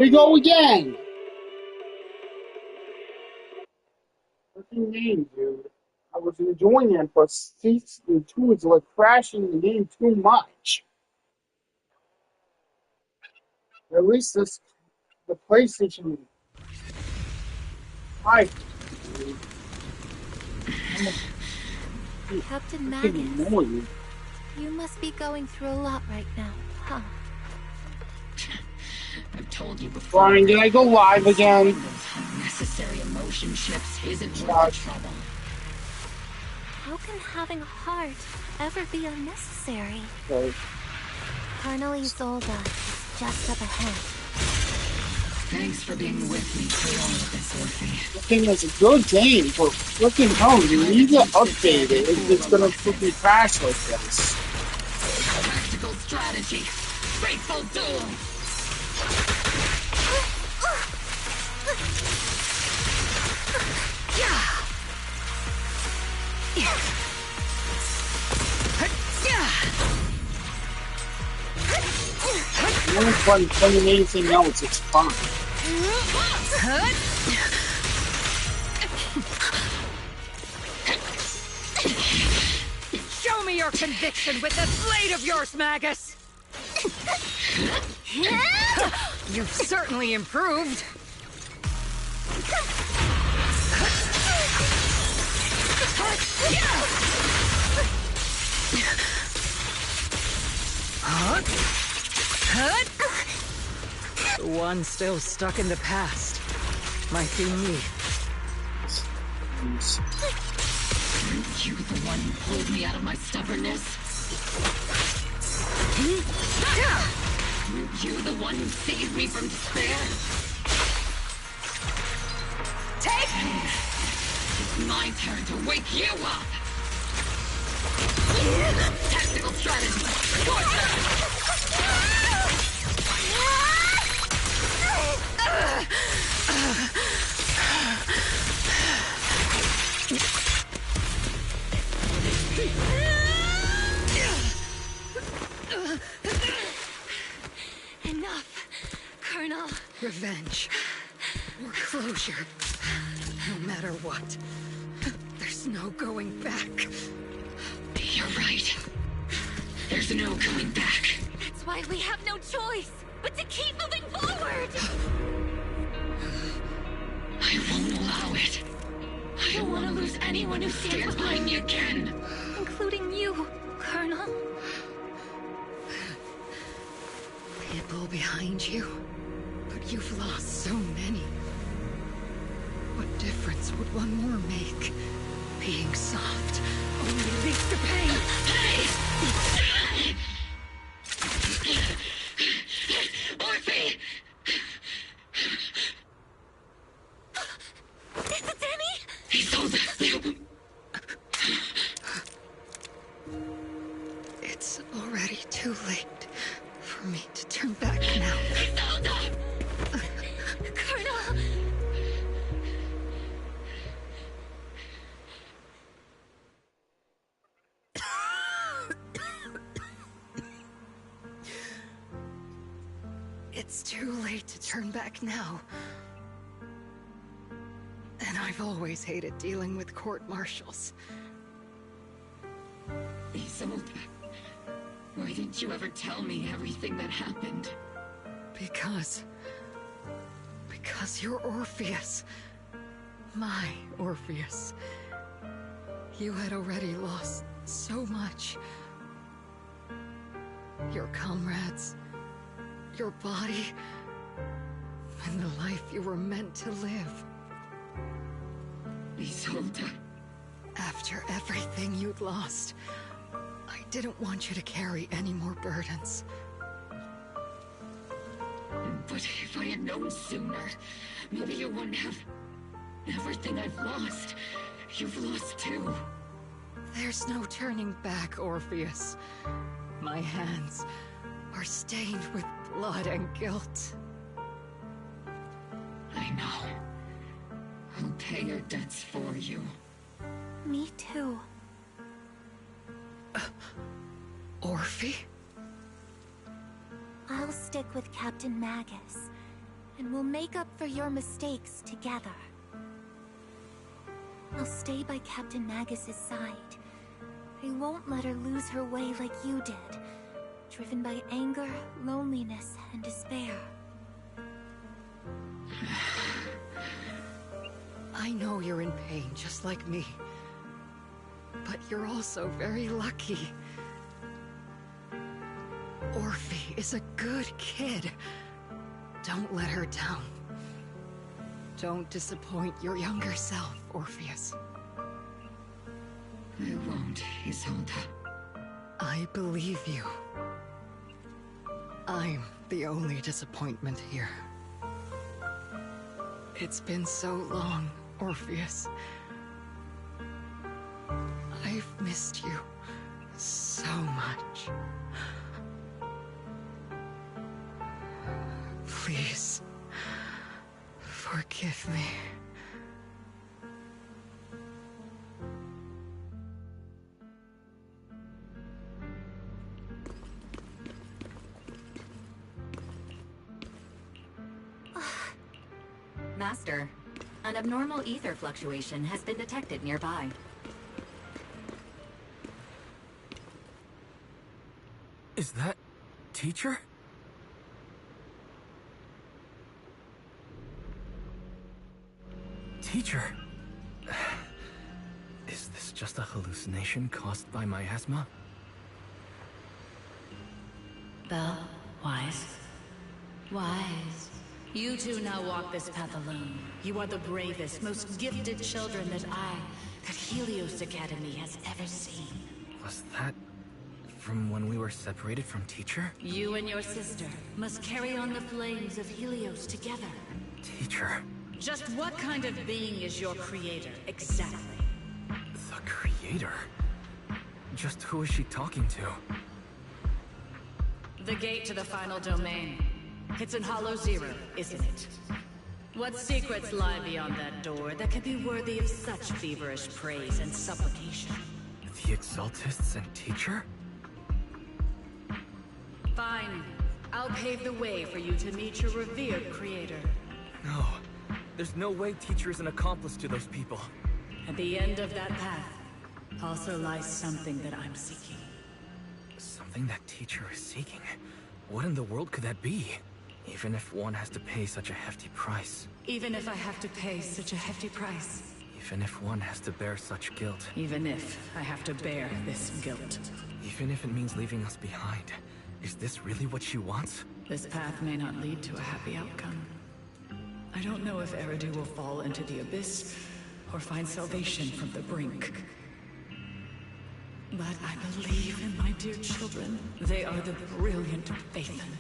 We go again. What's your name, dude? I was enjoying it, but season 2 is like crashing the game too much. At least this the PlayStation 5. I'm a Captain freaking Magus, annoyed. you must be going through a lot right now, huh? I've told you before. Brian, did I go live again? Those unnecessary emotion chips isn't worth the trouble. How can having a heart ever be unnecessary? Okay. Colonel Isolde is just up ahead. Thanks for being with me through all of this, Orphe. The thing is a good game, but freaking hell, you need to update it if it's gonna freaking crash like this. Tactical strategy. Fateful duel. No one's fun playing anything else, it's fun. Show me your conviction with that blade of yours, Magus! You've certainly improved. The one still stuck in the past might be me. Aren't you the one who pulled me out of my stubbornness? Aren't you the one who saved me from despair? Take! It's my turn to wake you up! Tactical strategy! Enough, Colonel. Revenge. Or closure. No matter what. There's no going back. You're right. There's no coming back. That's why we have no choice but to keep moving forward. I won't allow it. I don't want to lose anyone who stands behind me again. Including you, Colonel. People behind you. But you've lost so many. What difference would one more make? Being soft only leads to pain. Orphe! It's Danny? He sold it. It's already too late for me to turn back now. Colonel! It's too late to turn back now. And I've always hated dealing with court-martials. Isolde, why didn't you ever tell me everything that happened? Because you're Orpheus. My Orpheus. You had already lost so much. Your comrades, your body, and the life you were meant to live. Isolde. After everything you'd lost, I didn't want you to carry any more burdens. But if I had known sooner, maybe you wouldn't have... Everything I've lost, you've lost too. There's no turning back, Orpheus. My hands are stained with blood and guilt. I know. I'll pay your debts for you. Me too. Orphe? I'll stick with Captain Magus. and we'll make up for your mistakes together. I'll stay by Captain Magus's side. I won't let her lose her way like you did, driven by anger, loneliness, and despair. I know you're in pain, just like me. But you're also very lucky. Orphe is a good kid. Don't let her down. Don't disappoint your younger self, Orpheus. I won't, Isolde. I believe you. I'm the only disappointment here. It's been so long, Orpheus. I've missed you so much. Please, forgive me. Master, an abnormal ether fluctuation has been detected nearby. Is that... teacher? Teacher? Is this just a hallucination caused by my asthma? Belle, Wise. Wise. You two now walk this path alone. You are the bravest, most gifted children that Helios Academy has ever seen. Was that... from when we were separated from teacher? You and your sister must carry on the flames of Helios together. Teacher... Just what kind of being is your creator, exactly? The creator? Just who is she talking to? The gate to the final domain. It's in Hollow Zero, isn't it? What secrets lie beyond that door that could be worthy of such feverish praise and supplication? The Exaltists and teacher? Fine. I'll pave the way for you to meet your revered creator. No. There's no way teacher is an accomplice to those people. At the end of that path also lies something that I'm seeking. Something that teacher is seeking? What in the world could that be? Even if one has to pay such a hefty price. Even if I have to pay such a hefty price. Even if one has to bear such guilt. Even if I have to bear this guilt. Even if it means leaving us behind. Is this really what she wants? This path may not lead to a happy outcome. I don't know if Eridu will fall into the abyss or find salvation from the brink. But I believe in my dear children. They are the brilliant Phaethon.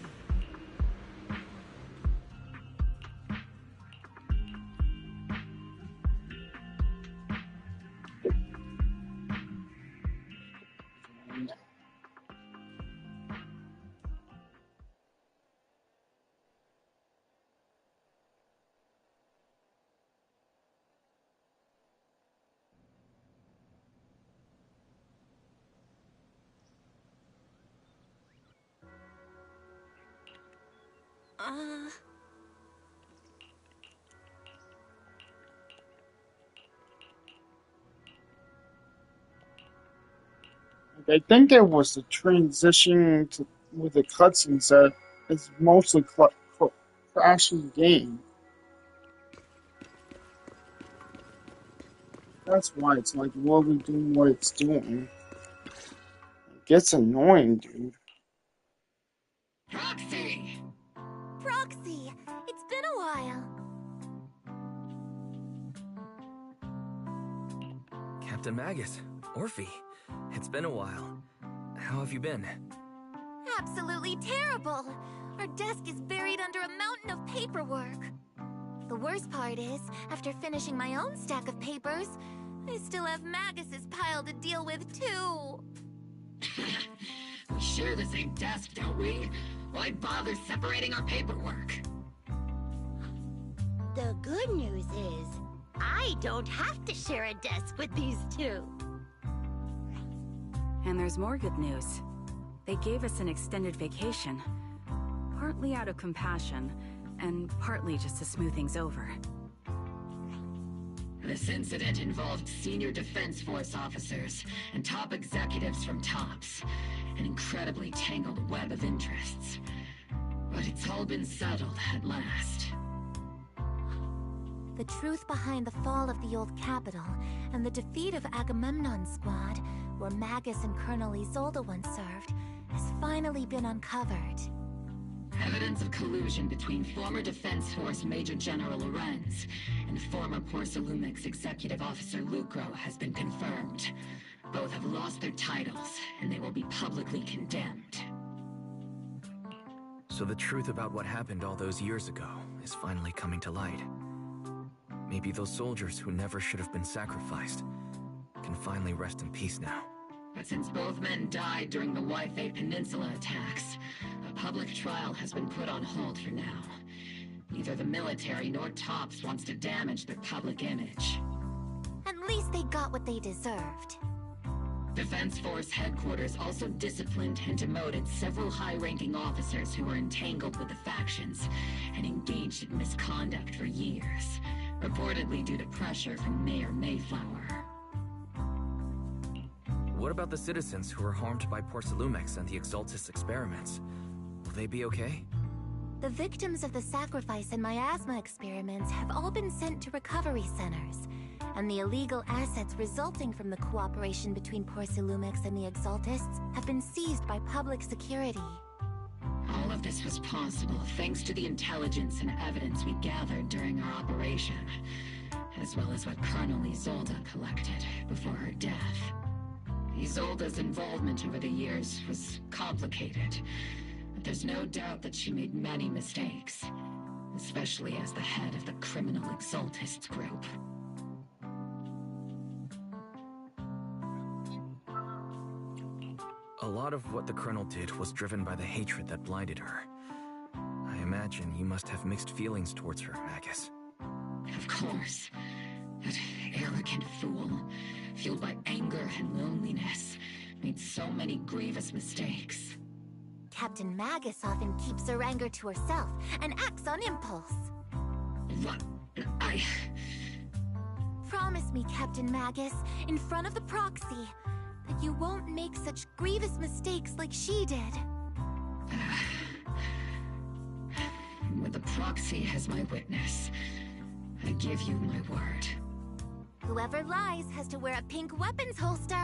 I think it was the transition to, with the cutscenes that is mostly crashing the game. That's why it's like really doing what it's doing. It gets annoying, dude. Proxy! Proxy, it's been a while. Captain Magus, Orphe, it's been a while. How have you been? Absolutely terrible. Our desk is buried under a mountain of paperwork. The worst part is, after finishing my own stack of papers, I still have Magus's pile to deal with too. We share the same desk, don't we? Why bother separating our paperwork? The good news is, I don't have to share a desk with these two. And there's more good news. They gave us an extended vacation. Partly out of compassion, and partly just to smooth things over. This incident involved senior Defense Force officers and top executives from TOPS. An incredibly tangled web of interests. But it's all been settled at last. The truth behind the fall of the old capital and the defeat of Agamemnon's squad, where Magus and Colonel Isolde once served, has finally been uncovered. Evidence of collusion between former Defense Force Major General Lorenz and former Porcelumix Executive Officer Lucro has been confirmed. Both have lost their titles, and they will be publicly condemned. So the truth about what happened all those years ago is finally coming to light. Maybe those soldiers who never should have been sacrificed can finally rest in peace now. But since both men died during the Waifei Peninsula attacks, a public trial has been put on hold for now. Neither the military nor TOPS wants to damage their public image. At least they got what they deserved. Defense Force headquarters also disciplined and demoted several high-ranking officers who were entangled with the factions and engaged in misconduct for years, reportedly due to pressure from Mayor Mayflower. What about the citizens who were harmed by Porcelumix and the Exaltis experiments? Will they be okay? The victims of the sacrifice and miasma experiments have all been sent to recovery centers, and the illegal assets resulting from the cooperation between Porcelumix and the Exaltists have been seized by public security. All of this was possible thanks to the intelligence and evidence we gathered during our operation, as well as what Colonel Isolde collected before her death. Isolde's involvement over the years was complicated, but there's no doubt that she made many mistakes, especially as the head of the criminal Exaltists group. A lot of what the Colonel did was driven by the hatred that blinded her. I imagine you must have mixed feelings towards her, Magus. Of course. That arrogant fool, fueled by anger and loneliness, made so many grievous mistakes. Captain Magus often keeps her anger to herself and acts on impulse. What? Promise me, Captain Magus, in front of the proxy, that you won't make such grievous mistakes like she did. With the proxy as my witness, I give you my word. Whoever lies has to wear a pink weapons holster.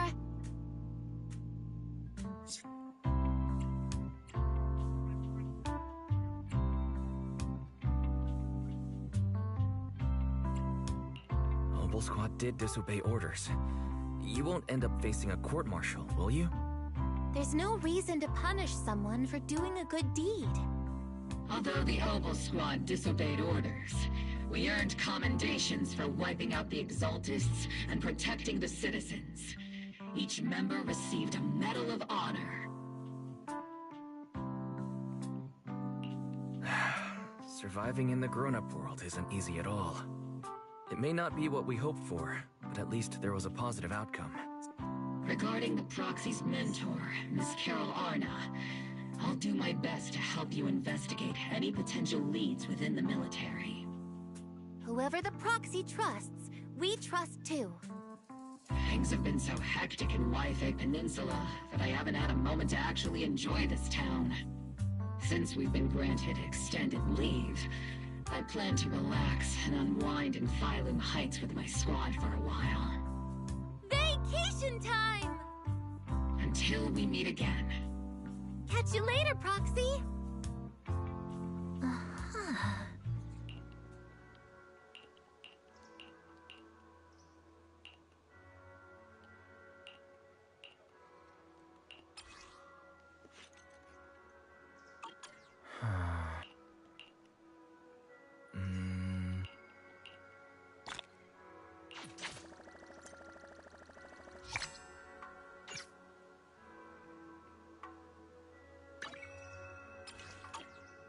Noble Squad did disobey orders. You won't end up facing a court-martial, will you? There's no reason to punish someone for doing a good deed. Although the Obel Squad disobeyed orders, we earned commendations for wiping out the Exaltists and protecting the citizens. Each member received a Medal of Honor. Surviving in the grown-up world isn't easy at all. It may not be what we hoped for, but at least there was a positive outcome. Regarding the proxy's mentor, Miss Carol Arna, I'll do my best to help you investigate any potential leads within the military. Whoever the proxy trusts, we trust too. Things have been so hectic in Waifei Peninsula that I haven't had a moment to actually enjoy this town. Since we've been granted extended leave, I plan to relax and unwind in Phylum Heights with my squad for a while. Vacation time! Until we meet again. Catch you later, Proxy!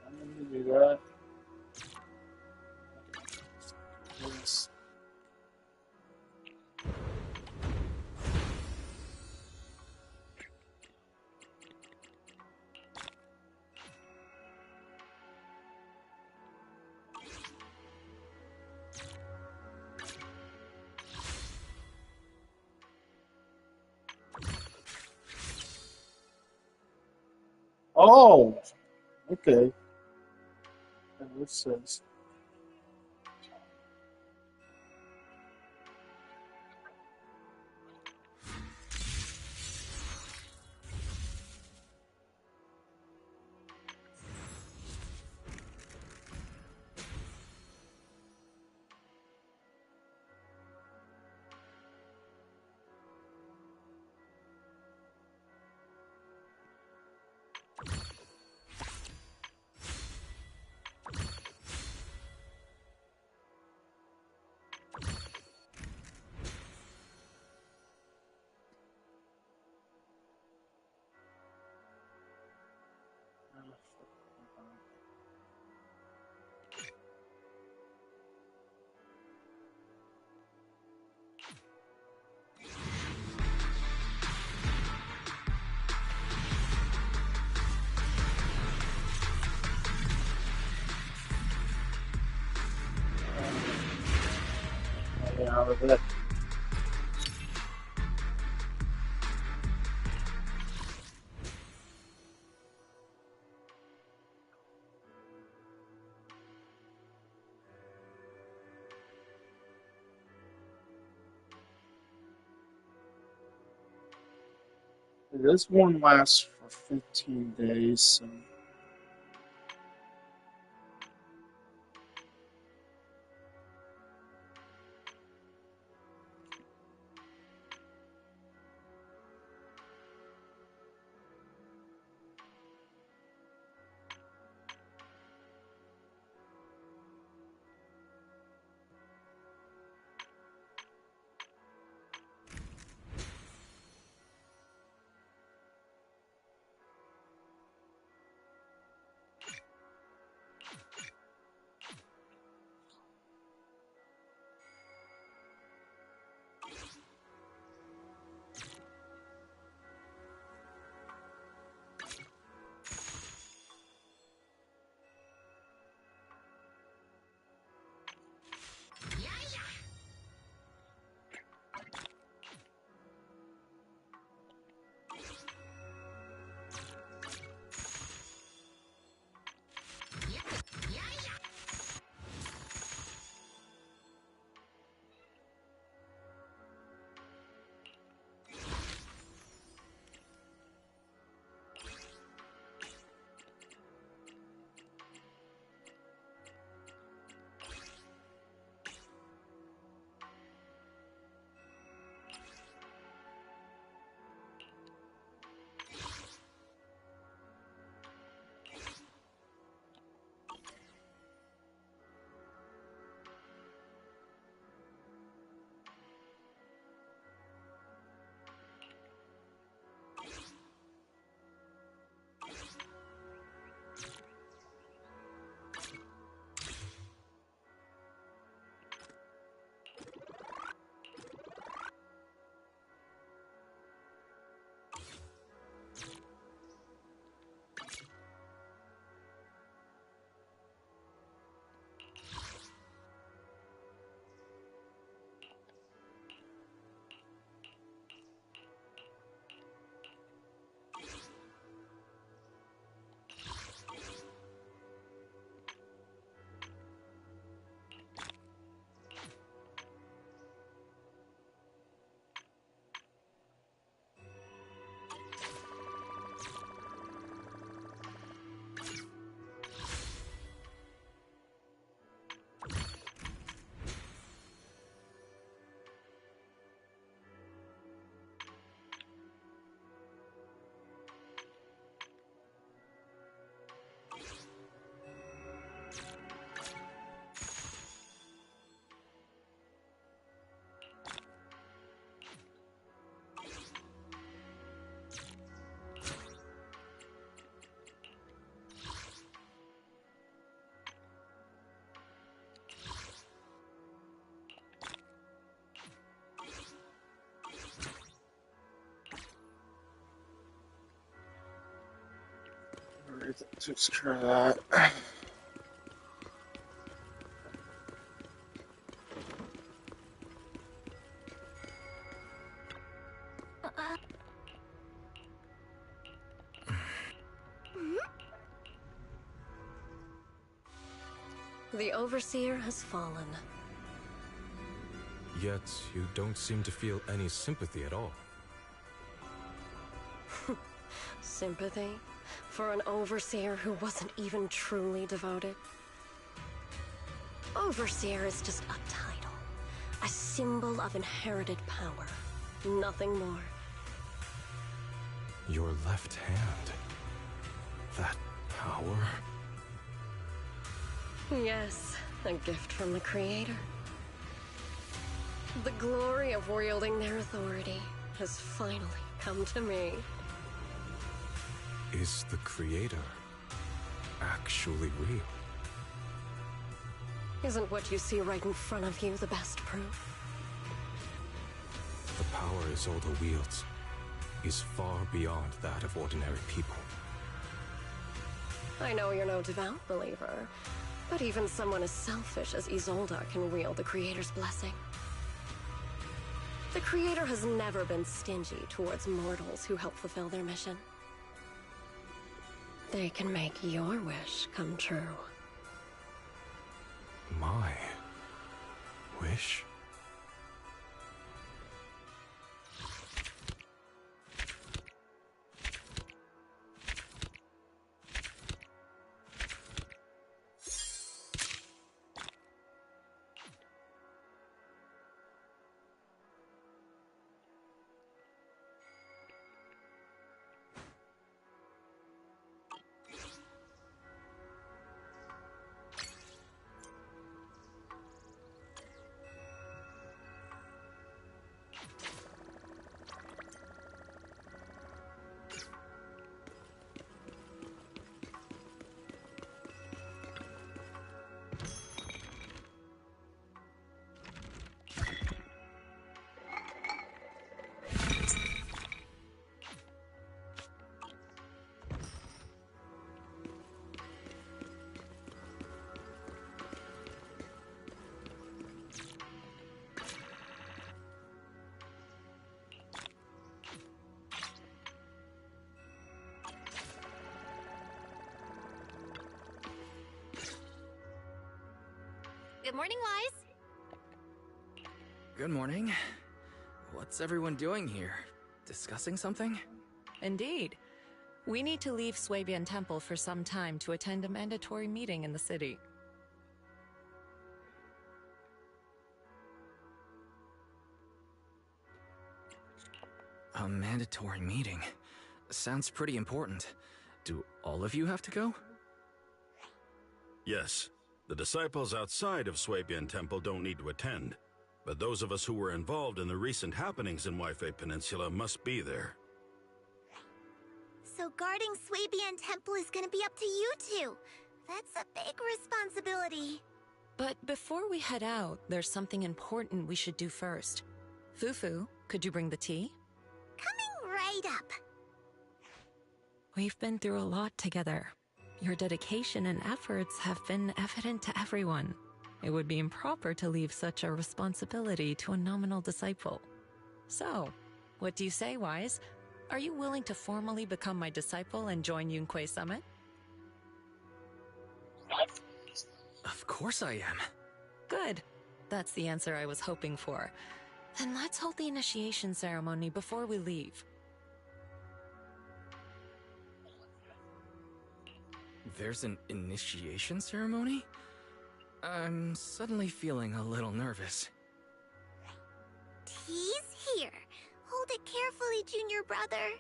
I'm gonna do that. Yes. Oh, okay. And this says, out of it. This one lasts for 15 days, so takes care of that. The Overseer has fallen. Yet, you don't seem to feel any sympathy at all. Sympathy? For an Overseer who wasn't even truly devoted? Overseer is just a title. A symbol of inherited power. Nothing more. Your left hand. That power? Yes, a gift from the Creator. The glory of wielding their authority has finally come to me. Is the Creator actually real? Isn't what you see right in front of you the best proof? The power Isolde wields is far beyond that of ordinary people. I know you're no devout believer, but even someone as selfish as Isolde can wield the Creator's blessing. The Creator has never been stingy towards mortals who help fulfill their mission. They can make your wish come true. My wish? Good morning, Wise. Good morning. What's everyone doing here? Discussing something? Indeed. We need to leave Swabian Temple for some time to attend a mandatory meeting in the city. A mandatory meeting. Sounds pretty important. Do all of you have to go? Yes. The disciples outside of Swabian Temple don't need to attend, but those of us who were involved in the recent happenings in Waifei Peninsula must be there. So guarding Swabian Temple is gonna be up to you two. That's a big responsibility. But before we head out, there's something important we should do first. Fufu, could you bring the tea? Coming right up. We've been through a lot together. Your dedication and efforts have been evident to everyone. It would be improper to leave such a responsibility to a nominal disciple. So, what do you say, Wise? Are you willing to formally become my disciple and join Yunquei Summit? Of course I am. Good. That's the answer I was hoping for. Then let's hold the initiation ceremony before we leave. There's an initiation ceremony? I'm suddenly feeling a little nervous. Tea's here. Hold it carefully, junior brother.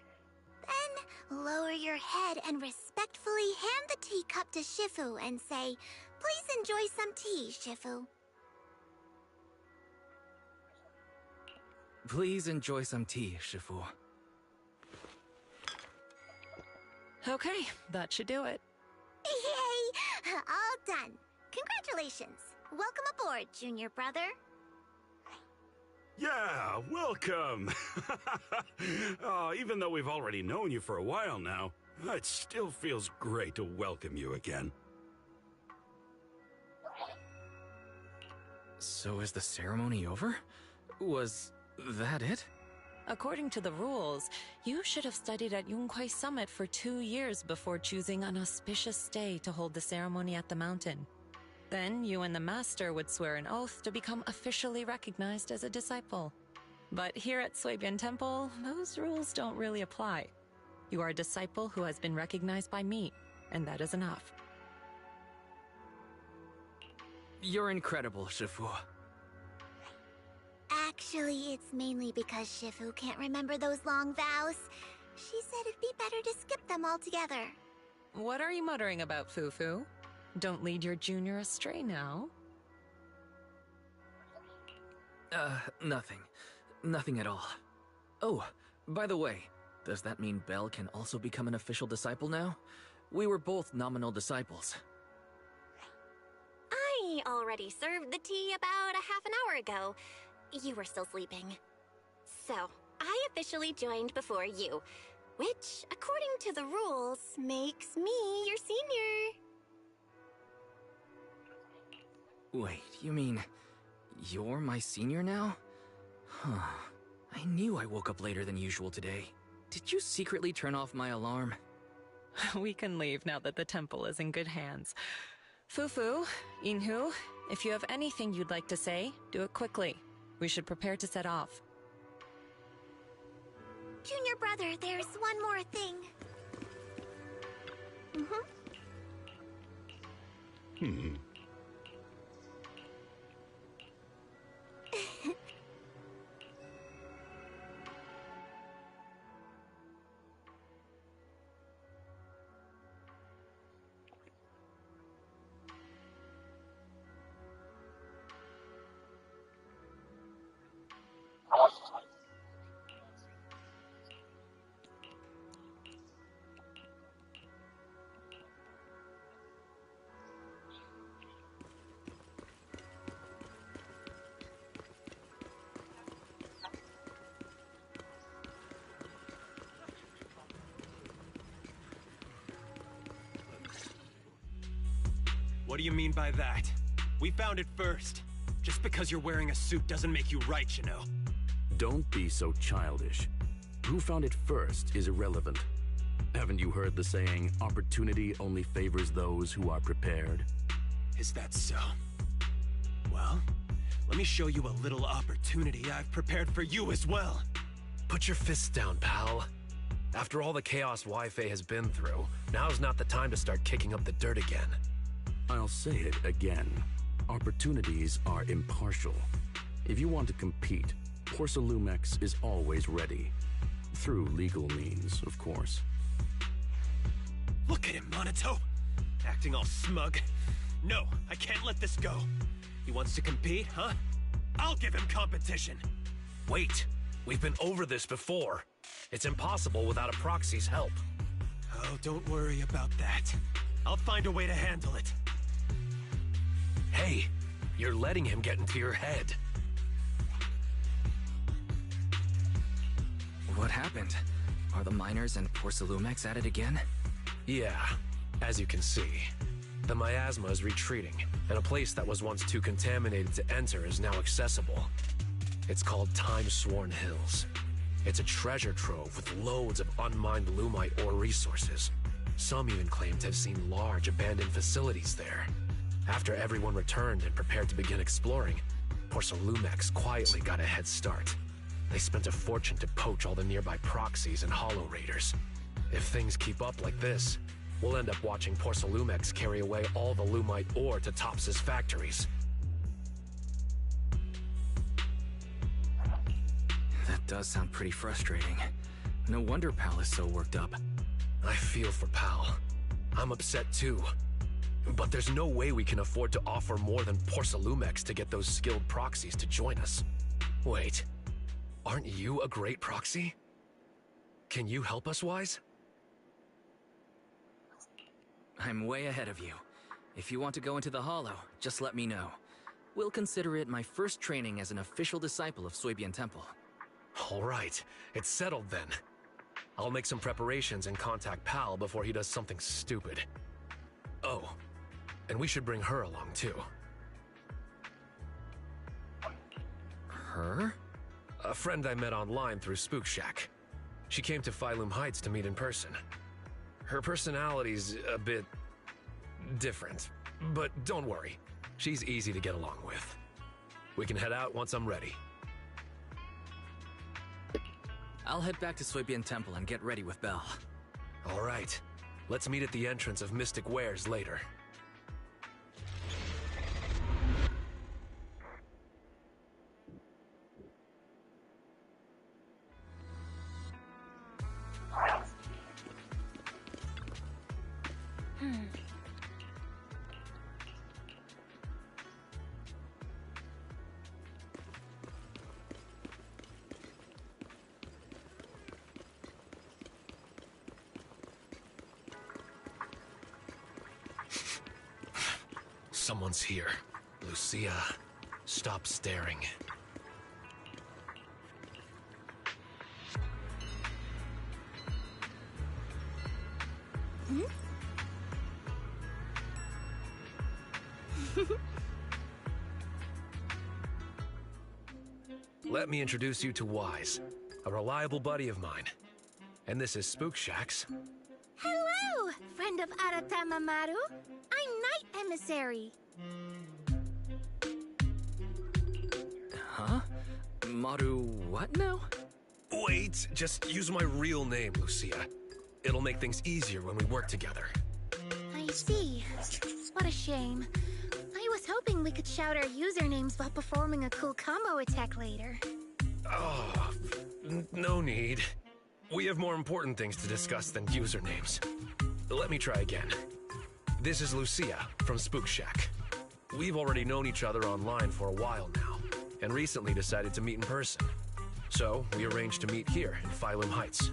Then lower your head and respectfully hand the teacup to Shifu and say, "Please enjoy some tea, Shifu." Please enjoy some tea, Shifu. Okay, that should do it. Yay! All done. Congratulations. Welcome aboard, junior brother. Yeah, welcome! Even though we've already known you for a while now, it still feels great to welcome you again. So is the ceremony over? Was that it? According to the rules, you should have studied at Yunquei Summit for 2 years before choosing an auspicious day to hold the ceremony at the mountain. Then you and the master would swear an oath to become officially recognized as a disciple. But here at Suebian Temple, those rules don't really apply. You are a disciple who has been recognized by me, and that is enough. You're incredible, Shifu. Actually, it's mainly because Shifu can't remember those long vows. She said it'd be better to skip them altogether. What are you muttering about, Fufu? Don't lead your junior astray now. Nothing. Nothing at all. Oh, by the way, does that mean Belle can also become an official disciple now? We were both nominal disciples. I already served the tea about a half an hour ago. You were still sleeping. So, I officially joined before you, which, according to the rules, makes me your senior. Wait, you mean you're my senior now? Huh. I knew I woke up later than usual today. Did you secretly turn off my alarm? We can leave now that the temple is in good hands. Fufu, Inhu, if you have anything you'd like to say, do it quickly. We should prepare to set off. Junior brother, there's one more thing. What do you mean by that? We found it first. Just because you're wearing a suit doesn't make you right, you know. Don't be so childish. Who found it first is irrelevant. Haven't you heard the saying, opportunity only favors those who are prepared? Is that so? Well, let me show you a little opportunity I've prepared for you as well. Put your fists down, pal. After all the chaos Wi-Fi has been through, now's not the time to start kicking up the dirt again. I'll say it again. Opportunities are impartial. If you want to compete, Porcelumex is always ready. Through legal means, of course. Look at him, Monato! Acting all smug. No, I can't let this go. He wants to compete, huh? I'll give him competition! Wait! We've been over this before. It's impossible without a proxy's help. Oh, don't worry about that. I'll find a way to handle it. Hey, you're letting him get into your head. What happened? Are the miners and Porcelumex at it again? Yeah, as you can see. The miasma is retreating, and a place that was once too contaminated to enter is now accessible. It's called Time-Sworn Hills. It's a treasure trove with loads of unmined Lumite ore resources. Some even claim to have seen large abandoned facilities there. After everyone returned and prepared to begin exploring, Porcelumex quietly got a head start. They spent a fortune to poach all the nearby proxies and hollow raiders. If things keep up like this, we'll end up watching Porcelumex carry away all the Lumite ore to Tops's factories. That does sound pretty frustrating. No wonder Pal is so worked up. I feel for Pal. I'm upset too. But there's no way we can afford to offer more than Porcelumex to get those skilled proxies to join us. Wait, aren't you a great proxy? Can you help us, Wise? I'm way ahead of you. If you want to go into the Hollow, just let me know. We'll consider it my first training as an official disciple of Suebian Temple. All right, it's settled then. I'll make some preparations and contact Pal before he does something stupid. Oh, and we should bring her along too. Her? A friend I met online through Spook Shack. She came to Phylum Heights to meet in person. Her personality's a bit different, but don't worry. She's easy to get along with. We can head out once I'm ready. I'll head back to Swabian Temple and get ready with Belle. All right. Let's meet at the entrance of Mystic Wares later. Someone's here. Lucia, stop staring. Hmm? Let me introduce you to Wise, a reliable buddy of mine. And this is Spook Shack's. Hello, friend of Aratama Maru. I'm Night Emissary. Huh? Maru what now? Wait, just use my real name, Lucia. It'll make things easier when we work together. I see. What a shame. I was hoping we could shout our usernames while performing a cool combo attack later. Oh, no need. We have more important things to discuss than usernames. Let me try again. This is Lucia from Spook Shack. We've already known each other online for a while now, and recently decided to meet in person. So, we arranged to meet here in Phylum Heights.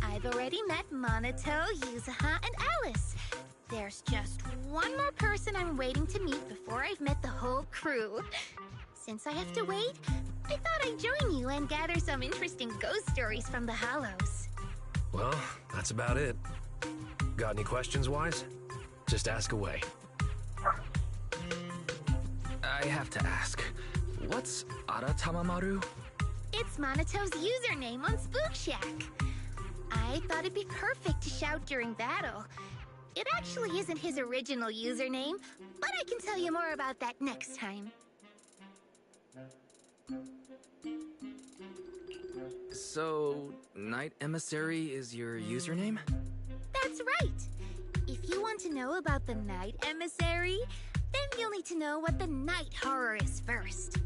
I've already met Monato, Yuzuha, and Alice. There's just one more person I'm waiting to meet before I've met the whole crew. Since I have to wait, I thought I'd join you and gather some interesting ghost stories from the Hollows. Well, that's about it. Got any questions, Wise? Just ask away. I have to ask, what's Aratamamaru? It's Monato's username on Spook Shack. I thought it'd be perfect to shout during battle. It actually isn't his original username, but I can tell you more about that next time. So, Night Emissary is your username? That's right. If you want to know about the Night Emissary, then you'll need to know what the Night Horror is first.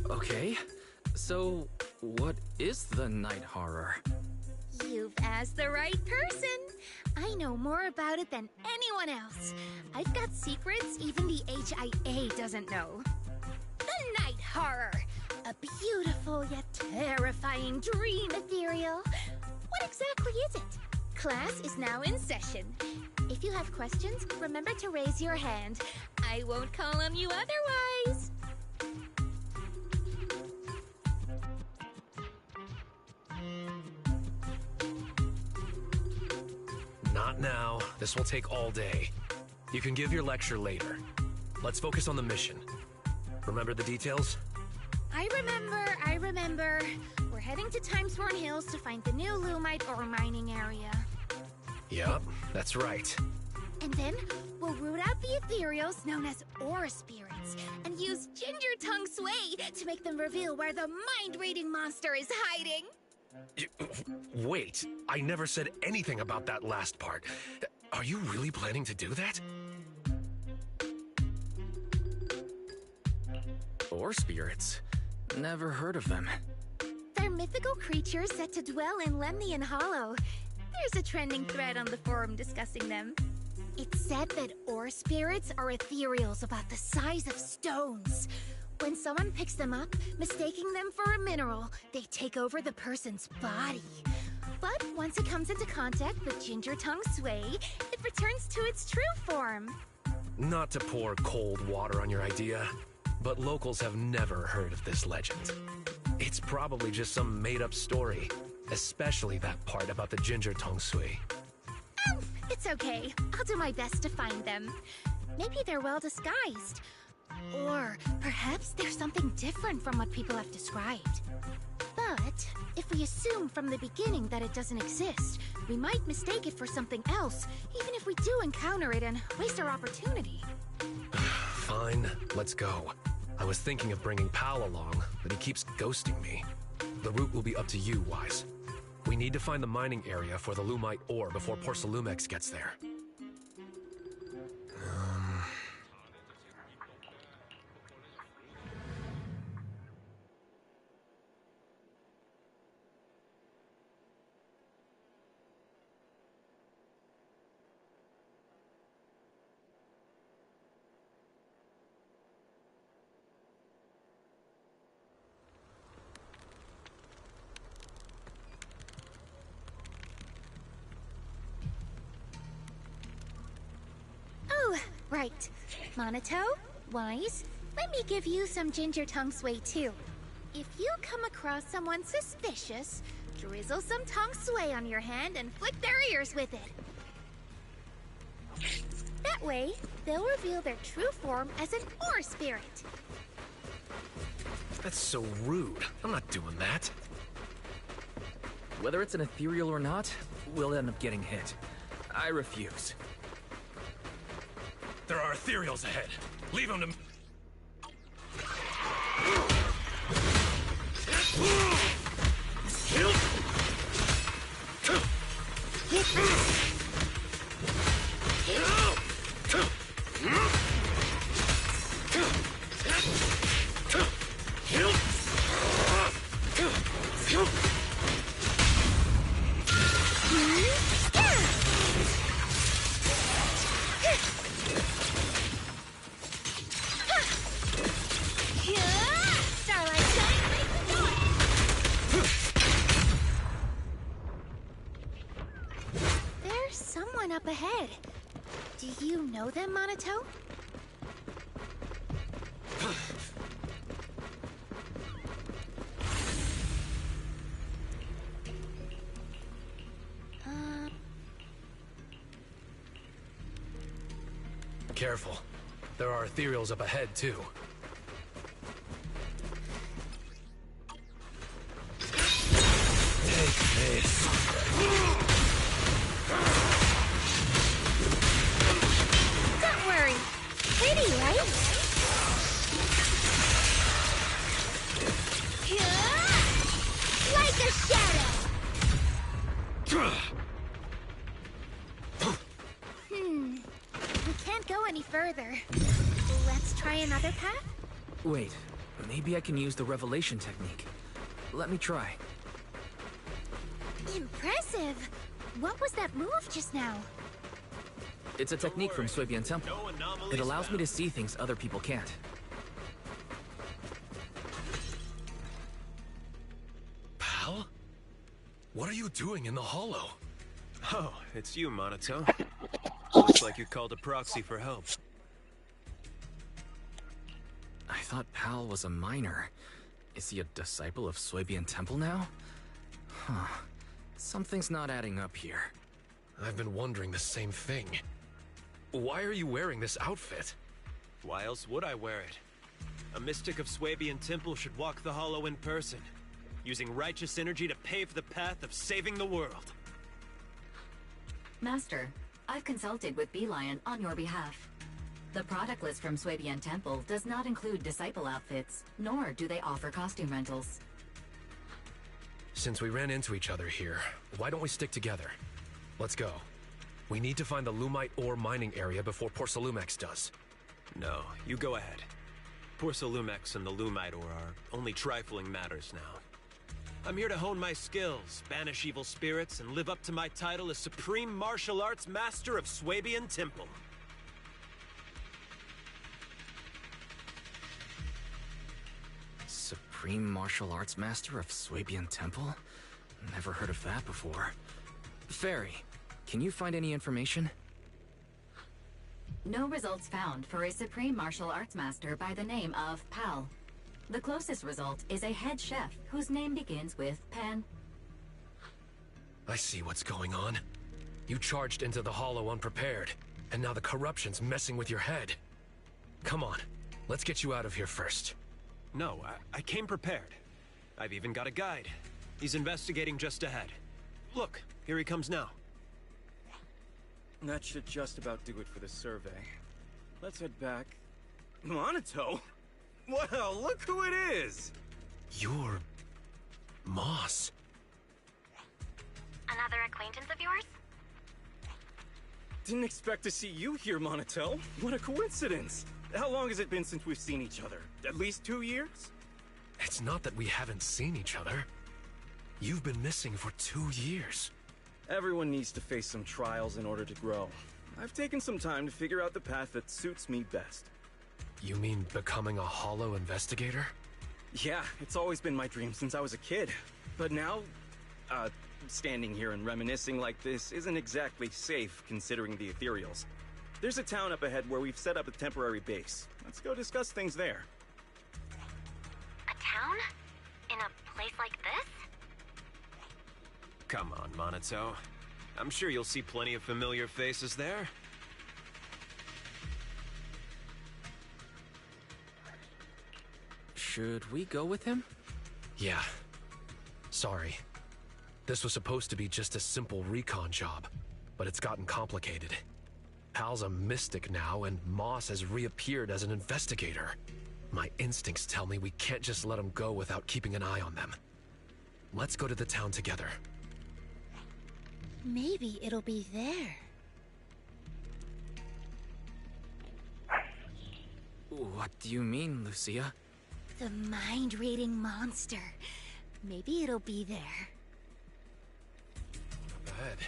Okay, so what is the Night Horror? You've asked the right person. I know more about it than anyone else. I've got secrets even the HIA doesn't know. The Night Horror. A beautiful yet terrifying dream ethereal. What exactly is it? Class is now in session. If you have questions, remember to raise your hand. I won't call on you otherwise. Not now. This will take all day. You can give your lecture later. Let's focus on the mission. Remember the details? I remember. We're heading to Timesworn Hills to find the new Lumite ore mining area. Yup, that's right. And then we'll root out the ethereals known as ore spirits and use Ginger Tongue Sway to make them reveal where the mind-reading monster is hiding. Wait, I never said anything about that last part. Are you really planning to do that? Ore spirits? Never heard of them. They're mythical creatures said to dwell in Lemnian Hollow. There's a trending thread on the forum discussing them. It's said that ore spirits are ethereals about the size of stones. When someone picks them up, mistaking them for a mineral, they take over the person's body. But once it comes into contact with Ginger Tongue Sway, it returns to its true form. Not to pour cold water on your idea, but locals have never heard of this legend. It's probably just some made-up story, especially that part about the Ginger Tongue Sway. Oh, it's okay. I'll do my best to find them. Maybe they're well disguised. Or perhaps there's something different from what people have described. But if we assume from the beginning that it doesn't exist, We might mistake it for something else, even if we do encounter it and waste our opportunity. Fine, let's go. I was thinking of bringing Pal along, but he keeps ghosting me. The route will be up to you, Wise. We need to find the mining area for the Lumite ore before Porcelumex gets there. Oh, right. Monato, Wise, let me give you some ginger tongue sway too. If you come across someone suspicious, drizzle some tongue sway on your hand and flick their ears with it. That way, they'll reveal their true form as an ore spirit. That's so rude. I'm not doing that. Whether it's an ethereal or not, we'll end up getting hit. I refuse. There are ethereals ahead. Leave them to... There's someone up ahead. Do you know them, Monato? Careful. There are ethereals up ahead, too. Take this. Don't worry. Pretty, right? Like a shadow. We can't go any further. Let's try another path? Wait, maybe I can use the revelation technique. Let me try. Impressive. What was that move just now? It's a technique from Swabian Temple. It allows me to see things other people can't. Pal? What are you doing in the hollow? Oh, it's you, Monato. Looks like you called a proxy for help. I thought Pal was a miner. Is he a disciple of Swabian Temple now? Huh. Something's not adding up here. I've been wondering the same thing. Why are you wearing this outfit? Why else would I wear it? A mystic of Swabian Temple should walk the hollow in person, using righteous energy to pave the path of saving the world. Master, I've consulted with Beelion on your behalf. The product list from Swabian Temple does not include disciple outfits, nor do they offer costume rentals. Since we ran into each other here, why don't we stick together? Let's go. We need to find the Lumite ore mining area before Porcelumex does. No, you go ahead. Porcelumex and the Lumite ore are only trifling matters now. I'm here to hone my skills, banish evil spirits, and live up to my title as Supreme Martial Arts Master of Swabian Temple. Supreme Martial Arts Master of Swabian Temple? Never heard of that before. Fairy, can you find any information? No results found for a Supreme Martial Arts Master by the name of Pal. The closest result is a head chef whose name begins with Pan. I see what's going on. You charged into the hollow unprepared, and now the corruption's messing with your head. Come on, let's get you out of here first. No, I came prepared. I've even got a guide. He's investigating just ahead. Look, here he comes now. That should just about do it for the survey. Let's head back. Monato? Well, look who it is! You're... Moss. Another acquaintance of yours? Didn't expect to see you here, Monato. What a coincidence! How long has it been since we've seen each other? At least 2 years? It's not that we haven't seen each other. You've been missing for 2 years. Everyone needs to face some trials in order to grow. I've taken some time to figure out the path that suits me best. You mean becoming a hollow investigator? Yeah, it's always been my dream since I was a kid. But now, standing here and reminiscing like this isn't exactly safe considering the ethereals. There's a town up ahead where we've set up a temporary base. Let's go discuss things there. A town? In a place like this? Come on, Monato. I'm sure you'll see plenty of familiar faces there. Should we go with him? Yeah. Sorry. This was supposed to be just a simple recon job, but it's gotten complicated. Pal's a mystic now, and Moss has reappeared as an investigator. My instincts tell me we can't just let him go without keeping an eye on them. Let's go to the town together. Maybe it'll be there. What do you mean, Lucia? The mind-reading monster. Maybe it'll be there. Up ahead.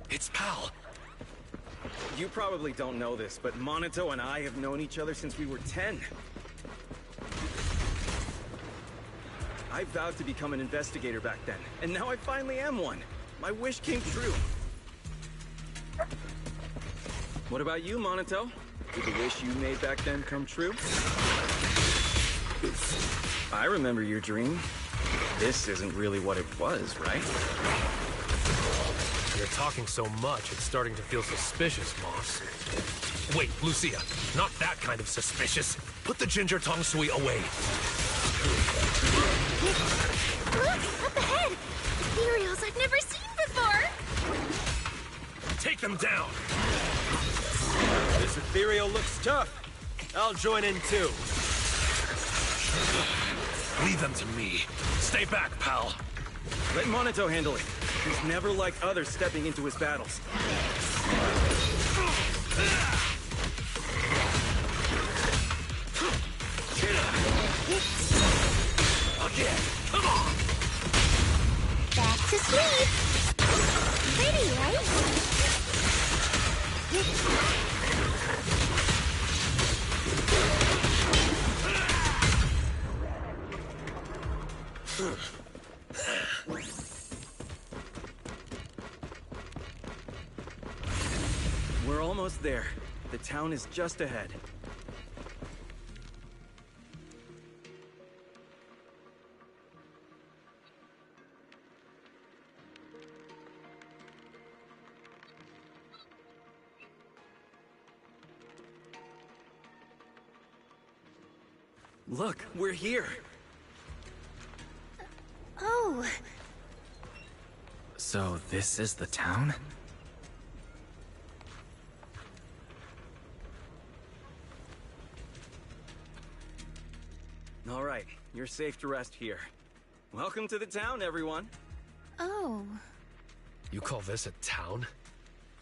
It's Pal! You probably don't know this, but Monato and I have known each other since we were 10. I vowed to become an investigator back then, and now I finally am one. My wish came true. What about you, Monato? Did the wish you made back then come true? I remember your dream. This isn't really what it was, right? You're talking so much, it's starting to feel suspicious, Moss. Wait, Lucia, not that kind of suspicious. Put the ginger tong sui away. Look! Up ahead! Ethereals I've never seen before! Take them down! This ethereal looks tough. I'll join in too. Leave them to me. Stay back, pal. Let Monato handle it. He's never liked others stepping into his battles. Again, come on! Back to sleep! Pretty, right? We're almost there. The town is just ahead. Look, we're here. Oh. So this is the town? All right, you're safe to rest here. Welcome to the town, everyone. Oh. You call this a town?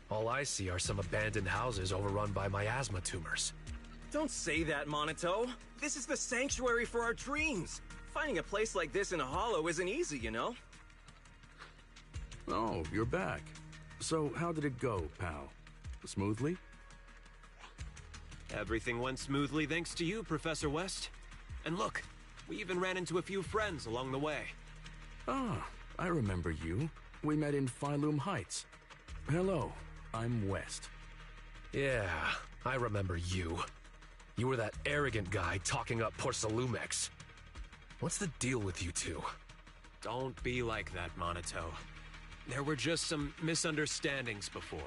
All I see are some abandoned houses overrun by miasma tumors. Don't say that, Monato. This is the sanctuary for our dreams. Finding a place like this in a hollow isn't easy, you know? Oh, you're back. So, how did it go, pal? Smoothly? Everything went smoothly thanks to you, Professor West. And look, we even ran into a few friends along the way. Ah, I remember you. We met in Phylum Heights. Hello, I'm West. Yeah, I remember you. You were that arrogant guy talking up Porcelumex. What's the deal with you two? Don't be like that, Monato. There were just some misunderstandings before.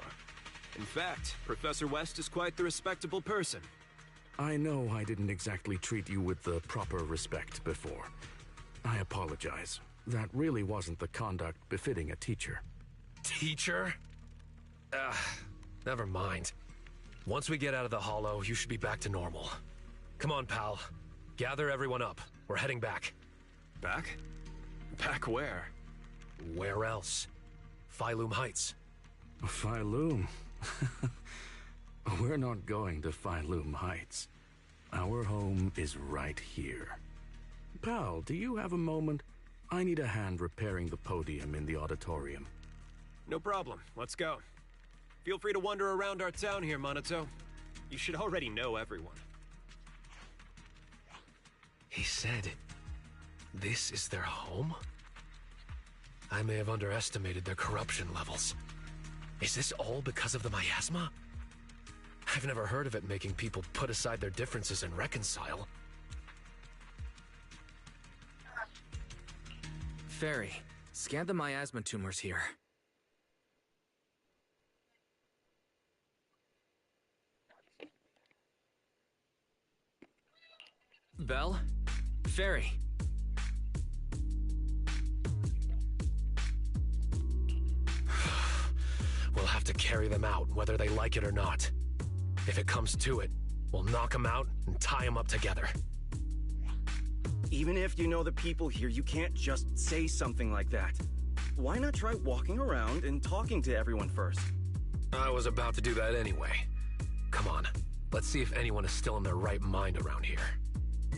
In fact, Professor West is quite the respectable person. I know I didn't exactly treat you with the proper respect before. I apologize. That really wasn't the conduct befitting a teacher. Teacher? Never mind. Once we get out of the hollow, you should be back to normal. Come on, pal. Gather everyone up. We're heading back. Back? Back where? Where else? Phylum Heights. Phylum? We're not going to Phylum Heights. Our home is right here. Pal, do you have a moment? I need a hand repairing the podium in the auditorium. No problem. Let's go. Feel free to wander around our town here, Minato. You should already know everyone. He said, this is their home? I may have underestimated their corruption levels. Is this all because of the miasma? I've never heard of it making people put aside their differences and reconcile. Fairy, scan the miasma tumors here. Belle? Fairy? We'll have to carry them out, whether they like it or not. If it comes to it, we'll knock them out and tie them up together. Even if you know the people here, you can't just say something like that. Why not try walking around and talking to everyone first? I was about to do that anyway. Come on, let's see if anyone is still in their right mind around here.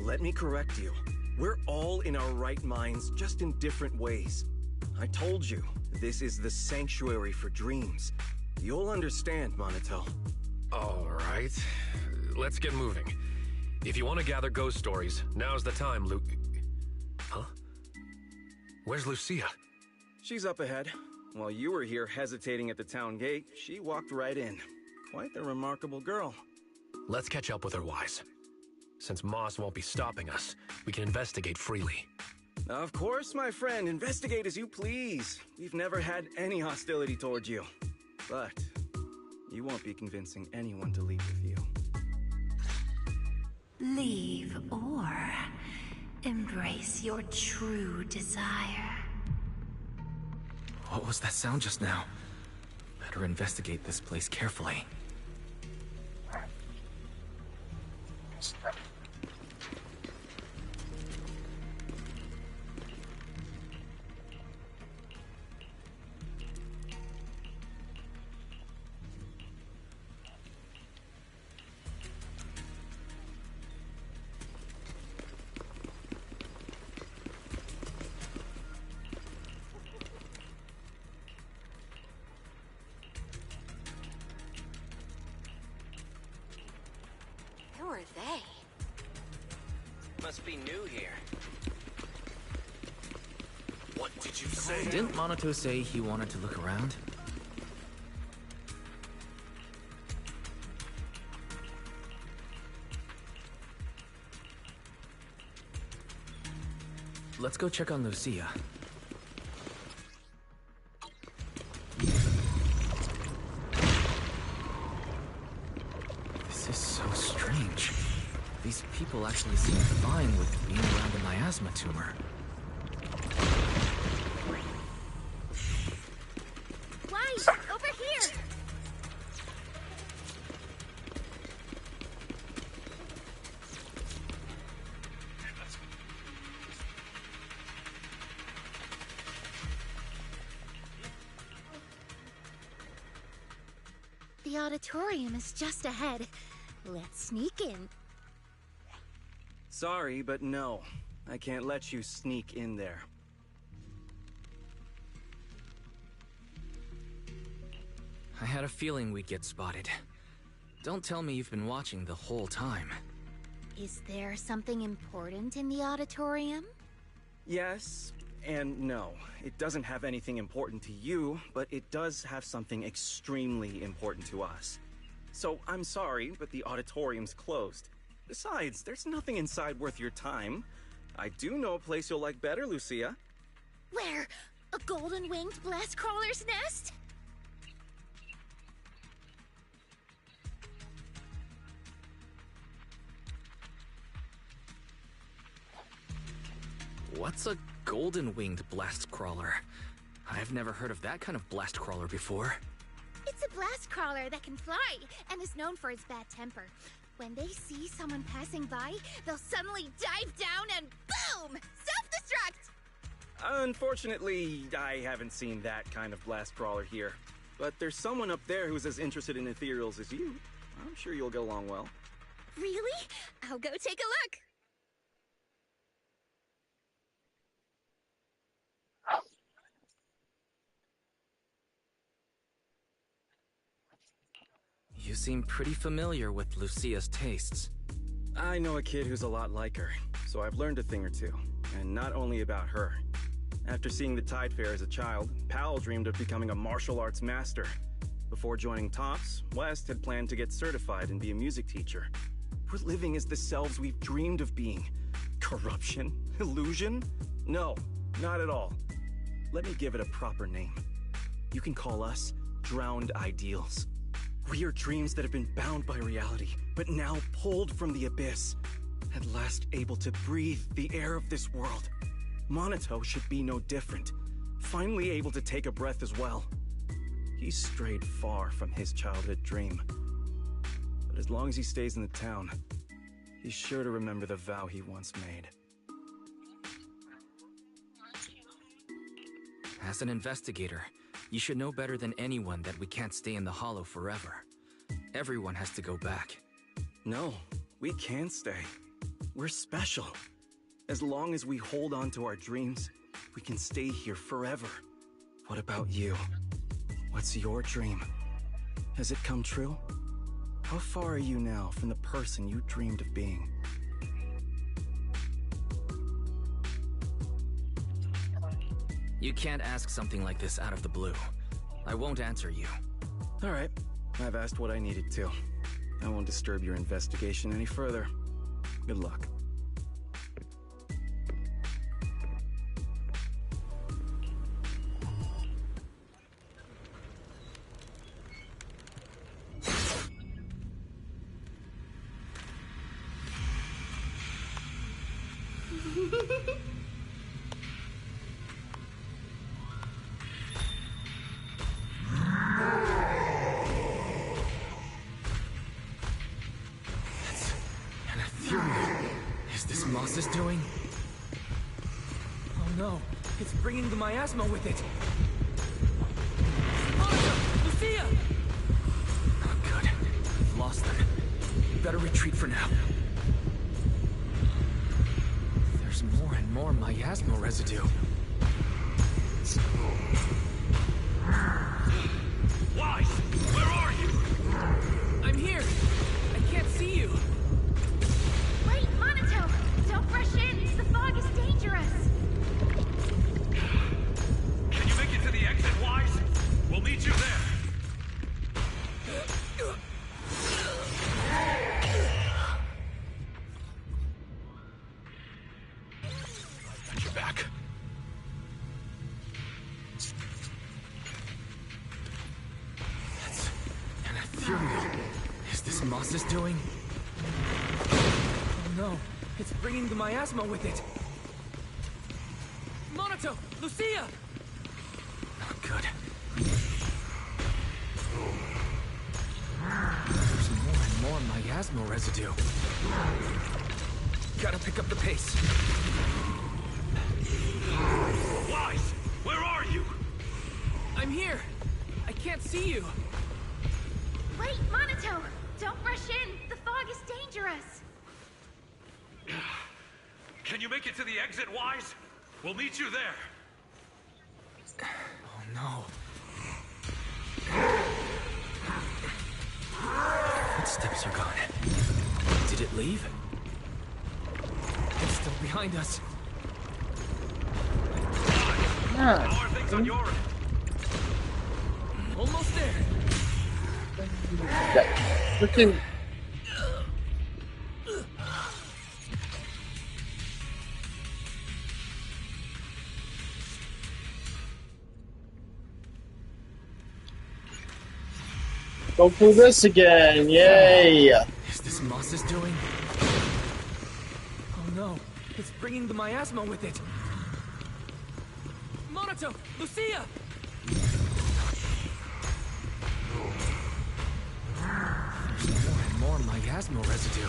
Let me correct you. We're all in our right minds, just in different ways. I told you, this is the sanctuary for dreams. You'll understand, Minato. All right, let's get moving. If you want to gather ghost stories, now's the time, Luke. Huh? Where's Lucia? She's up ahead. While you were here hesitating at the town gate, she walked right in. Quite the remarkable girl. Let's catch up with her, Wise. Since Moss won't be stopping us, we can investigate freely. Of course, my friend. Investigate as you please. We've never had any hostility towards you. But you won't be convincing anyone to leave with you. Leave or embrace your true desire. What was that sound just now? Better investigate this place carefully. Who are they? Must be new here. What did you say? Didn't Minato say he wanted to look around? Let's go check on Lucia. This is so strange. These people actually seem fine with being around a miasma tumor. Wise, over here! The auditorium is just ahead. Let's sneak in. Sorry, but no. I can't let you sneak in there. I had a feeling we'd get spotted. Don't tell me you've been watching the whole time. Is there something important in the auditorium? Yes and no. It doesn't have anything important to you, but it does have something extremely important to us. So I'm sorry, but the auditorium's closed. Besides, there's nothing inside worth your time. I do know a place you'll like better, Lucia. Where? A golden-winged blast crawler's nest? What's a golden-winged blast crawler? I've never heard of that kind of blast crawler before. It's a blast crawler that can fly and is known for its bad temper. When they see someone passing by, they'll suddenly dive down and boom! Self-destruct! Unfortunately, I haven't seen that kind of blast crawler here. But there's someone up there who's as interested in ethereals as you. I'm sure you'll get along well. Really? I'll go take a look. You seem pretty familiar with Lucia's tastes. I know a kid who's a lot like her, so I've learned a thing or two. And not only about her. After seeing the Tide Fair as a child, Powell dreamed of becoming a martial arts master. Before joining TOPS, West had planned to get certified and be a music teacher. We're living as the selves we've dreamed of being. Corruption? Illusion? No, not at all. Let me give it a proper name. You can call us drowned ideals. We are dreams that have been bound by reality, but now pulled from the abyss. At last able to breathe the air of this world. Monito should be no different. Finally able to take a breath as well. He's strayed far from his childhood dream. But as long as he stays in the town, he's sure to remember the vow he once made. As an investigator, you should know better than anyone that we can't stay in the Hollow forever. Everyone has to go back. No, we can stay. We're special. As long as we hold on to our dreams, we can stay here forever. What about you? What's your dream? Has it come true? How far are you now from the person you dreamed of being? You can't ask something like this out of the blue. I won't answer you. All right. I've asked what I needed to. I won't disturb your investigation any further. Good luck. Is doing? Oh no, it's bringing the miasma with it. Monica! Lucia! Oh good, we've lost them. We better retreat for now. There's more and more miasma residue. Wise, where are you? I'm here. I can't see you. Wait, Monito! Don't rush in! The fog is dangerous! Can you make it to the exit, Wise? We'll meet you there. Got your back. That's an ethereal. Is this Moss's doing? Oh no, it's bringing the miasma with it. Monito! Lucia! Not good. There's more and more miasma residue. Gotta pick up the pace. Wise, where are you? I'm here. I can't see you. Wait, Monito! Don't rush in! The fog is dangerous! Can you make it to the exit, Wise? We'll meet you there. Oh no. Footsteps are gone. Did it leave? It's still behind us. How are things on your end? Almost there. Freaking. Go through this again, yay! Is this Moss's doing? Oh no, it's bringing the miasma with it. Monito! Lucia! more miasma residue.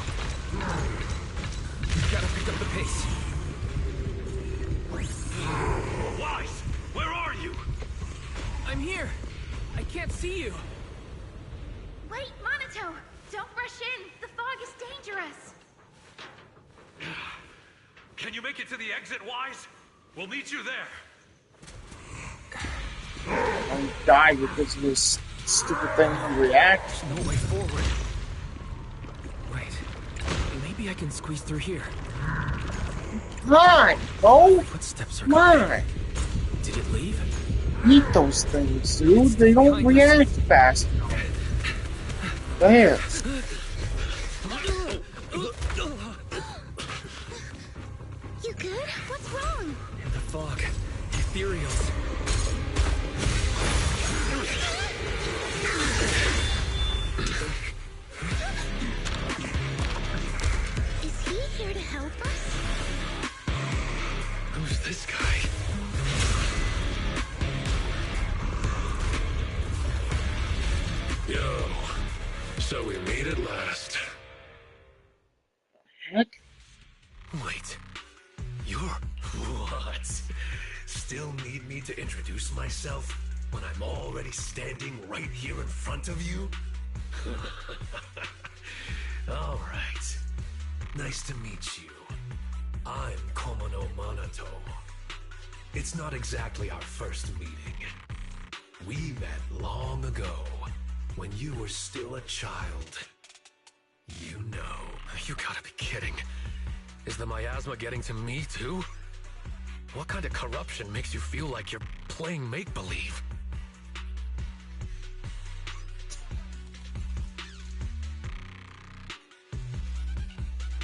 Gotta pick up the pace. Wise! Where are you? I'm here! I can't see you! Wait, Monato! Don't rush in! The fog is dangerous! Can you make it to the exit, Wise? We'll meet you there. I die because of this stupid thing on react. There's no way forward. Wait. Maybe I can squeeze through here. Come on! Oh! Footsteps are coming. Did it leave? Eat those things, dude. They don't react fast enough. There. You good? What's wrong? In the fog. Ethereals. Is he here to help us? Who's this guy? Yo, so we made it last. Heck? Wait, you're what? Still need me to introduce myself when I'm already standing right here in front of you? All right. Nice to meet you. I'm Komono Monato. It's not exactly our first meeting. We met long ago, when you were still a child. You know. You gotta be kidding. Is the miasma getting to me, too? What kind of corruption makes you feel like you're playing make-believe?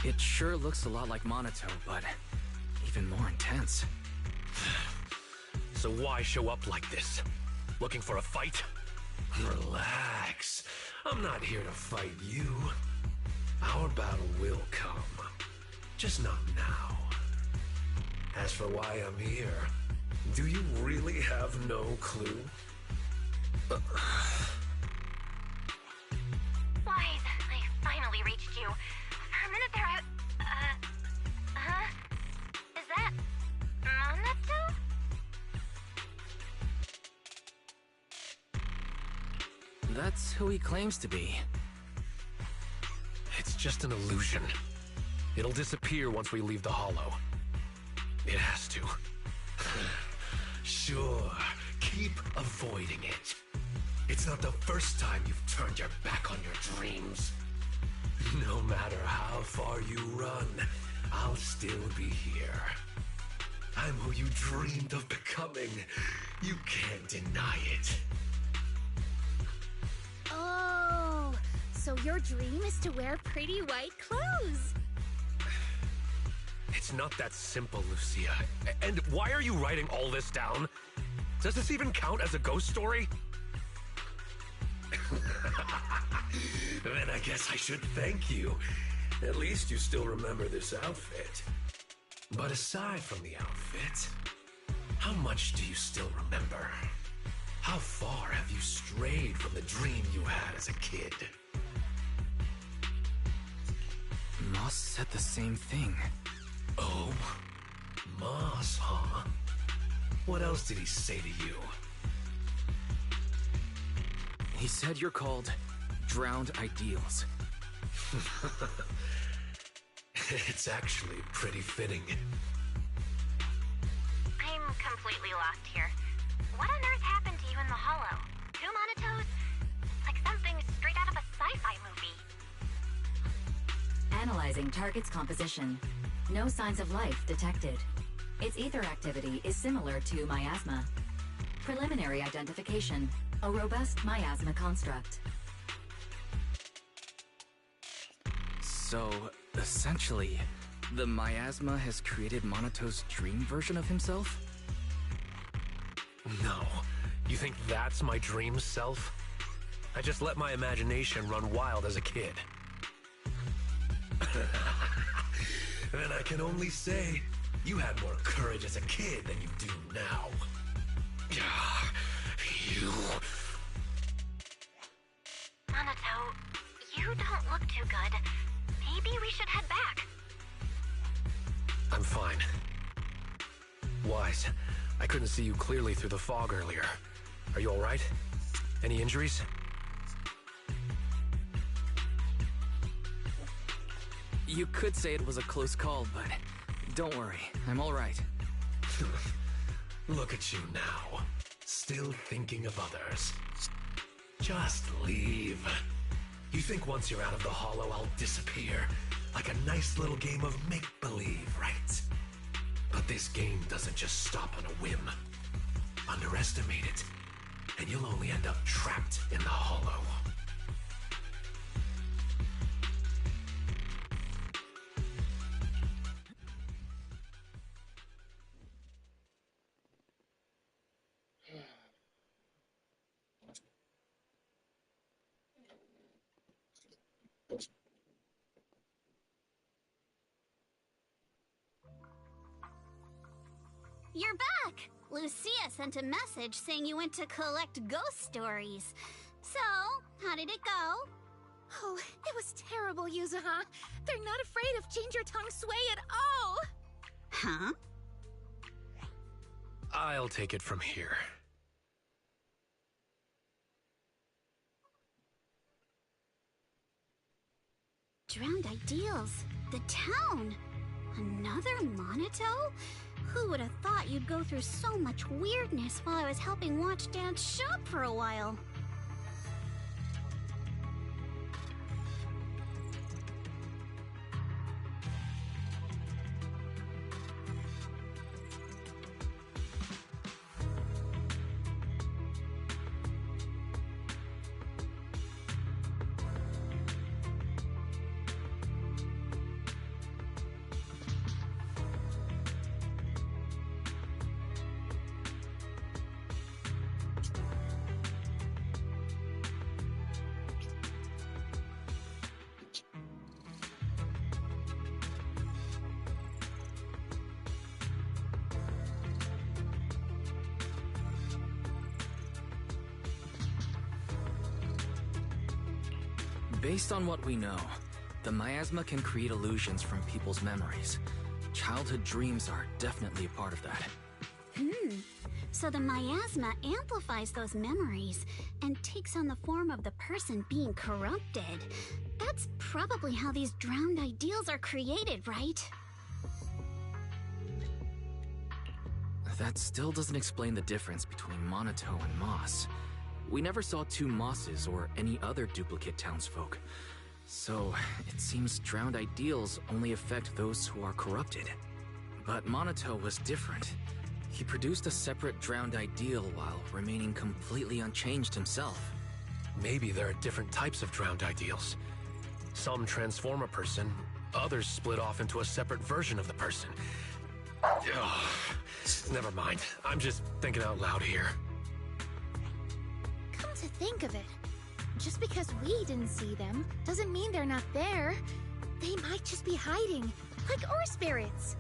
It sure looks a lot like Monato, but even more intense. So why show up like this? Looking for a fight? Relax. I'm not here to fight you. Our battle will come. Just not now. As for why I'm here, do you really have no clue? Wise, I finally reached you. For a minute there, Is that Monato? That's who he claims to be. It's just an illusion. It'll disappear once we leave the Hollow. It has to. Sure, keep avoiding it. It's not the first time you've turned your back on your dreams. No matter how far you run, I'll still be here. I'm who you dreamed of becoming. You can't deny it. Oh, so your dream is to wear pretty white clothes. It's not that simple, Lucia. And why are you writing all this down? Does this even count as a ghost story? Then I guess I should thank you. At least you still remember this outfit. But aside from the outfit, how much do you still remember? How far have you strayed from the dream you had as a kid? Moss said the same thing. Oh? Moss, huh? What else did he say to you? He said you're called Drowned Ideals. It's actually pretty fitting. I'm completely lost here. What on earth happened to you in the Hollow? Two Monatos? Like something straight out of a sci-fi movie. Analyzing target's composition. No signs of life detected. Its ether activity is similar to miasma. Preliminary identification. A robust miasma construct. So, essentially, the miasma has created Monato's dream version of himself? No. You think that's my dream self? I just let my imagination run wild as a kid. Then I can only say, you had more courage as a kid than you do now. You... Monato, you don't look too good. Maybe we should head back. I'm fine. Wise, I couldn't see you clearly through the fog earlier. Are you alright? Any injuries? You could say it was a close call, but don't worry, I'm alright. Look at you now, still thinking of others. Just leave. You think once you're out of the hollow, I'll disappear? Like a nice little game of make-believe, right? But this game doesn't just stop on a whim. Underestimate it, and you'll only end up trapped in the hollow. You're back! Lucia sent a message saying you went to collect ghost stories. So, how did it go? Oh, it was terrible, Yuzuha. They're not afraid of Change Your Tongue Sway at all! Huh? I'll take it from here. Drowned Ideals. The town. Another Monito? Who would have thought you'd go through so much weirdness while I was helping watch Dad's shop for a while? Based on what we know, the miasma can create illusions from people's memories. Childhood dreams are definitely a part of that. So the miasma amplifies those memories and takes on the form of the person being corrupted. That's probably how these drowned ideals are created, right? That still doesn't explain the difference between Monito and Moss. We never saw two Mosses or any other duplicate townsfolk. So, it seems drowned ideals only affect those who are corrupted. But Monito was different. He produced a separate drowned ideal while remaining completely unchanged himself. Maybe there are different types of drowned ideals. Some transform a person, others split off into a separate version of the person. Ugh. Never mind, I'm just thinking out loud here. Come to think of it, just because we didn't see them doesn't mean they're not there. They might just be hiding, like ore spirits.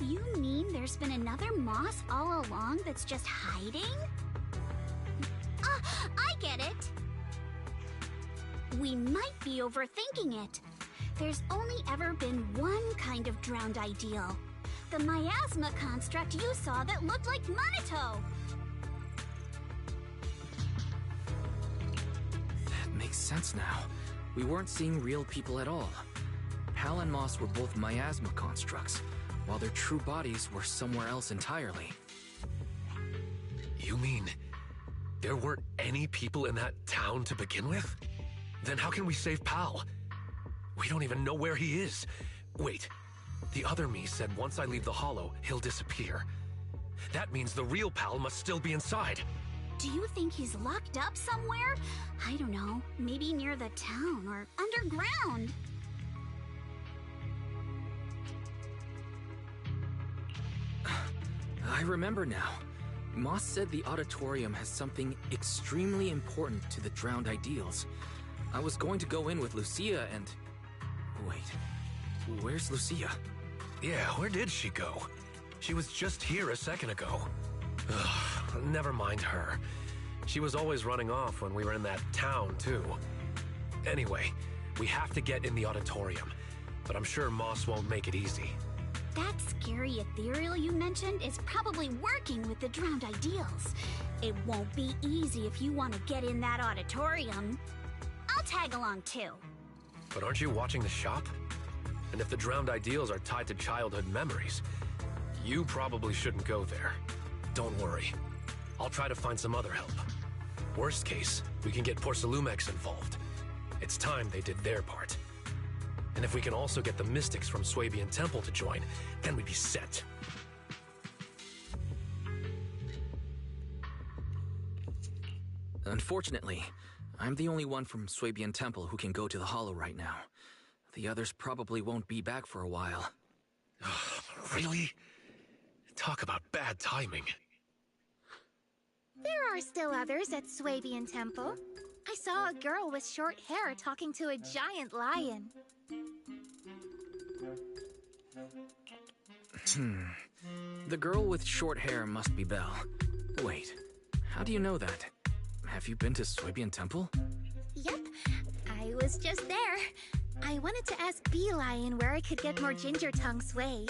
You mean there's been another Moss all along that's just hiding? I get it! We might be overthinking it. There's only ever been one kind of drowned ideal. The miasma construct you saw that looked like Monito! That makes sense now. We weren't seeing real people at all. Hal and Moss were both miasma constructs, while their true bodies were somewhere else entirely. You mean there weren't any people in that town to begin with? Then how can we save Pal? We don't even know where he is. Wait, the other me said once I leave the hollow, he'll disappear. That means the real Pal must still be inside. Do you think he's locked up somewhere? I don't know, maybe near the town or underground. I remember now. Moss said the auditorium has something extremely important to the drowned ideals. I was going to go in with Lucia and... Wait, where's Lucia? Yeah, where did she go? She was just here a second ago. Ugh, never mind her. She was always running off when we were in that town, too. Anyway, We have to get in the auditorium, but I'm sure Moss won't make it easy. That scary ethereal you mentioned is probably working with the drowned ideals. It won't be easy if you want to get in that auditorium. I'll tag along too. But aren't you watching the shop? And if the drowned ideals are tied to childhood memories, you probably shouldn't go there. Don't worry. I'll try to find some other help. Worst case, we can get Porcelumex involved. It's time they did their part. And if we can also get the mystics from Swabian Temple to join, then we'd be set. Unfortunately, I'm the only one from Swabian Temple who can go to the Hollow right now. The others probably won't be back for a while. Really? Talk about bad timing. There are still others at Swabian Temple. I saw a girl with short hair talking to a giant lion. The girl with short hair must be Belle. Wait, how do you know that? Have you been to Swabian Temple? Yep, I was just there. I wanted to ask Bee Lion where I could get more ginger tongue sway.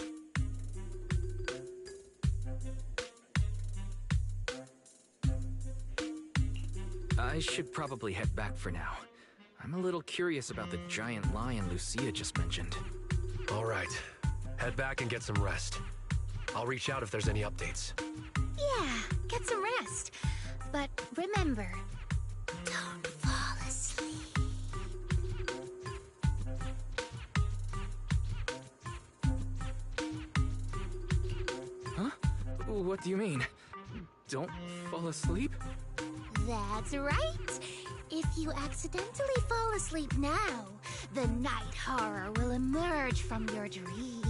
I should probably head back for now. I'm a little curious about the giant lion Lucia just mentioned. All right. Head back and get some rest. I'll reach out if there's any updates. Yeah, get some rest. But remember, don't fall asleep. Huh? What do you mean? Don't fall asleep? That's right. If you accidentally fall asleep now, the night horror will emerge from your dreams.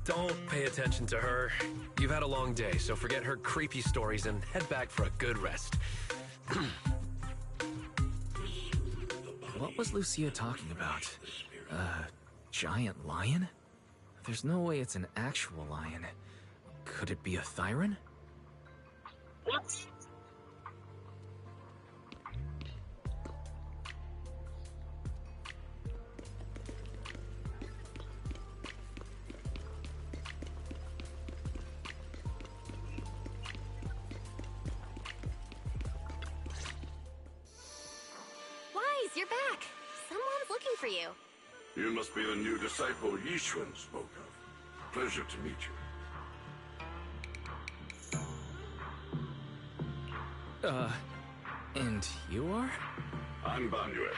Don't pay attention to her. You've had a long day, so forget her creepy stories and head back for a good rest. What was Lucia talking about? Giant lion? There's no way it's an actual lion. Could it be a Thyron? What? Wise, you're back. Someone's looking for you. You must be the new disciple Yixuan spoke of. Pleasure to meet you. And you are? I'm Banyue.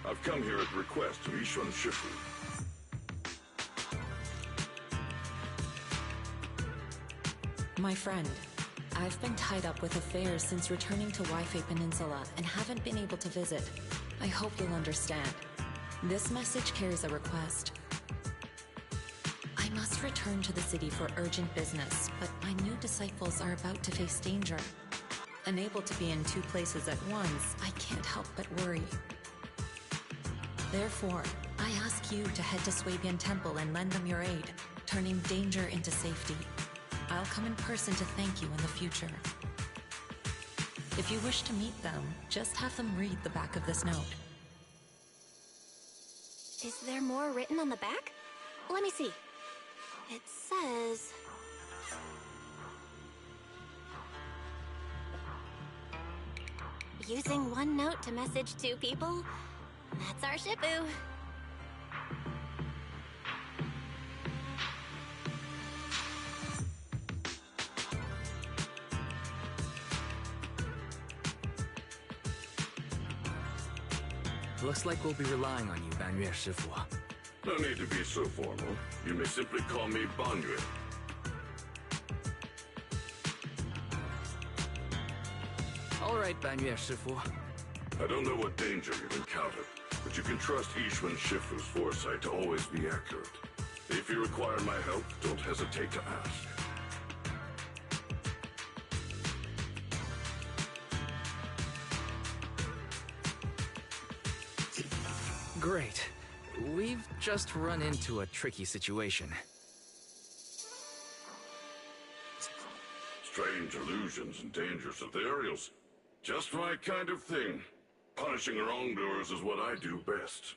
I've come here at the request of Yixuan Shifu. My friend, I've been tied up with affairs since returning to Waifei Peninsula and haven't been able to visit. I hope you'll understand. This message carries a request. I must return to the city for urgent business, but my new disciples are about to face danger. Unable to be in two places at once, I can't help but worry. Therefore, I ask you to head to Swabian Temple and lend them your aid, turning danger into safety. I'll come in person to thank you in the future. If you wish to meet them, just have them read the back of this note. Is there more written on the back? Let me see. It says... Using one note to message two people? That's our Shifu. Looks like we'll be relying on you, Banyue Shifu. No need to be so formal. You may simply call me Banyue. All right, Banyue Shifu. I don't know what danger you've encountered, but you can trust Yixuan Shifu's foresight to always be accurate. If you require my help, don't hesitate to ask. Great. We've just run into a tricky situation. Strange illusions and dangerous ethereals. Just my kind of thing. Punishing wrongdoers is what I do best.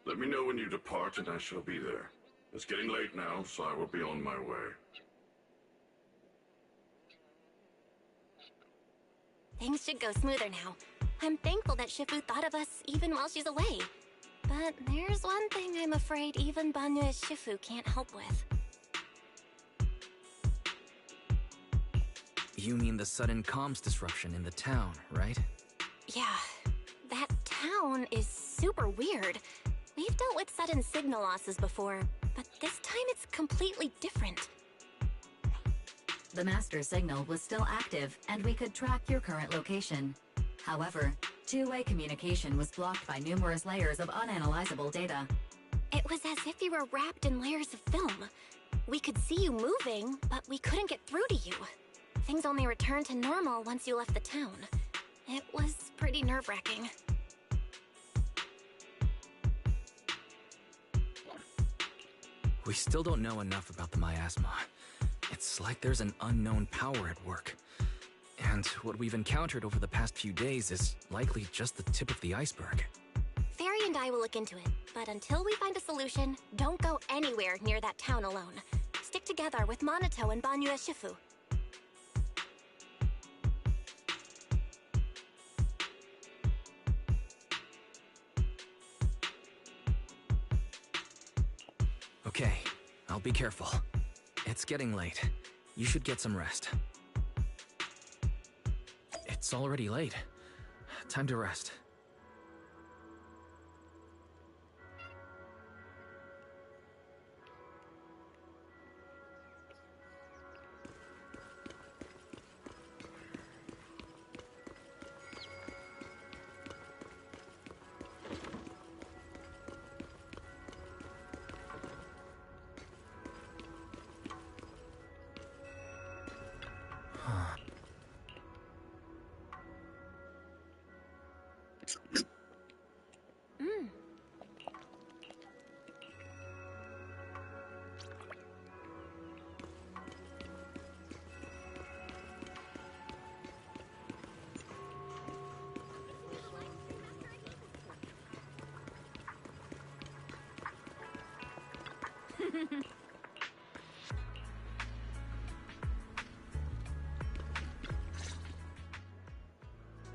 Let me know when you depart and I shall be there. It's getting late now, so I will be on my way. Things should go smoother now. I'm thankful that Shifu thought of us even while she's away. But there's one thing I'm afraid even Banyue's Shifu can't help with. You mean the sudden comms disruption in the town, right? Yeah, that town is super weird. We've dealt with sudden signal losses before, but this time it's completely different. The master signal was still active, and we could track your current location. However, two-way communication was blocked by numerous layers of unanalyzable data. It was as if you were wrapped in layers of film. We could see you moving, but we couldn't get through to you. Things only returned to normal once you left the town. It was pretty nerve-wracking. We still don't know enough about the miasma. It's like there's an unknown power at work. And what we've encountered over the past few days is likely just the tip of the iceberg. Fairy and I will look into it, but until we find a solution, don't go anywhere near that town alone. Stick together with Monato and Banyue Shifu. Okay, I'll be careful. It's getting late. You should get some rest. It's already late. Time to rest.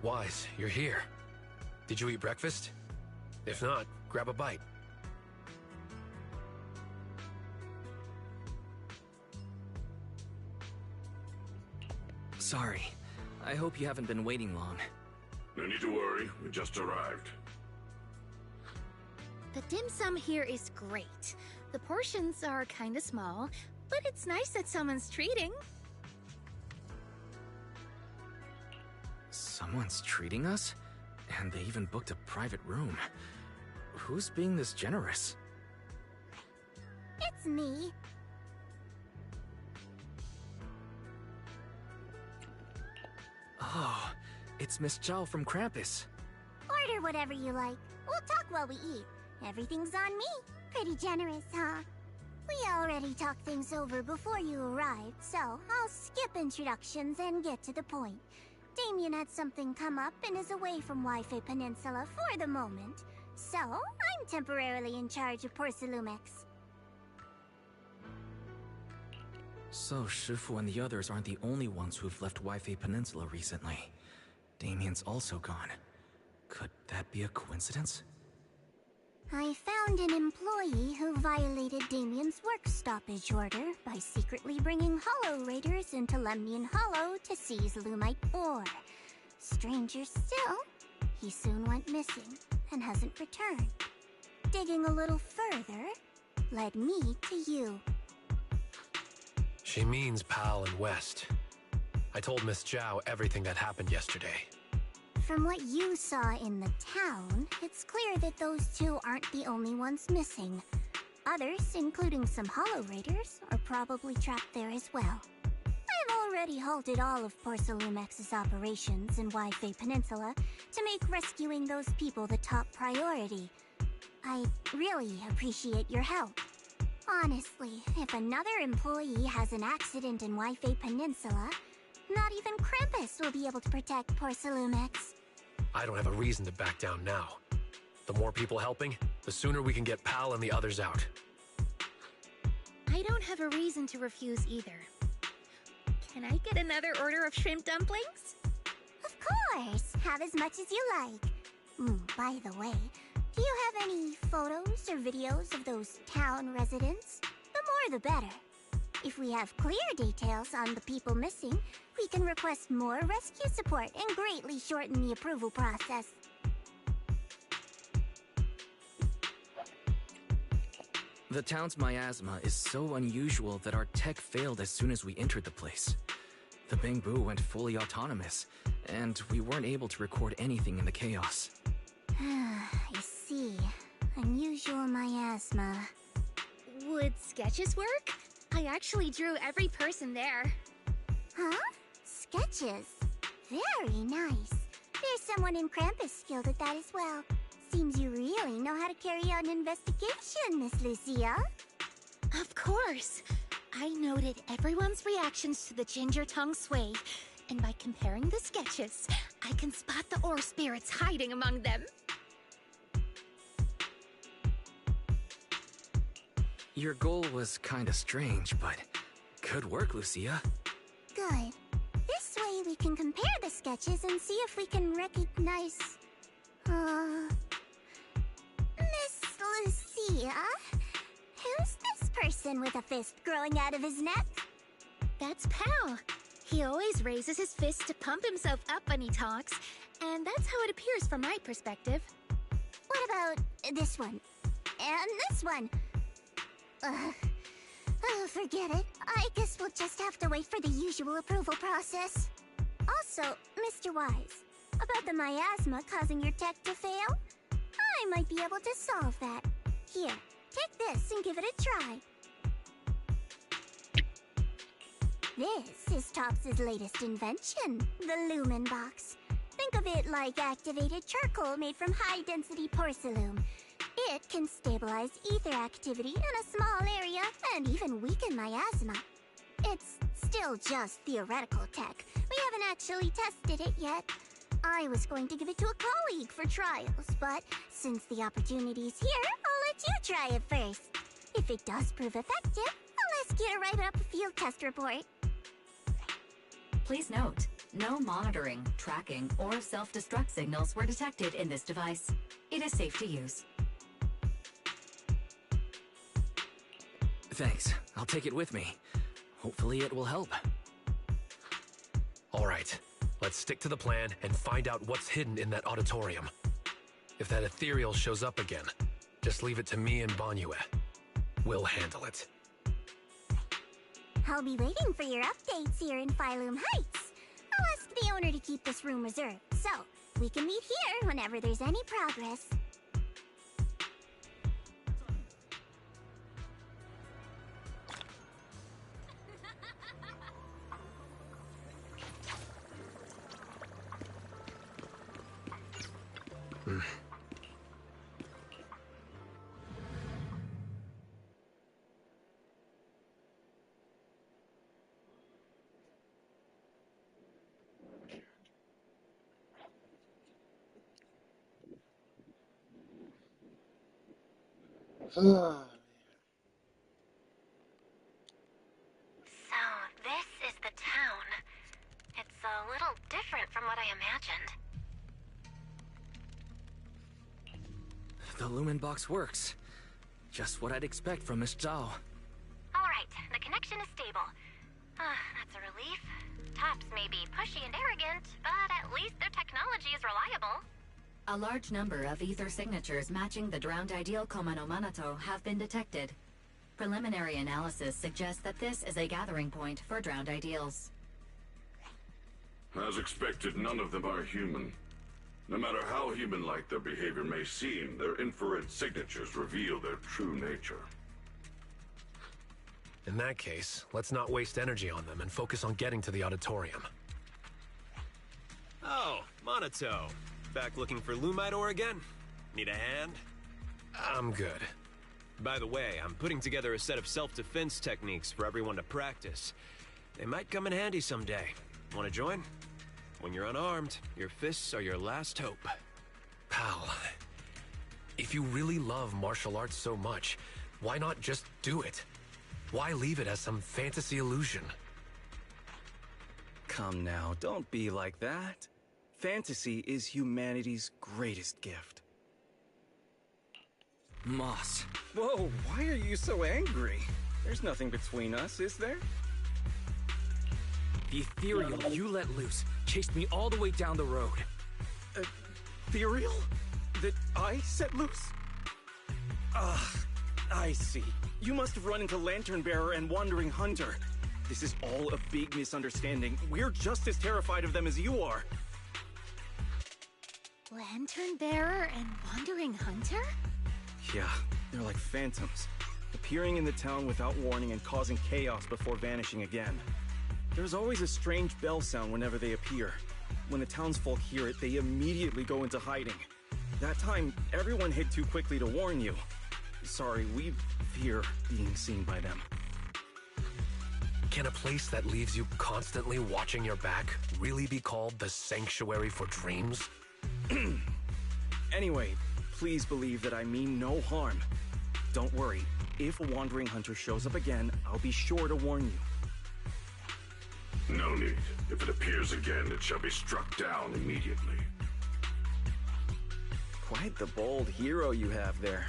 Wise, you're here. Did you eat breakfast? If not, grab a bite. Sorry. I hope you haven't been waiting long. No need to worry, we just arrived. The dim sum here is great. The portions are kinda small, but it's nice that someone's treating. Someone's treating us? And they even booked a private room. Who's being this generous? It's me. Oh, it's Miss Zhao from Krampus. Order whatever you like. We'll talk while we eat. Everything's on me. Pretty generous, huh? We already talked things over before you arrived, so I'll skip introductions and get to the point. Damien had something come up and is away from Wi-Fi Peninsula for the moment, so I'm temporarily in charge of Porcelumex. So Shifu and the others aren't the only ones who've left Wi-Fi Peninsula recently. Damien's also gone. Could that be a coincidence? I found an employee who violated Damien's work stoppage order by secretly bringing Hollow Raiders into Lemnian Hollow to seize Lumite ore. Stranger still, he soon went missing and hasn't returned. Digging a little further led me to you. She means Pal and West. I told Miss Zhao everything that happened yesterday. From what you saw in the town, it's clear that those two aren't the only ones missing. Others, including some Hollow Raiders, are probably trapped there as well. I've already halted all of Porcelumex's operations in Wi-Fi Peninsula to make rescuing those people the top priority. I really appreciate your help. Honestly, if another employee has an accident in Wi-Fi Peninsula, not even Krampus will be able to protect Porcelumex. I don't have a reason to back down now. The more people helping, the sooner we can get Pal and the others out. I don't have a reason to refuse either. Can I get another order of shrimp dumplings? Of course! Have as much as you like. By the way, do you have any photos or videos of those town residents? The more the better. If we have clear details on the people missing, we can request more rescue support and greatly shorten the approval process. The town's miasma is so unusual that our tech failed as soon as we entered the place. The Bangbu went fully autonomous, and we weren't able to record anything in the chaos. I see. Unusual miasma. Would sketches work? I actually drew every person there. Huh? Sketches? Very nice. There's someone in Krampus skilled at that as well. Seems you really know how to carry out an investigation, Miss Lucia. Of course. I noted everyone's reactions to the ginger tongue sway, and by comparing the sketches, I can spot the ore spirits hiding among them. Your goal was kinda strange, but good work, Lucia. Good. This way we can compare the sketches and see if we can recognize... Miss Lucia? Who's this person with a fist growing out of his neck? That's Pal. He always raises his fist to pump himself up when he talks, and that's how it appears from my perspective. What about this one? And this one? Forget it. I guess we'll just have to wait for the usual approval process. Also, Mr. Wise, about the miasma causing your tech to fail? I might be able to solve that. Here, take this and give it a try. This is Tops's latest invention, the Lumen Box. Think of it like activated charcoal made from high-density porcelain. It can stabilize ether activity in a small area and even weaken miasma. It's still just theoretical tech. We haven't actually tested it yet. I was going to give it to a colleague for trials, but since the opportunity's here, I'll let you try it first. If it does prove effective, I'll ask you to write up a field test report. Please note, no monitoring, tracking, or self-destruct signals were detected in this device. It is safe to use. Thanks. I'll take it with me. Hopefully it will help. All right, let's stick to the plan and find out what's hidden in that auditorium. If that ethereal shows up again, just leave it to me and Banyue. We'll handle it. I'll be waiting for your updates here in Phylum Heights. I'll ask the owner to keep this room reserved, so we can meet here whenever there's any progress. Ah, So, this is the town. It's a little different from what I imagined. The Lumen Box works. Just what I'd expect from Miss Zhao. Alright, the connection is stable. That's a relief. Tops may be pushy and arrogant, but at least their technology is reliable. A large number of ether signatures matching the drowned ideal Komano Manato have been detected. Preliminary analysis suggests that this is a gathering point for drowned ideals. As expected, none of them are human. No matter how human-like their behavior may seem, their infrared signatures reveal their true nature. In that case, let's not waste energy on them and focus on getting to the auditorium. Oh, Monato. Back looking for Lumite ore again? Need a hand? I'm good. By the way, I'm putting together a set of self-defense techniques for everyone to practice. They might come in handy someday. Want to join? When you're unarmed, your fists are your last hope. Pal, if you really love martial arts so much, why not just do it? Why leave it as some fantasy illusion? Come now, don't be like that. Fantasy is humanity's greatest gift. Moss. Whoa, why are you so angry? There's nothing between us, is there? The ethereal you let loose chased me all the way down the road. Ethereal? That I set loose? I see. You must have run into Lantern Bearer and Wandering Hunter. This is all a big misunderstanding. We're just as terrified of them as you are. Lantern Bearer and Wandering Hunter? Yeah, they're like phantoms, appearing in the town without warning and causing chaos before vanishing again. There's always a strange bell sound whenever they appear. When the townsfolk hear it, they immediately go into hiding. That time, everyone hid too quickly to warn you. Sorry, we fear being seen by them. Can a place that leaves you constantly watching your back really be called the Sanctuary for Dreams? Anyway, please believe that I mean no harm. Don't worry, if a Wandering Hunter shows up again, I'll be sure to warn you. No need. If it appears again, it shall be struck down immediately. Quite the bold hero you have there.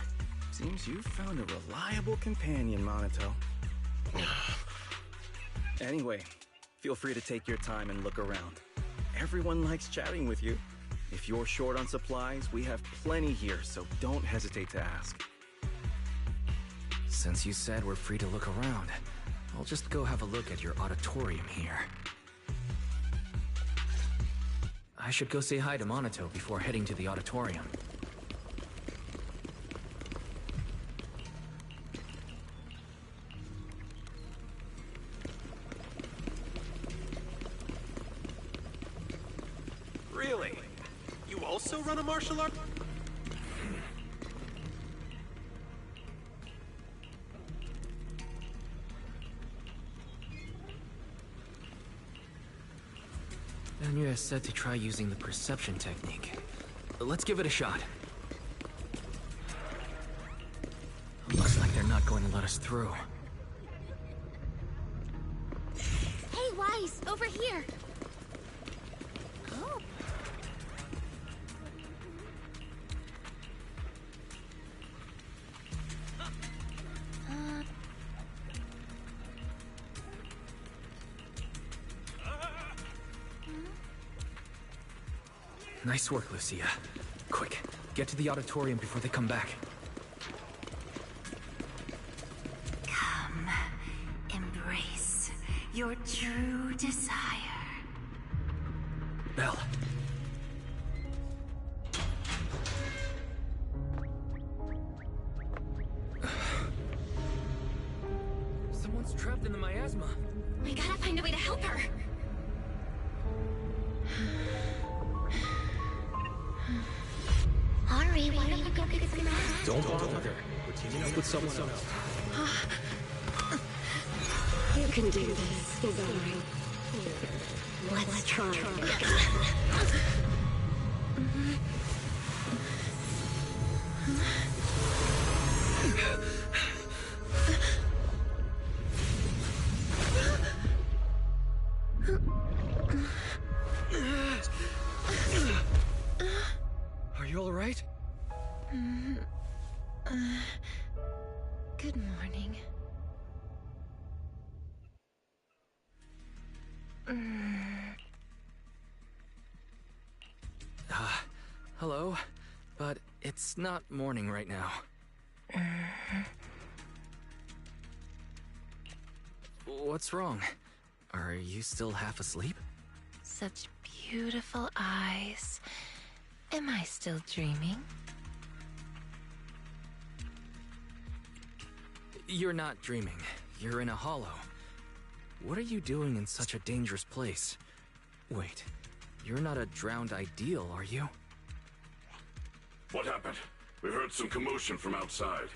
Seems you've found a reliable companion, Monato. Anyway, feel free to take your time and look around. Everyone likes chatting with you. If you're short on supplies, we have plenty here, so don't hesitate to ask. Since you said we're free to look around, I'll just go have a look at your auditorium here. I should go say hi to Monato before heading to the auditorium. Really? You also run a martial art? Anya said to try using the perception technique. Let's give it a shot. Looks like they're not going to let us through. Hey, Wise, over here! Oh. Nice work, Lucia. Quick, get to the auditorium before they come back. Come, embrace your true desire. Belle. Someone's trapped in the miasma. We gotta find a way to help her. Ari, why don't you go get some rest? Don't bother her. We're teaming up with someone else. You can do this, Izari. Let's try. Are you all right? Good morning. Hello, but it's not morning right now. What's wrong? Are you still half asleep? Such beautiful eyes. Am I still dreaming? You're not dreaming. You're in a hollow. What are you doing in such a dangerous place? Wait, you're not a drowned ideal, are you? What happened? We heard some commotion from outside.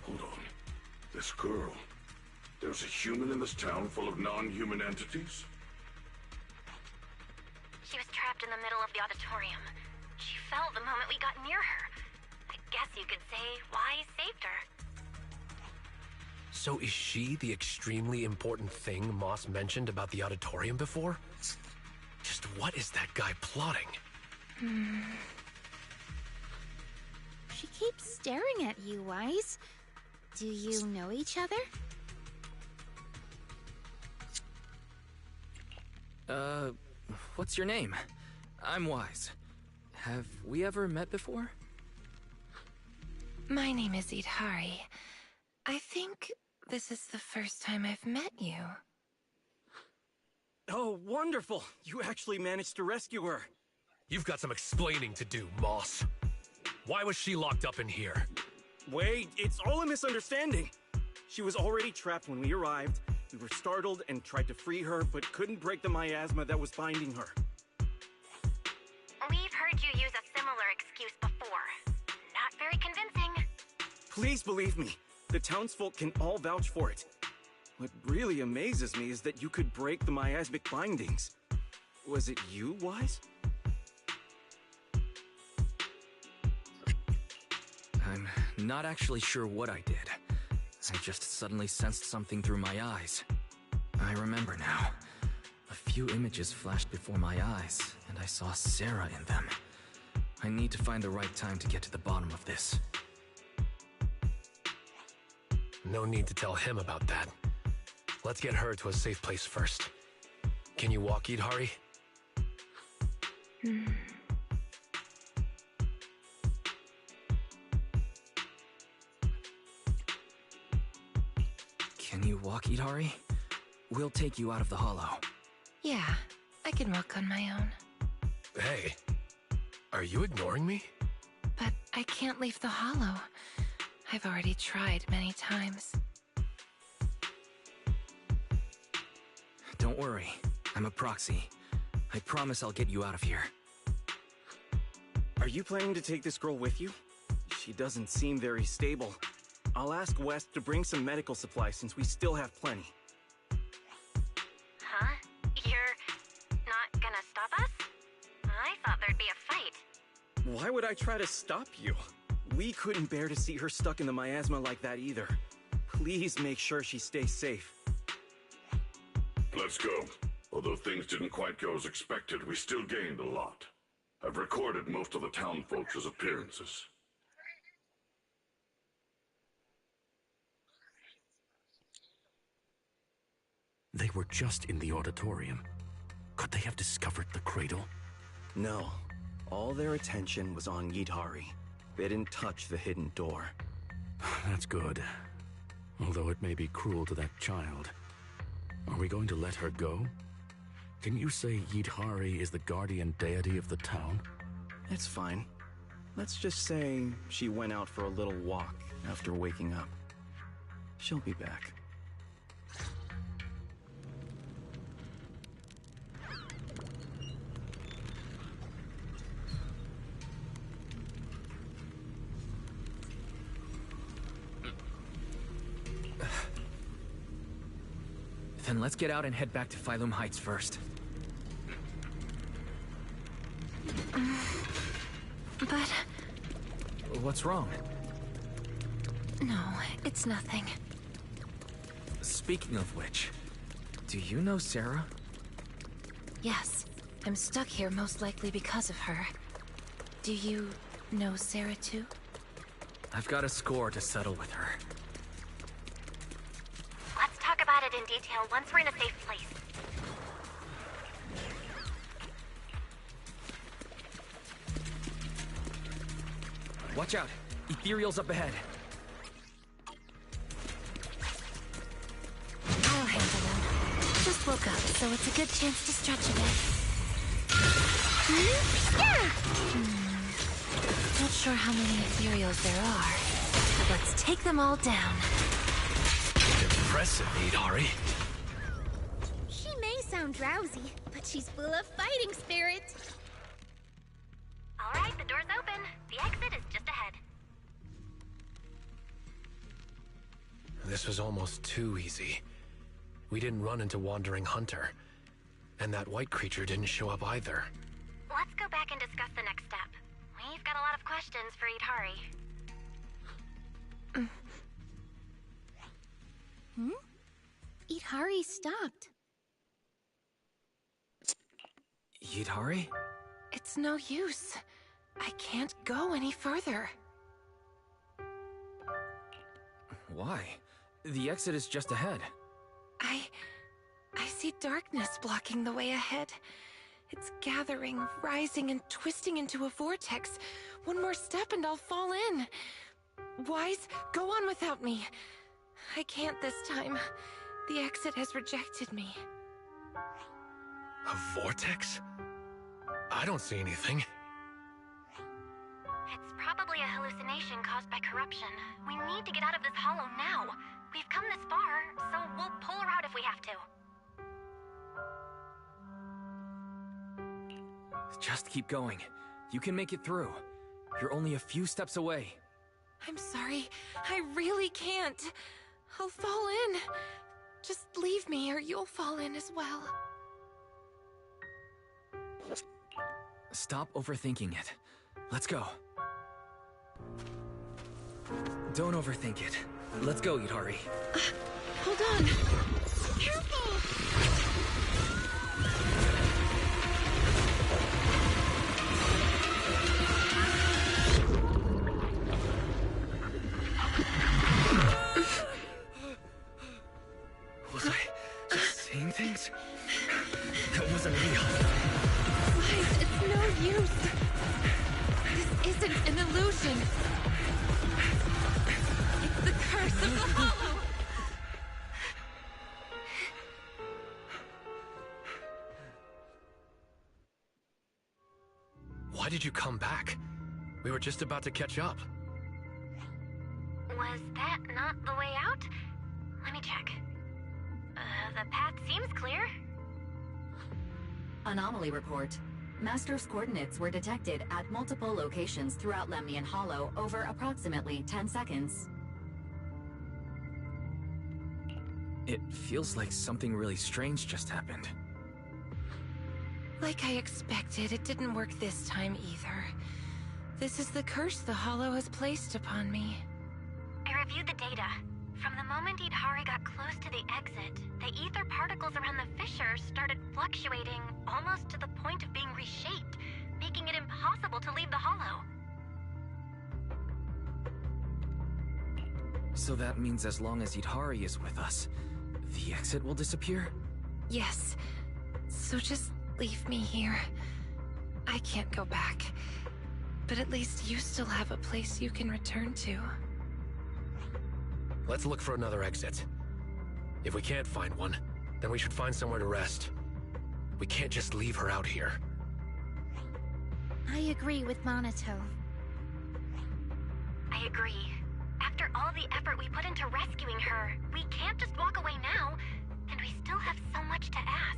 Hold on. This girl. There's a human in this town full of non-human entities? trapped in the middle of the auditorium. She fell the moment we got near her. I guess you could say Wise saved her. So is she the extremely important thing Moss mentioned about the auditorium before? Just what is that guy plotting? She keeps staring at you, Wise. Do you know each other? What's your name? I'm Wise. Have we ever met before? My name is Idhari. I think this is the first time I've met you. Oh, wonderful! You actually managed to rescue her. You've got some explaining to do, Moss. Why was she locked up in here? Wait, it's all a misunderstanding. She was already trapped when we arrived. We were startled and tried to free her, but couldn't break the miasma that was binding her. We've heard you use a similar excuse before. Not very convincing. Please believe me, the townsfolk can all vouch for it. What really amazes me is that you could break the miasmic bindings. Was it you, Wise? I'm not actually sure what I did. I just suddenly sensed something through my eyes. I remember now. A few images flashed before my eyes, and I saw Sarah in them. I need to find the right time to get to the bottom of this. No need to tell him about that. Let's get her to a safe place first. Can you walk, Idhari? Can you walk, Idhari? We'll take you out of the hollow. Yeah, I can walk on my own. Hey, are you ignoring me? But I can't leave the hollow. I've already tried many times. Don't worry, I'm a proxy. I promise I'll get you out of here. Are you planning to take this girl with you? She doesn't seem very stable. I'll ask West to bring some medical supplies since we still have plenty. Huh? You're not gonna stop us? I thought there'd be a fight. Why would I try to stop you? We couldn't bear to see her stuck in the miasma like that either. Please make sure she stays safe. Let's go. Although things didn't quite go as expected, we still gained a lot. I've recorded most of the town folks' appearances. They were just in the auditorium. Could they have discovered the cradle? No. All their attention was on Yidhari. They didn't touch the hidden door. That's good. Although it may be cruel to that child. Are we going to let her go? Can you say Yidhari is the guardian deity of the town? It's fine. Let's just say she went out for a little walk after waking up. She'll be back. Then let's get out and head back to Phylum Heights first. But... What's wrong? no, it's nothing. Speaking of which, do you know Sarah? Yes, I'm stuck here most likely because of her. Do you know Sarah too? I've got a score to settle with her. Let's talk about it in detail once we're in a safe place. Watch out! Ethereal's up ahead. I'll handle them. Just woke up, so it's a good chance to stretch a bit. Not sure how many ethereals there are, but let's take them all down. Impressive, Idhari. She may sound drowsy, but she's full of fighting spirit. All right, the door's open. The exit is just ahead. This was almost too easy. We didn't run into Wandering Hunter. And that white creature didn't show up either. let's go back and discuss the next step. We've got a lot of questions for Idhari. Idhari stopped. Yidhari? It's no use. I can't go any further. Why? The exit is just ahead. I see darkness blocking the way ahead. It's gathering, rising, and twisting into a vortex. One more step and I'll fall in. Wise, go on without me. I can't this time. The exit has rejected me. A vortex? I don't see anything. It's probably a hallucination caused by corruption. We need to get out of this hollow now. We've come this far, so we'll pull her out if we have to. Just keep going. You can make it through. You're only a few steps away. I'm sorry. I really can't. I'll fall in. Just leave me or you'll fall in as well. Stop overthinking it. Let's go. Don't overthink it. Let's go, Idhari. Hold on. Careful! Was I just seeing things? That wasn't real. Guys, it's no use. This isn't an illusion. It's the curse of the hollow. Why did you come back? We were just about to catch up. Was that not the way out? Let me check. The path seems clear. Anomaly report. Master's coordinates were detected at multiple locations throughout Lemnian Hollow over approximately 10 seconds. It feels like something really strange just happened. Like I expected, it didn't work this time either. This is the curse the Hollow has placed upon me. I reviewed the data. From the moment Idhari got close to the exit, the ether particles around the fissure started fluctuating almost to the point of being reshaped, making it impossible to leave the hollow. So that means as long as Idhari is with us, the exit will disappear? Yes. So just leave me here. I can't go back. But at least you still have a place you can return to. Let's look for another exit. If we can't find one, then we should find somewhere to rest. We can't just leave her out here. I agree with Monato. I agree. After all the effort we put into rescuing her, we can't just walk away now, and we still have so much to ask.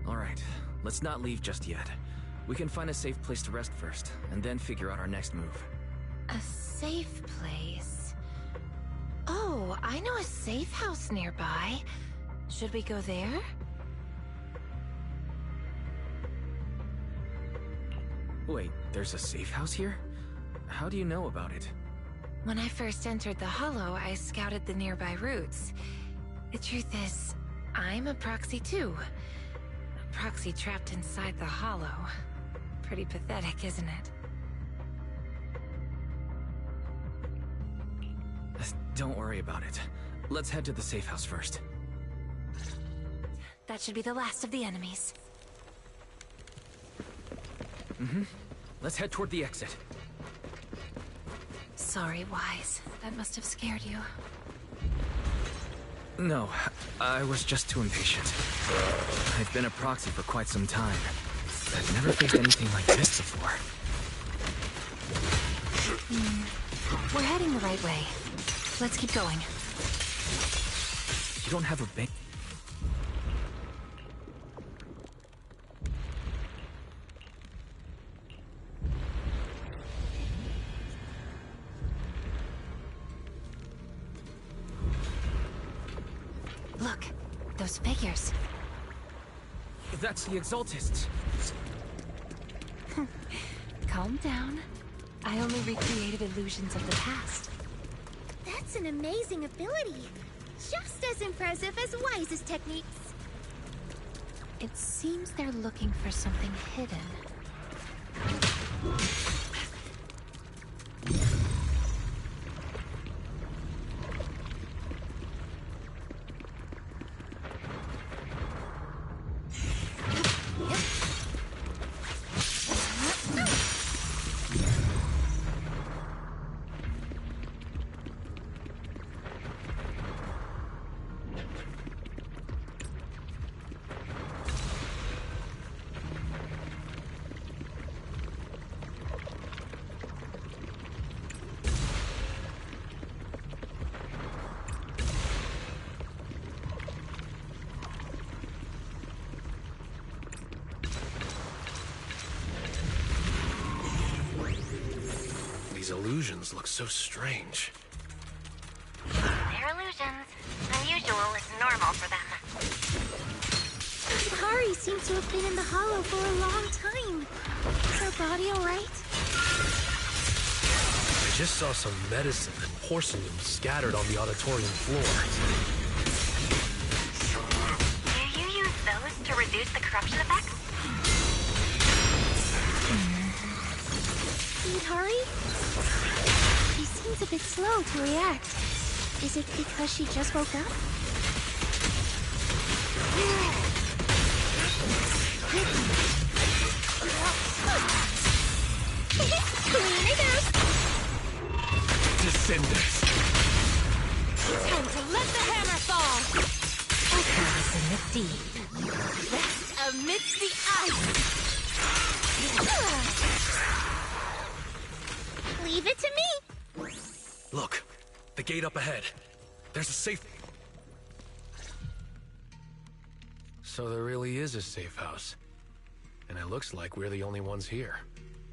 Alright, let's not leave just yet. We can find a safe place to rest first, and then figure out our next move. A safe place? Oh, I know a safe house nearby. Should we go there? Wait, there's a safe house here? How do you know about it? When I first entered the Hollow, I scouted the nearby routes. The truth is, I'm a proxy too. A proxy trapped inside the Hollow. Pretty pathetic, isn't it? Don't worry about it. Let's head to the safe house first. That should be the last of the enemies. Let's head toward the exit. Sorry, Wise. That must have scared you. No, I was just too impatient. I've been a proxy for quite some time. I've never faced anything like this before. We're heading the right way. Let's keep going. You don't have a bank. those figures. That's the Exaltists. Calm down. I only recreated illusions of the past. That's an amazing ability. Just as impressive as Wise's techniques. It seems they're looking for something hidden. These illusions look so strange. They're illusions. Unusual is normal for them. Hari seems to have been in the hollow for a long time. Is her body alright? I just saw some medicine and porcelain scattered on the auditorium floor. Do you use those to reduce the corruption effects? Need Hari? She seems a bit slow to react. Is it because she just woke up? Clean it up! Descenders. Time to let the hammer fall! Echoes in the deep. Rest amidst the ice! Leave it to me! Look, the gate up ahead. There's a safe... So there really is a safe house. And it looks like we're the only ones here.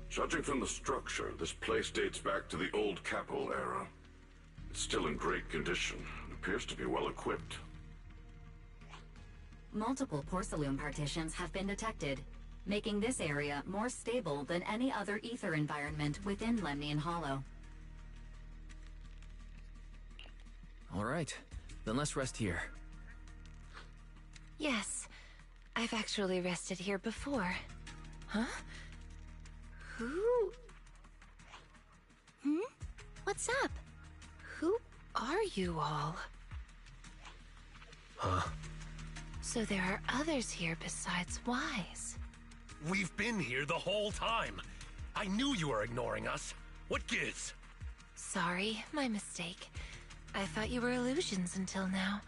Judging from the structure, this place dates back to the old Capel era. It's still in great condition and appears to be well equipped. Multiple porcelain partitions have been detected, making this area more stable than any other ether environment within Lemnian Hollow. All right, then let's rest here. Yes, I've actually rested here before. Huh? Who? What's up? Who are you all? Huh? So there are others here besides Wise. We've been here the whole time. I knew you were ignoring us. What gives? Sorry, my mistake. I thought you were illusions until now.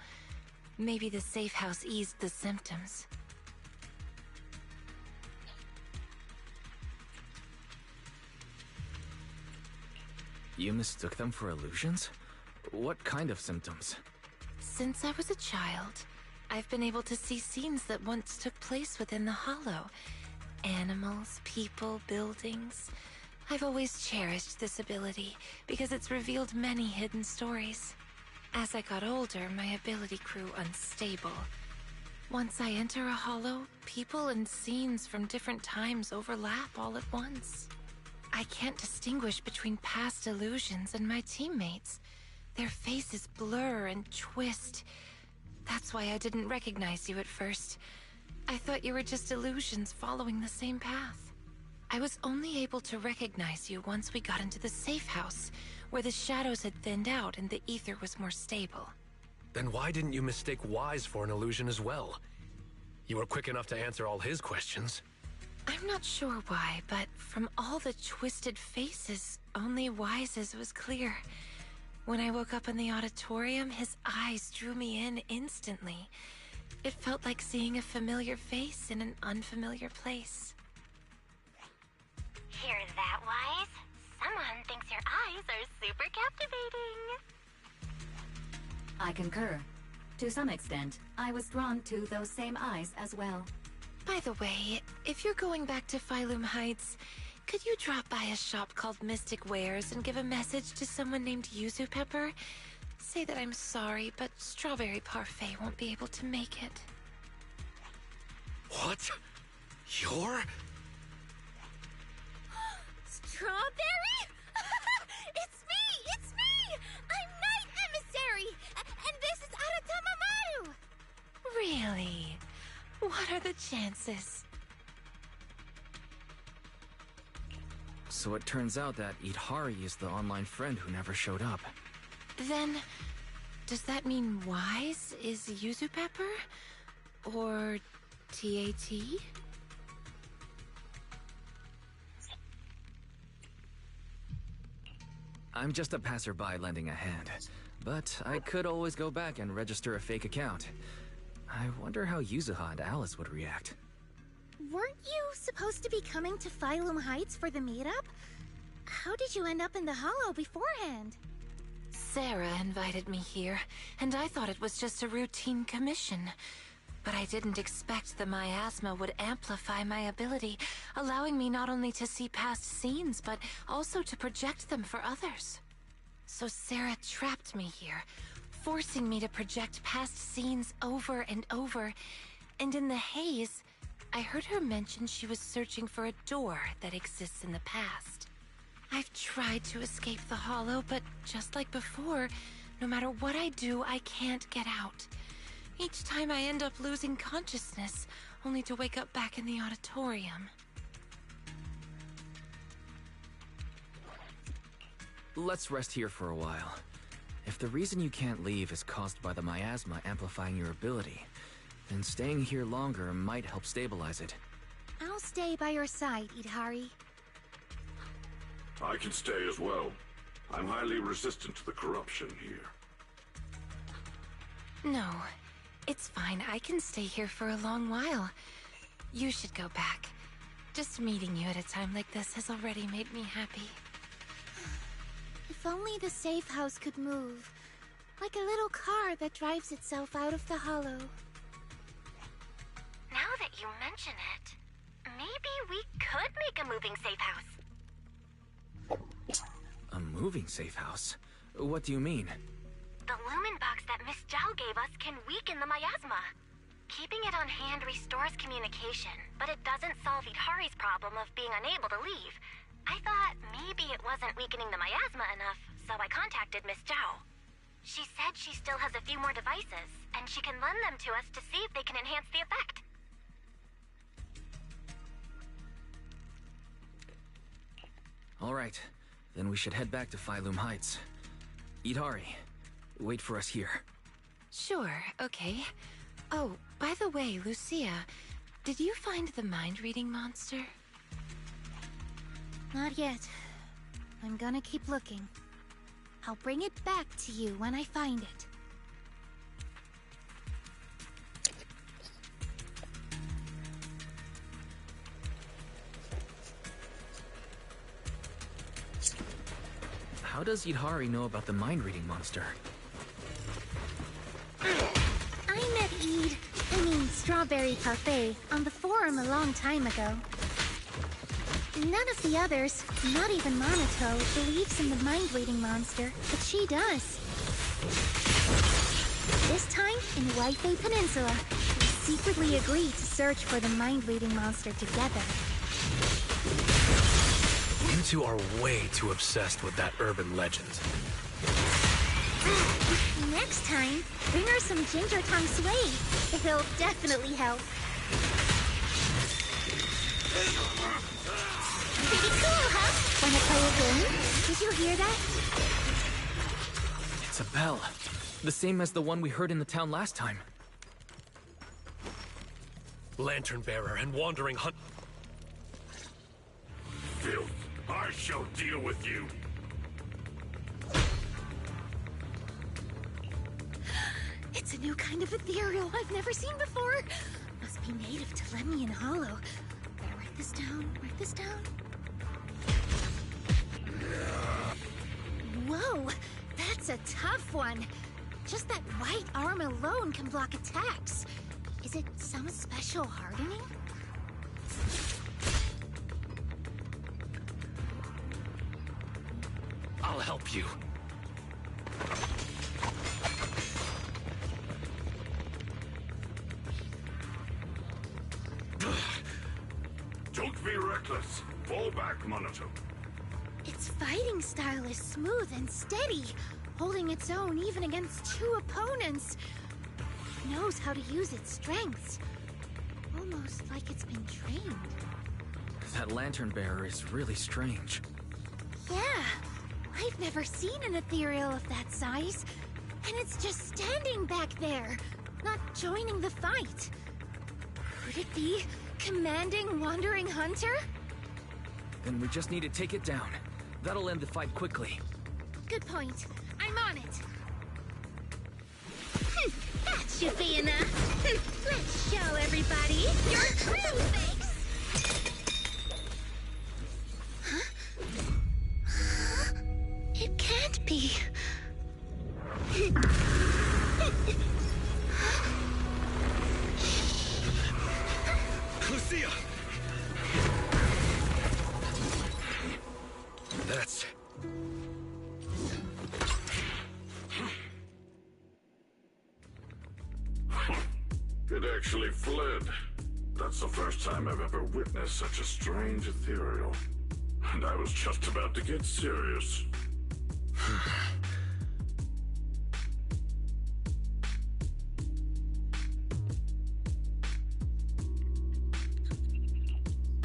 Maybe the safe house eased the symptoms. You mistook them for illusions? What kind of symptoms? Since I was a child, I've been able to see scenes that once took place within the Hollow. Animals, people, buildings. I've always cherished this ability because it's revealed many hidden stories. As I got older, my ability grew unstable. Once I enter a Hollow, people and scenes from different times overlap all at once. I can't distinguish between past illusions and my teammates. Their faces blur and twist. That's why I didn't recognize you at first. I thought you were just illusions following the same path. I was only able to recognize you once we got into the safe house, where the shadows had thinned out and the ether was more stable. Then why didn't you mistake Wise for an illusion as well? You were quick enough to answer all his questions. I'm not sure why, but from all the twisted faces, only Wise's was clear. When I woke up in the auditorium, his eyes drew me in instantly. It felt like seeing a familiar face in an unfamiliar place. Hear that, Wise? Someone thinks your eyes are super captivating. I concur. To some extent, I was drawn to those same eyes as well. By the way, if you're going back to Phylum Heights, could you drop by a shop called Mystic Wares and give a message to someone named Yuzu Pepper? Say that I'm sorry, but Strawberry Parfait won't be able to make it. What? You're? Strawberry? It's me! It's me! I'm Night Emissary! And this is Aratamamaru! Really? What are the chances? So it turns out that Idhari is the online friend who never showed up. Then, does that mean Wise is Yuzu Pepper? Or TAT? I'm just a passerby lending a hand, but I could always go back and register a fake account. I wonder how Yuzuha and Alice would react. Weren't you supposed to be coming to Phylum Heights for the meetup? How did you end up in the Hollow beforehand? Sarah invited me here, and I thought it was just a routine commission. But I didn't expect the miasma would amplify my ability, allowing me not only to see past scenes, but also to project them for others. So Sarah trapped me here, forcing me to project past scenes over and over, and in the haze, I heard her mention she was searching for a door that exists in the past. I've tried to escape the Hollow, but just like before, no matter what I do, I can't get out. Each time I end up losing consciousness, only to wake up back in the auditorium. Let's rest here for a while. If the reason you can't leave is caused by the miasma amplifying your ability, then staying here longer might help stabilize it. I'll stay by your side, Idhari. I can stay as well. I'm highly resistant to the corruption here. No, it's fine. I can stay here for a long while. You should go back. Just meeting you at a time like this has already made me happy. If only the safe house could move. Like a little car that drives itself out of the Hollow. Now that you mention it, maybe we could make a moving safe house. A moving safe house? What do you mean? The lumen box that Miss Zhao gave us can weaken the miasma. Keeping it on hand restores communication, but it doesn't solve Idhari's problem of being unable to leave. I thought maybe it wasn't weakening the miasma enough, so I contacted Miss Zhao. She said she still has a few more devices, and she can lend them to us to see if they can enhance the effect. All right, then we should head back to Phylum Heights. Idhari, wait for us here. Sure, okay. Oh, by the way, Lucia, did you find the mind-reading monster? Not yet. I'm gonna keep looking. I'll bring it back to you when I find it. How does Idhari know about the mind-reading monster? I met Strawberry Parfait, on the forum a long time ago. None of the others, not even Monato, believes in the mind-reading monster, but she does. This time, in Waifei Peninsula, we secretly agreed to search for the mind-reading monster together. You two are way too obsessed with that urban legend. Next time, bring her some ginger tongue sway. It'll definitely help. Pretty cool, huh? Wanna play a game? Did you hear that? It's a bell. The same as the one we heard in the town last time. Lantern bearer and wandering hunt. Filth. I shall deal with you. It's a new kind of ethereal I've never seen before. Must be native to Lemmy and Hollow. Gotta write this down, write this down. Whoa, that's a tough one. Just that white arm alone can block attacks. Is it some special hardening? I'll help you. be reckless. Fall back, Monotone. Its fighting style is smooth and steady, holding its own even against two opponents. It knows how to use its strengths, almost like it's been trained. That lantern bearer is really strange. Yeah, I've never seen an ethereal of that size, and it's just standing back there, not joining the fight. Could it be commanding Wandering Hunter? Then we just need to take it down. That'll end the fight quickly. Good point. I'm on it. That should be enough. Let's show everybody your true face. Huh? It can't be. Lucia! That's... It actually fled. That's the first time I've ever witnessed such a strange ethereal. And I was just about to get serious.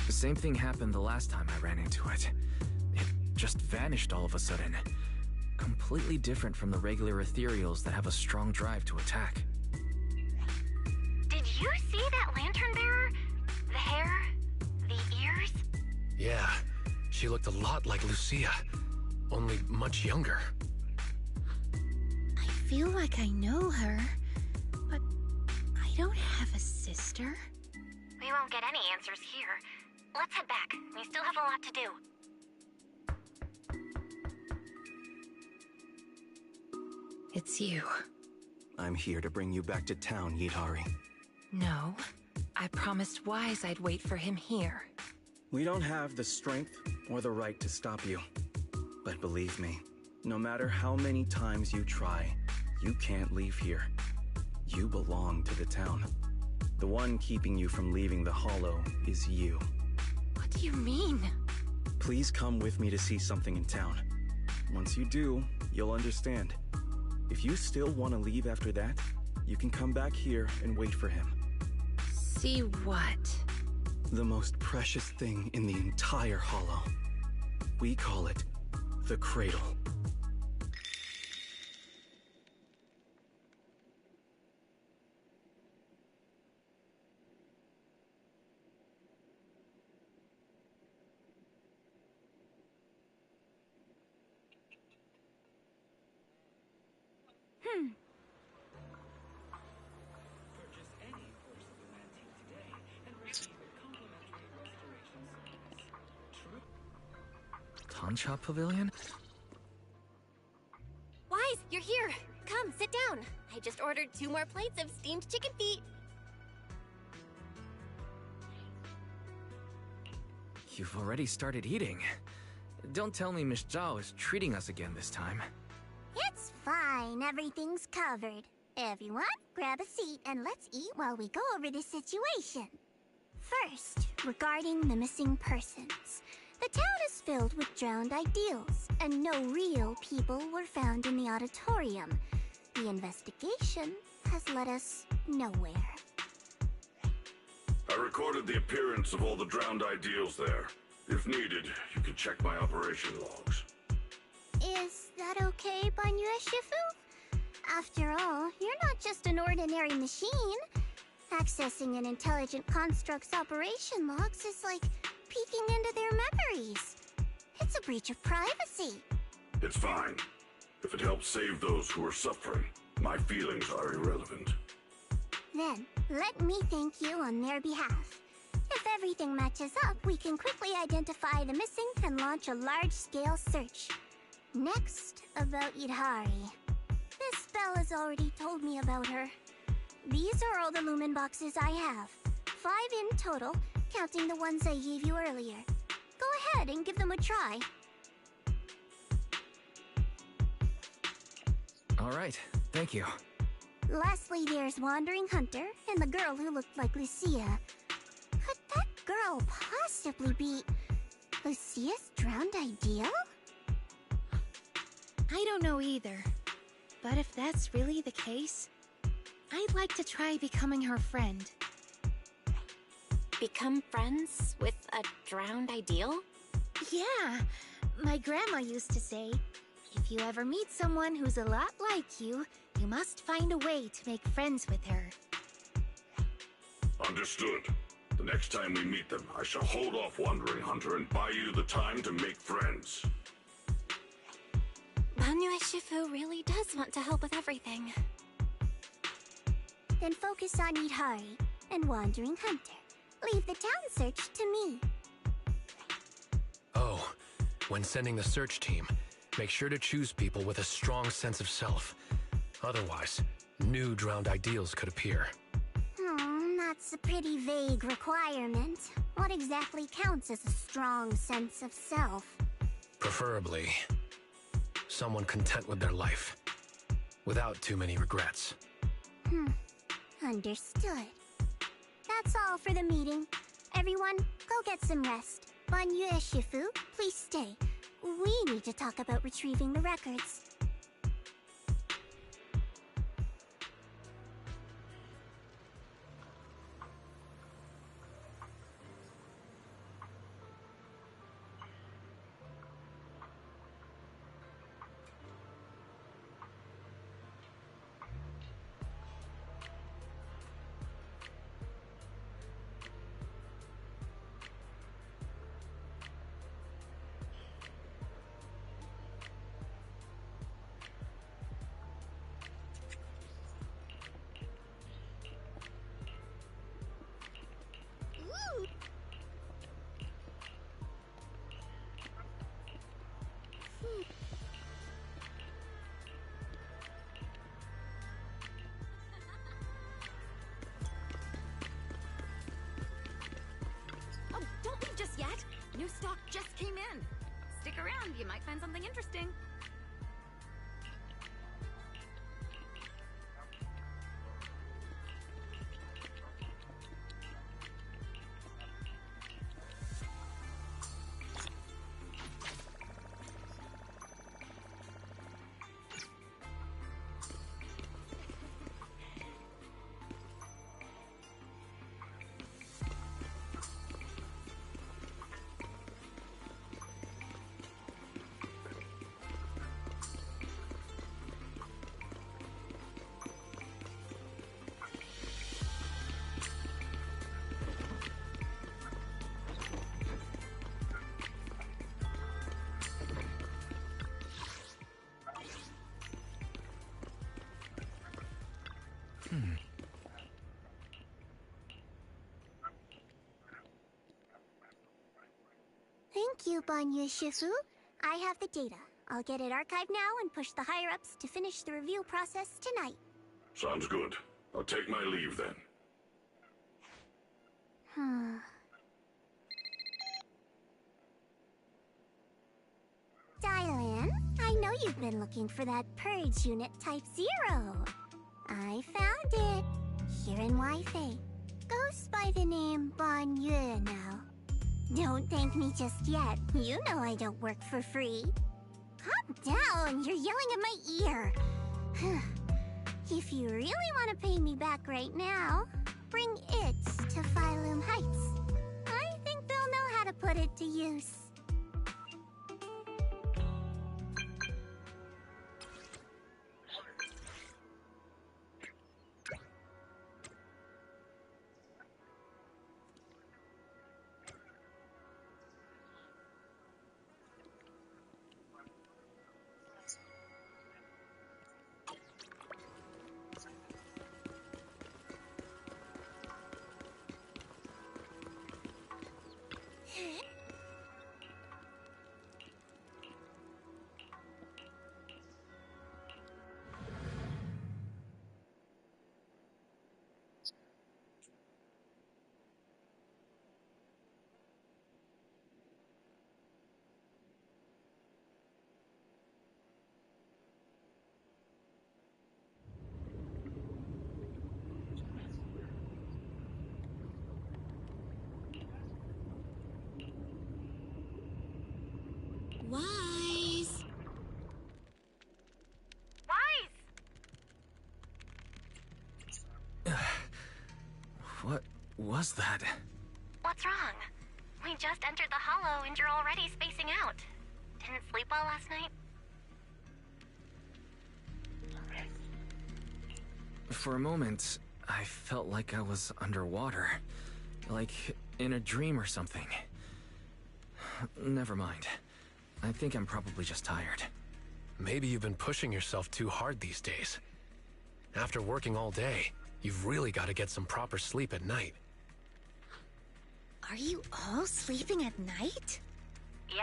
The same thing happened the last time I ran into it. It just vanished all of a sudden. Completely different from the regular ethereals that have a strong drive to attack. Did you see that lantern bearer? The hair? The ears? Yeah, she looked a lot like Lucia, only much younger. I feel like I know her, but I don't have a sister. We won't get any answers here. Let's head back. We still have a lot to do. It's you. I'm here to bring you back to town, Yidhari. No, I promised Wise I'd wait for him here. We don't have the strength or the right to stop you. But believe me, no matter how many times you try, you can't leave here. You belong to the town. The one keeping you from leaving the Hollow is you. What do you mean? Please come with me to see something in town. Once you do, you'll understand. If you still want to leave after that, you can come back here and wait for him. See what? The most precious thing in the entire Hollow. We call it the Cradle. Tancha Pavilion? Wise, you're here. Come, sit down. I just ordered 2 more plates of steamed chicken feet. You've already started eating. Don't tell me Miss Zhao is treating us again this time. It's fine. Everything's covered. Everyone, grab a seat and let's eat while we go over the situation. First, regarding the missing persons. The town is filled with drowned ideals, and no real people were found in the auditorium. The investigation has led us nowhere. I recorded the appearance of all the drowned ideals there. If needed, you can check my operation logs. Is that okay, Banya Shifu? After all, you're not just an ordinary machine. Accessing an intelligent construct's operation logs is like peeking into their memories. It's a breach of privacy. It's fine. If it helps save those who are suffering, my feelings are irrelevant. Then, let me thank you on their behalf. If everything matches up, we can quickly identify the missing and launch a large-scale search. Next, about Yidhari. This spell has already told me about her. These are all the lumen boxes I have. 5 in total, counting the ones I gave you earlier. Go ahead and give them a try. All right, thank you. Lastly, there's Wandering Hunter and the girl who looked like Lucia. Could that girl possibly possibly be Lucia's drowned ideal? I don't know either. But if that's really the case, I'd like to try becoming her friend. Become friends with a drowned ideal? Yeah, my grandma used to say, if you ever meet someone who's a lot like you, you must find a way to make friends with her. Understood. The next time we meet them, I shall hold off Wandering Hunter and buy you the time to make friends. Banyue Shifu really does want to help with everything. Then focus on Idhari and Wandering Hunter. Leave the town search to me. Oh, when sending the search team, make sure to choose people with a strong sense of self. Otherwise, new drowned ideals could appear. That's a pretty vague requirement. What exactly counts as a strong sense of self? Preferably, someone content with their life, without too many regrets. Understood. That's all for the meeting. Everyone, go get some rest. Banyue Shifu, please stay. We need to talk about retrieving the records. Oh, don't leave just yet! New stock just came in. Stick around, you might find something interesting. Thank you, Banyue Shifu. I have the data. I'll get it archived now and push the higher-ups to finish the review process tonight. Sounds good. I'll take my leave then. Dylan, I know you've been looking for that purge unit Type 0. I found it. Here in Wi-Fi. Goes by the name Banyue now. Don't thank me just yet. You know I don't work for free. Calm down, you're yelling at my ear. If you really want to pay me back right now, bring it to Phylum Heights. I think they'll know how to put it to use. was that? What's wrong? We just entered the hollow and you're already spacing out. Didn't sleep well last night? For a moment, I felt like I was underwater. Like in a dream or something. Never mind. I think I'm probably just tired. Maybe you've been pushing yourself too hard these days. After working all day, you've really got to get some proper sleep at night. Are you all sleeping at night? Yeah?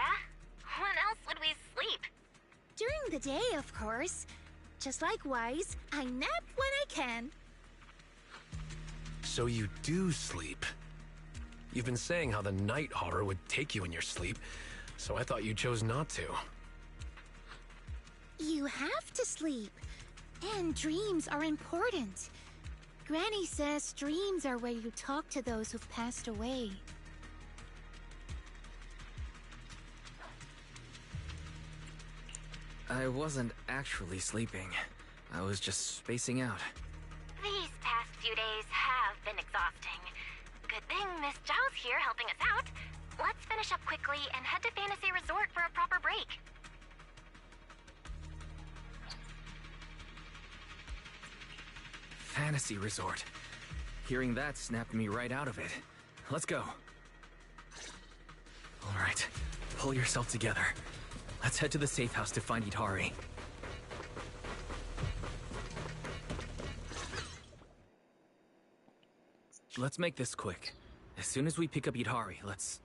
When else would we sleep? During the day, of course. Just like Wise, I nap when I can. So you do sleep. You've been saying how the night horror would take you in your sleep, so I thought you chose not to. You have to sleep. And dreams are important. Granny says dreams are where you talk to those who've passed away. I wasn't actually sleeping. I was just spacing out. These past few days have been exhausting. Good thing Miss Zhao's here helping us out. Let's finish up quickly and head to Fantasy Resort for a proper break. Fantasy Resort. Hearing that snapped me right out of it. Let's go. All right, pull yourself together. Let's head to the safe house to find Itari. Let's make this quick. As soon as we pick up Itari, let's...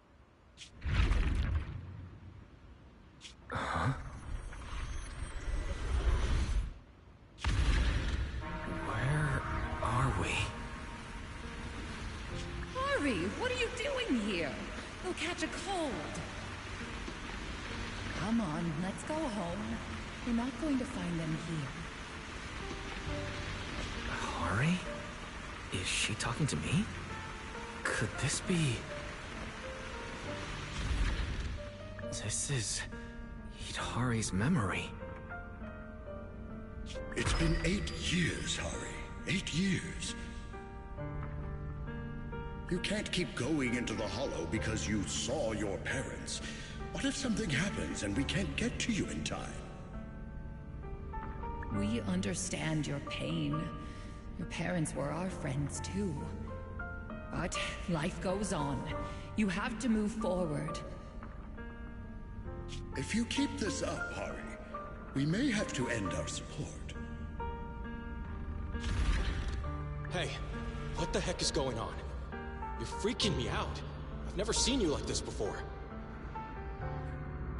Huh? Where are we? Hurry! What are you doing here? You'll catch a cold. Come on, let's go home. You're not going to find them here. Hari? Is she talking to me? Could this be... This is... Itari's memory. It's been 8 years, Hari. 8 years. You can't keep going into the hollow because you saw your parents. What if something happens and we can't get to you in time? We understand your pain. Your parents were our friends too. But life goes on. You have to move forward. If you keep this up, Hari, we may have to end our support. Hey, what the heck is going on? You're freaking me out. I've never seen you like this before.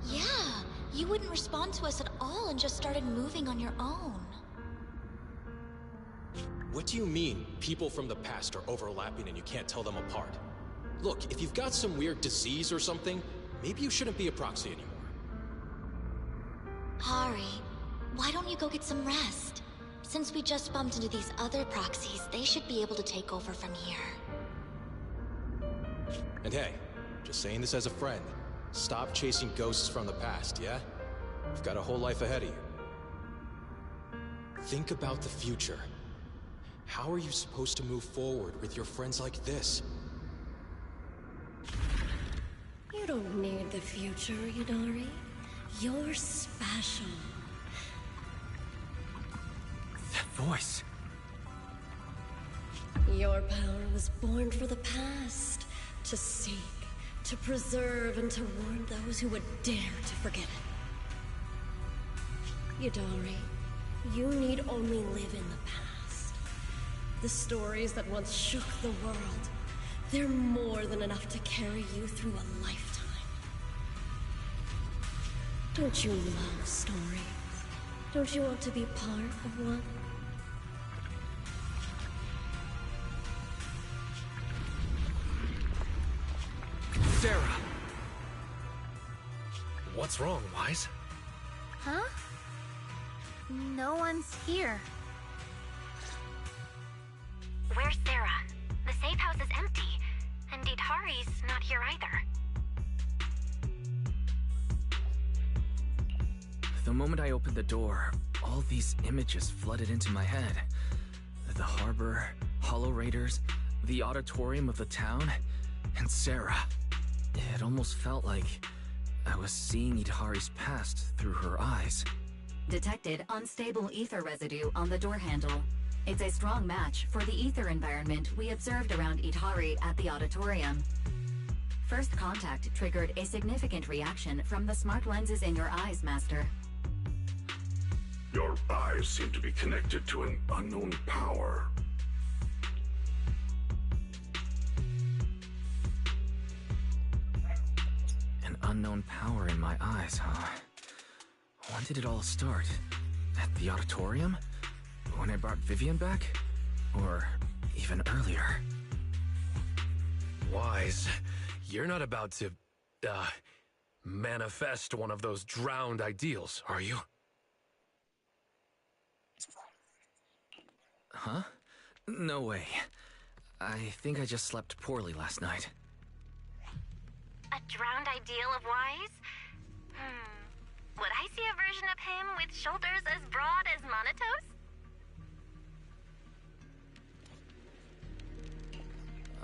Yeah, you wouldn't respond to us at all and just started moving on your own. What do you mean, people from the past are overlapping and you can't tell them apart? Look, if you've got some weird disease or something, maybe you shouldn't be a proxy anymore. Hari, why don't you go get some rest? Since we just bumped into these other proxies, they should be able to take over from here. And hey, just saying this as a friend, stop chasing ghosts from the past, yeah? You've got a whole life ahead of you. Think about the future. How are you supposed to move forward with your friends like this? You don't need the future, Itari. You're special. That voice. Your power was born for the past. To seek, to preserve, and to warn those who would dare to forget it. Itari, you need only live in the past. The stories that once shook the world, they're more than enough to carry you through a lifetime. Don't you love stories? Don't you want to be part of one? Sarah! What's wrong, Wise? Huh? No one's here. Where's Sarah? The safe house is empty. And Itari's not here either. The moment I opened the door, all these images flooded into my head. The harbor, hollow raiders, the auditorium of the town, and Sarah. It almost felt like I was seeing Idhari's past through her eyes. Detected unstable ether residue on the door handle. It's a strong match for the ether environment we observed around Idhari at the auditorium. First contact triggered a significant reaction from the smart lenses in your eyes, Master. Your eyes seem to be connected to an unknown power. An unknown power in my eyes, huh? When did it all start? At the auditorium? When I brought Vivian back? Or even earlier? Wise, you're not about to, manifest one of those drowned ideals, are you? Huh? No way. I think I just slept poorly last night. A drowned ideal of Wise? Would I see a version of him with shoulders as broad as Monato's?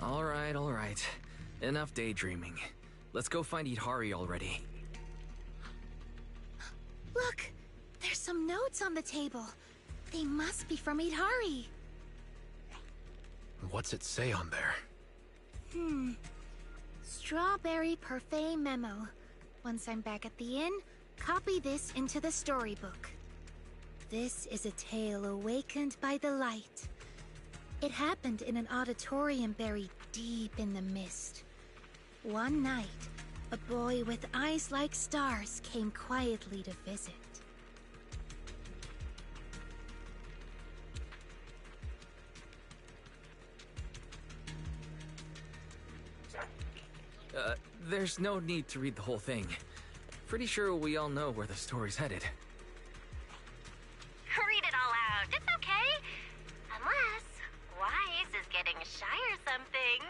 All right. Enough daydreaming. Let's go find Idhari already. Look! There's some notes on the table. They must be from Idhari. What's it say on there? Strawberry Parfait Memo. Once I'm back at the inn, copy this into the storybook. This is a tale awakened by the light. It happened in an auditorium buried deep in the mist. One night, a boy with eyes like stars came quietly to visit. There's no need to read the whole thing. Pretty sure we all know where the story's headed. Read it all out. It's okay. Unless Wise is getting shy or something.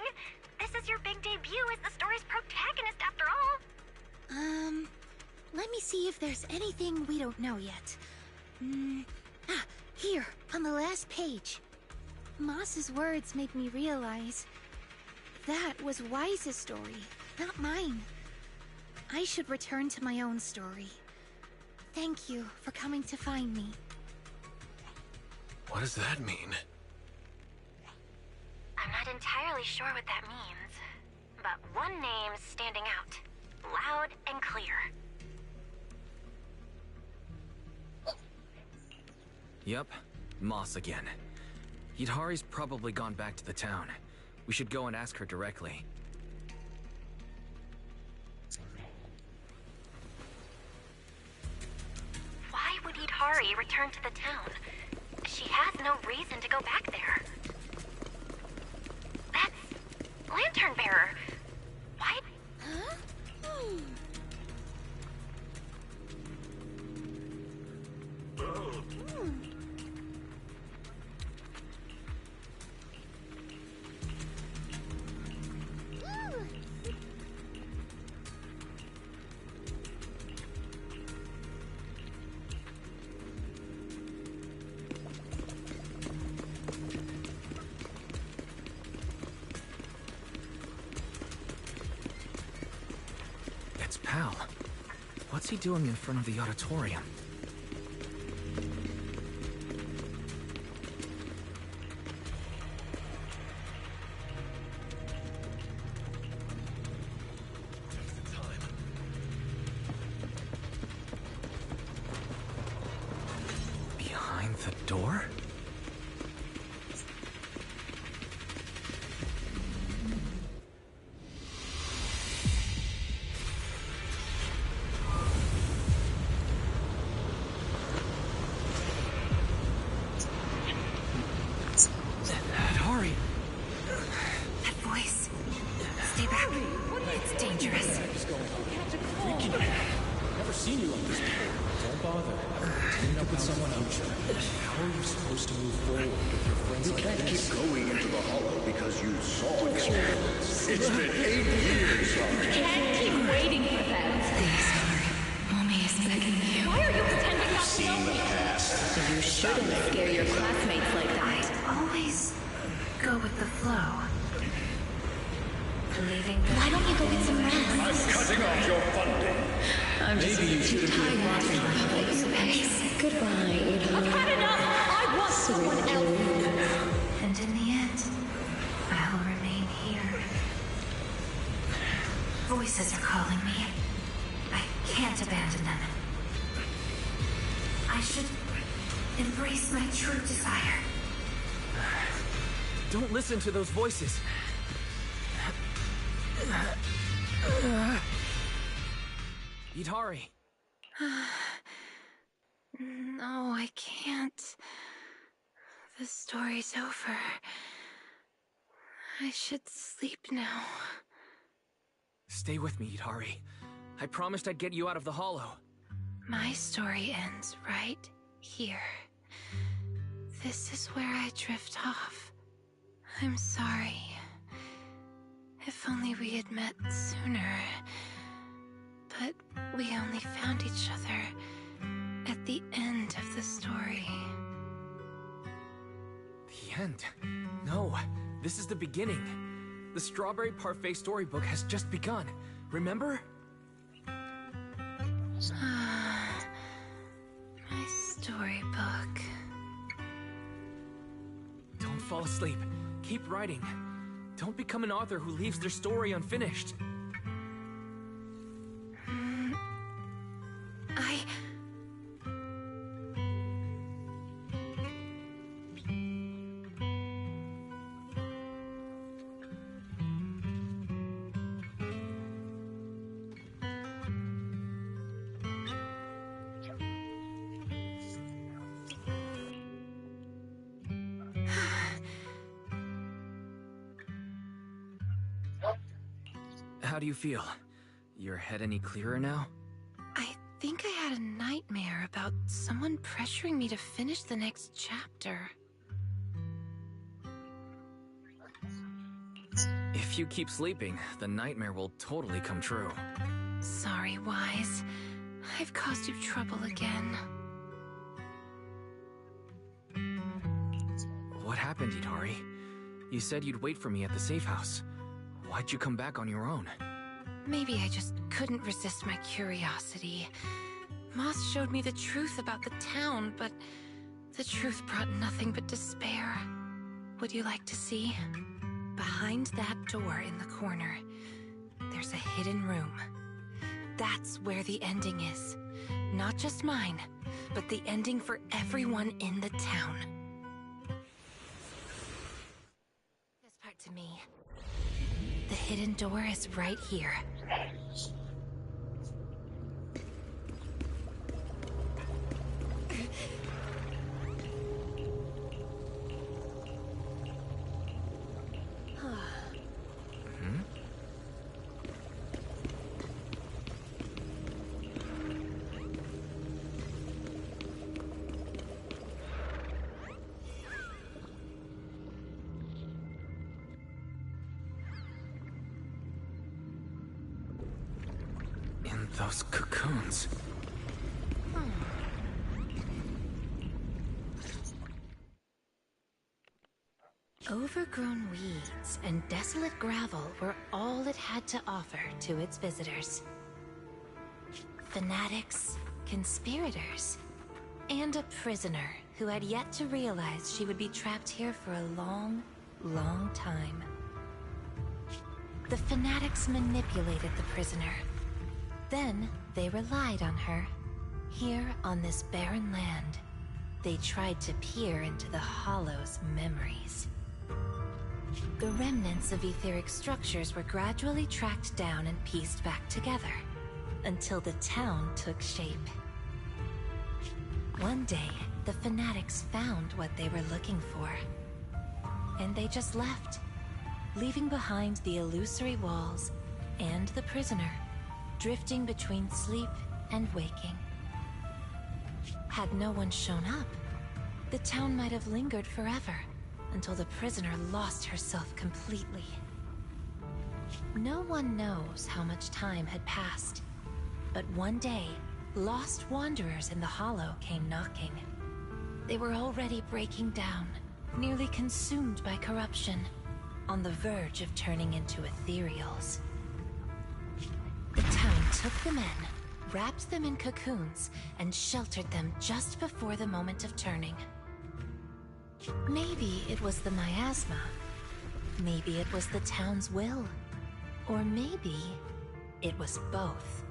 This is your big debut as the story's protagonist after all. Let me see if there's anything we don't know yet. Here, on the last page. Moss's words make me realize that was Wise's story, not mine. I should return to my own story. Thank you for coming to find me. What does that mean? I'm not entirely sure what that means, but one name's standing out, loud and clear. Yep, Moss again. Idhari's probably gone back to the town. We should go and ask her directly. Why would Idhari return to the town? She has no reason to go back there. That's Lantern Bearer. Why? Huh? It's Pal. What's he doing in front of the auditorium? Behind the door? Hurry! That voice. Stay back. It's dangerous. Never seen you like this before. Don't bother. Team up with someone else. How are you supposed to move forward with your friends You like can't this? keep going into the hollow because you saw it. It's been 8 years, Harry. Can't keep waiting for them. Please, Hurry. Mommy is begging you. Why are you pretending not to know Seen the me? past. You shouldn't scare your classmates like that. Always go with the flow. leaving. Why don't you go get some rest? I'm cutting off your funding. I'm just Maybe you should have been watching Goodbye, Eden. I've had enough! I want someone else! And in the end, I'll remain here. Voices are calling me. I can't abandon them. I should embrace my true desire. Don't listen to those voices. Itari. No, I can't. The story's over. I should sleep now. Stay with me, Itari. I promised I'd get you out of the hollow. My story ends right here. This is where I drift off. I'm sorry. If only we had met sooner. But we only found each other at the end of the story. The end? No, this is the beginning. The Strawberry Parfait storybook has just begun. Remember? My storybook. Don't fall asleep. Keep writing. Don't become an author who leaves their story unfinished. How do you feel? Your head any clearer now? I think I had a nightmare about someone pressuring me to finish the next chapter. If you keep sleeping, the nightmare will totally come true. Sorry, Wise. I've caused you trouble again. What happened, Itari? You said you'd wait for me at the safe house. Why'd you come back on your own? Maybe I just couldn't resist my curiosity. Moss showed me the truth about the town, but the truth brought nothing but despair. Would you like to see? Behind that door in the corner, there's a hidden room. That's where the ending is. Not just mine, but the ending for everyone in the town. This part to me. The hidden door is right here. Those cocoons. Overgrown weeds and desolate gravel were all it had to offer to its visitors. Fanatics, conspirators, and a prisoner who had yet to realize she would be trapped here for a long, long time. The fanatics manipulated the prisoner. Then they relied on her. Here on this barren land, they tried to peer into the Hollow's memories. The remnants of etheric structures were gradually tracked down and pieced back together, until the town took shape. One day, the fanatics found what they were looking for. And they just left, leaving behind the illusory walls and the prisoner, drifting between sleep and waking. Had no one shown up, the town might have lingered forever, until the prisoner lost herself completely. No one knows how much time had passed, but one day, lost wanderers in the Hollow came knocking. They were already breaking down, nearly consumed by corruption, on the verge of turning into ethereals. The town took them in, wrapped them in cocoons, and sheltered them just before the moment of turning. Maybe it was the miasma. Maybe it was the town's will. Or maybe it was both.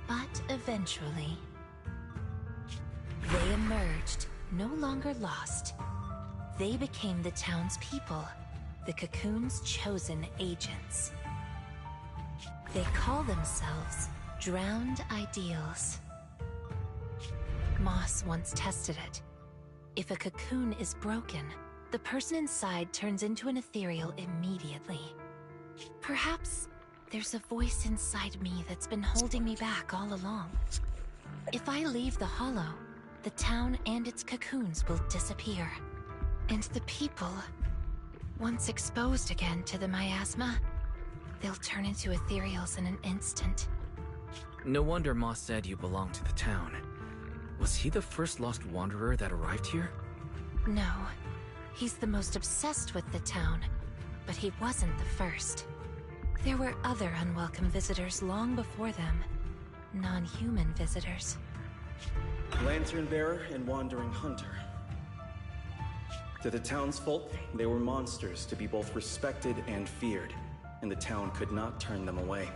But eventually, they emerged, no longer lost. They became the town's people, the cocoon's chosen agents. They call themselves Drowned Ideals. Moss once tested it. If a cocoon is broken, the person inside turns into an ethereal immediately. Perhaps there's a voice inside me that's been holding me back all along. If I leave the hollow, the town and its cocoons will disappear. And the people, once exposed again to the miasma, they'll turn into ethereals in an instant. No wonder Moss said you belonged to the town. Was he the first lost wanderer that arrived here? No. He's the most obsessed with the town, but he wasn't the first. There were other unwelcome visitors long before them. Non-human visitors. Lantern bearer and wandering hunter. To the townsfolk, they were monsters to be both respected and feared, and the town could not turn them away.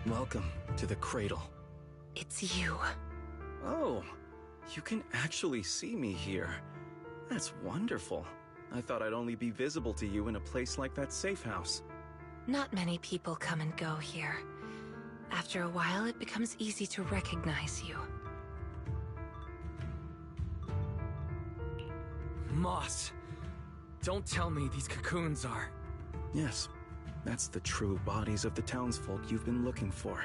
Welcome to the cradle. It's you. Oh, you can actually see me here. That's wonderful. I thought I'd only be visible to you in a place like that safe house. Not many people come and go here. After a while, it becomes easy to recognize you. Moss! Don't tell me these cocoons are... Yes, that's the true bodies of the townsfolk you've been looking for.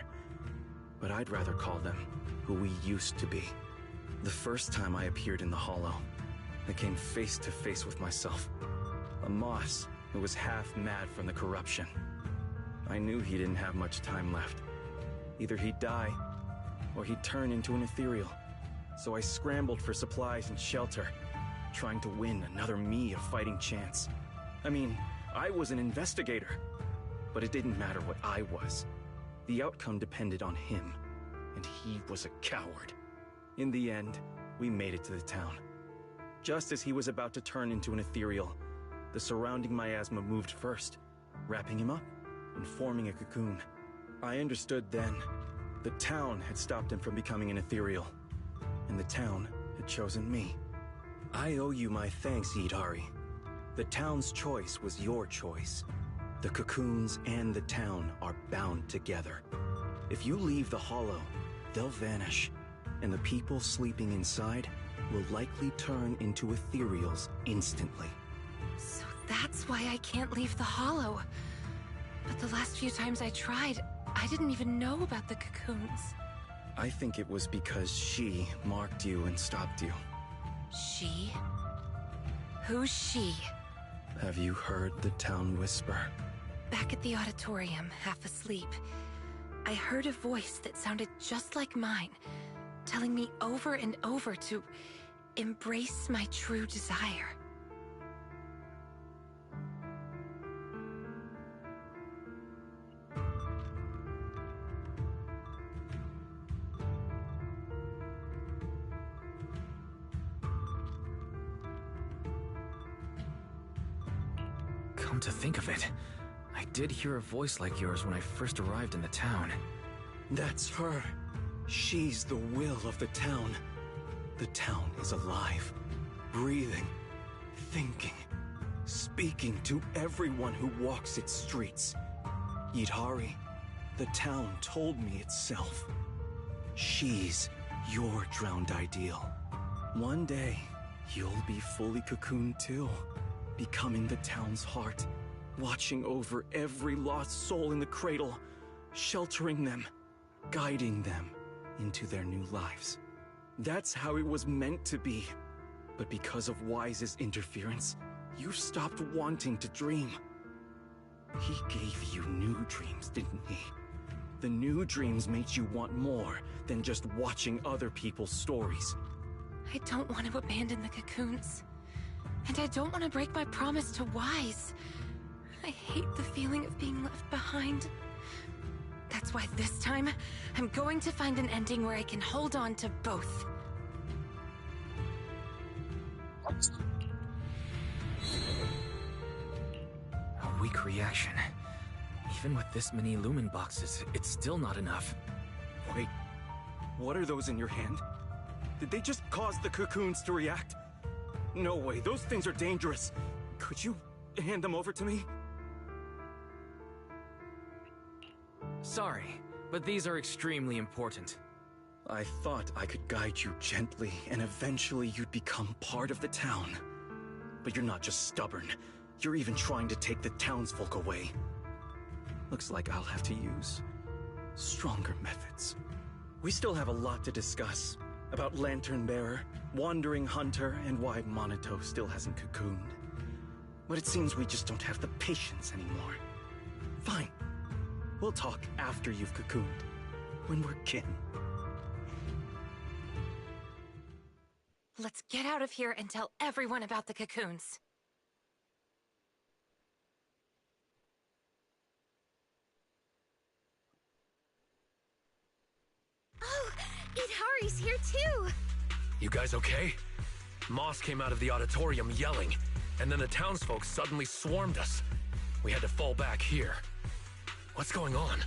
But I'd rather call them who we used to be. The first time I appeared in the Hollow, I came face to face with myself. A Moss who was half mad from the corruption. I knew he didn't have much time left. Either he'd die, or he'd turn into an ethereal. So I scrambled for supplies and shelter, trying to win another me a fighting chance. I mean, I was an investigator, but it didn't matter what I was. The outcome depended on him, and he was a coward. In the end, we made it to the town. Just as he was about to turn into an ethereal, the surrounding miasma moved first, wrapping him up and forming a cocoon. I understood then. The town had stopped him from becoming an ethereal, and the town had chosen me. I owe you my thanks, Yidhari. The town's choice was your choice. The cocoons and the town are bound together. If you leave the Hollow, they'll vanish, and the people sleeping inside will likely turn into ethereals instantly. So that's why I can't leave the Hollow. But the last few times I tried, I didn't even know about the cocoons. I think it was because she marked you and stopped you. She? Who's she? Have you heard the town whisper? Back at the auditorium, half asleep, I heard a voice that sounded just like mine, telling me over and over to embrace my true desire. Come to think of it, I did hear a voice like yours when I first arrived in the town. That's her. She's the will of the town. The town is alive, breathing, thinking, speaking to everyone who walks its streets. Yidhari, the town told me itself. She's your drowned ideal. One day, you'll be fully cocooned too, becoming the town's heart, watching over every lost soul in the cradle, sheltering them, guiding them into their new lives. That's how it was meant to be. But because of Wise's interference, you stopped wanting to dream. He gave you new dreams, didn't he? The new dreams made you want more than just watching other people's stories. I don't want to abandon the cocoons. And I don't want to break my promise to Wise. I hate the feeling of being left behind. That's why this time, I'm going to find an ending where I can hold on to both. A weak reaction. Even with this many lumen boxes, it's still not enough. Wait, what are those in your hand? Did they just cause the cocoons to react? No way, those things are dangerous. Could you hand them over to me? Sorry, but these are extremely important. I thought I could guide you gently, and eventually you'd become part of the town. But you're not just stubborn. You're even trying to take the townsfolk away. Looks like I'll have to use stronger methods. We still have a lot to discuss. About Lantern Bearer, Wandering Hunter, and why Monato still hasn't cocooned. But it seems we just don't have the patience anymore. Fine. We'll talk after you've cocooned. When we're kin. Let's get out of here and tell everyone about the cocoons. Oh, Idhari's here too! You guys okay? Moss came out of the auditorium yelling, and then the townsfolk suddenly swarmed us. We had to fall back here. What's going on?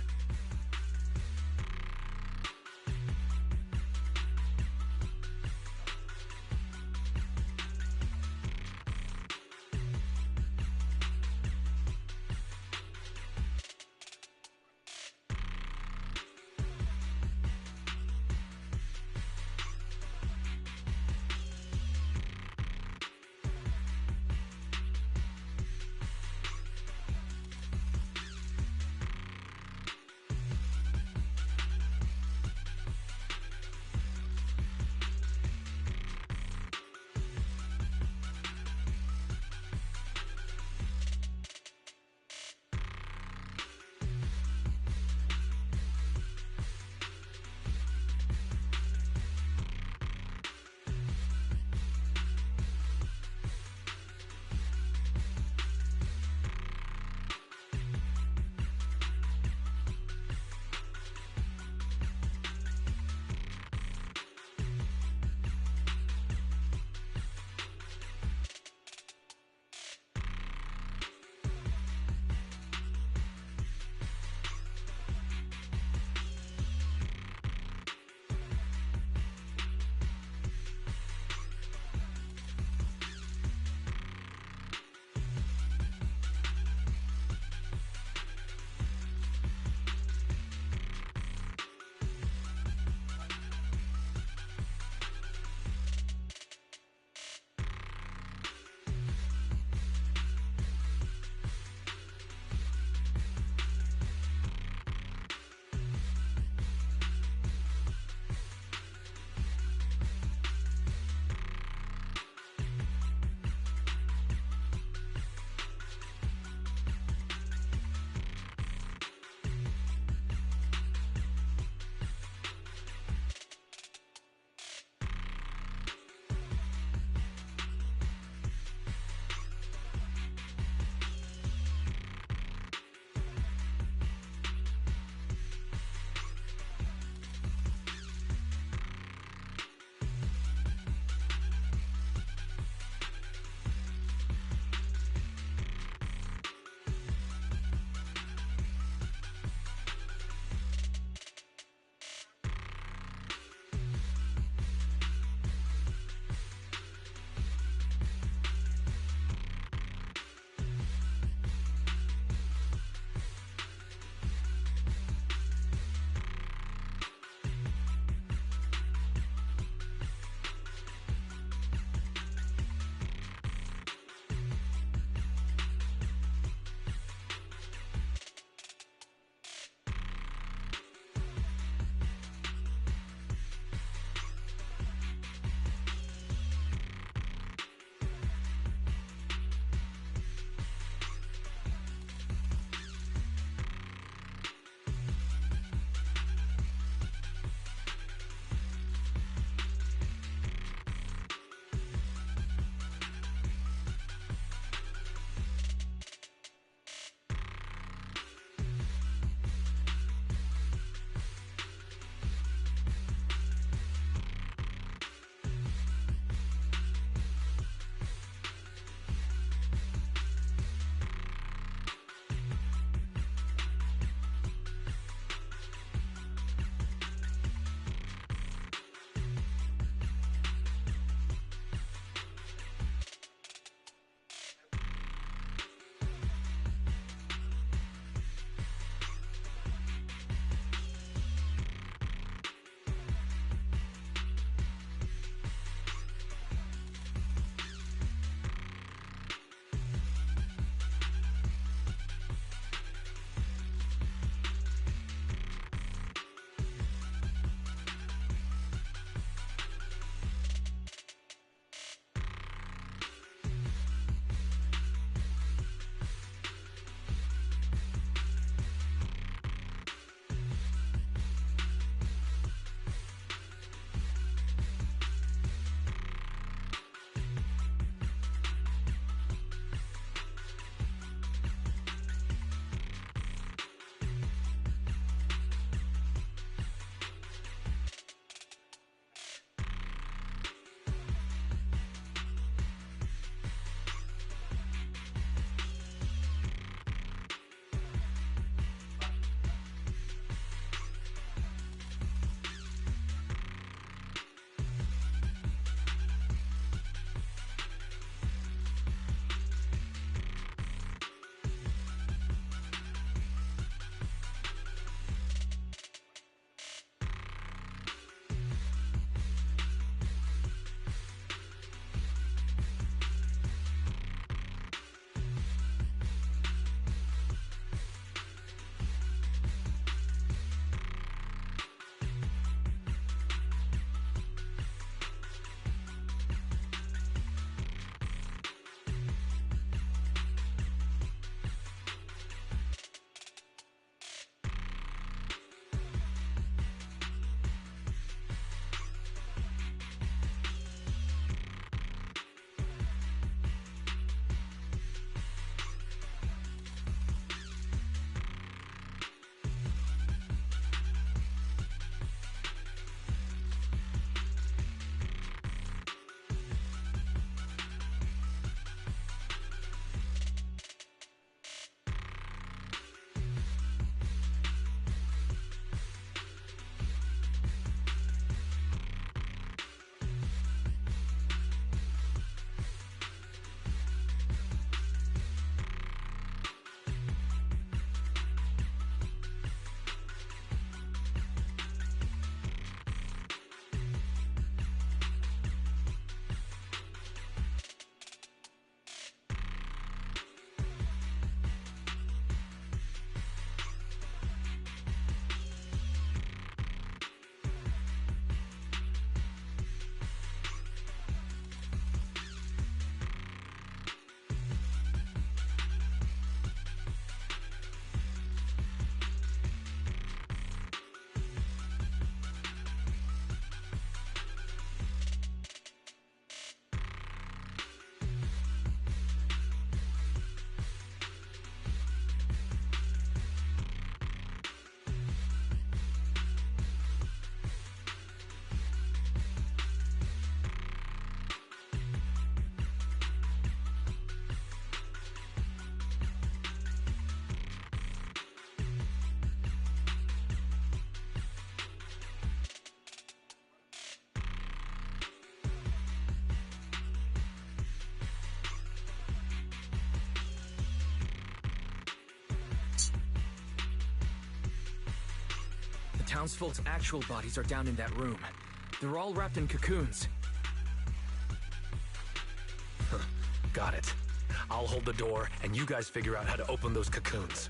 townsfolk's actual bodies are down in that room. They're all wrapped in cocoons. Got it. I'll hold the door, and you guys figure out how to open those cocoons.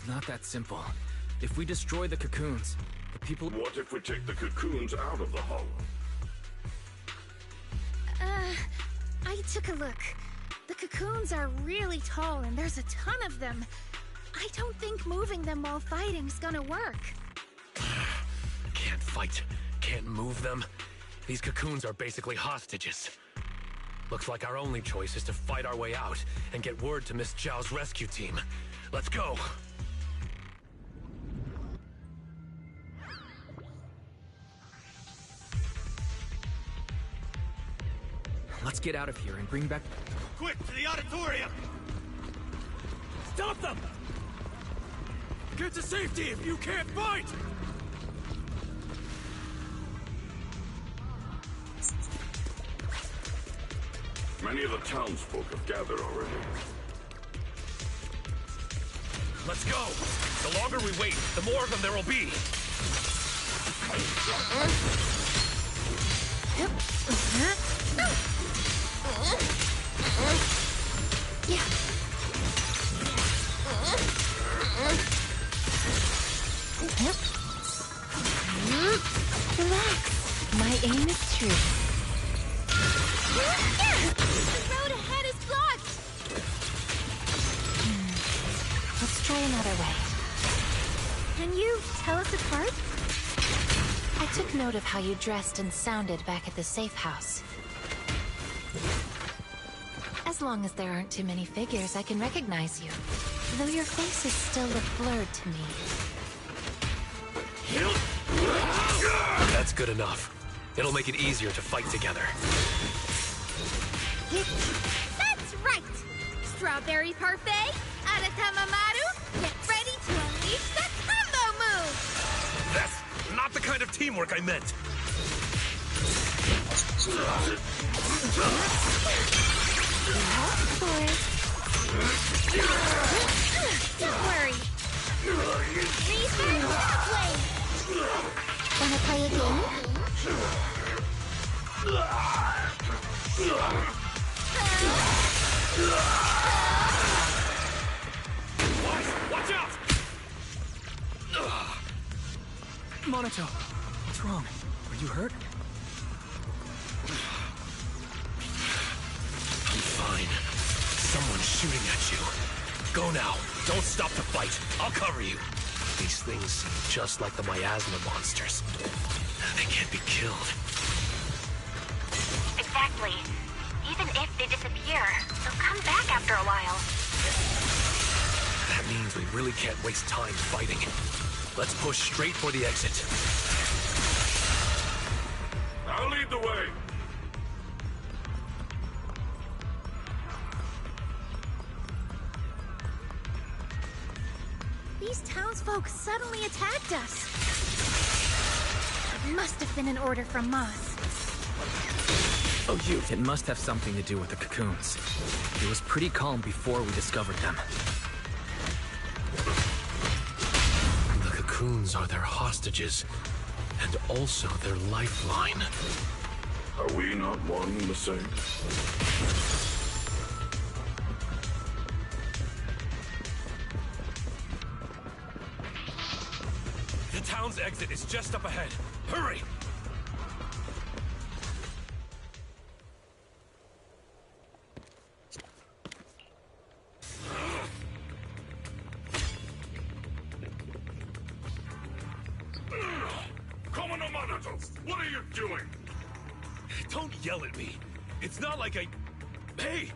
It's not that simple. If we destroy the cocoons, the people... What if we take the cocoons out of the hollow? I took a look. The cocoons are really tall and there's a ton of them. I don't think moving them while fighting's gonna work. Can't fight, can't move them. These cocoons are basically hostages. Looks like our only choice is to fight our way out and get word to Miss Zhao's rescue team. Let's go! Let's get out of here and bring back... Quick, to the auditorium! Stop them! Get to safety if you can't fight! Many of the townsfolk have gathered already. Let's go! The longer we wait, the more of them there will be! Relax. My aim is true. The road ahead is blocked! Let's try another way. Can you tell us apart? I took note of how you dressed and sounded back at the safe house. As long as there aren't too many figures, I can recognize you. Though your face is still look blurred to me. That's good enough. It'll make it easier to fight together. That's right! Strawberry Parfait, Aratamamaru, get ready to unleash the combo move! That's not the kind of teamwork I meant! Don't worry. Reason play. Wanna play a game? Watch out! Monato, what's wrong? Are you hurt? I'm fine. Someone's shooting at you. Go now. Don't stop to fight. I'll cover you. These things seem just like the miasma monsters. They can't be killed. Exactly. Even if they disappear, they'll come back after a while. That means we really can't waste time fighting. Let's push straight for the exit. I'll lead the way. These townsfolk suddenly attacked us. It must have been an order from Moss. Oh, you. It must have something to do with the cocoons. It was pretty calm before we discovered them. The cocoons are their hostages, and also their lifeline. Are we not one and the same? The town's exit is just up ahead. Hurry! Commodore Monato, what are you doing? Don't yell at me. It's not like I... Hey!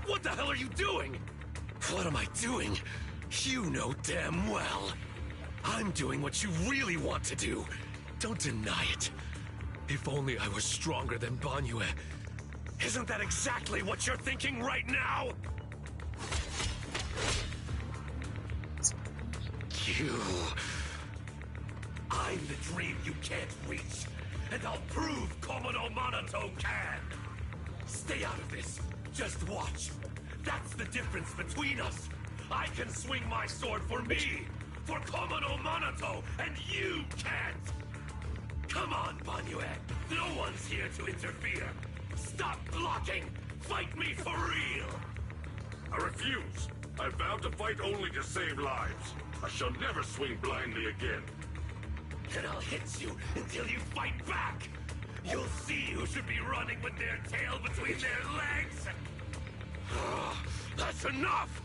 What the hell are you doing? What am I doing? You know damn well. I'm doing what you really want to do. Don't deny it. If only I was stronger than Banyue. Isn't that exactly what you're thinking right now? You... I'm the dream you can't reach, and I'll prove Komodo Monato can! Stay out of this. Just watch. That's the difference between us. I can swing my sword for me, for Komodo Monato, and you can't! Come on, Banyue. No one's here to interfere. Stop blocking! Fight me for real! I refuse. I vowed to fight only to save lives. I shall never swing blindly again. Then I'll hit you until you fight back. You'll see who should be running with their tail between their legs. That's enough!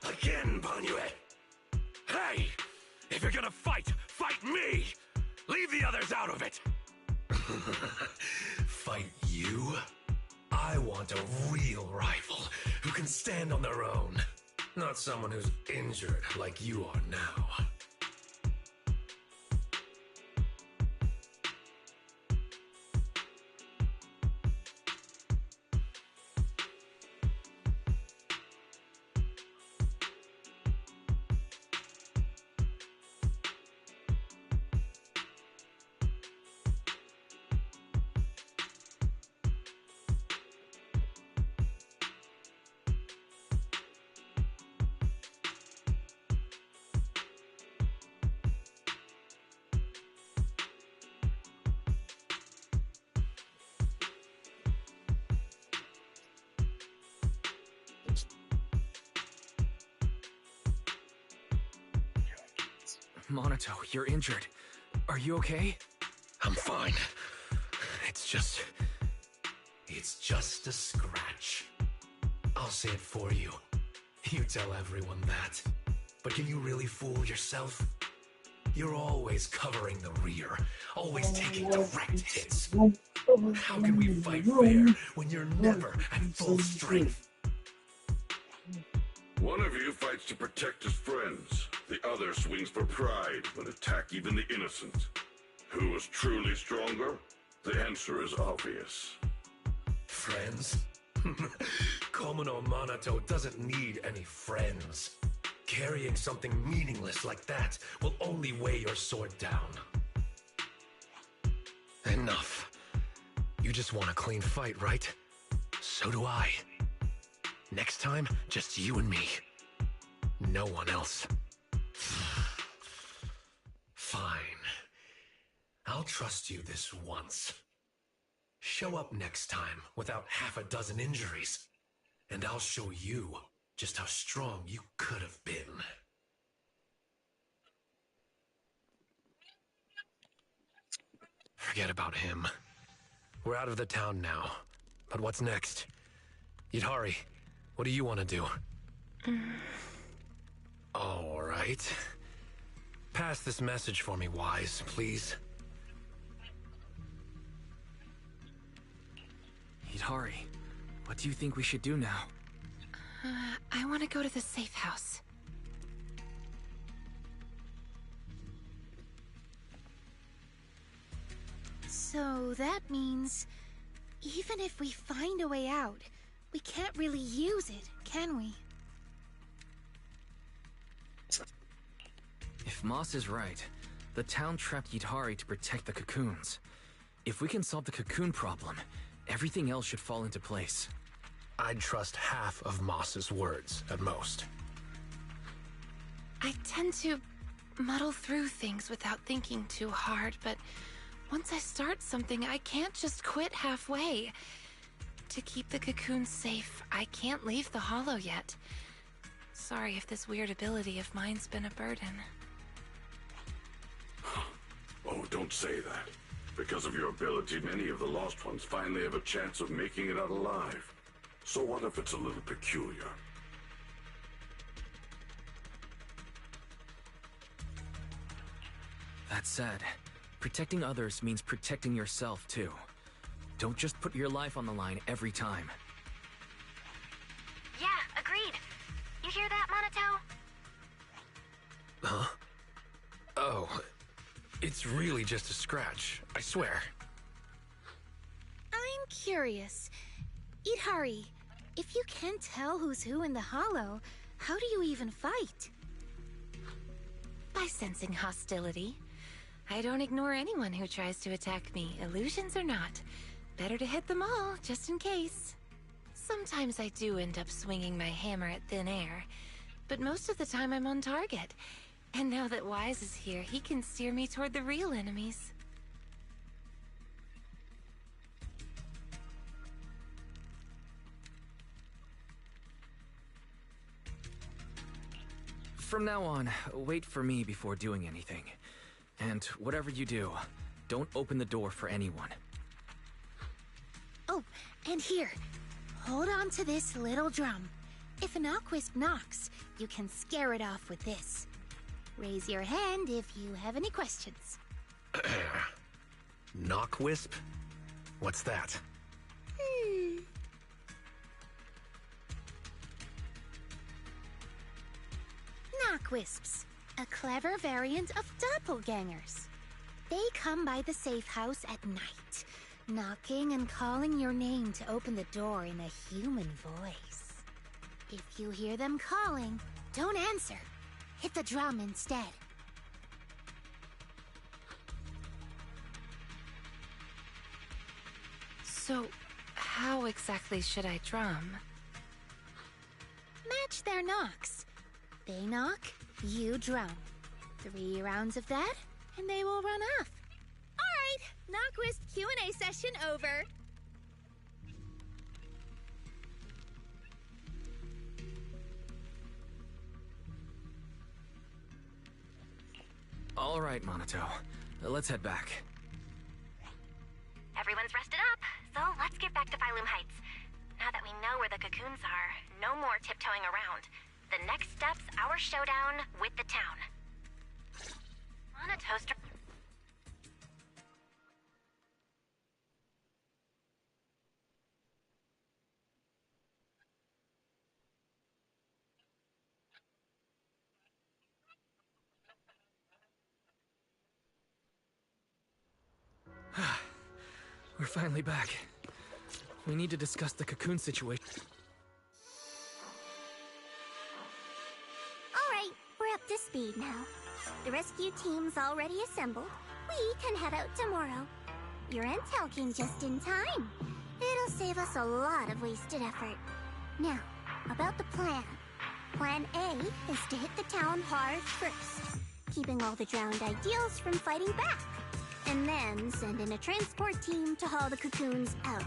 Again, Banyue. Hey! If you're gonna fight, fight me! Leave the others out of it! Fight you? I want a real rival who can stand on their own. Not someone who's injured like you are now. Monato, you're injured. Are you okay? I'm fine. It's just a scratch. I'll say it for you. You tell everyone that. But can you really fool yourself? You're always covering the rear, always taking direct hits. How can we fight fair when you're never at full strength? One of you fights to protect his friends. The other swings for pride, but attack even the innocent. Who is truly stronger? The answer is obvious. Friends? Komono Monato doesn't need any friends. Carrying something meaningless like that will only weigh your sword down. Enough. You just want a clean fight, right? So do I. Next time, just you and me. No one else. Fine. I'll trust you this once. Show up next time without half a dozen injuries, and I'll show you just how strong you could have been. Forget about him. We're out of the town now. But what's next? Yidhari, what do you want to do? All right. Pass this message for me, Wise, please. Hidari, what do you think we should do now? I want to go to the safe house. So that means, even if we find a way out, we can't really use it, can we? If Moss is right, the town trapped Yidhari to protect the cocoons. If we can solve the cocoon problem, everything else should fall into place. I'd trust half of Moss's words, at most. I tend to muddle through things without thinking too hard, but once I start something, I can't just quit halfway. To keep the cocoons safe, I can't leave the hollow yet. Sorry if this weird ability of mine's been a burden. Oh, don't say that. Because of your ability, many of the Lost Ones finally have a chance of making it out alive. So what if it's a little peculiar? That said, protecting others means protecting yourself, too. Don't just put your life on the line every time. Yeah, agreed. You hear that, Monato? Huh? Oh, it's really just a scratch, I swear. I'm curious. Yidhari, if you can't tell who's who in the hollow, how do you even fight? By sensing hostility. I don't ignore anyone who tries to attack me, illusions or not. Better to hit them all, just in case. Sometimes I do end up swinging my hammer at thin air, but most of the time I'm on target. And now that Wise is here, he can steer me toward the real enemies. From now on, wait for me before doing anything. And whatever you do, don't open the door for anyone. Oh, and here. Hold on to this little drum. If an Knockwisp knocks, you can scare it off with this. Raise your hand if you have any questions. Knockwisp? What's that? Knockwisps, a clever variant of doppelgangers. They come by the safe house at night, knocking and calling your name to open the door in a human voice. If you hear them calling, don't answer. Hit the drum instead. So, how exactly should I drum? Match their knocks. They knock, you drum. 3 rounds of that, and they will run off. All right, Knockwisp Q&A session over. All right, Monato. Let's head back. Everyone's rested up, so let's get back to Phylum Heights. Now that we know where the cocoons are, no more tiptoeing around. The next step's our showdown with the town. Monato's... We're finally back. We need to discuss the cocoon situation. Alright, we're up to speed now. The rescue team's already assembled. We can head out tomorrow. Your intel came just in time. It'll save us a lot of wasted effort. Now, about the plan. Plan A is to hit the town hard first, keeping all the drowned ideals from fighting back. And then send in a transport team to haul the cocoons out.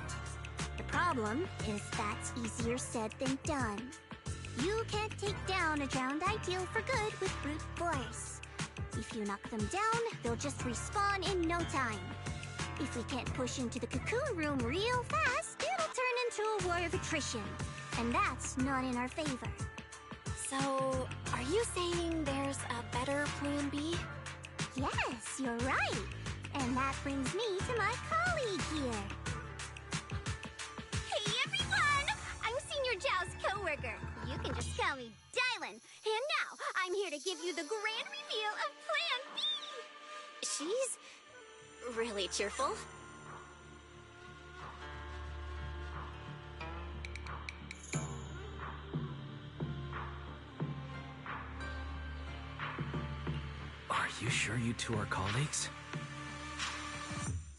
The problem is that's easier said than done. You can't take down a drowned ideal for good with brute force. If you knock them down, they'll just respawn in no time. If we can't push into the cocoon room real fast, it'll turn into a war of attrition. And that's not in our favor. So, are you saying there's a better plan B? Yes, you're right. And that brings me to my colleague here. Hey everyone! I'm Senior Zhao's co-worker. You can just call me Dylan. And now, I'm here to give you the grand reveal of Plan B! She's really cheerful. Are you sure you two are colleagues?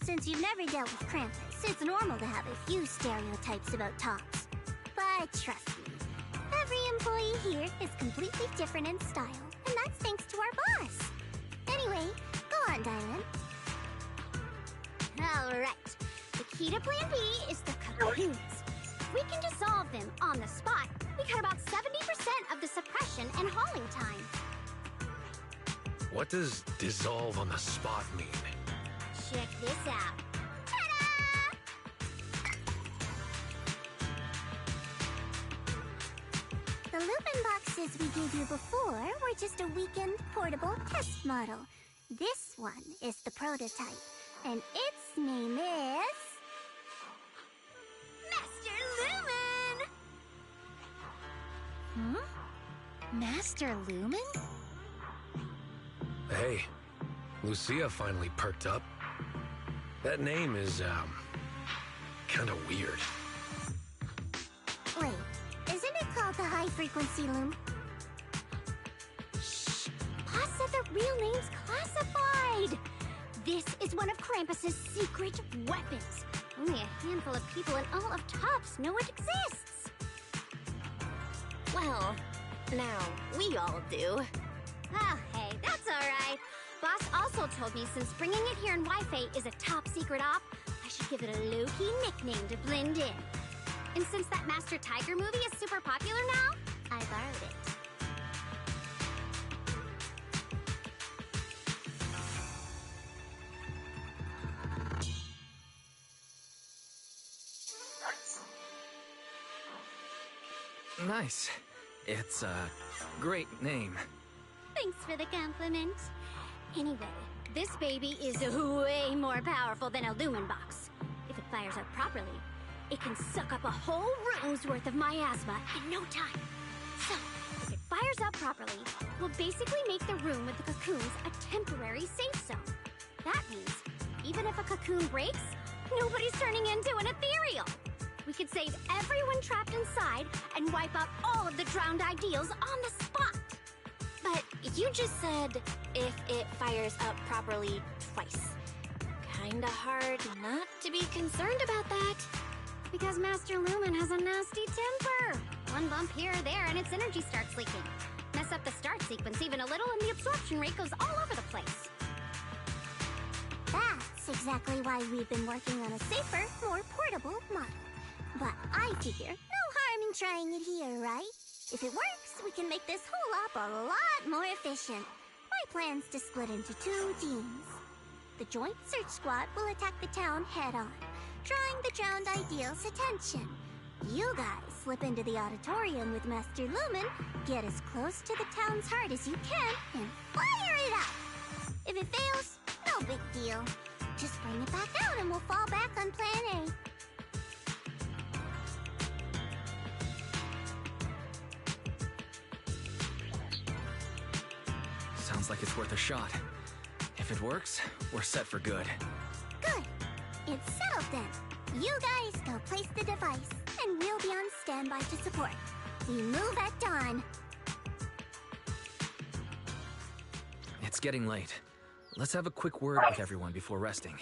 Since you've never dealt with Krampus, it's normal to have a few stereotypes about tops. But trust me, every employee here is completely different in style, and that's thanks to our boss. Anyway, go on, Dylan. Alright, the key to Plan B is the cocoons. We can dissolve them on the spot. We cut about 70% of the suppression and hauling time. What does dissolve on the spot mean? Check this out. The Lupin boxes we gave you before were just a weekend portable test model. This one is the prototype, and its name is... Master Lumen! Master Lumen? Hey, Lucia finally perked up. That name is, kinda weird. Wait, isn't it called the High Frequency Loom? Shh! Boss said the real name's classified! This is one of Krampus's secret weapons. Only a handful of people in all of Tops know it exists. Well, now we all do. Oh, hey, that's alright. Boss also told me since bringing it here in Wi-Fi is a top secret op, I should give it a low-key nickname to blend in. And since that Master Tiger movie is super popular now, I borrowed it. Nice. It's a great name. Thanks for the compliment. Anyway, this baby is way more powerful than a lumen box. If it fires up properly, it can suck up a whole room's worth of miasma in no time. So, if it fires up properly, we'll basically make the room with the cocoons a temporary safe zone. That means, even if a cocoon breaks, nobody's turning into an ethereal. We could save everyone trapped inside and wipe out all of the drowned ideals on the spot. But you just said, if it fires up properly twice. Kinda hard not to be concerned about that. Because Master Lumen has a nasty temper. One bump here or there and its energy starts leaking. Mess up the start sequence even a little and the absorption rate goes all over the place. That's exactly why we've been working on a safer, more portable model. But I figure no harm in trying it here, right? If it works, we can make this whole op a lot more efficient. My plan's to split into 2 teams. The Joint Search Squad will attack the town head-on, drawing the drowned ideal's attention. You guys slip into the auditorium with Master Lumen, get as close to the town's heart as you can, and fire it up! If it fails, no big deal. Just bring it back out and we'll fall back on Plan A. Sounds like it's worth a shot. If it works, we're set for good. Good. It's settled then. You guys go place the device, and we'll be on standby to support. We move at dawn. It's getting late. Let's have a quick word with everyone before resting.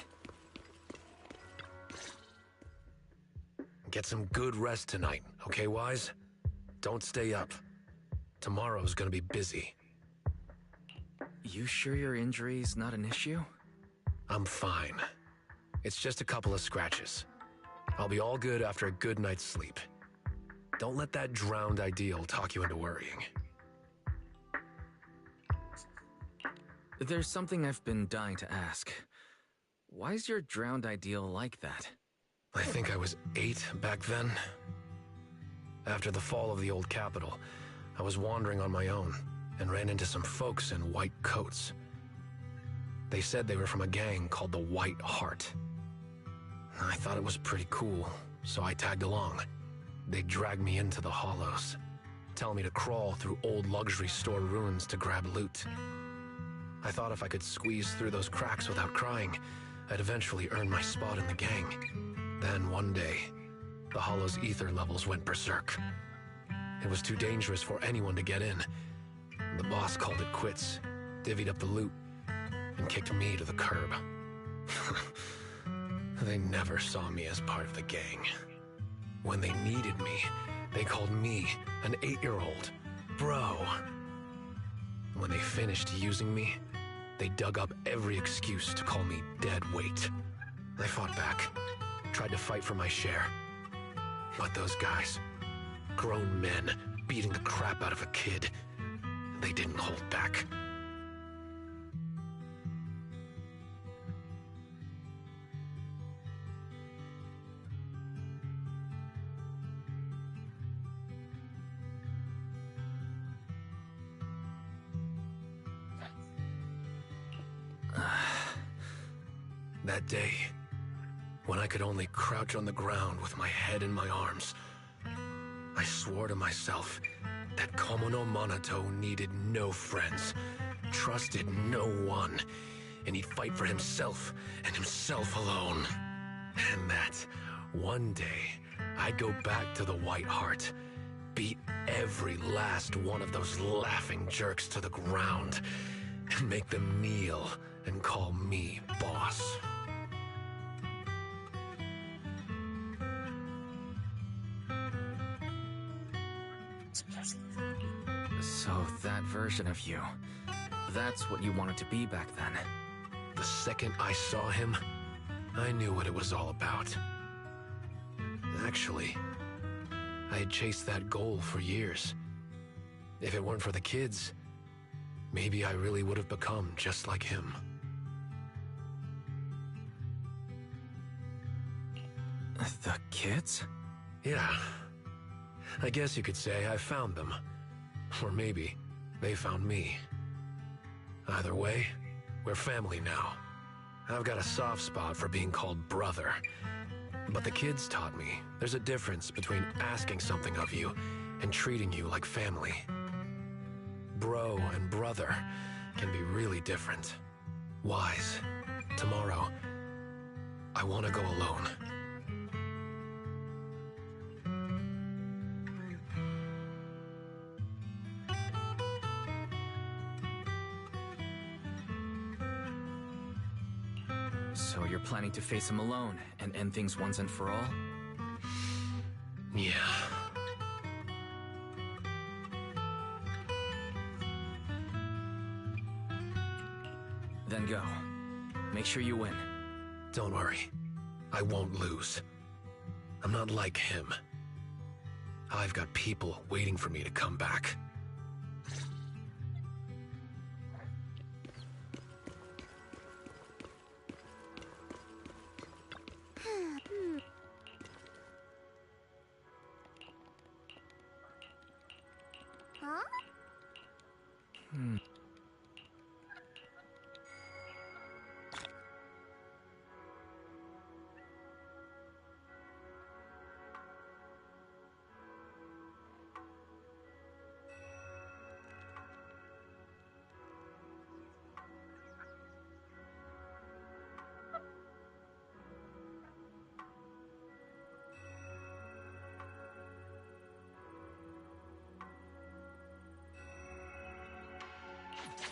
Get some good rest tonight, okay, Wise? Don't stay up. Tomorrow's gonna be busy. You sure your injury's not an issue? I'm fine. It's just a couple of scratches. I'll be all good after a good night's sleep. Don't let that drowned ideal talk you into worrying. There's something I've been dying to ask. Why's your drowned ideal like that? I think I was 8 back then. After the fall of the old capital, I was wandering on my own and ran into some folks in white coats. They said they were from a gang called the White Heart. I thought it was pretty cool, so I tagged along. They dragged me into the hollows, telling me to crawl through old luxury store ruins to grab loot. I thought if I could squeeze through those cracks without crying, I'd eventually earn my spot in the gang. Then one day, the hollow's ether levels went berserk. It was too dangerous for anyone to get in. The boss called it quits, divvied up the loot, and kicked me to the curb. They never saw me as part of the gang. When they needed me, they called me an 8-year-old bro. When they finished using me, they dug up every excuse to call me dead weight. I fought back, tried to fight for my share. But those guys, grown men beating the crap out of a kid, they didn't hold back. That day, when I could only crouch on the ground with my head in my arms, I swore to myself that Komono Monato needed no friends, trusted no one, and he'd fight for himself and himself alone. And that one day, I'd go back to the White Heart, beat every last one of those laughing jerks to the ground, and make them kneel and call me boss. So that version of you, that's what you wanted to be back then. The second I saw him, I knew what it was all about. Actually, I had chased that goal for years. If it weren't for the kids, maybe I really would have become just like him. The kids? Yeah. I guess you could say I found them. Or maybe they found me. Either way, we're family now. I've got a soft spot for being called brother. But the kids taught me there's a difference between asking something of you and treating you like family. Bro and brother can be really different. Wise, tomorrow, I want to go alone. So you're planning to face him alone and end things once and for all? Yeah. Then go. Make sure you win. Don't worry. I won't lose. I'm not like him. I've got people waiting for me to come back. Huh?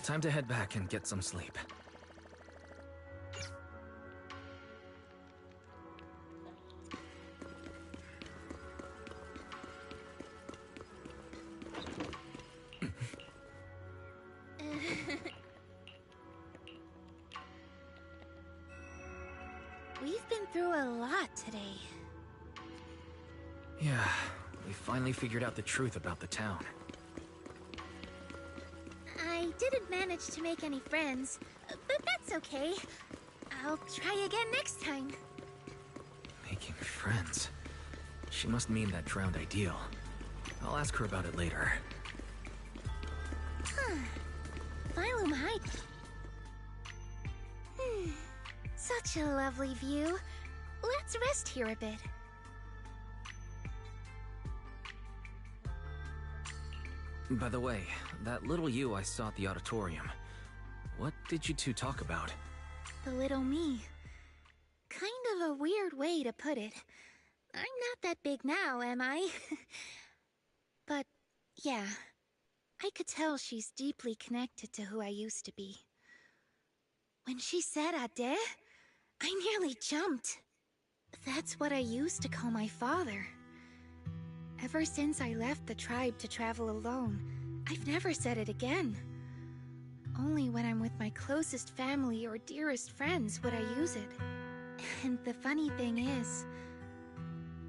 Time to head back and get some sleep. We've been through a lot today. Yeah, we finally figured out the truth about the town. I didn't manage to make any friends, but that's okay. I'll try again next time. Making friends? She must mean that drowned ideal. I'll ask her about it later. Phylum High. Such a lovely view. Let's rest here a bit. By the way, that little you I saw at the auditorium. What did you two talk about? The little me. Kind of a weird way to put it. I'm not that big now, am I? But, yeah. I could tell she's deeply connected to who I used to be. When she said Ade, I nearly jumped. That's what I used to call my father. Ever since I left the tribe to travel alone, I've never said it again. Only when I'm with my closest family or dearest friends would I use it. And the funny thing is,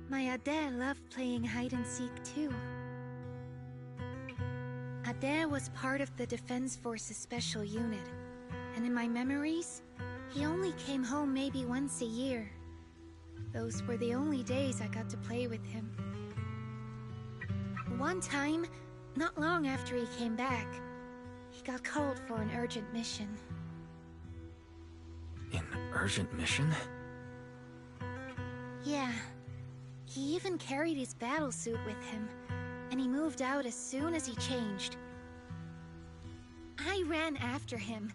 my Ade loved playing hide-and-seek too. Ade was part of the Defense Forces Special Unit, and in my memories, he only came home maybe once a year. Those were the only days I got to play with him. One time, not long after he came back, he got called for an urgent mission. An urgent mission? Yeah. He even carried his battlesuit with him, and he moved out as soon as he changed. I ran after him.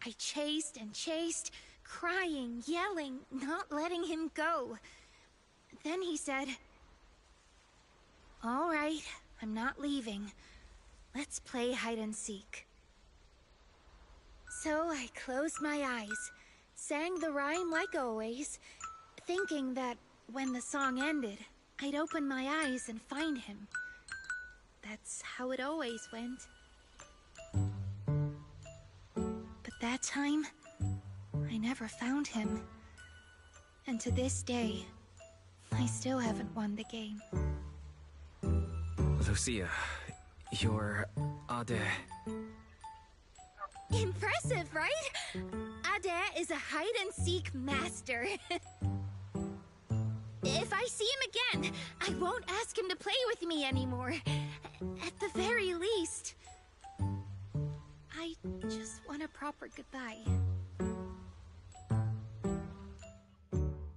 I chased and chased, crying, yelling, not letting him go. Then he said, "All right, I'm not leaving. Let's play hide-and-seek." So I closed my eyes, sang the rhyme like always, thinking that when the song ended, I'd open my eyes and find him. That's how it always went. But that time, I never found him. And to this day, I still haven't won the game. Lucia, you're Ade. Impressive, right? Ade is a hide-and-seek master. If I see him again, I won't ask him to play with me anymore. At the very least. I just want a proper goodbye.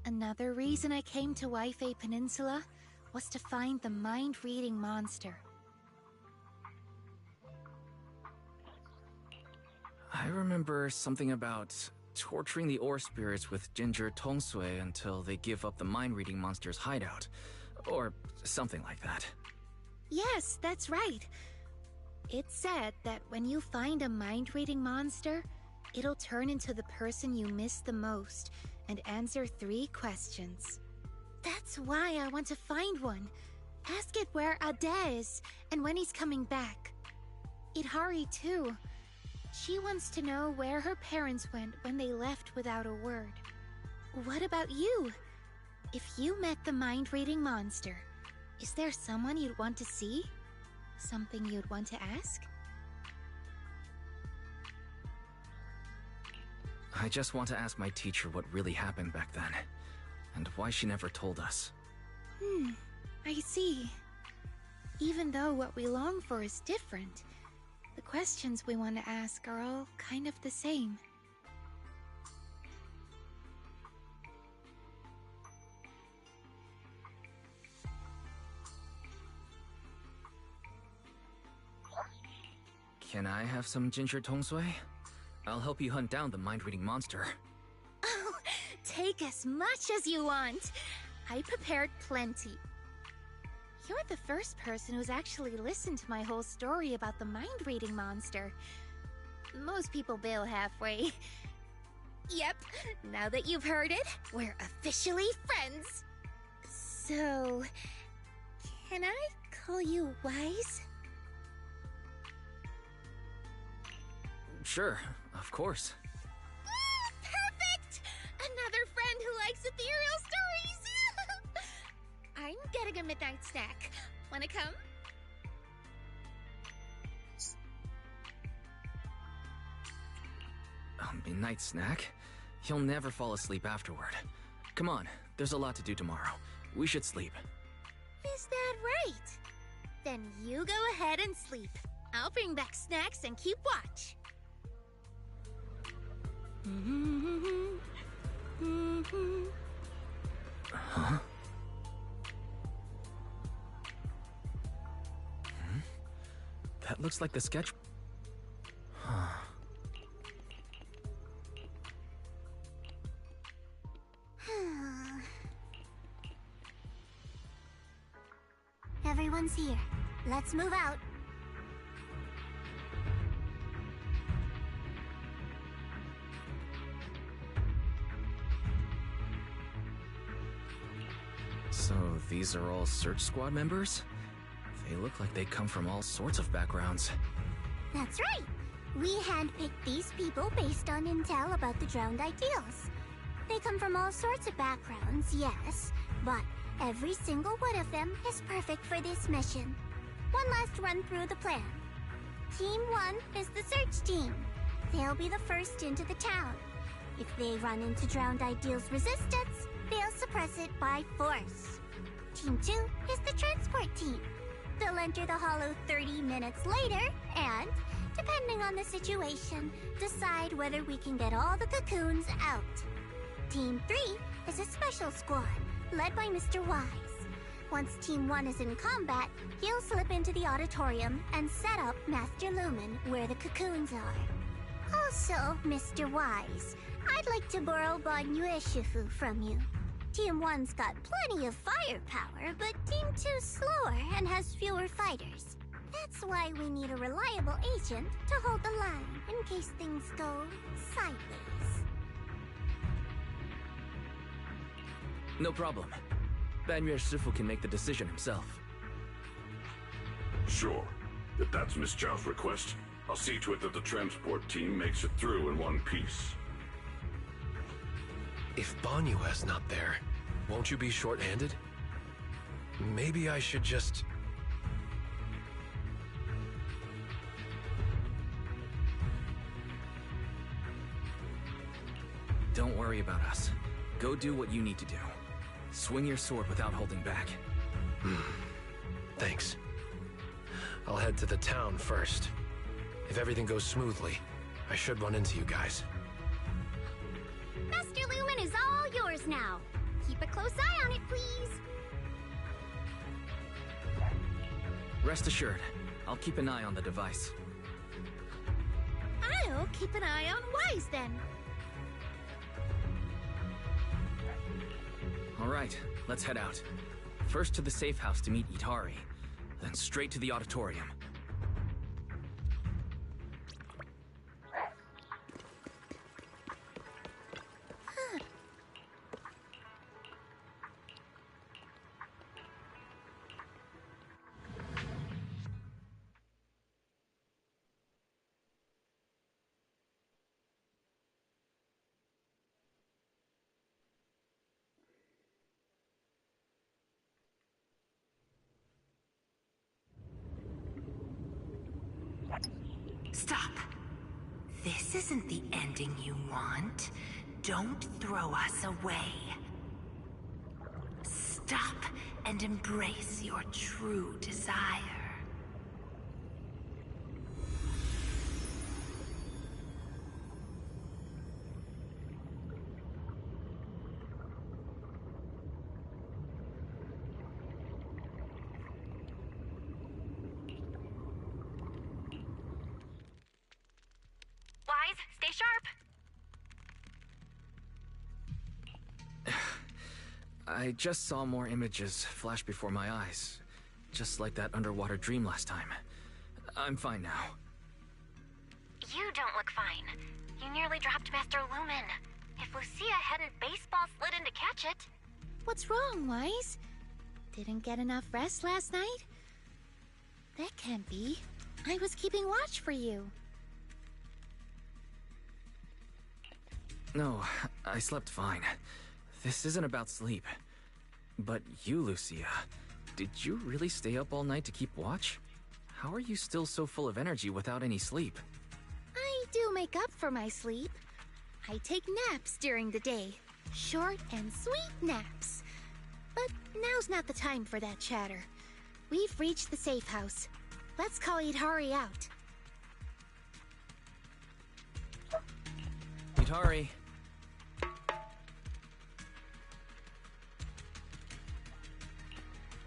Another reason I came to Waifei Peninsula was to find the mind-reading monster. I remember something about torturing the ore spirits with ginger tongsui until they give up the mind-reading monster's hideout. Or something like that. Yes, that's right. It's said that when you find a mind-reading monster, it'll turn into the person you miss the most and answer 3 questions. That's why I want to find one. Ask it where Ade is and when he's coming back. Idhari too. She wants to know where her parents went when they left without a word. What about you? If you met the mind-reading monster, is there someone you'd want to see? Something you'd want to ask? I just want to ask my teacher what really happened back then, and why she never told us. I see. Even though what we long for is different, the questions we want to ask are all kind of the same. Can I have some ginger tongsui? I'll help you hunt down the mind-reading monster. Oh, take as much as you want. I prepared plenty. You're the first person who's actually listened to my whole story about the mind-reading monster. Most people bail halfway. Yep, now that you've heard it, we're officially friends. So, can I call you Wise? Sure, of course. Perfect! Another friend who likes ethereal stories! I'm getting a midnight snack. Wanna come? A midnight snack? You'll never fall asleep afterward. Come on, there's a lot to do tomorrow. We should sleep. Is that right? Then you go ahead and sleep. I'll bring back snacks and keep watch. Huh? That looks like the sketch. Huh. Everyone's here. Let's move out. So these are all search squad members? They look like they come from all sorts of backgrounds. That's right. We handpicked these people based on intel about the drowned ideals. They come from all sorts of backgrounds, yes, but every single one of them is perfect for this mission. One last run through the plan. Team 1 is the search team. They'll be the first into the town. If they run into drowned ideals resistance, they'll suppress it by force. Team 2 is the transport team. They'll enter the hollow 30 minutes later and, depending on the situation, decide whether we can get all the cocoons out. Team 3 is a special squad, led by Mr. Wise. Once Team 1 is in combat, he'll slip into the auditorium and set up Master Lumen where the cocoons are. Also, Mr. Wise, I'd like to borrow Bon Yue Shifu from you. Team 1's got plenty of firepower, but Team 2's slower and has fewer fighters. That's why we need a reliable agent to hold the line in case things go sideways. No problem. Banyue Shifu can make the decision himself. Sure. If that's Miss Zhao's request, I'll see to it that the transport team makes it through in one piece. If Banyue's not there, won't you be short-handed? Maybe I should just... Don't worry about us. Go do what you need to do. Swing your sword without holding back. Thanks. I'll head to the town first. If everything goes smoothly, I should run into you guys. Master Lumen is all yours now. Keep a close eye on it, please. Rest assured, I'll keep an eye on the device. I'll keep an eye on Wise then. All right, let's head out. First to the safe house to meet Itari, then straight to the auditorium. Stop. This isn't the ending you want. Don't throw us away. Stop and embrace your true desire. Wise, stay sharp. I just saw more images flash before my eyes. Just like that underwater dream last time. I'm fine now. You don't look fine. You nearly dropped Master Lumen. If Lucia hadn't baseball slid in to catch it... What's wrong, Wise? Didn't get enough rest last night? That can't be. I was keeping watch for you. No, I slept fine. This isn't about sleep. But you, Lucia, did you really stay up all night to keep watch? How are you still so full of energy without any sleep? I do make up for my sleep. I take naps during the day. Short and sweet naps. But now's not the time for that chatter. We've reached the safe house. Let's call Itari out. Itari.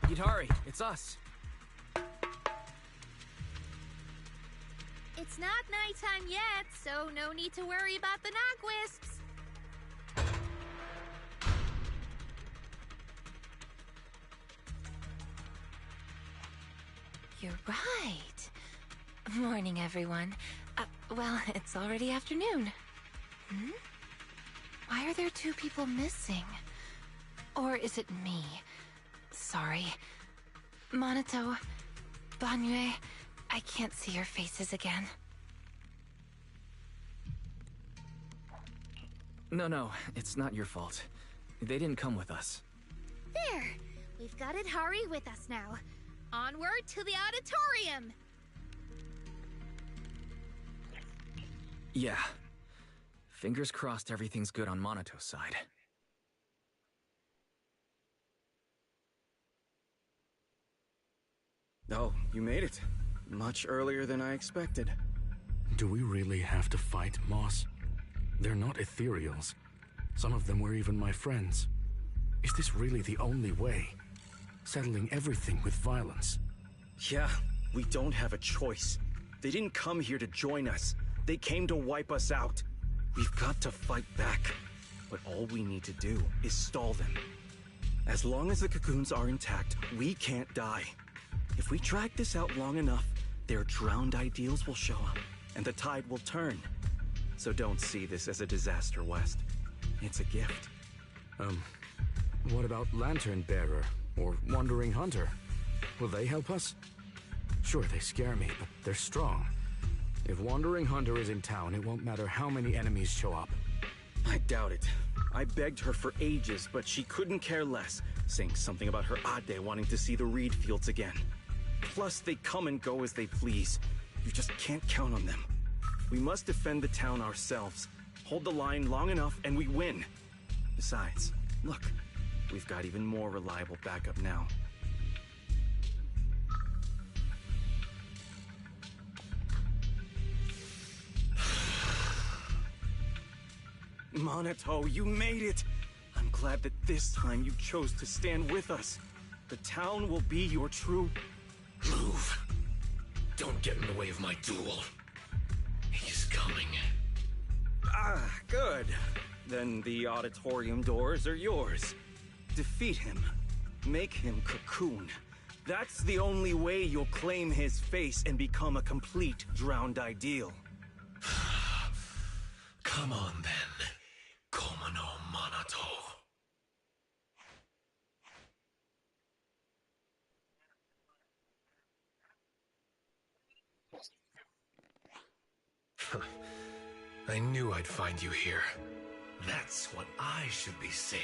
Itari, it's us. It's not nighttime yet, so no need to worry about the knock-wisps. You're right. Morning, everyone. Well, it's already afternoon. Why are there two people missing? Or is it me? Sorry. Monato, Banyue, I can't see your faces again. No, it's not your fault. They didn't come with us. There! We've got Itari with us now. Onward to the auditorium! Yeah. Fingers crossed everything's good on Monato's side. Oh, you made it. Much earlier than I expected. Do we really have to fight, Moss? They're not ethereals. Some of them were even my friends. Is this really the only way? Settling everything with violence? Yeah, we don't have a choice. They didn't come here to join us. They came to wipe us out. We've got to fight back. But all we need to do is stall them. As long as the cocoons are intact, we can't die. If we drag this out long enough, their drowned ideals will show up, and the tide will turn. So don't see this as a disaster, West. It's a gift. What about Lantern Bearer or Wandering Hunter? Will they help us? Sure, they scare me, but they're strong. If Wandering Hunter is in town, it won't matter how many enemies show up. I doubt it. I begged her for ages, but she couldn't care less, saying something about her Ade wanting to see the reed fields again. Plus, they come and go as they please. You just can't count on them. We must defend the town ourselves. Hold the line long enough and we win. Besides, look, We've got even more reliable backup now. Monato, you made it! I'm glad that this time you chose to stand with us. The town will be your true... Move. Don't get in the way of my duel. He's coming. Ah, good. Then the auditorium doors are yours. Defeat him. Make him Cocoon. That's the only way you'll claim his face and become a complete drowned ideal. Come on then. Como no Monato. I knew I'd find you here. That's what I should be saying.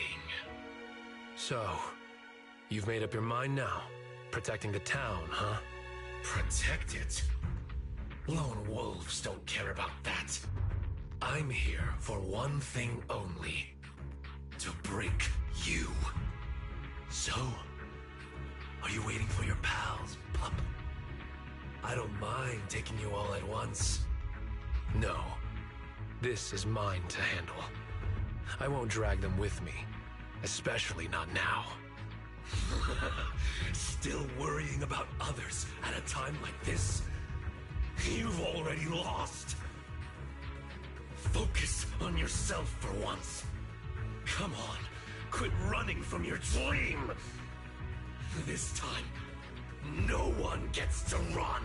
So, you've made up your mind now? Protecting the town, huh? Protect it? Lone wolves don't care about that. I'm here for one thing only. To break you. So, are you waiting for your pals, pup? I don't mind taking you all at once. No. This is mine to handle. I won't drag them with me. Especially not now. Still worrying about others at a time like this? You've already lost. Focus on yourself for once. Come on, quit running from your dream. This time, no one gets to run.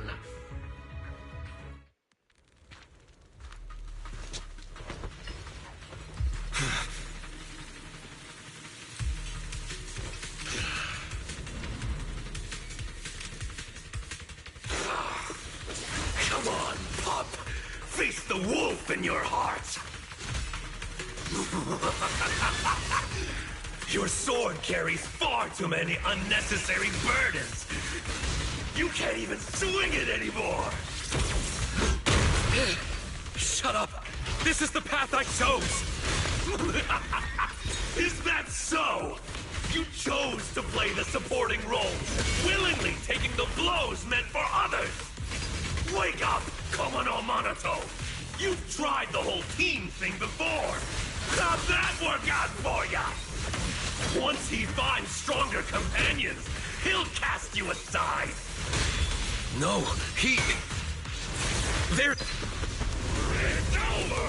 Come on, pup. Face the wolf in your heart. Your sword carries far too many unnecessary burdens. You can't even swing it anymore. Shut up! This is the path I chose! Is that so? You chose to play the supporting role, willingly taking the blows meant for others. Wake up, Como no Monato. You've tried the whole team thing before. How'd that work out for ya? Once he finds stronger companions, he'll cast you aside. No, They're... It's over!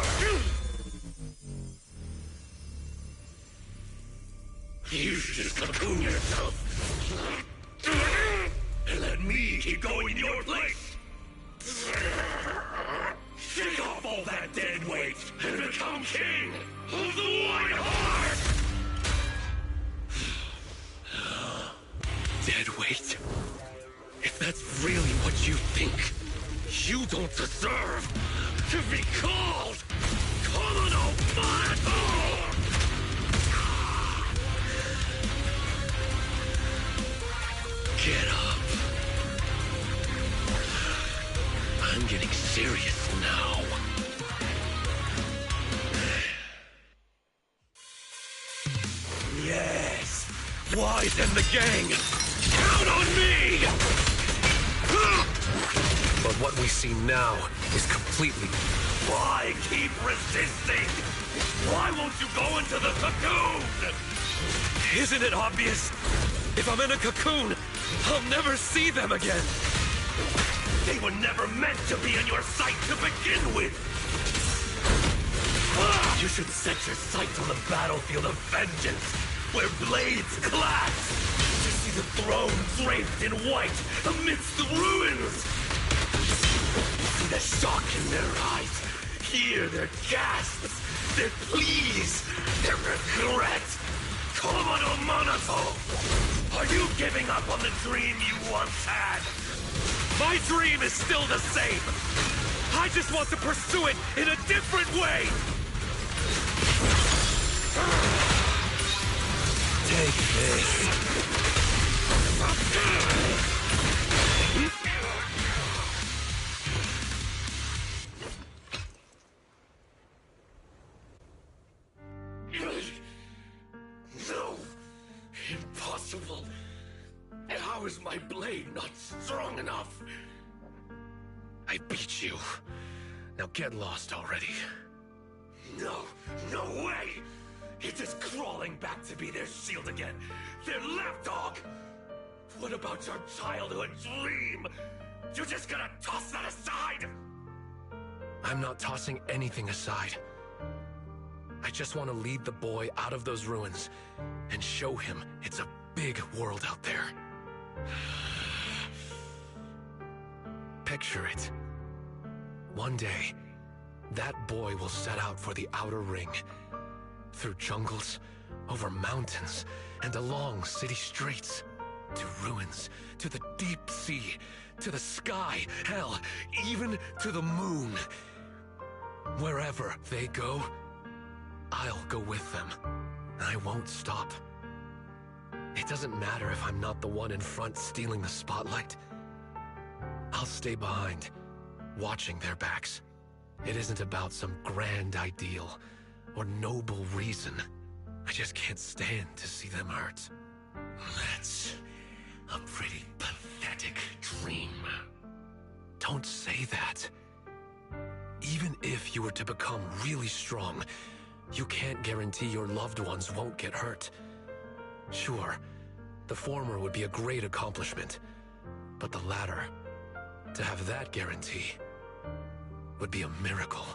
You should just cocoon yourself. And let me keep going in your place. Shake off all that dead weight and become king of the White Heart! Dead weight? If that's really what you think, you don't deserve to be called Como no Monato! Get up. I'm getting serious now. Yes! Wise and the gang! Count on me! But what we see now is completely... Why keep resisting? Why won't you go into the cocoon? Isn't it obvious? If I'm in a cocoon, I'll never see them again. They were never meant to be in your sight to begin with. You should set your sights on the battlefield of vengeance, where blades clash. To see the throne draped in white amidst the ruins. See the shock in their eyes. Hear their gasps, their pleas, their regret. Como no Monato! Are you giving up on the dream you once had? My dream is still the same. I just want to pursue it in a different way. Take this. No. How is my blade not strong enough? I beat you. Now get lost already. No, no way! It is crawling back to be their shield again. Their lapdog! What about your childhood dream? You're just gonna toss that aside? I'm not tossing anything aside. I just want to lead the boy out of those ruins and show him it's a big world out there. Picture it. One day, that boy will set out for the outer ring. Through jungles, over mountains, and along city streets. To ruins, to the deep sea, to the sky, hell, even to the moon. Wherever they go, I'll go with them. I won't stop. It doesn't matter if I'm not the one in front stealing the spotlight. I'll stay behind, watching their backs. It isn't about some grand ideal or noble reason. I just can't stand to see them hurt. That's a pretty pathetic dream. Don't say that. Even if you were to become really strong, you can't guarantee your loved ones won't get hurt. Sure, the former would be a great accomplishment, but the latter, to have that guarantee, would be a miracle.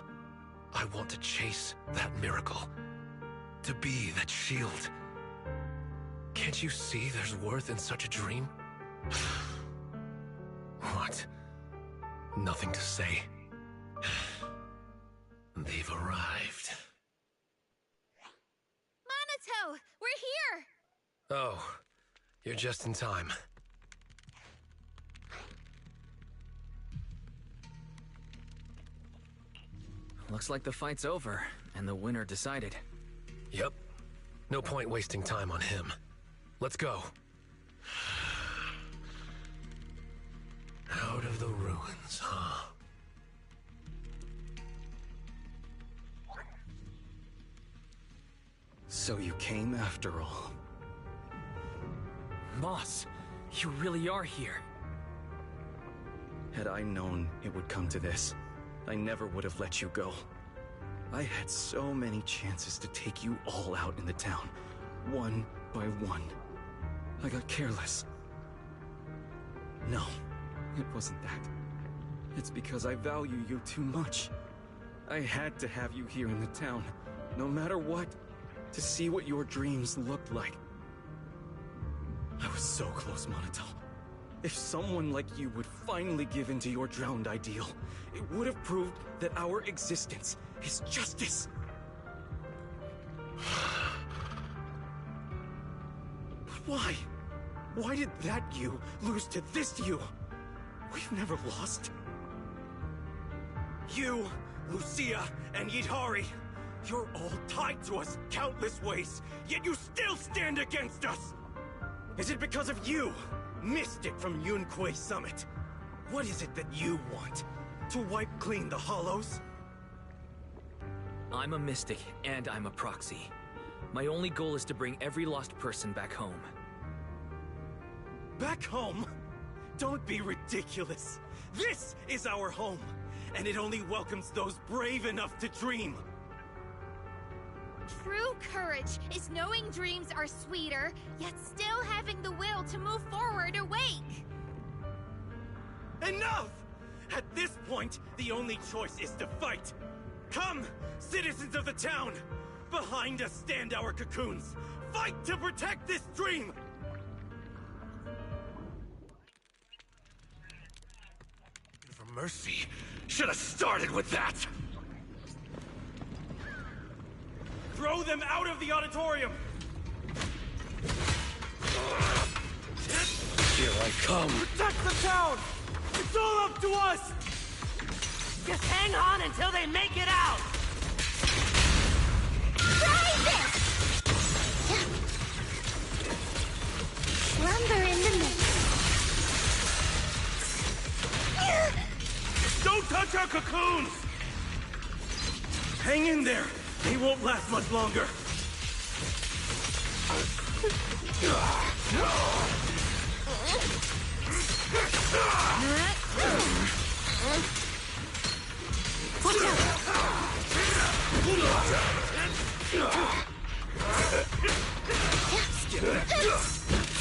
I want to chase that miracle. To be that shield. Can't you see there's worth in such a dream? What? Nothing to say. They've arrived. Monato! We're here! Oh, you're just in time. Looks like the fight's over, and the winner decided. Yep. No point wasting time on him. Let's go. Out of the ruins, huh? So you came after all. Moss, you really are here. Had I known it would come to this, I never would have let you go. I had so many chances to take you all out in the town, one by one. I got careless. No, it wasn't that. It's because I value you too much. I had to have you here in the town, no matter what, to see what your dreams looked like. I was so close, Monato. If someone like you would finally give in to your drowned ideal, it would have proved that our existence is justice. But why? Why did that you lose to this you? We've never lost. You, Lucia, and Yidhari, you're all tied to us countless ways, yet you still stand against us! Is it because of you, Mystic from Yunquei Summit? What is it that you want? To wipe clean the Hollows? I'm a mystic, and I'm a proxy. My only goal is to bring every lost person back home. Back home? Don't be ridiculous. This is our home, and it only welcomes those brave enough to dream. True courage is knowing dreams are sweeter, yet still having the will to move forward awake. Enough! At this point, the only choice is to fight. Come, citizens of the town! Behind us stand our cocoons. Fight to protect this dream! For mercy, should have started with that! Throw them out of the auditorium! Here I come. Protect the town! It's all up to us! Just hang on until they make it out! Try this! Slumber in the midst. Don't touch our cocoons! Hang in there! They won't last much longer! Watch out!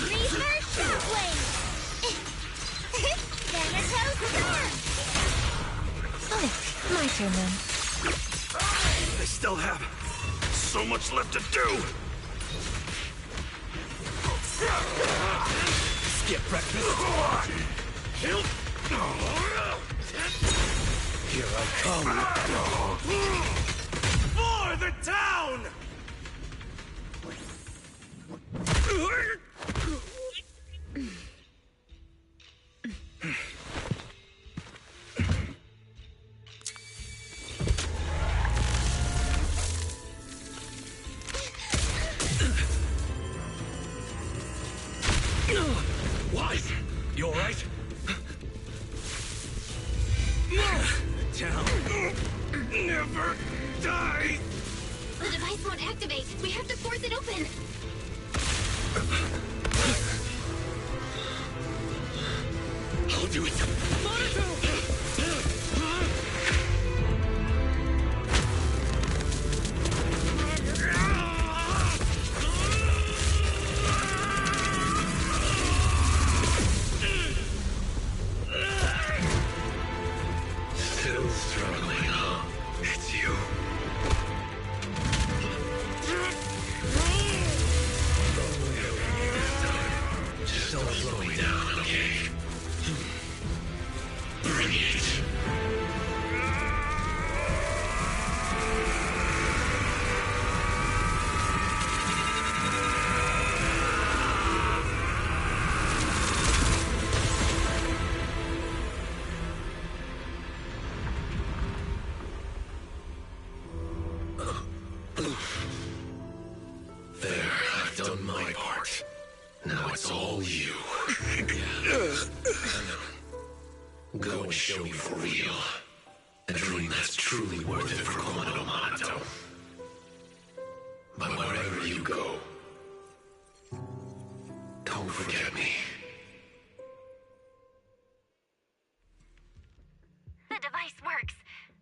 Reaper Shockwave! Thanatos Storm! Oh, my turn then. I still have so much left to do. Skip breakfast. Here I come. For the town! Wise, you all right? The town never dies. The device won't activate. We have to force it open. I'll do it. Still struggling, huh? It's you. Just don't slow me down, okay? Bring it. There, I've done my part. Now it's all you. Go and show me for real. A dream that's truly worth it for Komodo Monato. But wherever you go, don't forget me. The device works.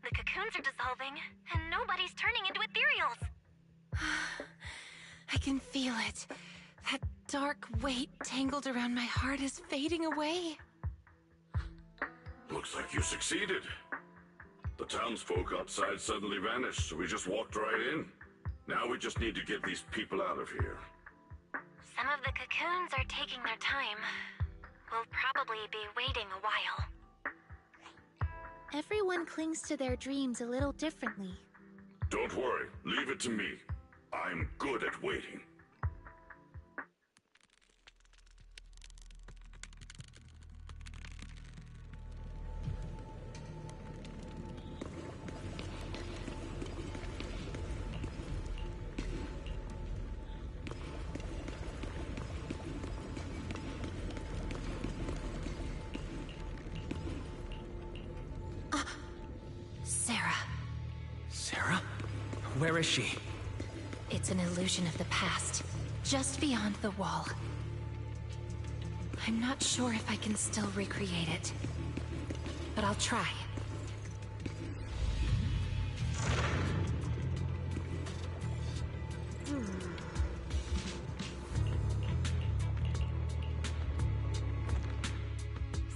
The cocoons are dissolving, and nobody's turning into ethereals. I can feel it. That dark weight tangled around my heart is fading away. Looks like you succeeded. The townsfolk outside suddenly vanished, so we just walked right in. Now we just need to get these people out of here. Some of the cocoons are taking their time. We'll probably be waiting a while. Everyone clings to their dreams a little differently. Don't worry, leave it to me. I'm good at waiting. Sarah. Sarah? Where is she? It's an illusion of the past, just beyond the wall. I'm not sure if I can still recreate it, but I'll try.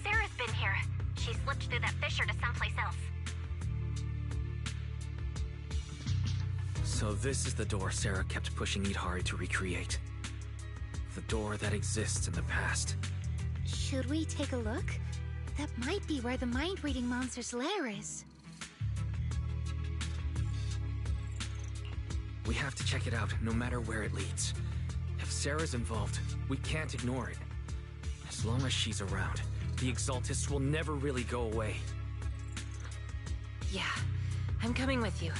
Sarah's been here. She slipped through that fissure to someplace else. So this is the door Sarah kept pushing Idhari to recreate. The door that exists in the past. Should we take a look? That might be where the mind-reading monster's lair is. We have to check it out, no matter where it leads. If Sarah's involved, we can't ignore it. As long as she's around, the Exaltists will never really go away. Yeah, I'm coming with you.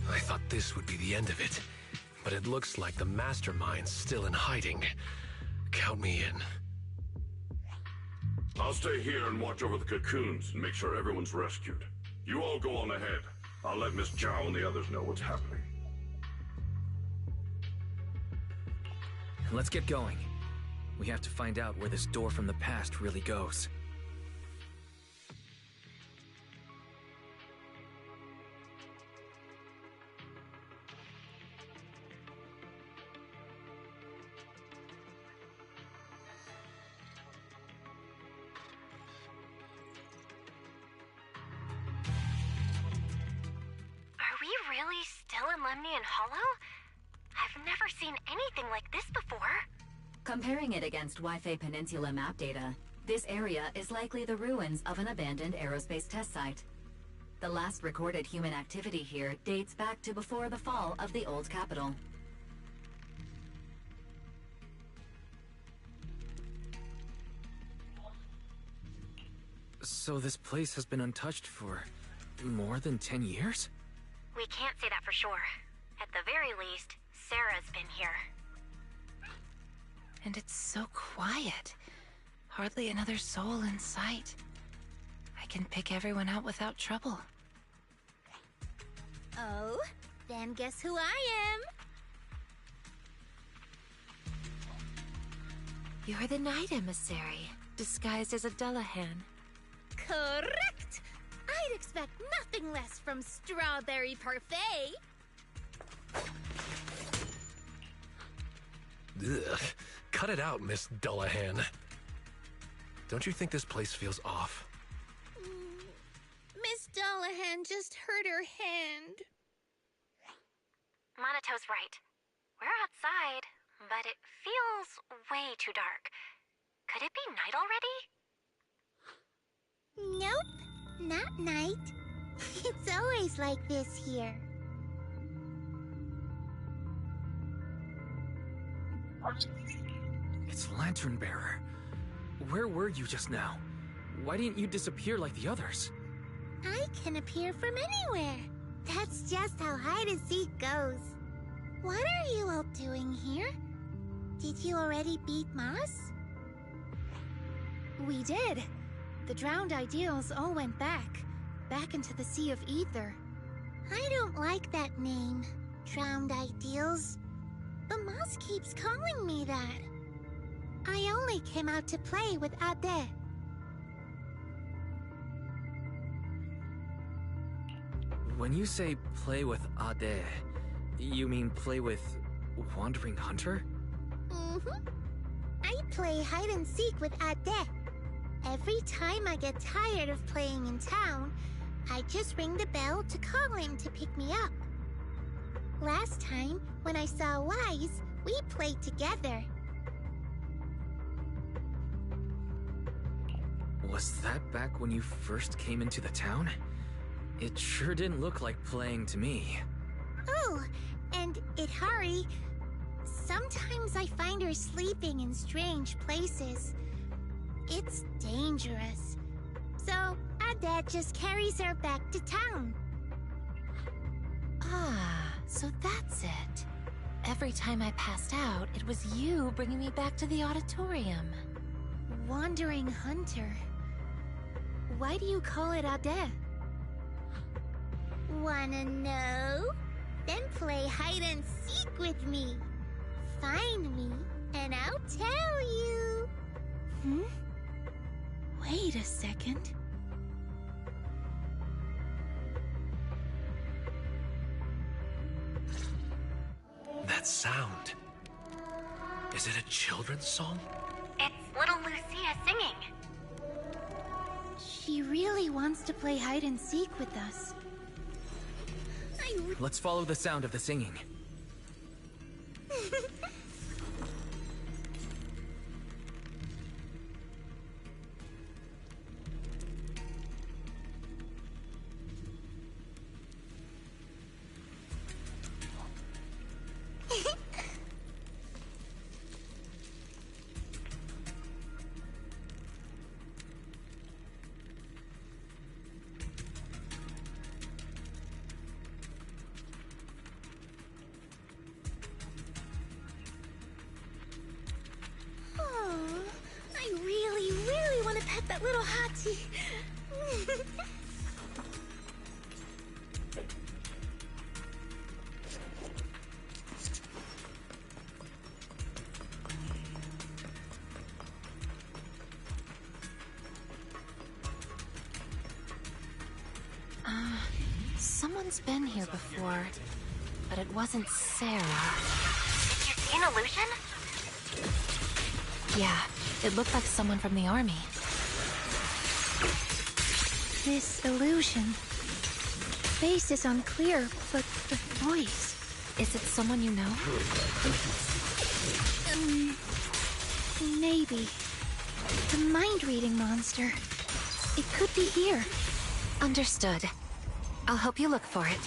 I thought this would be the end of it, but it looks like the mastermind's still in hiding. Count me in. I'll stay here and watch over the cocoons and make sure everyone's rescued. You all go on ahead. I'll let Miss Zhao and the others know what's happening. Let's get going. We have to find out where this door from the past really goes. Are we really still in Lemnian Hollow? I've never seen anything like this before. Comparing it against Wi-Fi Peninsula map data, this area is likely the ruins of an abandoned aerospace test site. The last recorded human activity here dates back to before the fall of the old capital. So this place has been untouched for more than 10 years? We can't say that for sure. At the very least, Sarah's been here. And it's so quiet. Hardly another soul in sight. I can pick everyone out without trouble. Oh, then guess who I am? You're the Night Emissary, disguised as a Dullahan. Correct! I'd expect nothing less from Strawberry Parfait. Ugh. Cut it out, Miss Dullahan. Don't you think this place feels off? Miss Dullahan just hurt her hand. Monato's right. We're outside, but it feels way too dark. Could it be night already? Nope, not night. It's always like this here. It's Lantern Bearer. Where were you just now? Why didn't you disappear like the others? I can appear from anywhere. That's just how hide and seek goes. What are you all doing here? Did you already beat Moss? We did. The drowned ideals all went back into the Sea of Ether. I don't like that name, Drowned Ideals. But Moss keeps calling me that. I only came out to play with Ade. When you say play with Ade, you mean play with Wandering Hunter? Mm-hmm. I play hide and seek with Ade. Every time I get tired of playing in town, I just ring the bell to call him to pick me up. Last time, when I saw Wise, we played together. Was that back when you first came into the town? It sure didn't look like playing to me. Oh, and Ihari, sometimes I find her sleeping in strange places. It's dangerous. So, Ade just carries her back to town. Ah, so that's it. Every time I passed out, it was you bringing me back to the auditorium. Wandering Hunter. Why do you call it Ade? Wanna know? Then play hide and seek with me. Find me, and I'll tell you. Wait a second. That sound. Is it a children's song? It's little Lucia singing. She really wants to play hide and seek with us. Let's follow the sound of the singing. That little hottie. Someone's been here before, but it wasn't Sarah. Did you see an illusion? Yeah, it looked like someone from the army. This illusion. Face is unclear, but the voice. Is it someone you know? Maybe. The mind-reading monster. It could be here. Understood. I'll help you look for it.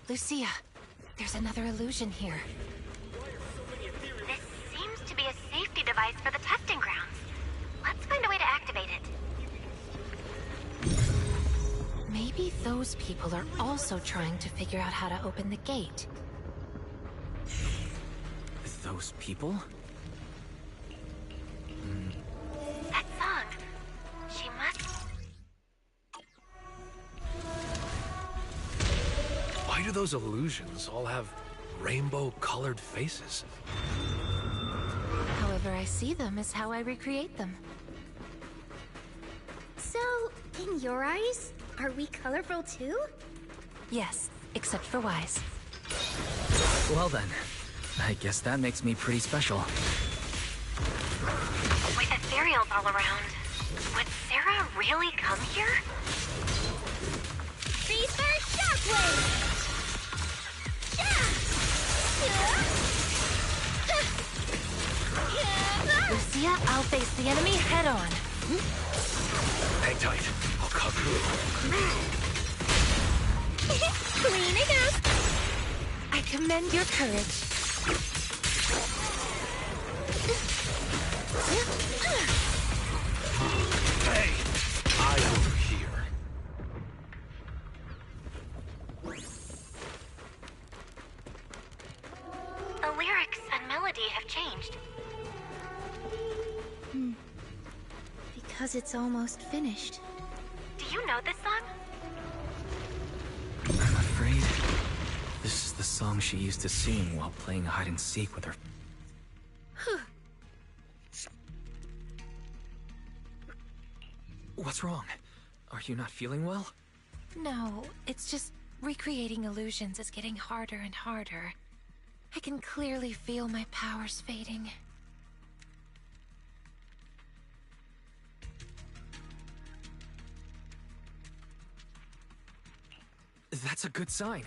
Lucia, there's another illusion here. This seems to be a safety device for the testing grounds. Let's find a way to activate it. Maybe those people are also trying to figure out how to open the gate. Those people? That song. She must... Why do those illusions all have rainbow-colored faces? However I see them is how I recreate them. So, in your eyes, are we colorful too? Yes, except for Wise. Well then, I guess that makes me pretty special. With ethereals all around, would Sarah really come here? Freeze for shockwave! Lucia, I'll face the enemy head-on. Hang tight. I'll cover you. Cleaning up! I commend your courage. Hey! Eye over here. The lyrics and melody have changed. Because it's almost finished. Do you know this song? I'm afraid this is the song she used to sing while playing hide-and-seek with her. What's wrong? Are you not feeling well? No, it's just recreating illusions is getting harder and harder. I can clearly feel my powers fading. That's a good sign.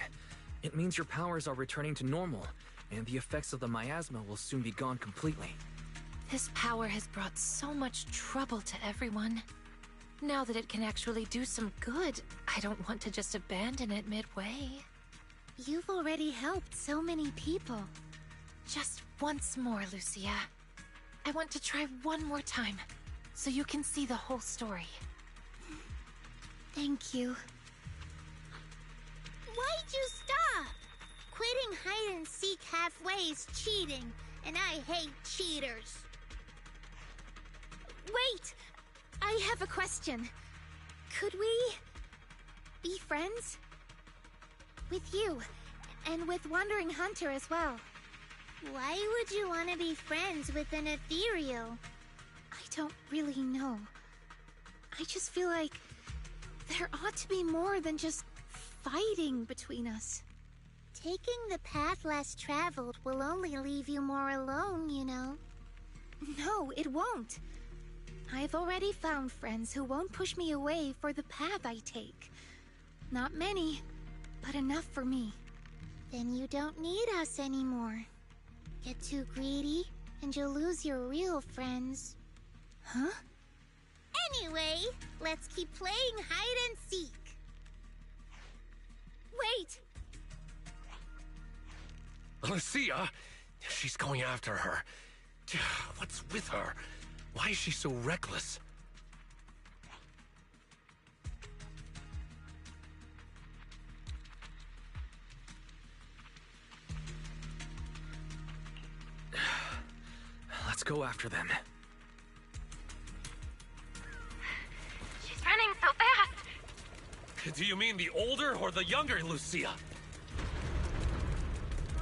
It means your powers are returning to normal, and the effects of the miasma will soon be gone completely. This power has brought so much trouble to everyone. Now that it can actually do some good, I don't want to just abandon it midway. You've already helped so many people. Just once more, Lucia. I want to try one more time, so you can see the whole story. Thank you. Why'd you stop? Quitting hide and seek halfway is cheating, and I hate cheaters. Wait! I have a question. Could we be friends? With you, and with Wandering Hunter as well. Why would you want to be friends with an ethereal? I don't really know. I just feel like there ought to be more than just fighting between us. Taking the path less traveled will only leave you more alone, you know. No, it won't. I've already found friends who won't push me away for the path I take. Not many, but enough for me. Then you don't need us anymore. Get too greedy, and you'll lose your real friends. Huh? Anyway, let's keep playing hide and seek. Wait! Lucia! She's going after her. What's with her? Why is she so reckless? Let's go after them. She's running so fast. Do you mean the older or the younger Lucia?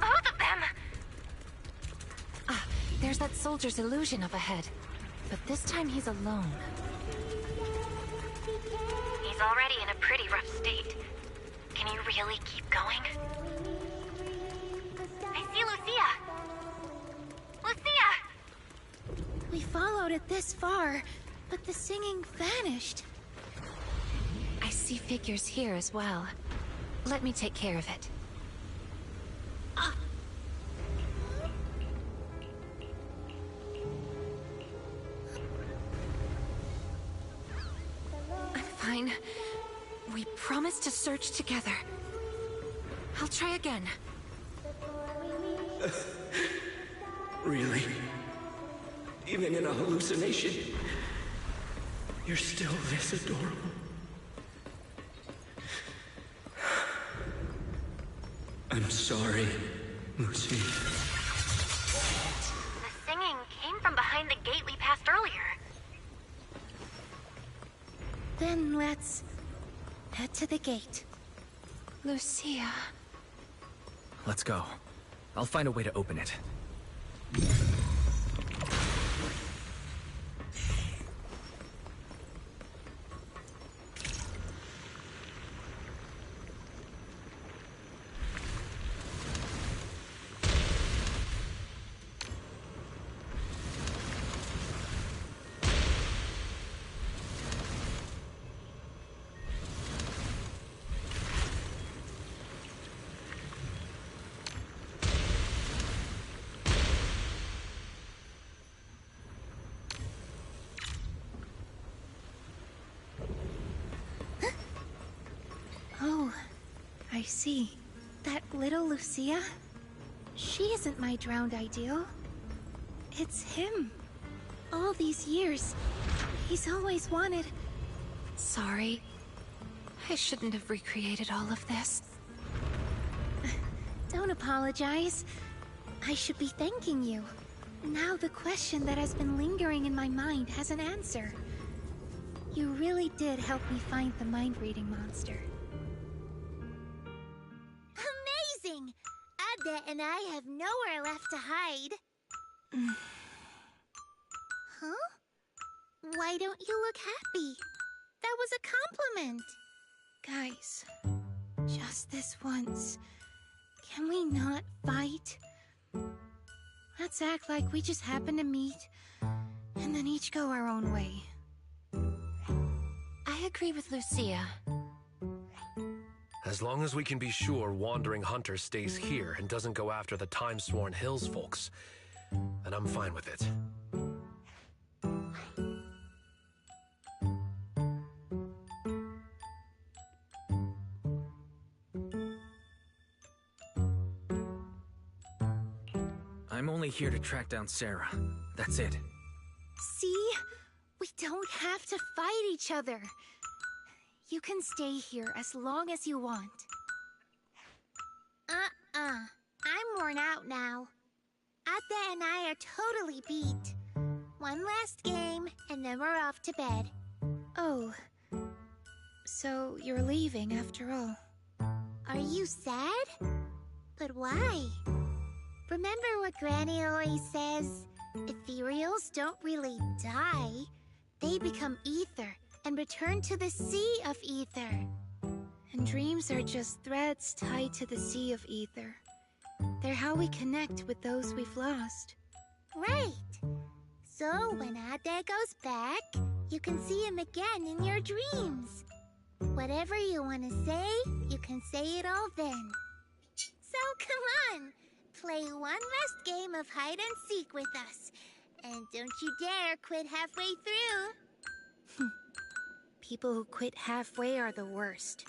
Both of them. Ah, there's that soldier's illusion up ahead. But this time he's alone. He's already in a pretty rough state. Can you really keep going? I see Lucia! Lucia! We followed it this far, but the singing vanished. I see figures here as well. Let me take care of it. I'm fine. We promised to search together. I'll try again. Really? Even in a hallucination, you're still this adorable. I'm sorry, Lucy. The singing came from behind the gate we passed earlier. Then let's head to the gate. Lucia. Let's go. I'll find a way to open it. Oh, I see. That little Lucia? She isn't my drowned ideal. It's him. All these years, he's always wanted... Sorry. I shouldn't have recreated all of this. Don't apologize. I should be thanking you. Now the question that has been lingering in my mind has an answer. You really did help me find the mind-reading monster. Amazing! Ada and I have nowhere left to hide. Huh? Why don't you look happy? That was a compliment. Guys, just this once, can we not fight? Let's act like we just happened to meet, and then each go our own way. I agree with Lucia. As long as we can be sure Wandering Hunter stays here and doesn't go after the Time-Sworn Hills folks, then I'm fine with it. I'm only here to track down Sarah. That's it. See? We don't have to fight each other. You can stay here as long as you want. I'm worn out now. Ada and I are totally beat. One last game, and then we're off to bed. Oh. So you're leaving after all. Are you sad? But why? Remember what Granny always says? Ethereals don't really die. They become ether and return to the sea of ether. And dreams are just threads tied to the sea of ether. They're how we connect with those we've lost. Right. So when Ade goes back, you can see him again in your dreams. Whatever you want to say, you can say it all then. So come on, play one last game of hide and seek with us. And don't you dare quit halfway through. People who quit halfway are the worst.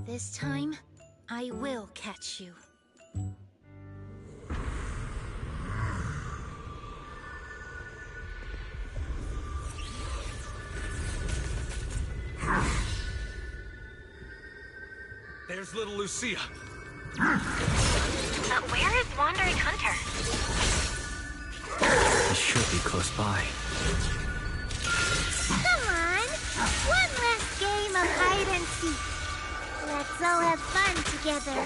This time, I will catch you. There's little Lucia. Where is Wandering Hunter? He should be close by. Come on! One last game of hide and seek. Let's all have fun together.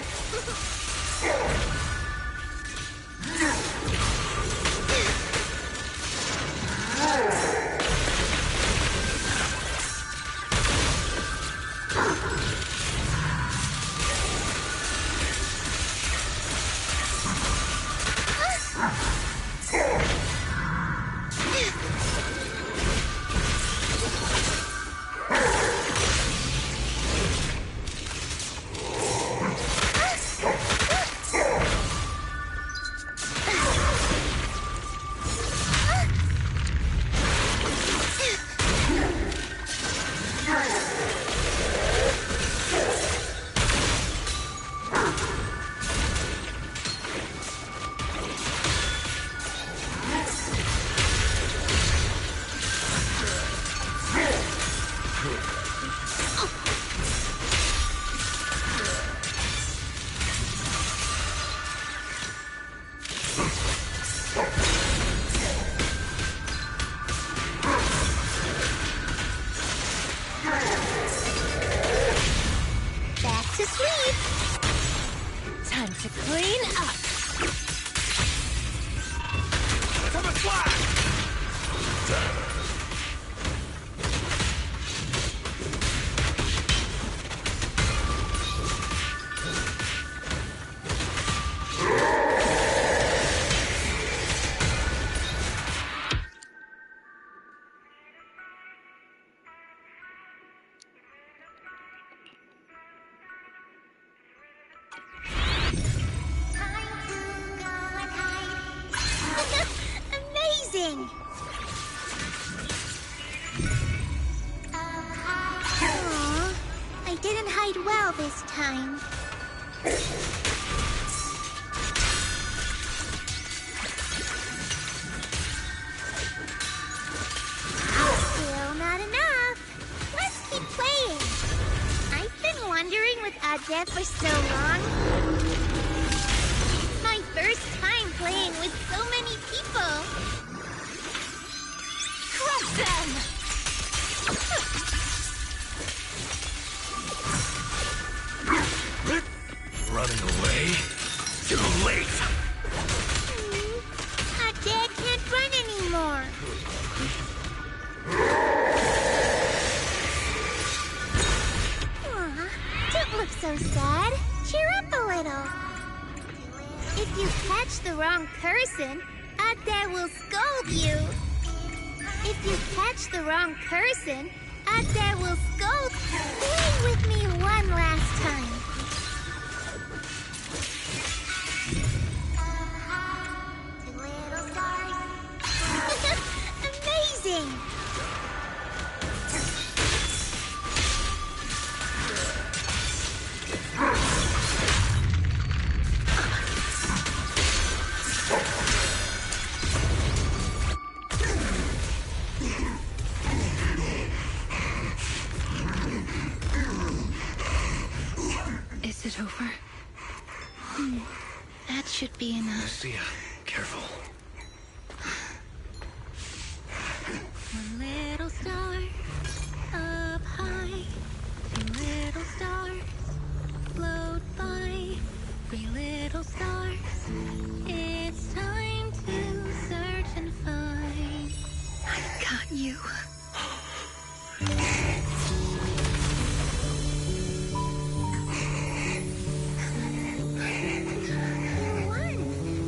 Back to sleep. Time to clean up. Coming flat! Amazing! Aw, I didn't hide well this time. Still not enough. Let's keep playing. I've been wandering with Adep for so long. My first time playing with so many people. Crush them! Running away? Too late! Adep can't run anymore. Aw, don't look so sad. Cheer up a little. If you catch the wrong person, Adep will scold you. If you catch the wrong person, Adep will scold. Play with me one last time. Amazing! Is it over? That should be enough. Lucia, careful. One little star up high, two little stars float by, three little stars. It's time to search and find. I got you. You won.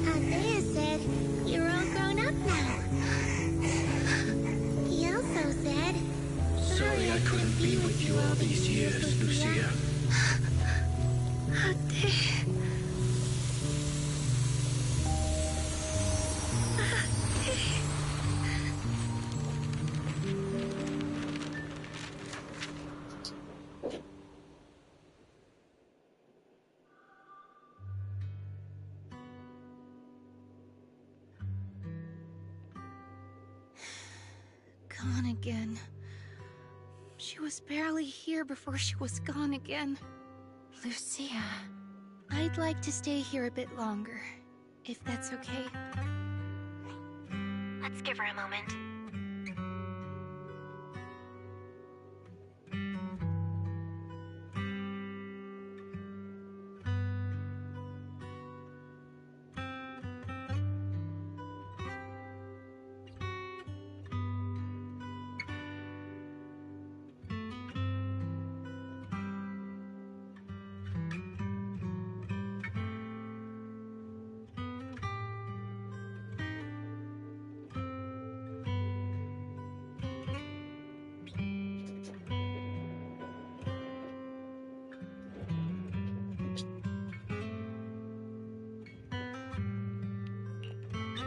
Isaiah said you're all grown up now. He also said, Sorry I couldn't be with you all these years, Lucia. Gone again. She was barely here before she was gone again. Lucia. I'd like to stay here a bit longer, if that's okay. Let's give her a moment.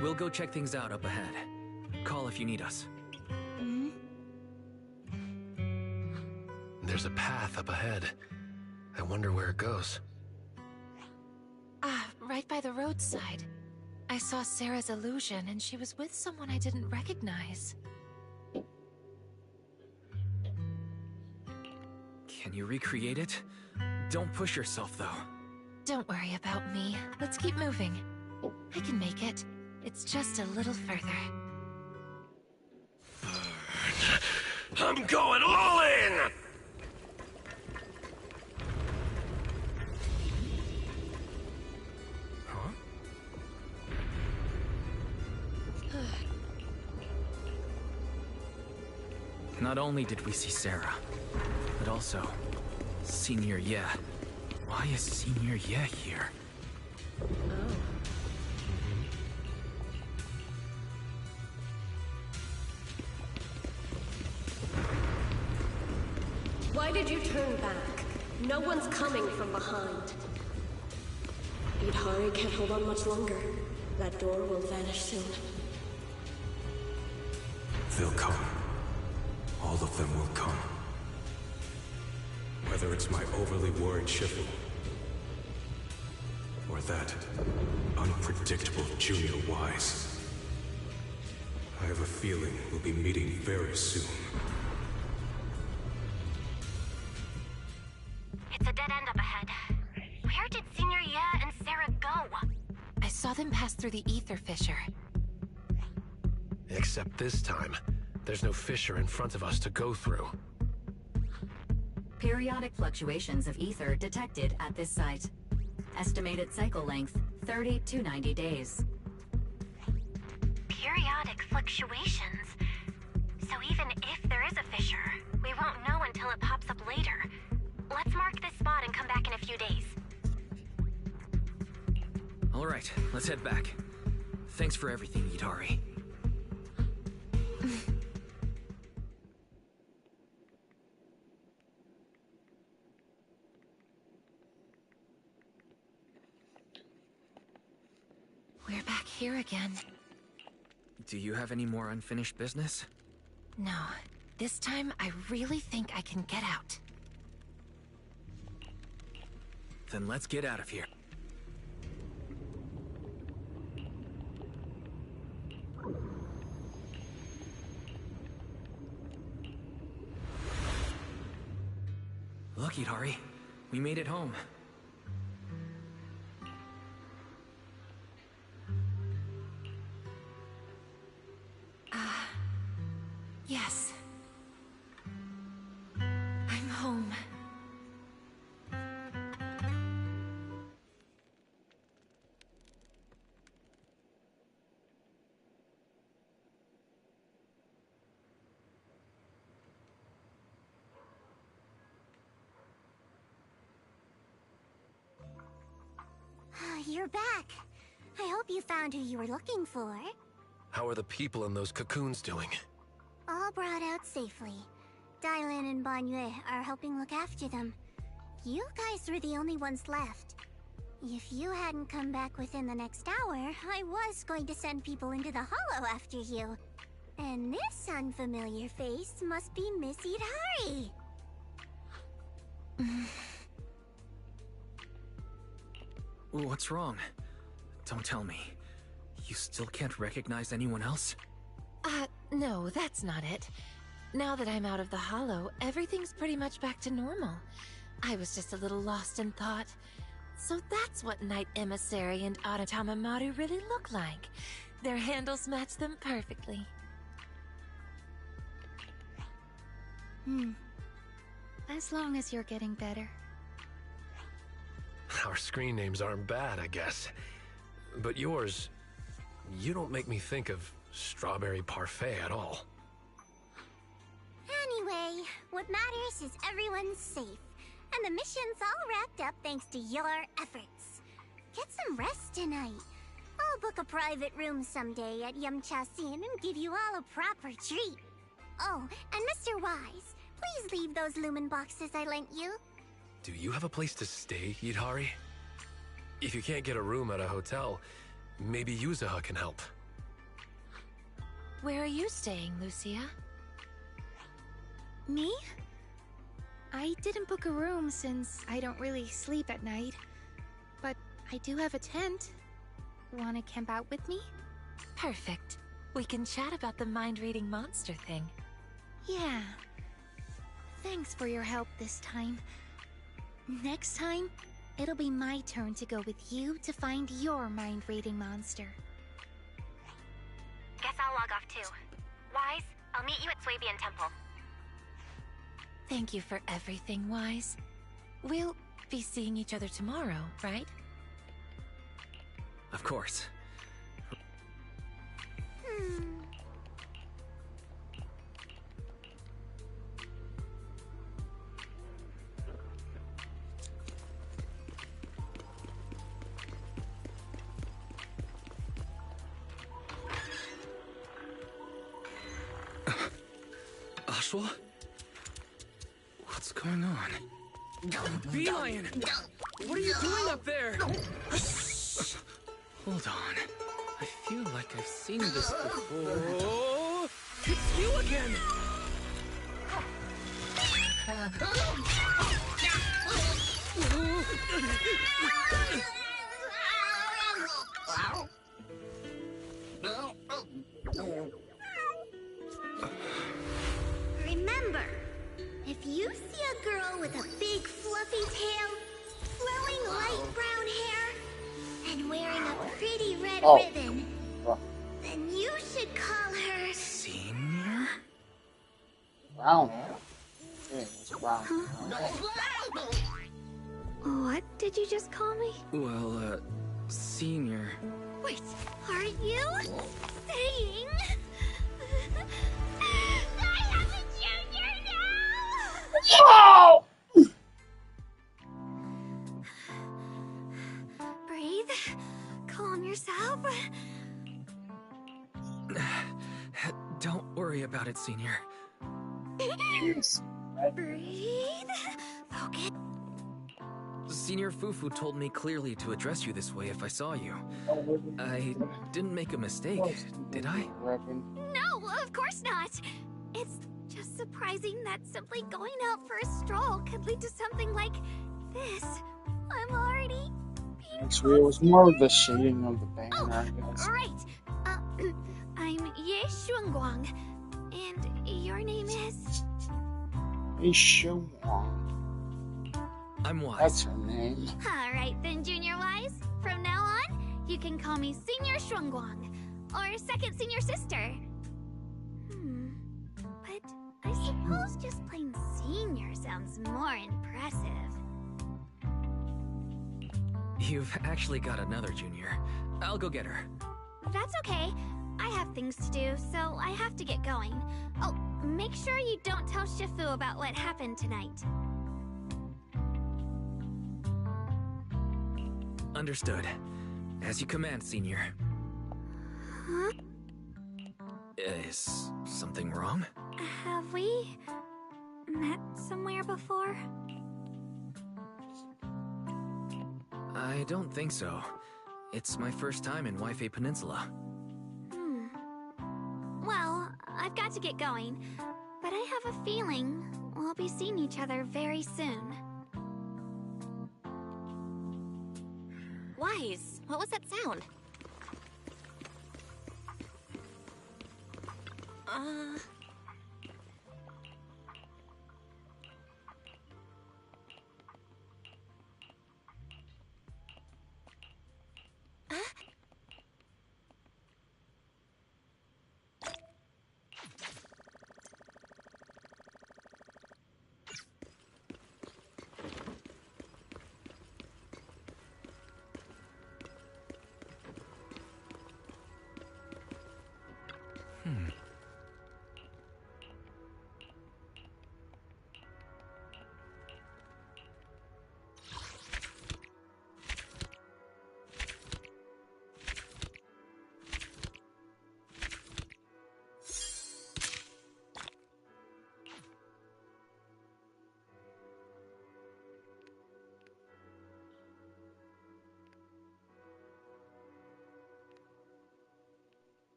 We'll go check things out up ahead. Call if you need us. There's a path up ahead. I wonder where it goes. Right by the roadside. I saw Sarah's illusion, and she was with someone I didn't recognize. Can you recreate it? Don't push yourself, though. Don't worry about me. Let's keep moving. I can make it. It's just a little further. I'm going all in! Not only did we see Sarah, but also Senior Ye. Why is Senior Ye here? Why did you turn back? No one's coming from behind. Idhari can't hold on much longer. That door will vanish soon. They'll come. All of them will come. Whether it's my overly worried Shifu, or that unpredictable Junior Wise. I have a feeling we'll be meeting very soon. It's a dead end up ahead. Where did Senior Ye and Sarah go? I saw them pass through the ether fissure. Except this time, there's no fissure in front of us to go through. Periodic fluctuations of ether detected at this site. Estimated cycle length, 30 to 90 days. Periodic fluctuations. So even if there is a fissure, we won't know until it pops up later. Let's mark this spot and come back in a few days. Alright, let's head back. Thanks for everything, Idhari. We're back here again. Do you have any more unfinished business? No. This time, I really think I can get out. Then let's get out of here. Look, Idhari. We made it home. Yes. I'm home. You're back. I hope you found who you were looking for. How are the people in those cocoons doing? All brought out safely. Dylan and Banyue are helping look after them. You guys were the only ones left. If you hadn't come back within the next hour, I was going to send people into the hollow after you. And this unfamiliar face must be Miss Idhari. What's wrong? Don't tell me. You still can't recognize anyone else? No, that's not it. Now that I'm out of the hollow, everything's pretty much back to normal. I was just a little lost in thought. So that's what Knight Emissary and Aratama Maru really look like. Their handles match them perfectly. As long as you're getting better. Our screen names aren't bad, I guess. But yours, you don't make me think of Strawberry Parfait at all. Anyway, what matters is everyone's safe. And the mission's all wrapped up thanks to your efforts. Get some rest tonight. I'll book a private room someday at Yamcha-sin and give you all a proper treat. Oh, and Mr. Wise, please leave those lumen boxes I lent you. Do you have a place to stay, Idhari? If you can't get a room at a hotel, maybe Yuzuha can help. Where are you staying, Lucia? Me? I didn't book a room since I don't really sleep at night. But I do have a tent. Wanna camp out with me? Perfect. We can chat about the mind-reading monster thing. Yeah. Thanks. Thanks for your help this time. Next time, it'll be my turn to go with you to find your mind-reading monster. Guess I'll log off too. Wise, I'll meet you at Swabian Temple. Thank you for everything, Wise. We'll be seeing each other tomorrow, right? Of course. Ashwa? What's going on? Beelion! What are you doing up there? Hold on. I feel like I've seen this before. It's you again! Remember, if you see a girl with a big fluffy tail, flowing light brown hair, and wearing a pretty red ribbon, then you should call her... Senior? Brown. Yeah, it's brown. What did you just call me? Well, Senior. Wait, are you saying... I have a junior now? No! Breathe. Calm yourself. Don't worry about it, Senior. Breathe. Focus. Senior Fufu told me clearly to address you this way if I saw you. I didn't make a mistake, did I? No, of course not. It's just surprising that simply going out for a stroll could lead to something like this. I'm already being... Actually, it was more of the shading of the banner, I guess. Right. I'm Ye Xuanguang, and your name is... Hey, Shumwang. I'm Wise. That's her name. All right then, Junior Wise. From now on, you can call me Senior Xuanguang, or Second Senior Sister. But I suppose just plain Senior sounds more impressive. You've actually got another Junior. I'll go get her. That's okay. I have things to do, so I have to get going. Oh, make sure you don't tell Shifu about what happened tonight. Understood. As you command, Senior. Huh? Is something wrong? Have we met somewhere before? I don't think so. It's my first time in Waifei Peninsula. Well, I've got to get going, but I have a feeling we'll be seeing each other very soon. Wise, what was that sound?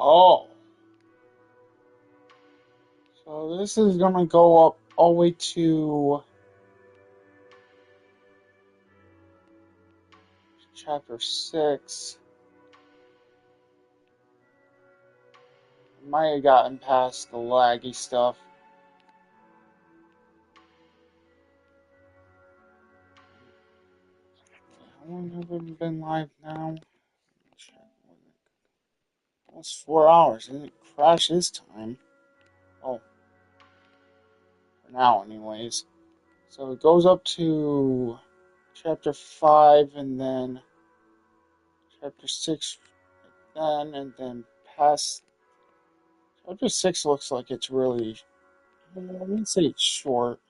Oh. So this is gonna go up all the way to chapter 6. Might have gotten past the laggy stuff. How long have we been live now? Almost 4 hours. Didn't it crash this time? Oh. For now, anyways. So it goes up to chapter 5 and then chapter 6 then, and then past. Chapter 6 looks like it's really. I wouldn't say it's short.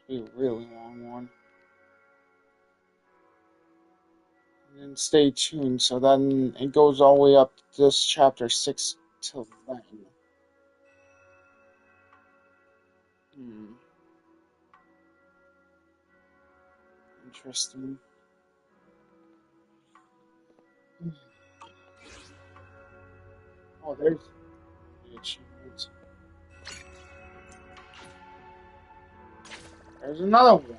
It'd be a really long one. And then stay tuned. So then it goes all the way up to this chapter 6 till then. Interesting. Oh, there's the achievements. There's another one.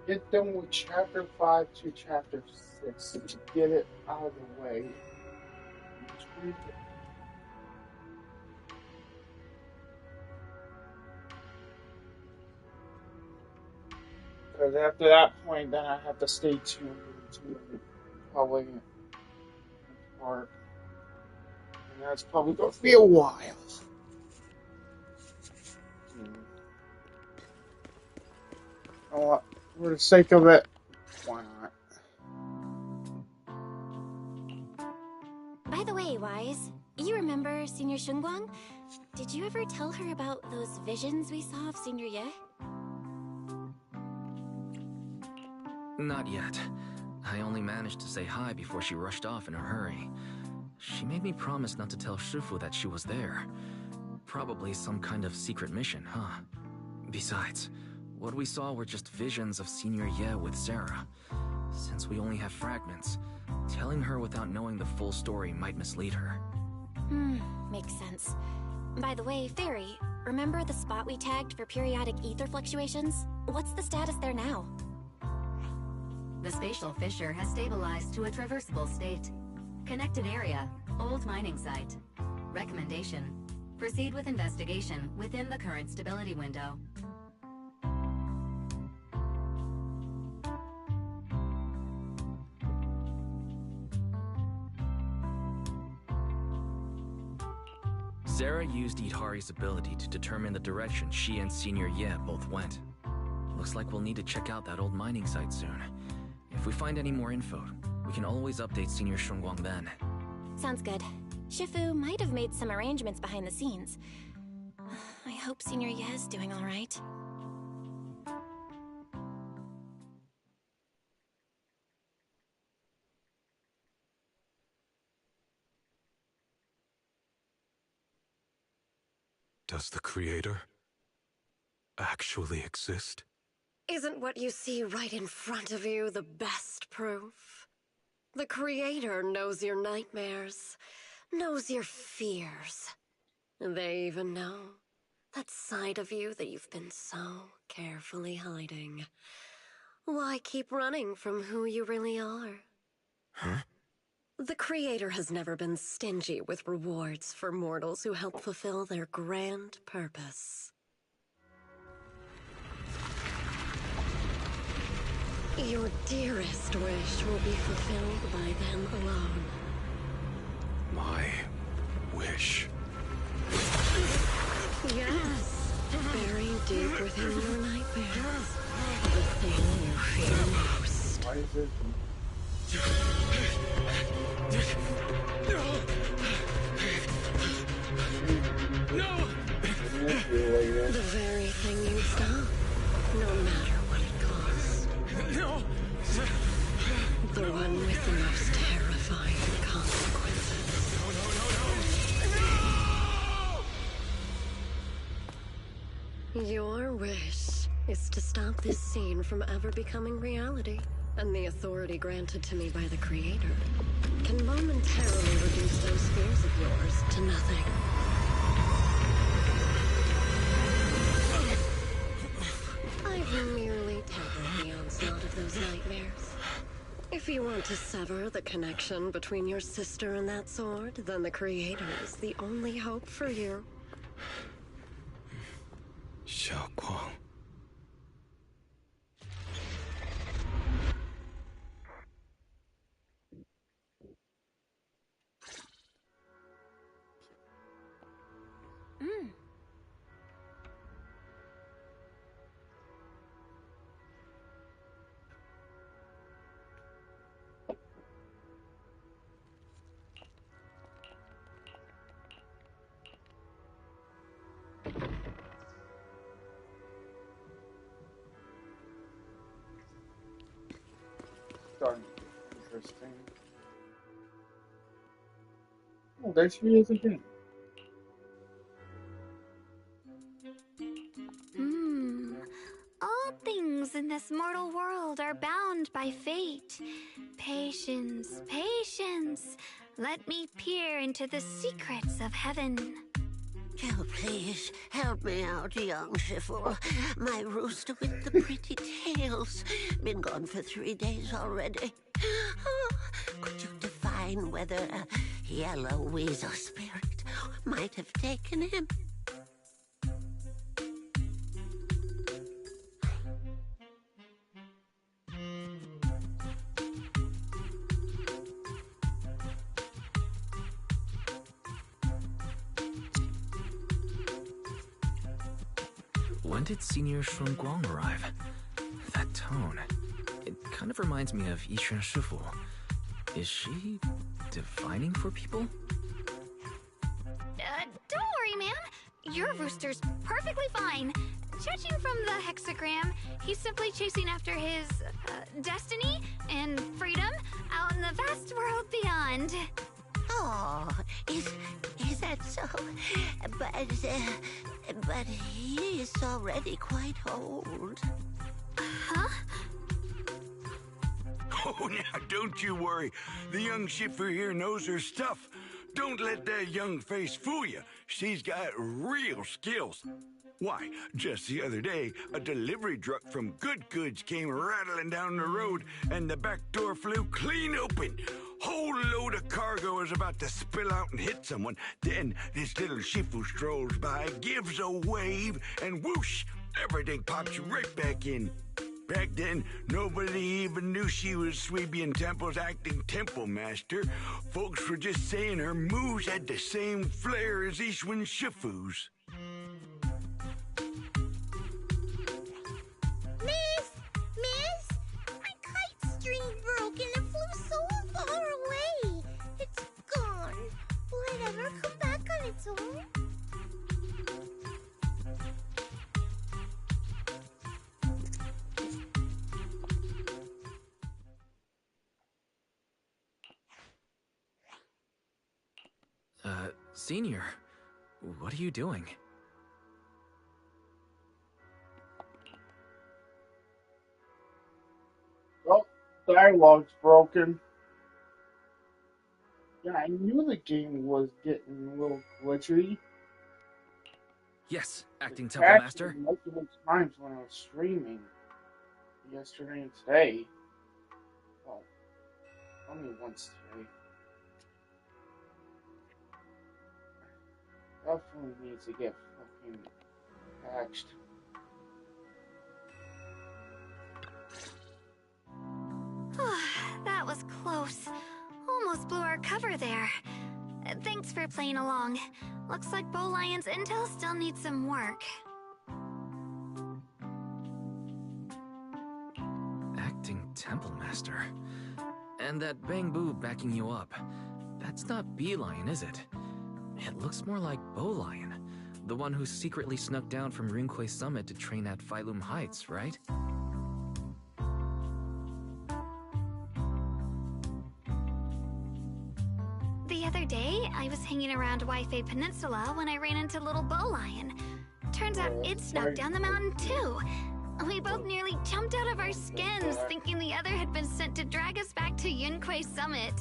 Get done with chapter 5 to chapter 6 to get it out of the way. Because after that point, then I have to stay tuned to probably part. And that's probably going to be a while. You know what? For the sake of it, why not? By the way, Wise, you remember Senior Shunguang? Did you ever tell her about those visions we saw of Senior Ye? Not yet. I only managed to say hi before she rushed off in a hurry. She made me promise not to tell Shifu that she was there. Probably some kind of secret mission, huh? Besides, what we saw were just visions of Senior Ye with Sarah. Since we only have fragments, telling her without knowing the full story might mislead her. Makes sense. By the way, Fairy, remember the spot we tagged for periodic ether fluctuations? What's the status there now? The spatial fissure has stabilized to a traversable state. Connected area, old mining site. Recommendation: proceed with investigation within the current stability window. Sarah used Idhari's ability to determine the direction she and Senior Ye both went. Looks like we'll need to check out that old mining site soon. If we find any more info, we can always update Senior Shunguang then. Sounds good. Shifu might have made some arrangements behind the scenes. I hope Senior Ye is doing all right. Does the Creator actually exist? Isn't what you see right in front of you the best proof. The Creator knows your nightmares, knows your fears. They even know that side of you that you've been so carefully hiding. Why keep running from who you really are? Huh? The Creator has never been stingy with rewards for mortals who help fulfill their grand purpose. Your dearest wish will be fulfilled by them alone. My wish. Yes, buried deep within your nightmares. The thing you fear most. Why is it? No! The very thing you stop, no matter what it costs. No! The one with the most terrifying consequences. Your wish is to stop this scene from ever becoming reality, and the authority granted to me by the Creator can momentarily reduce those fears of yours to nothing. I've merely tempered the onslaught of those nightmares. If you want to sever the connection between your sister and that sword, then the Creator is the only hope for you. Xiao Guang. Starting to get interesting. Oh, there she is again. All things in this mortal world are bound by fate. Patience, patience. Let me peer into the secrets of heaven. Oh, please, help me out, young Shifu. My rooster with the pretty tails. Been gone for 3 days already. Oh, could you define whether a yellow weasel spirit might have taken him? When did Senior Shunguang arrive? That tone. It kind of reminds me of Yixuan Shifu. Is she divining for people? Don't worry, man. Your rooster's perfectly fine. Judging from the hexagram, he's simply chasing after his destiny and freedom out in the vast world beyond. Oh, is that so? But he is already quite old. Huh? Oh, now, don't you worry. The young Shifu here knows her stuff. Don't let that young face fool you. She's got real skills. Why, just the other day, a delivery truck from Good Goods came rattling down the road, and the back door flew clean open. Whole load of cargo was about to spill out and hit someone. Then this little Shifu strolls by, gives a wave, and whoosh, everything pops right back in. Back then, nobody even knew she was Sweebian Temple's acting temple master. Folks were just saying her moves had the same flair as Ishwan Shifu's. Miss, my kite string broke and it flew so far away. It's gone. Will it ever come back on its own? Senior, what are you doing? Well, dialogue's broken. Yeah, I knew the game was getting a little glitchy. Yes, acting It Temple crashed Master. multiple times when I was streaming yesterday and today. Well, only once today. Definitely needs to get fucking patched. That was close. Almost blew our cover there. Thanks for playing along. Looks like Bow Lion's intel still needs some work. Acting Temple Master. And that Bang Boo backing you up. That's not Bee Lion, is it? It looks more like Bow Lion. The one who secretly snuck down from Rinquay Summit to train at Phylum Heights, right? The other day, I was hanging around Wi-Fi Peninsula when I ran into little Bow Lion. Turns out it snuck down the mountain too. We both nearly jumped out of our skins, thinking the other had been sent to drag us back to Yunquay Summit.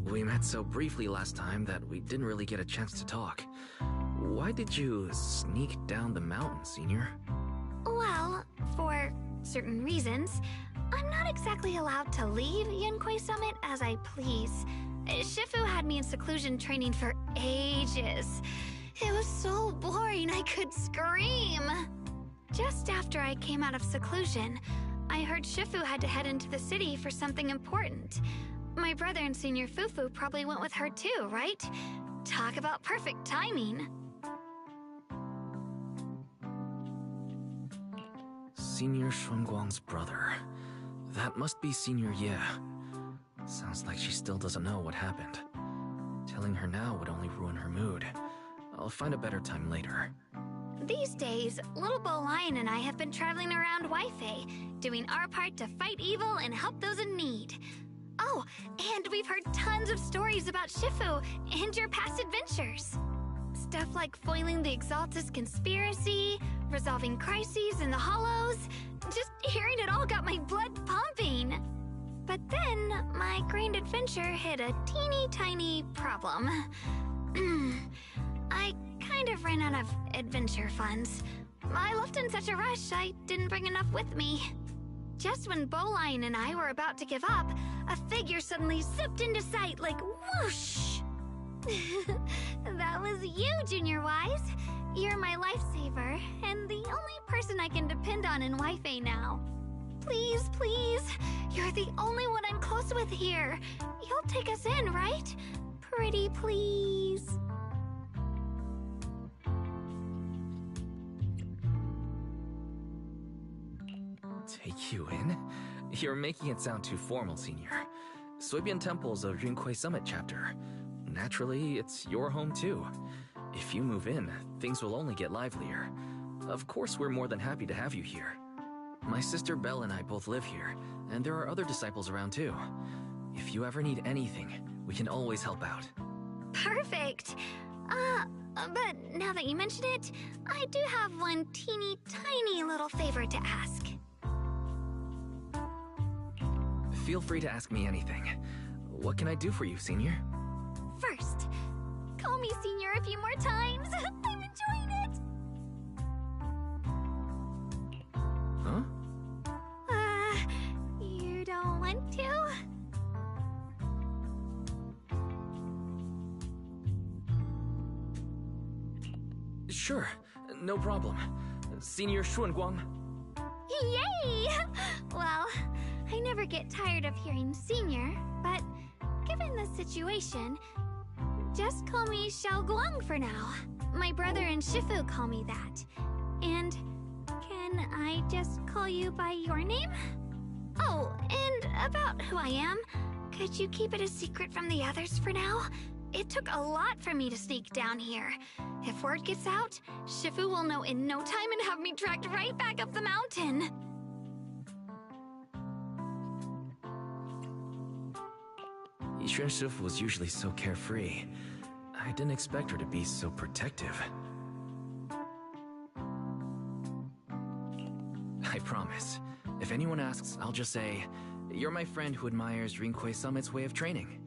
We met so briefly last time that we didn't really get a chance to talk. Why did you sneak down the mountain, Senior? Well, for certain reasons, I'm not exactly allowed to leave Yunquay Summit as I please. Shifu had me in seclusion training for ages. It was so boring I could scream. Just after I came out of seclusion, I heard Shifu had to head into the city for something important. My brother and Senior Fufu probably went with her too, right? Talk about perfect timing. Senior Shunguang's brother. That must be Senior Ye. Sounds like she still doesn't know what happened. Telling her now would only ruin her mood. I'll find a better time later. These days, Little Bow Lion and I have been traveling around Wi-Fi, doing our part to fight evil and help those in need. Oh, and we've heard tons of stories about Shifu and your past adventures. Stuff like foiling the Exaltus conspiracy, resolving crises in the Hollows. Just hearing it all got my blood pumping. But then, my grand adventure hit a teeny tiny problem. I kind of ran out of adventure funds. I left in such a rush, I didn't bring enough with me. Just when Bow Lion and I were about to give up, a figure suddenly zipped into sight like whoosh! That was you, Junior Wise. You're my lifesaver, and the only person I can depend on in Wi-Fi now. Please, please, you're the only one I'm close with here. You'll take us in, right? Pretty please. Take you in? You're making it sound too formal, Senior. Suibian Temple's a Rinquay Summit chapter. Naturally, it's your home too. If you move in, things will only get livelier. Of course, we're more than happy to have you here. My sister Belle and I both live here, and there are other disciples around too. If you ever need anything, we can always help out. Perfect. But now that you mention it, I do have one teeny tiny little favor to ask. Feel free to ask me anything. What can I do for you, Senior? First, call me Senior a few more times. I'm enjoying it. Huh? You don't want to? Sure, no problem. Senior Xuanguang. Yay! Well, I never get tired of hearing Senior, but given the situation, just call me Xiao Guang for now. My brother and Shifu call me that. And can I just call you by your name? Oh, and about who I am, could you keep it a secret from the others for now? It took a lot for me to sneak down here. If word gets out, Shifu will know in no time and have me dragged right back up the mountain. Yixuan Shifu was usually so carefree. I didn't expect her to be so protective. I I promise. If anyone asks, I'll just say, you're my friend who admires Rinkwei Summit's way of training.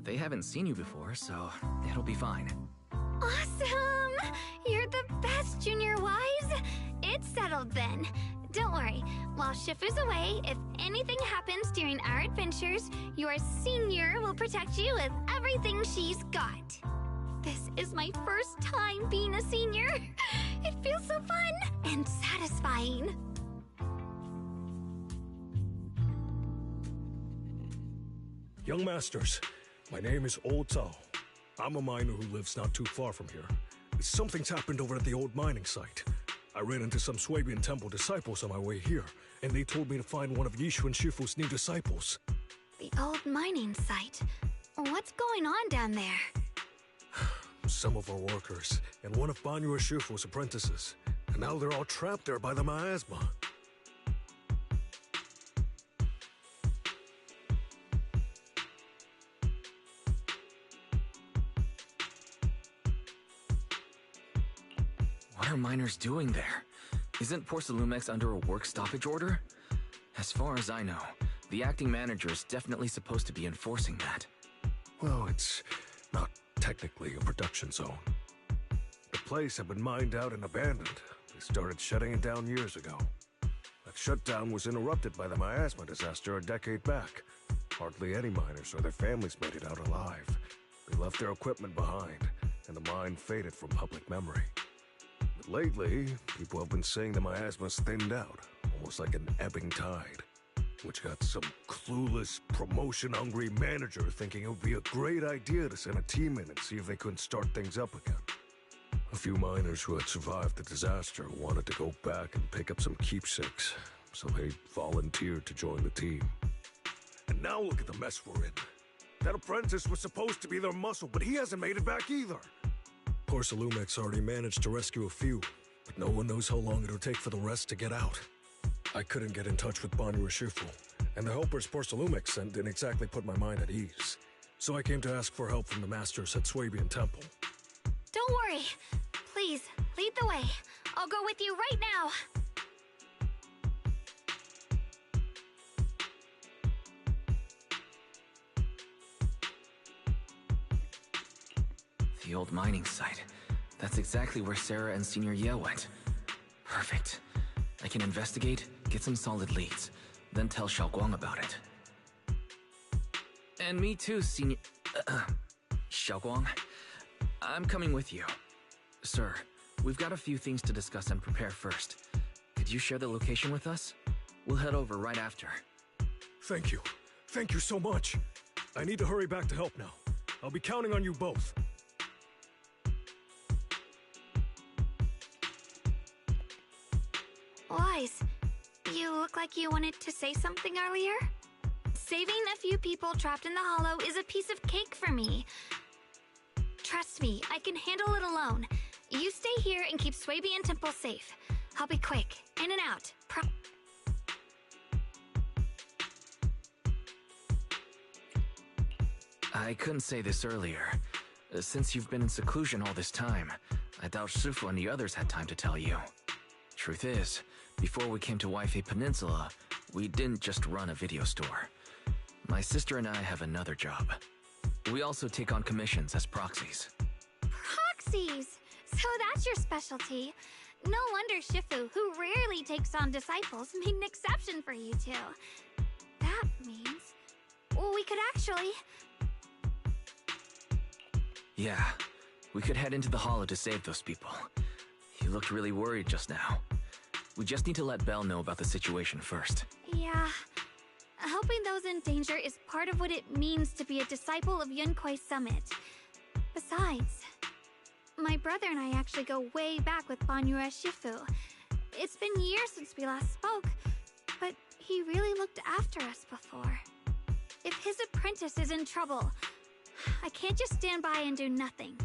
They haven't seen you before, so it'll be fine. Awesome! You're the best, Junior Wise! It's settled then. Don't worry, while Shifu's away, if anything happens during our adventures, your senior will protect you with everything she's got. This is my first time being a senior. It feels so fun and satisfying. Young Masters, my name is Old Zhao. I'm a miner who lives not too far from here. Something's happened over at the old mining site. I ran into some Swabian Temple disciples on my way here, and they told me to find one of Yixuan Shifu's new disciples. The old mining site. What's going on down there? Some of our workers, and one of Banyue Shifu's apprentices. And now they're all trapped there by the miasma. What are miners doing there? Isn't Porcelumex under a work stoppage order? As far as I know, the acting manager is definitely supposed to be enforcing that. Well, it's not technically a production zone. The place had been mined out and abandoned. They started shutting it down years ago. That shutdown was interrupted by the miasma disaster a decade back. Hardly any miners or their families made it out alive. They left their equipment behind, and the mine faded from public memory. But lately, people have been saying the miasma's thinned out, almost like an ebbing tide. Which got some clueless, promotion-hungry manager thinking it would be a great idea to send a team in and see if they couldn't start things up again. A few miners who had survived the disaster wanted to go back and pick up some keepsakes, so they volunteered to join the team. And now look at the mess we're in. That apprentice was supposed to be their muscle, but he hasn't made it back either. Porcelumex already managed to rescue a few, but no one knows how long it'll take for the rest to get out. I couldn't get in touch with Banyue Shifu, and the helpers Porcelumex sent didn't exactly put my mind at ease. So I came to ask for help from the masters at Swabian Temple. Don't worry. Please, lead the way. I'll go with you right now. The old mining site. That's exactly where Sarah and Senior Ye went. Perfect. I can investigate, get some solid leads, then tell Xiaoguang about it. And me too, Senior... Xiaoguang. I'm coming with you. Sir, we've got a few things to discuss and prepare first. Could you share the location with us? We'll head over right after. Thank you. Thank you so much. I need to hurry back to help now. I'll be counting on you both. Wise, you look like you wanted to say something earlier? Saving a few people trapped in the hollow is a piece of cake for me. Trust me, I can handle it alone. You stay here and keep Swabian Temple safe. I'll be quick, in and out. I couldn't say this earlier. Since you've been in seclusion all this time, I doubt Shifu and the others had time to tell you. Truth is, before we came to Waifei Peninsula, we didn't just run a video store. My sister and I have another job. We also take on commissions as proxies. Proxies! So that's your specialty. No wonder Shifu, who rarely takes on disciples, made an exception for you two. That means... well, we could actually... Yeah, we could head into the hollow to save those people. You looked really worried just now. We just need to let Belle know about the situation first. Yeah. Helping those in danger is part of what it means to be a disciple of Yunkwei Summit. Besides, my brother and I actually go way back with Banyue Shifu. It's been years since we last spoke, but he really looked after us before. If his apprentice is in trouble, I can't just stand by and do nothing.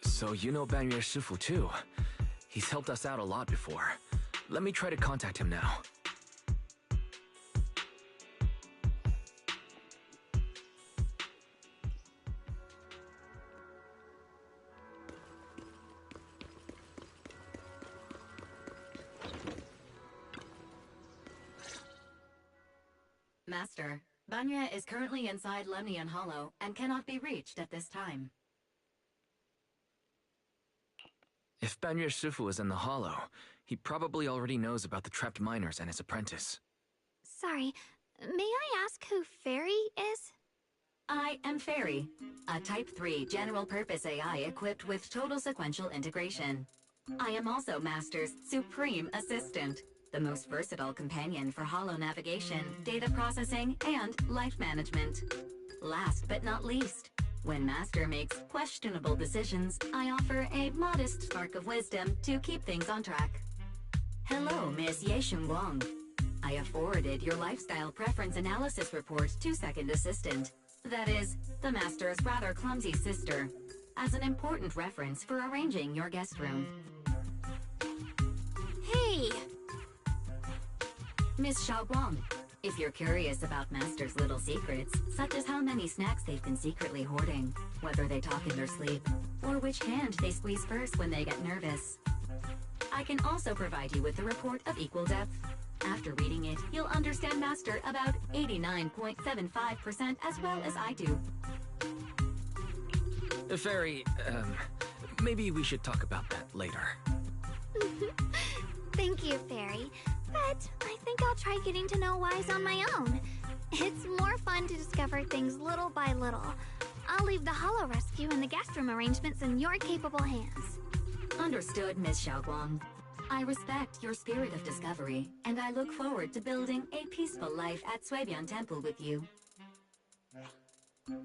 So you know Banyue Shifu too. He's helped us out a lot before. Let me try to contact him now. Master. Banya is currently inside Lemnian Hollow and cannot be reached at this time. If Banya Shifu is in the Hollow, he probably already knows about the trapped miners and his apprentice. Sorry, may I ask who Fairy is? I am Fairy, a Type 3 general-purpose AI equipped with total sequential integration. I am also Master's supreme assistant, the most versatile companion for hollow navigation, data processing, and life management. Last but not least, when Master makes questionable decisions, I offer a modest spark of wisdom to keep things on track. Hello, Miss Yeshun Guang. I have forwarded your lifestyle preference analysis report to Second Assistant. That is, the Master's rather clumsy sister, as an important reference for arranging your guest room. Hey! Miss Xiaoguang, if you're curious about Master's little secrets, such as how many snacks they've been secretly hoarding, whether they talk in their sleep, or which hand they squeeze first when they get nervous, I can also provide you with a report of equal depth. After reading it, you'll understand Master about 89.75% as well as I do. Fairy, maybe we should talk about that later. Thank you, Fairy. But I think I'll try getting to know Wise on my own. It's more fun to discover things little by little. I'll leave the Hollow Rescue and the guest room arrangements in your capable hands. Understood, Miss Xiaoguang. I respect your spirit of discovery, and I look forward to building a peaceful life at Suebian Temple with you.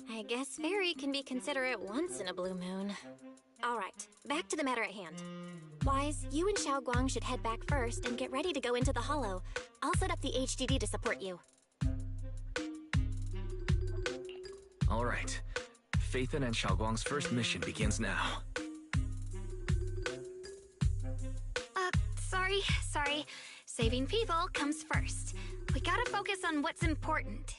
I guess Fairy can be considerate once in a blue moon. Alright, back to the matter at hand. Wise, you and Xiao Guang should head back first and get ready to go into the Hollow. I'll set up the HDD to support you. Alright. Phaethon and Xiaoguang's first mission begins now. Sorry. Saving people comes first. We gotta focus on what's important.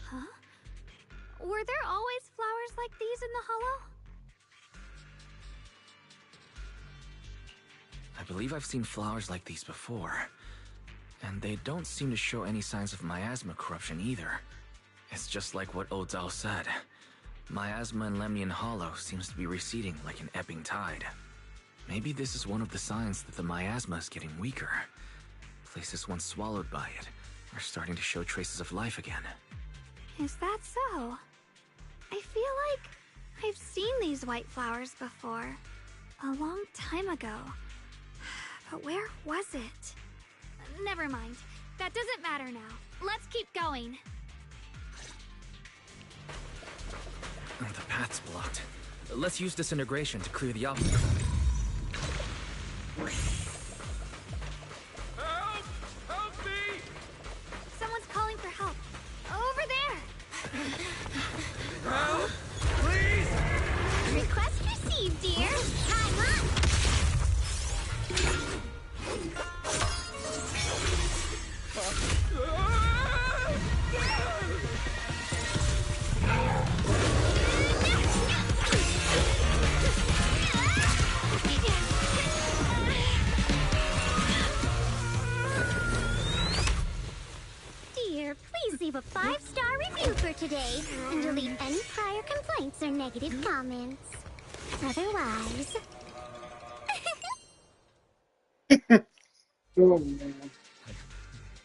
Huh? Were there always flowers like these in the Hollow? I believe I've seen flowers like these before. And they don't seem to show any signs of miasma corruption either. It's just like what Ozao said. Miasma in Lemnian Hollow seems to be receding like an ebbing tide. Maybe this is one of the signs that the miasma is getting weaker. Places once swallowed by it are starting to show traces of life again. Is that so? I feel like I've seen these white flowers before. A long time ago. But where was it? Never mind. That doesn't matter now. Let's keep going. The path's blocked. Let's use disintegration to clear the obstacle. Help! Help me! Someone's calling for help. Over there! Help! Please! Request received, dear. Time up! Dear, please leave a 5-star review for today and delete any prior complaints or negative comments. Otherwise... Oh, man.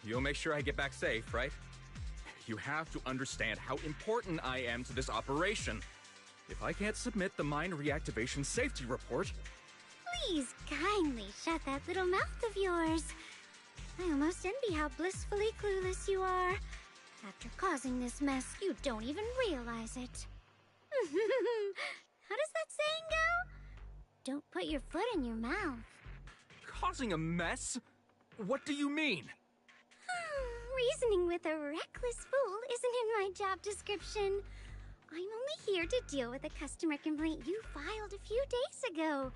You'll make sure I get back safe, right? You have to understand how important I am to this operation. If I can't submit the mine reactivation safety report... Please kindly shut that little mouth of yours. I almost envy how blissfully clueless you are. After causing this mess, you don't even realize it. How does that saying go? Don't put your foot in your mouth. causing a mess? What do you mean? Reasoning with a reckless fool isn't in my job description. I'm only here to deal with a customer complaint you filed a few days ago.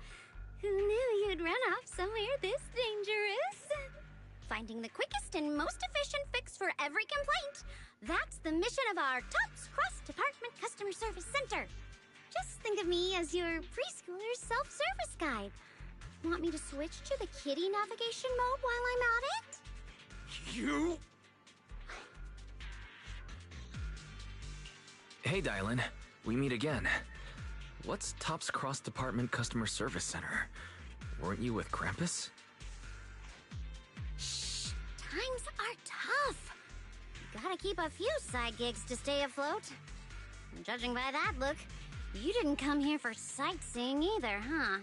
Who knew you'd run off somewhere this dangerous? Finding the quickest and most efficient fix for every complaint. That's the mission of our TOPS cross-department customer service center. Just think of me as your preschooler's self-service guide. Want me to switch to the kitty navigation mode while I'm at it? You? Hey, Dylan. We meet again. What's TOPS Cross Department Customer Service Center? Weren't you with Krampus? Shh! Times are tough. Gotta keep a few side gigs to stay afloat. And judging by that look, you didn't come here for sightseeing either, huh?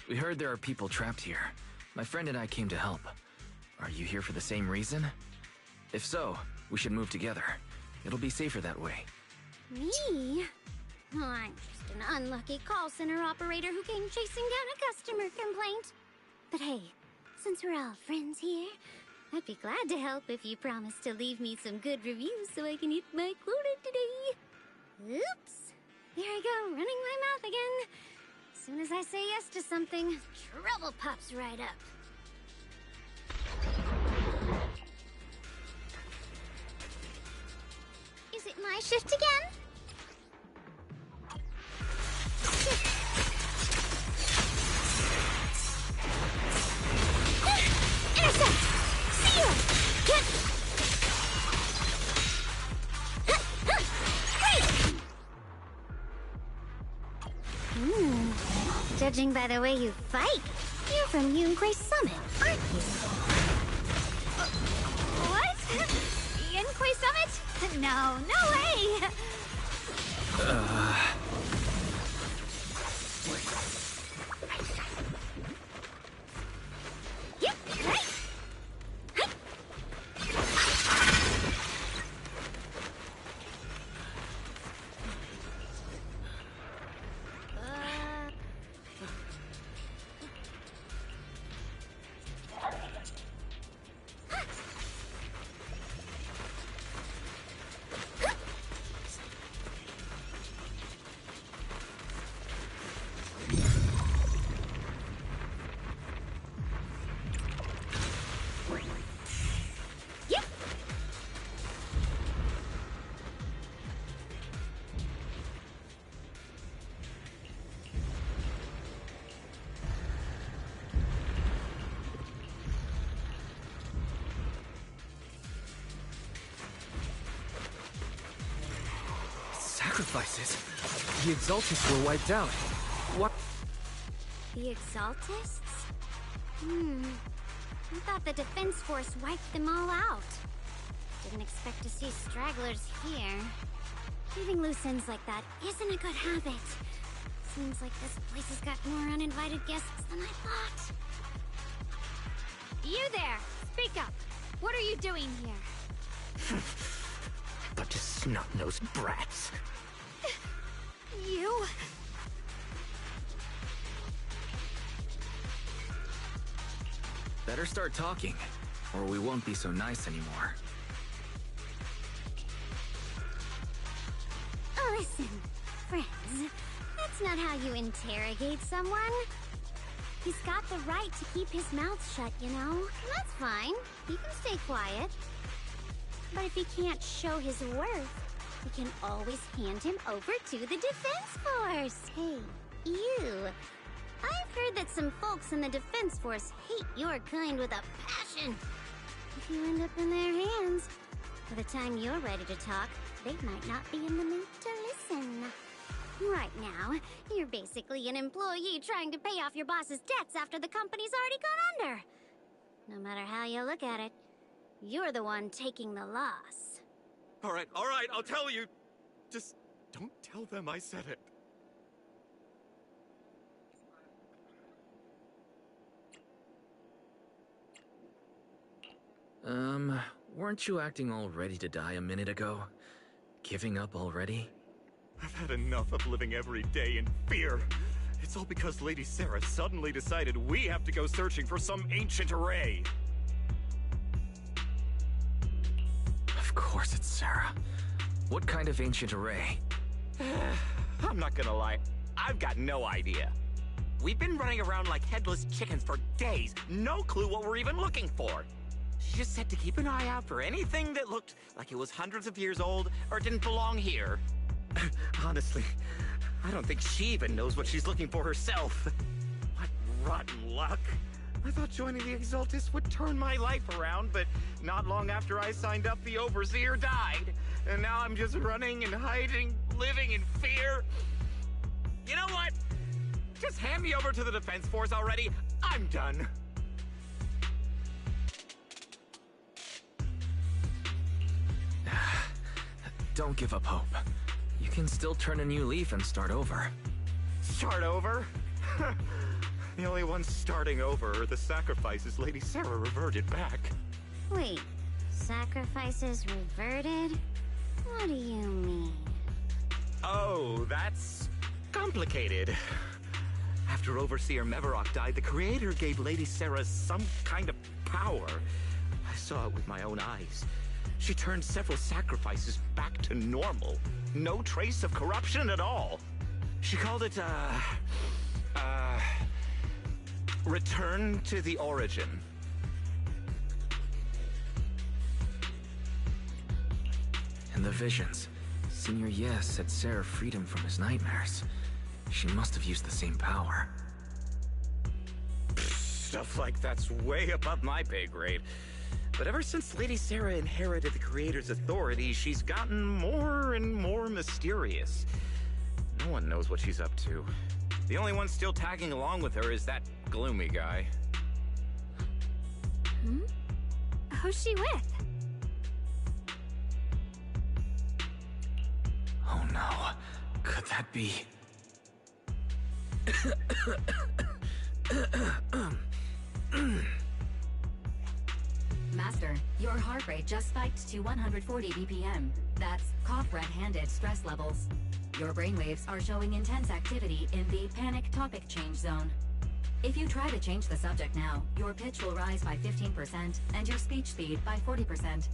We heard there are people trapped here. My friend and I came to help. Are you here for the same reason? If so, we should move together. It'll be safer that way. Me? Oh, I'm just an unlucky call center operator who came chasing down a customer complaint. But hey, since we're all friends here, I'd be glad to help if you promise to leave me some good reviews so I can hit my quota today. Oops. There I go, running my mouth again. As soon as I say yes to something, trouble pops right up. Is it my shift again? Intercept! Seal! Judging by the way you fight, you're from Yunquay Summit, aren't you? What? Yunquay Summit? No, no way! Yep, right. Sacrifices? The Exaltists were wiped out. What? The Exaltists? I thought the Defense Force wiped them all out. Didn't expect to see stragglers here. Leaving loose ends like that isn't a good habit. Seems like this place has got more uninvited guests than I thought. You there! Speak up! What are you doing here? Bunch of snot-nosed brats. You? Better start talking, or we won't be so nice anymore. Listen, friends, that's not how you interrogate someone. He's got the right to keep his mouth shut, you know? That's fine. He can stay quiet. But if he can't show his worth, we can always hand him over to the Defense Force. Hey, you. I've heard that some folks in the Defense Force hate your kind with a passion. If you end up in their hands, by the time you're ready to talk, they might not be in the mood to listen. Right now, you're basically an employee trying to pay off your boss's debts after the company's already gone under. No matter how you look at it, you're the one taking the loss. All right, I'll tell you. Just don't tell them I said it. Weren't you acting all ready to die a minute ago? Giving up already? I've had enough of living every day in fear. It's all because Lady Sarah suddenly decided we have to go searching for some ancient array. Of course it's Sarah. What kind of ancient array? I'm not gonna lie, I've got no idea. We've been running around like headless chickens for days, no clue what we're even looking for. She just said to keep an eye out for anything that looked like it was hundreds of years old or didn't belong here. Honestly, I don't think she even knows what she's looking for herself. What rotten luck. I thought joining the Exaltus would turn my life around, but not long after I signed up, the Overseer died. And now I'm just running and hiding, living in fear. You know what? Just hand me over to the Defense Force already. I'm done. Don't give up hope. You can still turn a new leaf and start over. Start over? The only ones starting over are the sacrifices Lady Sarah reverted back. Wait, sacrifices reverted? What do you mean? Oh, that's complicated. After Overseer Mevarok died, the Creator gave Lady Sarah some kind of power. I saw it with my own eyes. She turned several sacrifices back to normal. No trace of corruption at all. She called it, return to the origin. And the visions. Senior Yes said Sarah freed him from his nightmares. She must have used the same power. Stuff like that's way above my pay grade. But ever since Lady Sarah inherited the Creator's authority, she's gotten more and more mysterious. No one knows what she's up to. The only one still tagging along with her is that gloomy guy. Hmm? Who's she with? Oh no. Could that be... Master, your heart rate just spiked to 140 BPM. That's cough red-handed stress levels. Your brainwaves are showing intense activity in the panic topic change zone. If you try to change the subject now, your pitch will rise by 15% and your speech speed by 40%.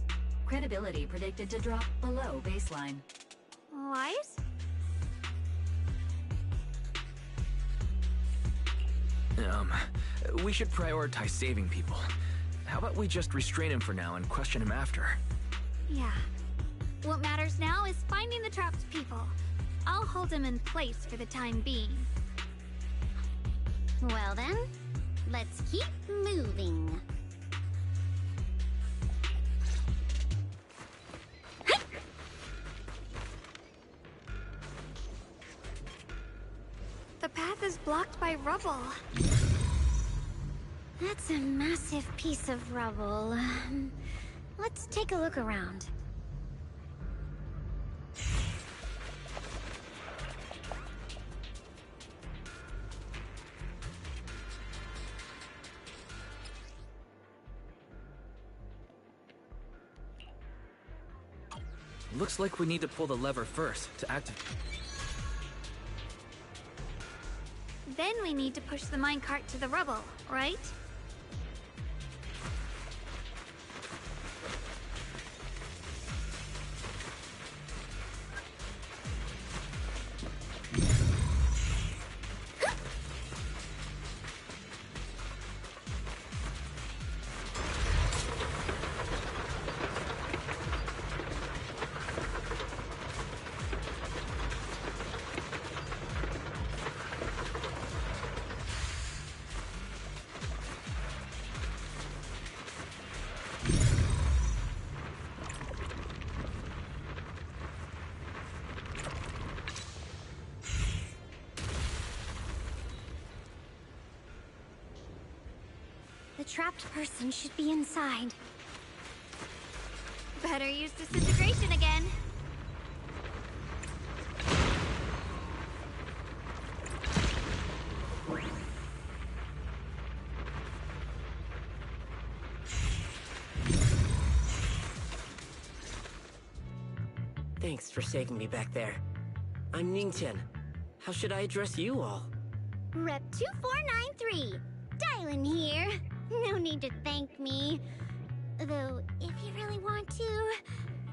Credibility predicted to drop below baseline. Wise? We should prioritize saving people. How about we just restrain him for now and question him after? Yeah. What matters now is finding the trapped people. I'll hold them in place for the time being. Well then, let's keep moving. The path is blocked by rubble. That's a massive piece of rubble. Let's take a look around. Looks like we need to pull the lever first to activate. Then we need to push the minecart to the rubble, right? The trapped person should be inside. Better use disintegration again. Thanks for saving me back there. I'm Ningtian. How should I address you all? Rep 2493. Dylan here. No need to thank me. Though, if you really want to,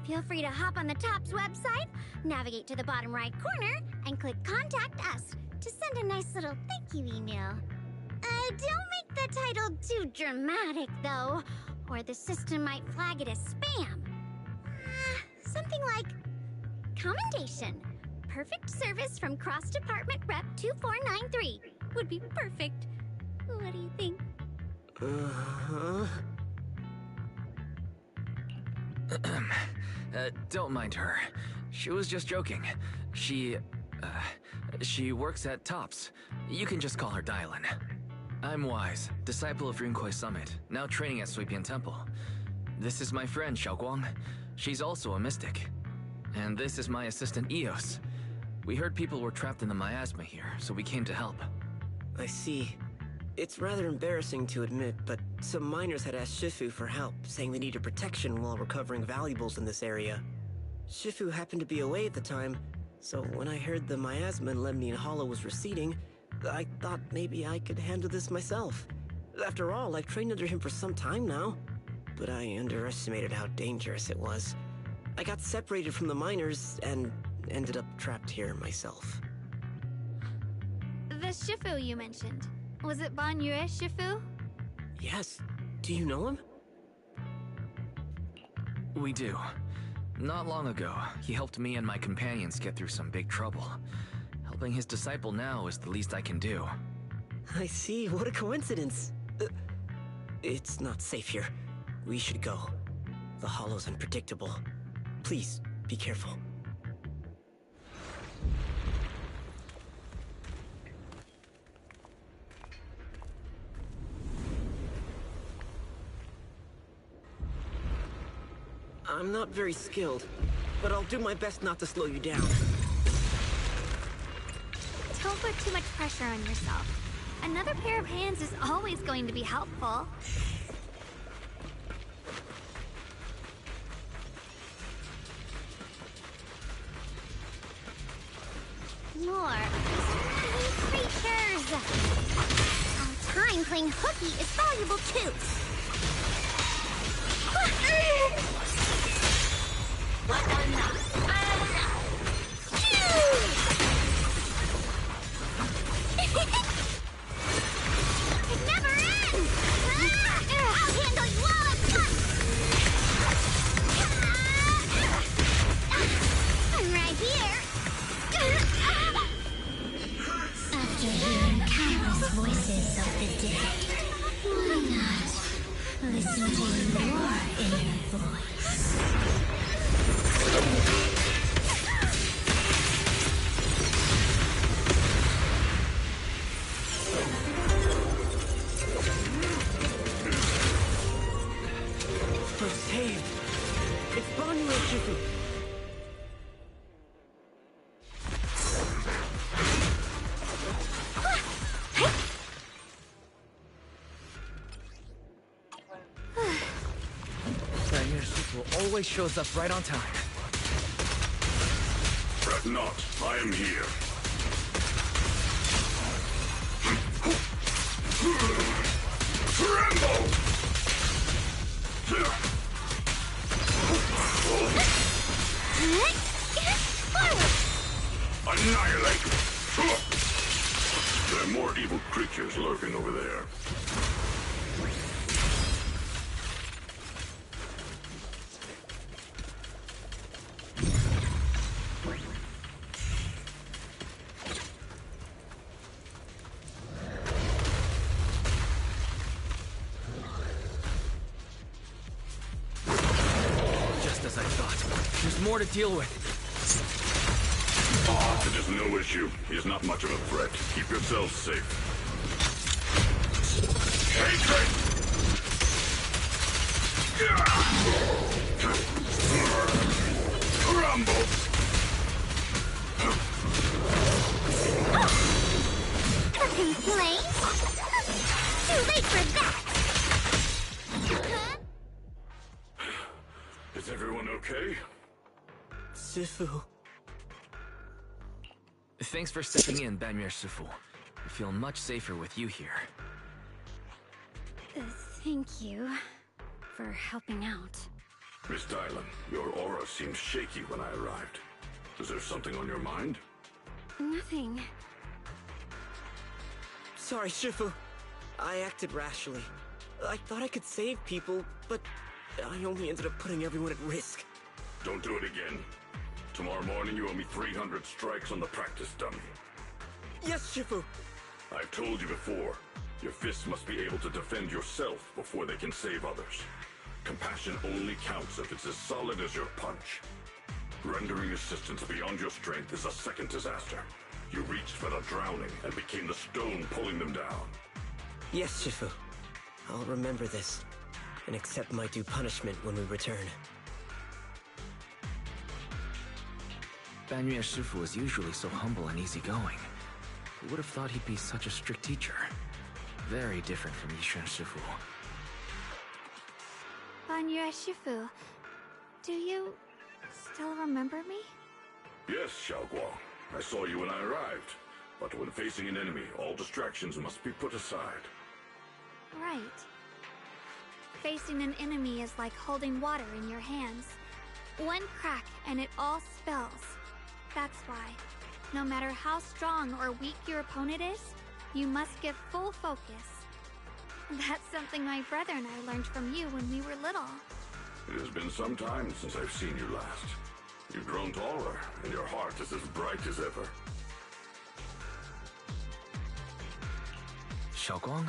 feel free to hop on the TOPS website, navigate to the bottom right corner, and click Contact Us to send a nice little thank you email. Don't make the title too dramatic, though, or the system might flag it as spam. Something like, Commendation. Perfect service from Cross-Department Rep 2493 would be perfect. What do you think? Don't mind her. She was just joking. She works at TOPS. You can just call her Dylan. I'm Wise, disciple of Rinkwei Summit, now training at Suipian Temple. This is my friend, Xiaoguang. She's also a mystic. And this is my assistant, Eos. We heard people were trapped in the miasma here, so we came to help. I see. It's rather embarrassing to admit, but some miners had asked Shifu for help, saying they needed protection while recovering valuables in this area. Shifu happened to be away at the time, so when I heard the miasma in Lemnian Hollow was receding, I thought maybe I could handle this myself. After all, I've trained under him for some time now, but I underestimated how dangerous it was. I got separated from the miners and ended up trapped here myself. The Shifu you mentioned. Was it Ban Yue Shifu? Yes. Do you know him? We do. Not long ago, he helped me and my companions get through some big trouble. Helping his disciple now is the least I can do. I see. What a coincidence. It's not safe here. We should go. The Hollow's unpredictable. Please, be careful. I'm not very skilled, but I'll do my best not to slow you down. Don't put too much pressure on yourself. Another pair of hands is always going to be helpful. More creatures! Our time playing hooky is valuable too! It never ends! I'll handle you all at once! I'm right here! After hearing countless voices of the dead, why not listen to your inner voice? We're saved! It's Ban Yue Shifu! Always shows up right on time. Fret not, I am here. Tremble! Annihilate! There are more evil creatures lurking over there. More to deal with. It is no issue. He is not much of a threat. Keep yourselves safe. Hatred! Crumble! Cooking flame? Too late for that! Is everyone okay? Shifu. Thanks for stepping in, Banyue Shifu. I feel much safer with you here. Thank you for helping out. Miss Dylan, your aura seemed shaky when I arrived. Is there something on your mind? Nothing. Sorry, Shifu. I acted rashly. I thought I could save people, but I only ended up putting everyone at risk. Don't do it again. Tomorrow morning you owe me 300 strikes on the practice dummy. Yes, Shifu! I've told you before, your fists must be able to defend yourself before they can save others. Compassion only counts if it's as solid as your punch. Rendering assistance beyond your strength is a second disaster. You reached for the drowning and became the stone pulling them down. Yes, Shifu. I'll remember this, and accept my due punishment when we return. Banyue Shifu is usually so humble and easygoing. Who would have thought he'd be such a strict teacher? Very different from Yishan Shifu. Banyue Shifu, do you still remember me? Yes, Xiaoguang. I saw you when I arrived. But when facing an enemy, all distractions must be put aside. Right. Facing an enemy is like holding water in your hands. One crack and it all spills. That's why, no matter how strong or weak your opponent is, you must give full focus. That's something my brother and I learned from you when we were little. It has been some time since I've seen you last. You've grown taller, and your heart is as bright as ever. Xiaoguang,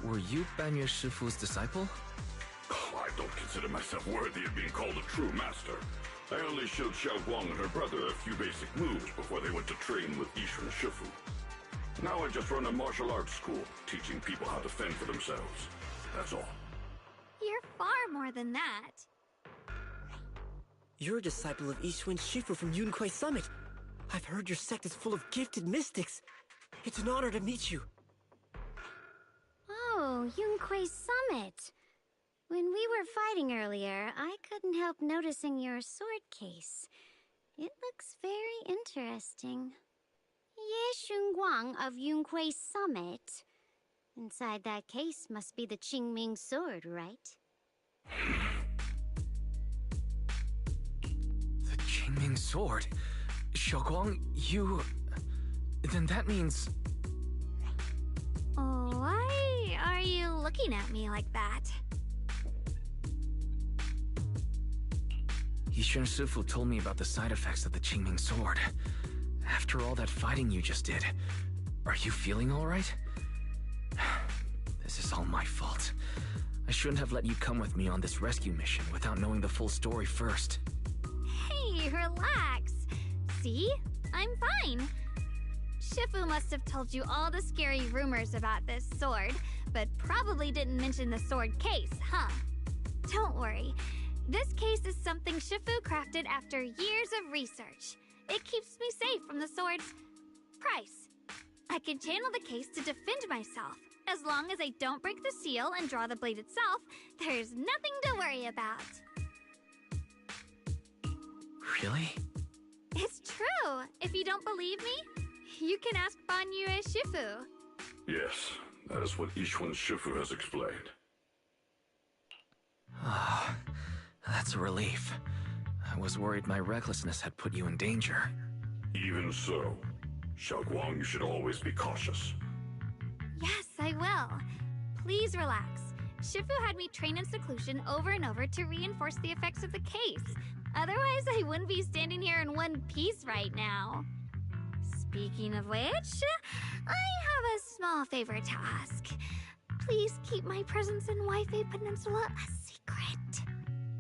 were you Banyue Shifu's disciple? Oh, I don't consider myself worthy of being called a true master. I only showed Xiaoguang and her brother a few basic moves before they went to train with Yishan Shifu. Now I just run a martial arts school, teaching people how to fend for themselves. That's all. You're far more than that. You're a disciple of Yishan Shifu from Yunquai Summit. I've heard your sect is full of gifted mystics. It's an honor to meet you. Oh, Yunquai Summit. When we were fighting earlier, I couldn't help noticing your sword case. It looks very interesting. Ye Xunguang of Yunquai Summit. Inside that case must be the Qingming sword, right? The Qingming sword? Xiaoguang, you... Then that means... Why are you looking at me like that? Yishan Shifu told me about the side effects of the Qingming sword. After all that fighting you just did, are you feeling alright? This is all my fault. I shouldn't have let you come with me on this rescue mission without knowing the full story first. Hey, relax. See? I'm fine. Shifu must have told you all the scary rumors about this sword, but probably didn't mention the sword case, huh? Don't worry. This case is something Shifu crafted after years of research. It keeps me safe from the sword's price. I can channel the case to defend myself. As long as I don't break the seal and draw the blade itself, there's nothing to worry about. Really? It's true. If you don't believe me, you can ask Banyue Shifu. Yes, that is what Yishan Shifu has explained. Ah, that's a relief. I was worried my recklessness had put you in danger. Even so, Xiaoguang, you should always be cautious. Yes, I will. Please relax. Shifu had me train in seclusion over and over to reinforce the effects of the case. Otherwise, I wouldn't be standing here in one piece right now. Speaking of which, I have a small favor to ask. Please keep my presence in Wi-Fi Peninsula a secret.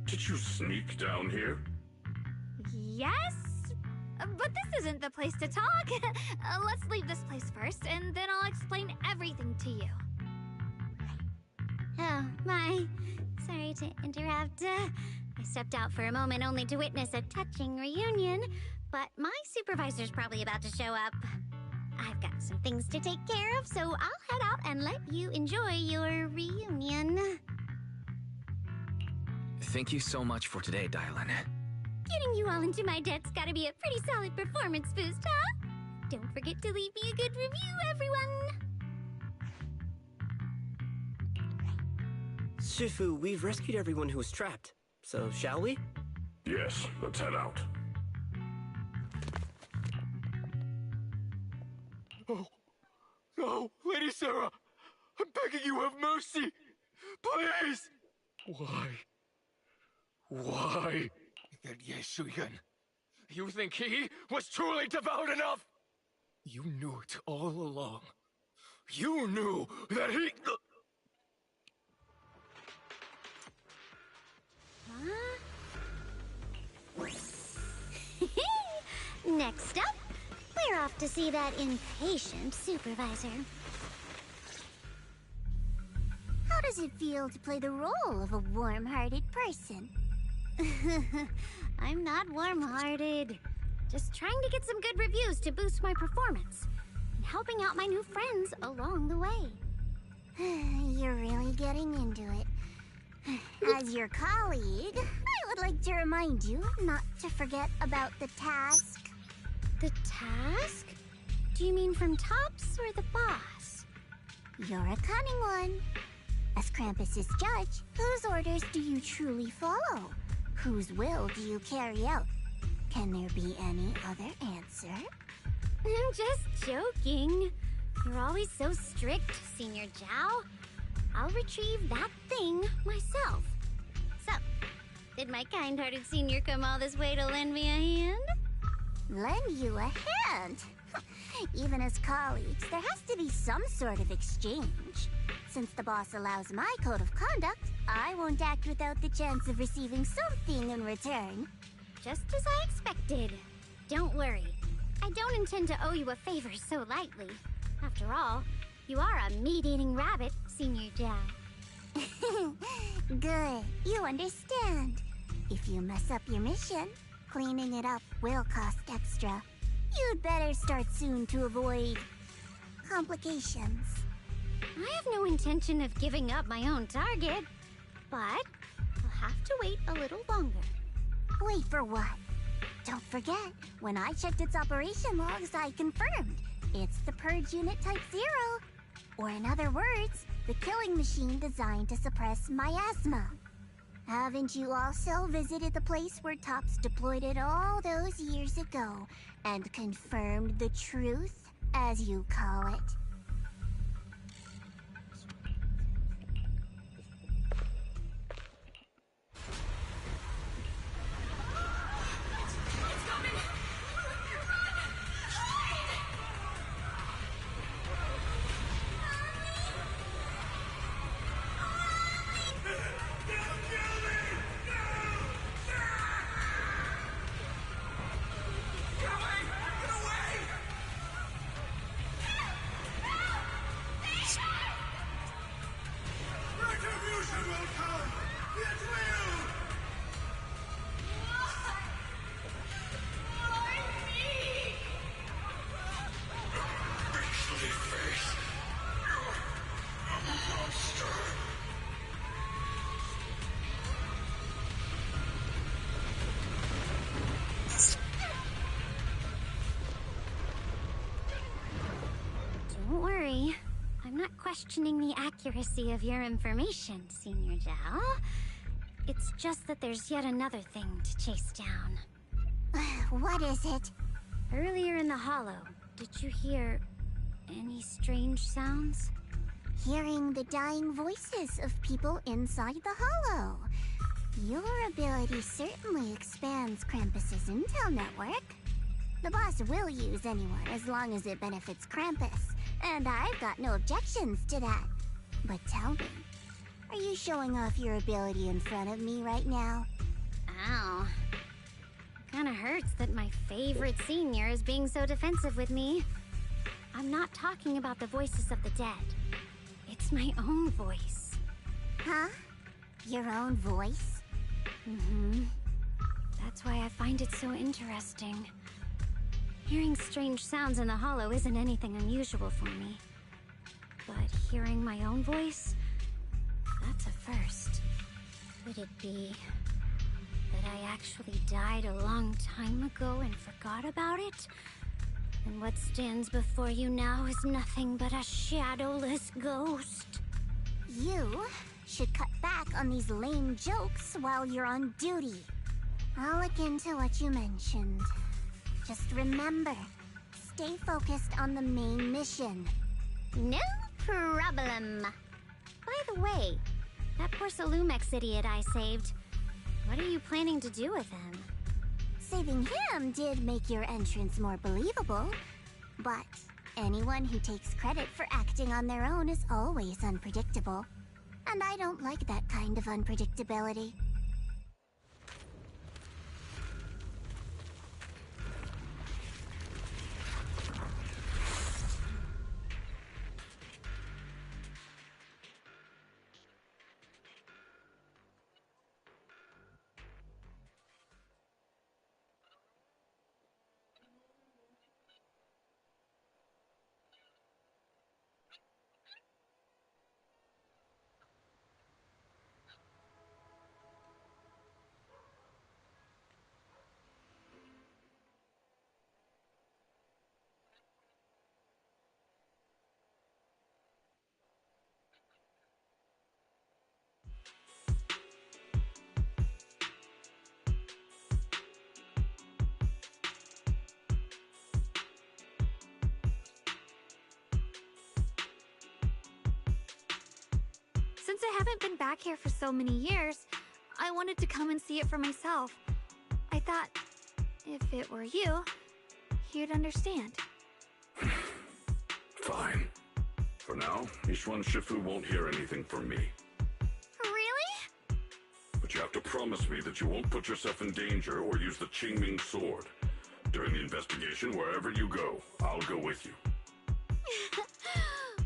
Did you sneak down here? Yes? But this isn't the place to talk. Let's leave this place first, and then I'll explain everything to you. Oh, my. Sorry to interrupt. I stepped out for a moment only to witness a touching reunion, but my supervisor's probably about to show up. I've got some things to take care of, so I'll head out and let you enjoy your reunion. Thank you so much for today, Dylan. Getting you all into my debt's gotta be a pretty solid performance boost, huh? Don't forget to leave me a good review, everyone! Shifu, we've rescued everyone who was trapped. So, shall we? Yes, let's head out. Oh, no, Lady Sarah! I'm begging you, have mercy! Please! Why? Why? That Yeshuyan. You think he was truly devout enough? You knew it all along. You knew that he... Next up, we're off to see that impatient supervisor. How does it feel to play the role of a warm-hearted person? I'm not warm-hearted. Just trying to get some good reviews to boost my performance. And helping out my new friends along the way. You're really getting into it. As your colleague, I would like to remind you not to forget about the task. The task? Do you mean from Tops or the boss? You're a cunning one. As Krampus's judge, whose orders do you truly follow? Whose will do you carry out? Can there be any other answer? I'm just joking. You're always so strict, Senior Zhao. I'll retrieve that thing myself. So, did my kind-hearted senior come all this way to lend me a hand? Lend you a hand? Even as colleagues, there has to be some sort of exchange. Since the boss allows my code of conduct, I won't act without the chance of receiving something in return. Just as I expected. Don't worry. I don't intend to owe you a favor so lightly. After all, you are a meat-eating rabbit, Senior Zhao. Good. You understand. If you mess up your mission, cleaning it up will cost extra. You'd better start soon to avoid complications. I have no intention of giving up my own target, but I'll have to wait a little longer. Wait for what? Don't forget, when I checked its operation logs, I confirmed it's the Purge Unit Type 0. Or in other words, the killing machine designed to suppress miasma. Haven't you also visited the place where Tops deployed it all those years ago and confirmed the truth, as you call it? Don't worry. I'm not questioning the accuracy of your information, Senior Zhao. It's just that there's yet another thing to chase down. What is it? Earlier in the hollow, did you hear any strange sounds? Hearing the dying voices of people inside the hollow. Your ability certainly expands Krampus's intel network. The boss will use anyone as long as it benefits Krampus, and I've got no objections to that. But tell me, are you showing off your ability in front of me right now? Ow. Kinda hurts that my favorite senior is being so defensive with me. I'm not talking about the voices of the dead. It's my own voice. Huh? Your own voice? Mm-hmm. That's why I find it so interesting. Hearing strange sounds in the hollow isn't anything unusual for me. But hearing my own voice? That's a first. Could it be that I actually died a long time ago and forgot about it? And what stands before you now is nothing but a shadowless ghost. You should cut back on these lame jokes while you're on duty. I'll look into what you mentioned. Just remember, stay focused on the main mission. No problem. By the way, that poor Salumex idiot I saved, what are you planning to do with him? Saving him did make your entrance more believable, but anyone who takes credit for acting on their own is always unpredictable. And I don't like that kind of unpredictability. Since I haven't been back here for so many years, I wanted to come and see it for myself. I thought, if it were you, you'd understand. Fine. For now, Ishwan Shifu won't hear anything from me. Really? But you have to promise me that you won't put yourself in danger or use the Qingming sword. During the investigation, wherever you go, I'll go with you.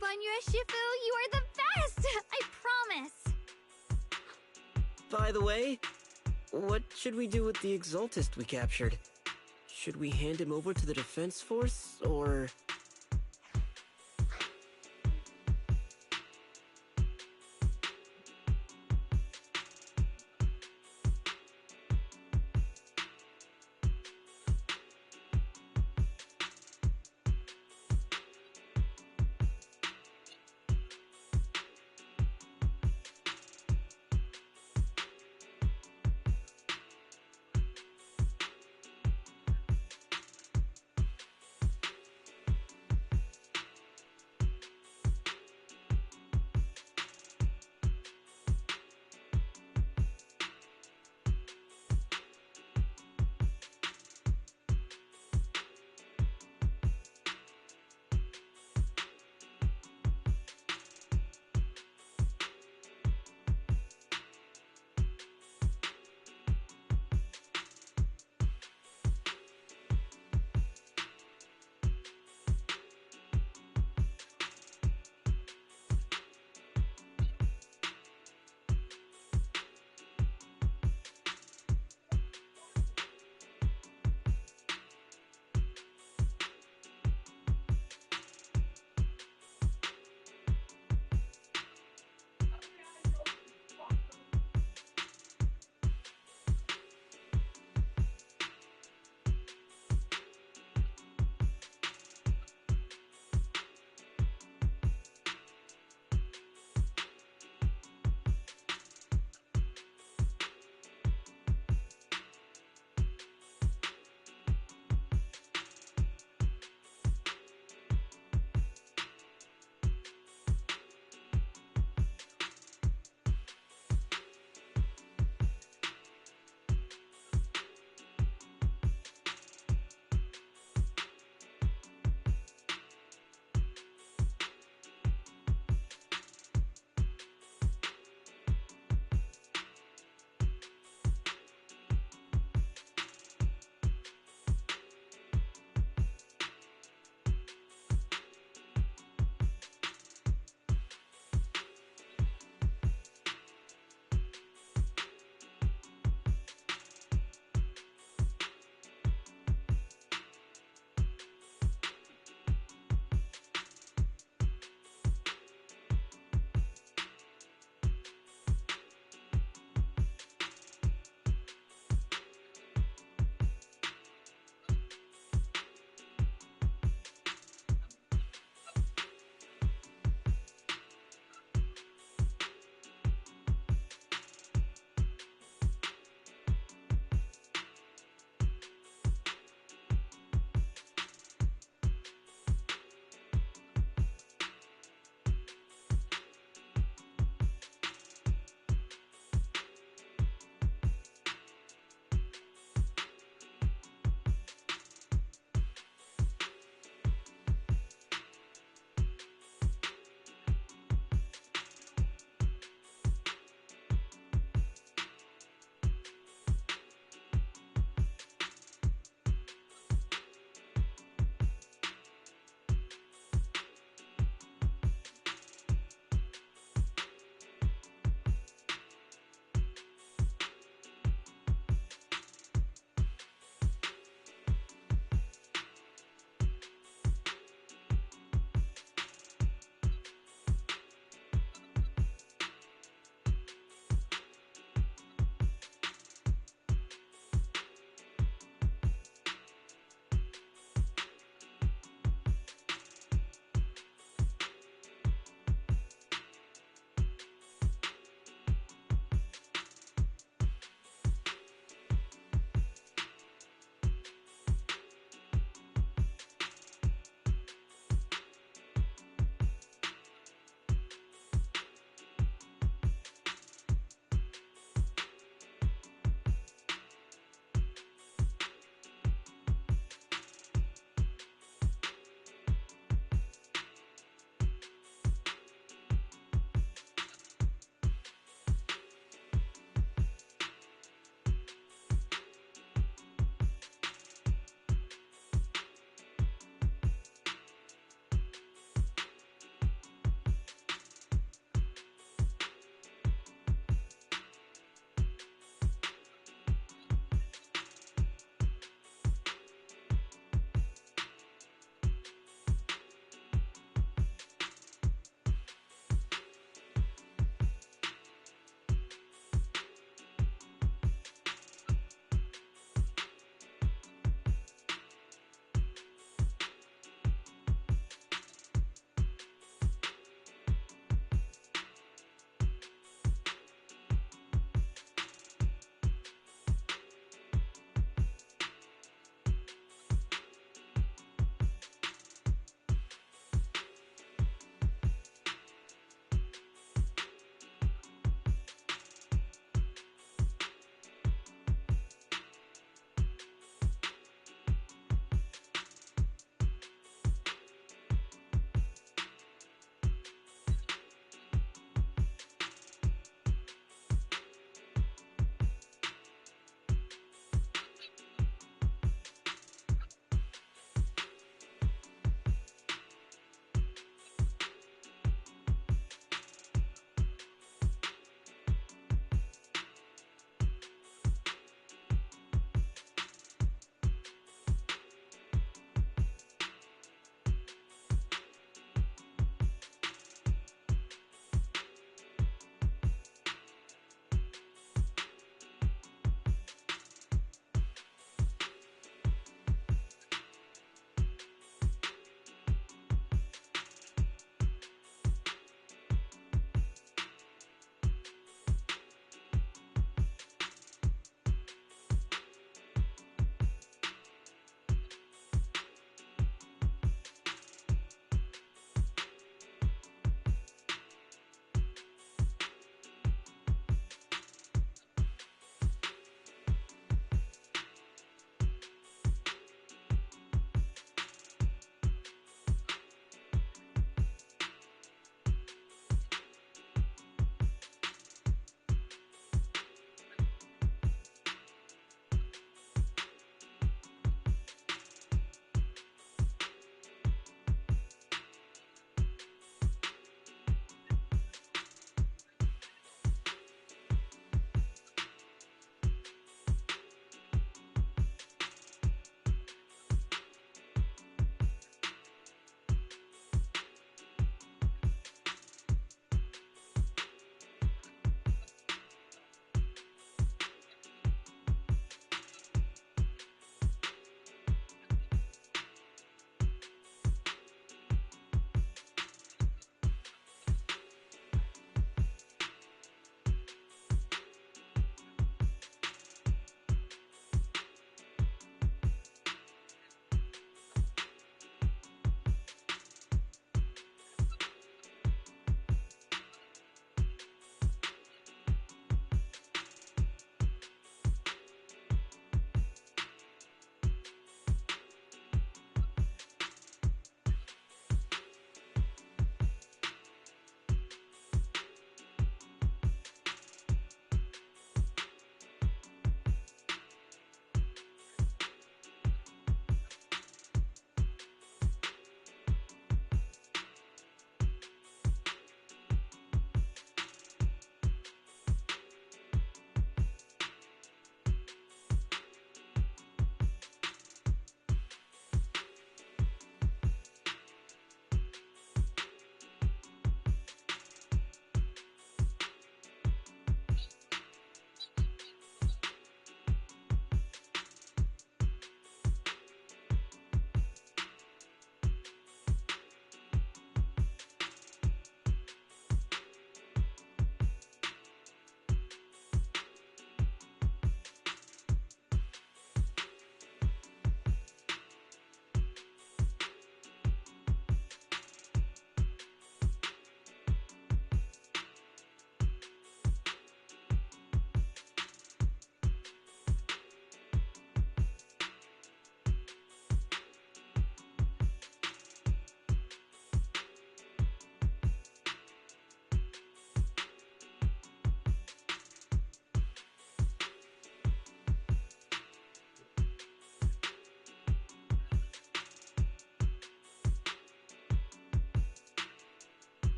Banya Shifu, you are the best! I promise! By the way, what should we do with the Exaltist we captured? Should we hand him over to the Defense Force, or...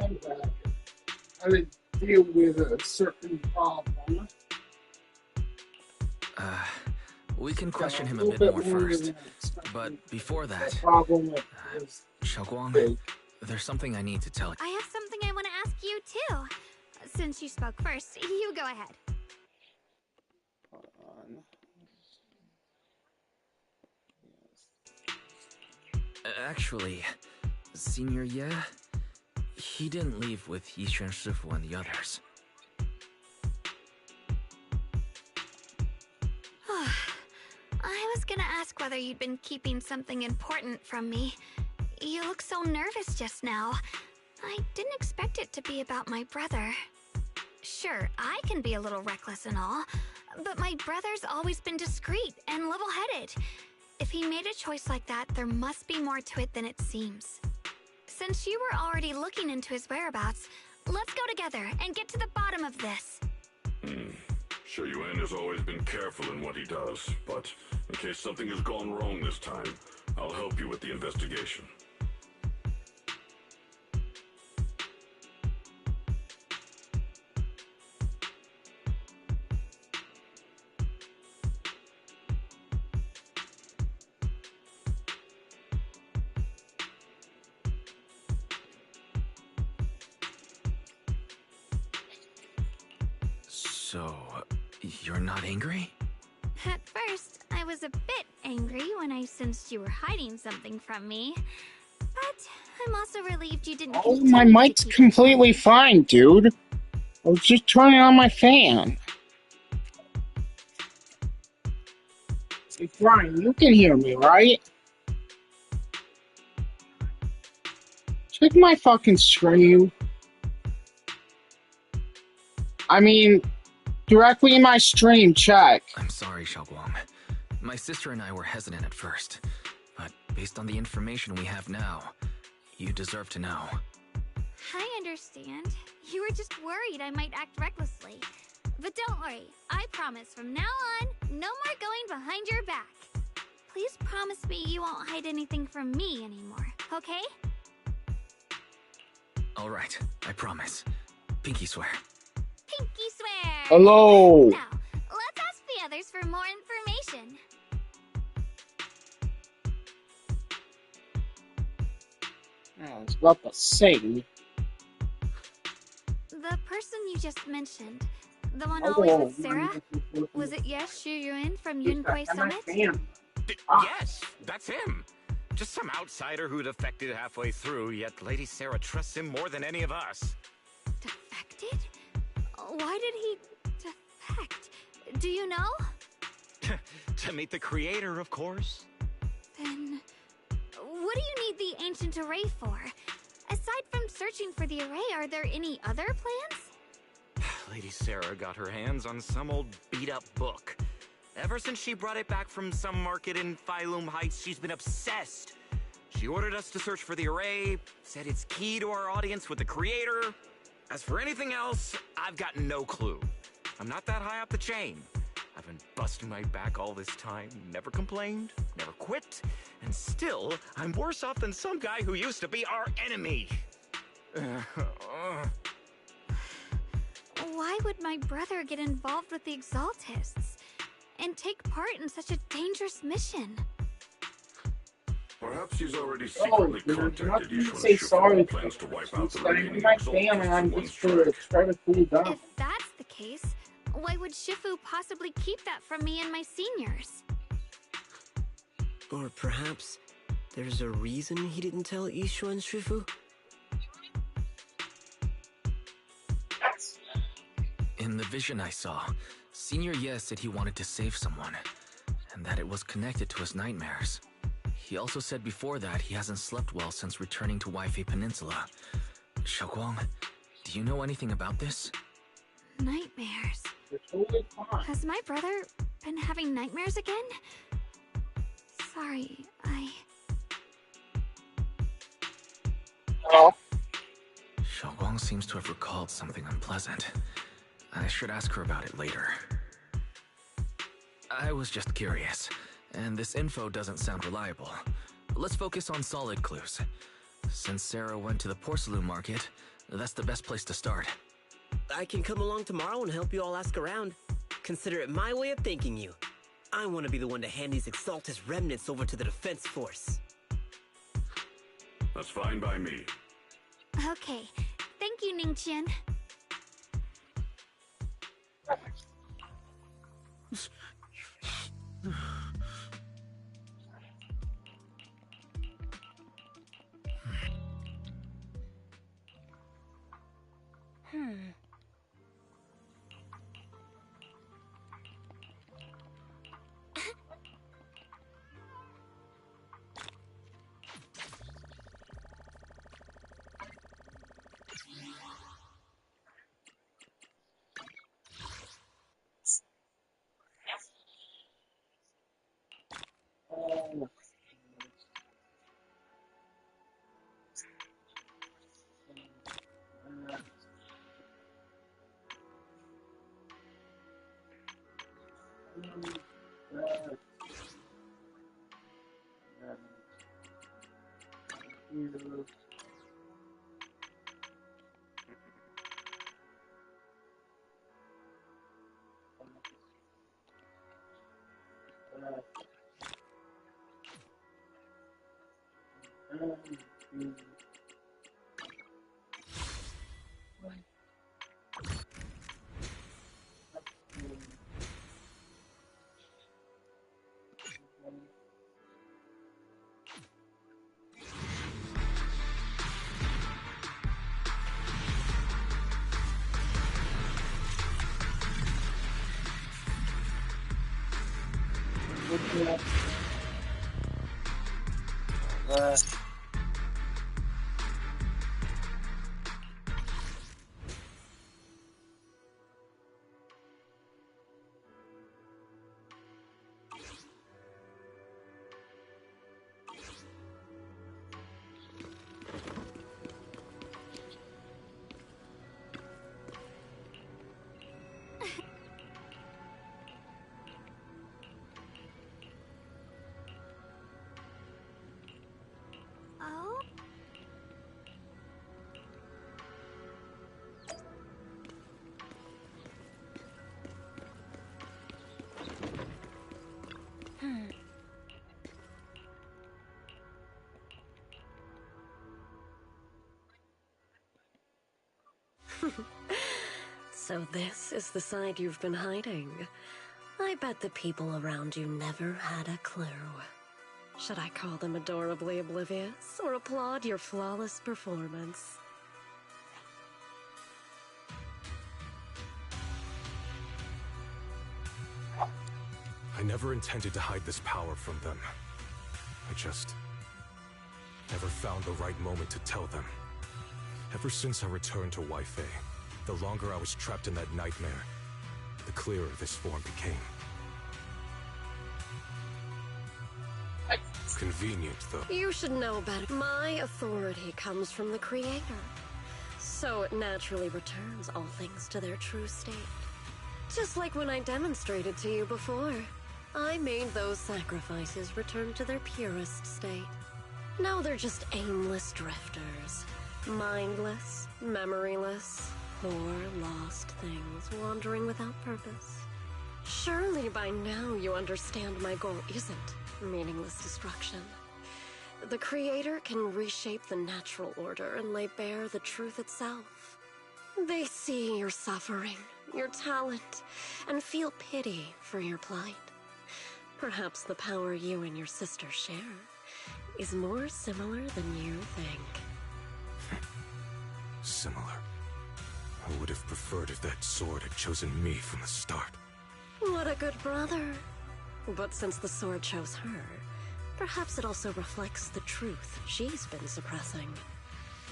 How to deal with a certain problem. We can question him a little bit more longer first. than I expected. But before that, Problem is Xiaoguang, there's something I need to tell you. I have something I want to ask you, too. Since you spoke first, you go ahead. Hold on. Actually, Senior Ye, he didn't leave with Yixuan Shifu and the others. I was gonna ask whether you'd been keeping something important from me. You look so nervous just now. I didn't expect it to be about my brother. Sure, I can be a little reckless and all, but my brother's always been discreet and level-headed. If he made a choice like that, there must be more to it than it seems. Since you were already looking into his whereabouts, let's go together and get to the bottom of this. Shi Yuan has always been careful in what he does, but in case something has gone wrong this time, I'll help you with the investigation. So, you're not angry? At first, I was a bit angry when I sensed you were hiding something from me. But I'm also relieved you didn't Oh, continue my to mic's keep it completely fine, dude. I was just turning on my fan. Hey, Brian, you can hear me, right? Check my fucking screen. I mean, directly in my stream, check. I'm sorry, Xiaoguang. My sister and I were hesitant at first, but based on the information we have now, you deserve to know. I understand. You were just worried I might act recklessly. But don't worry, I promise from now on, no more going behind your back. Please promise me you won't hide anything from me anymore, okay? All right, I promise. Pinky swear. Pinky swear! Hello! Now, let's ask the others for more information. I was about to say. The person you just mentioned, the one Oh, always with Sarah, was it Yes Xu Yuan from Yunhui Summit? Yes, that's him. Just some outsider who defected halfway through, yet Lady Sarah trusts him more than any of us. Defected? Why did he defect? Do you know? To meet the creator, of course. Then, what do you need the ancient array for? Aside from searching for the array, are there any other plans? Lady Sarah got her hands on some old beat-up book. Ever since she brought it back from some market in Phylum Heights, she's been obsessed. She ordered us to search for the array, said it's key to our audience with the creator. As for anything else, I've got no clue. I'm not that high up the chain. I've been busting my back all this time, never complained, never quit, and still, I'm worse off than some guy who used to be our enemy. Why would my brother get involved with the Exaltists and take part in such a dangerous mission? Perhaps he's already secretly contacted You Yixuan say Shifu sorry. and plans to wipe out the remaining my Exaltists fan and I'm in one just going to strike. try to cool down. If that's the case, why would Shifu possibly keep that from me and my seniors? Or perhaps there's a reason he didn't tell Yixuan Shifu? In the vision I saw, Senior Ye said he wanted to save someone, and that it was connected to his nightmares. He also said before that he hasn't slept well since returning to Waifei Peninsula. Xiaoguang, do you know anything about this? Nightmares. Totally fine. Has my brother been having nightmares again? Sorry, Hello? Xiaoguang seems to have recalled something unpleasant. I should ask her about it later. I was just curious, and this info doesn't sound reliable. Let's focus on solid clues. Since Sarah went to the porcelain market, That's the best place to start. I can come along tomorrow and help you all ask around. Consider it my way of thanking you. I want to be the one to hand these Exaltus remnants over to the defense force. That's fine by me. Okay. Thank you, Ningqian. Oh? So this is the side you've been hiding. I bet the people around you never had a clue. Should I call them adorably oblivious, or applaud your flawless performance? I never intended to hide this power from them. I just never found the right moment to tell them. Ever since I returned to Wi-Fi, the longer I was trapped in that nightmare, the clearer this form became. Convenient, though. You should know better. My authority comes from the Creator, so it naturally returns all things to their true state. Just like when I demonstrated to you before. I made those sacrifices return to their purest state. Now they're just aimless drifters. Mindless, memoryless, poor, lost things wandering without purpose. Surely by now you understand my goal isn't meaningless destruction. The Creator can reshape the natural order and lay bare the truth itself. They see your suffering, your talent, and feel pity for your plight. Perhaps the power you and your sister share is more similar than you think. Similar. I would have preferred if that sword had chosen me from the start. What a good brother. But since the sword chose her, perhaps it also reflects the truth she's been suppressing.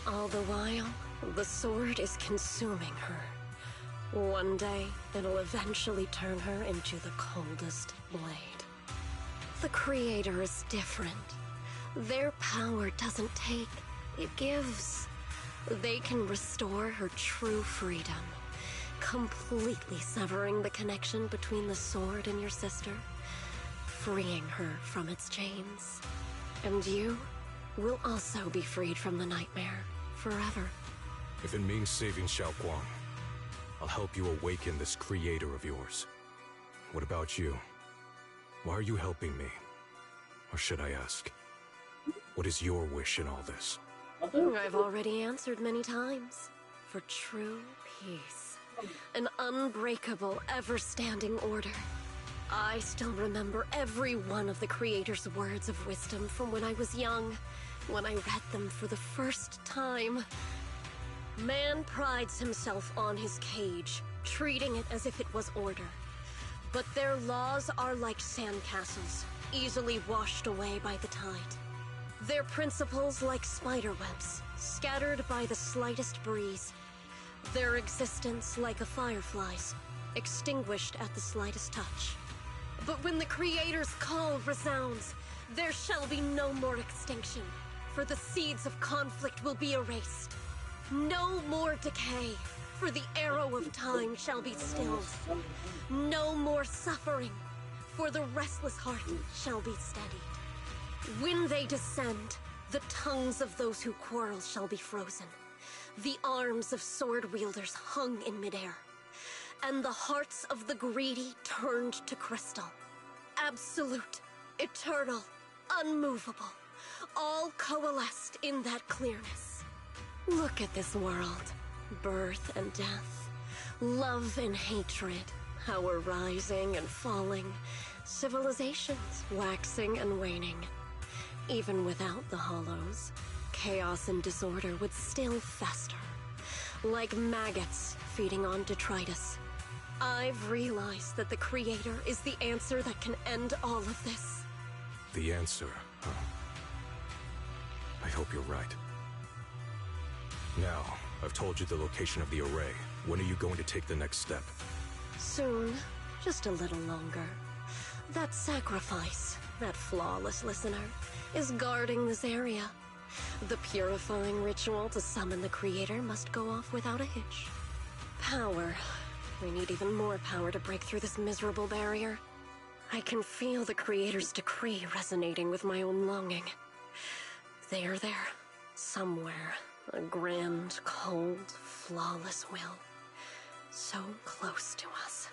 All the while, the sword is consuming her. One day, it'll eventually turn her into the coldest blade. The Creator is different. Their power doesn't take, it gives. They can restore her true freedom, completely severing the connection between the sword and your sister, freeing her from its chains. And you will also be freed from the nightmare forever. If it means saving Xiaoguang, I'll help you awaken this creator of yours. What about you? Why are you helping me? Or should I ask, what is your wish in all this? I've already answered many times. For true peace. An unbreakable, ever-standing order. I still remember every one of the Creator's words of wisdom from when I was young, when I read them for the first time. Man prides himself on his cage, treating it as if it was order. But their laws are like sandcastles, easily washed away by the tide. Their principles like spiderwebs, scattered by the slightest breeze. Their existence like a firefly's, extinguished at the slightest touch. But when the Creator's call resounds, there shall be no more extinction, for the seeds of conflict will be erased. No more decay, for the arrow of time shall be stilled. No more suffering, for the restless heart shall be steadied. When they descend, the tongues of those who quarrel shall be frozen. The arms of sword wielders hung in midair. And the hearts of the greedy turned to crystal. Absolute, eternal, unmovable, all coalesced in that clearness. Look at this world. Birth and death, love and hatred, how we're rising and falling, civilizations waxing and waning. Even without the hollows, chaos and disorder would still fester, like maggots feeding on detritus. I've realized that the Creator is the answer that can end all of this. The answer, huh? I hope you're right. Now, I've told you the location of the array. When are you going to take the next step? Soon. Just a little longer. That sacrifice, that flawless listener, is guarding this area. The purifying ritual to summon the Creator must go off without a hitch. Power. We need even more power to break through this miserable barrier. I can feel the Creator's decree resonating with my own longing. They are there, somewhere. A grand, cold, flawless will. So close to us.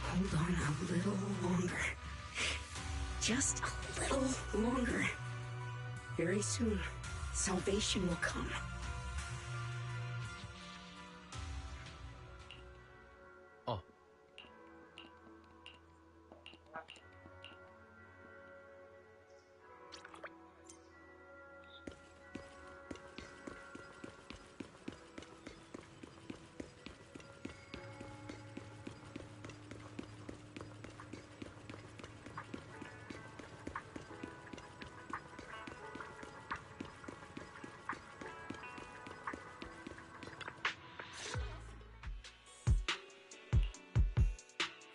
Hold on a little longer. Just a little longer. Very soon, salvation will come. Oh.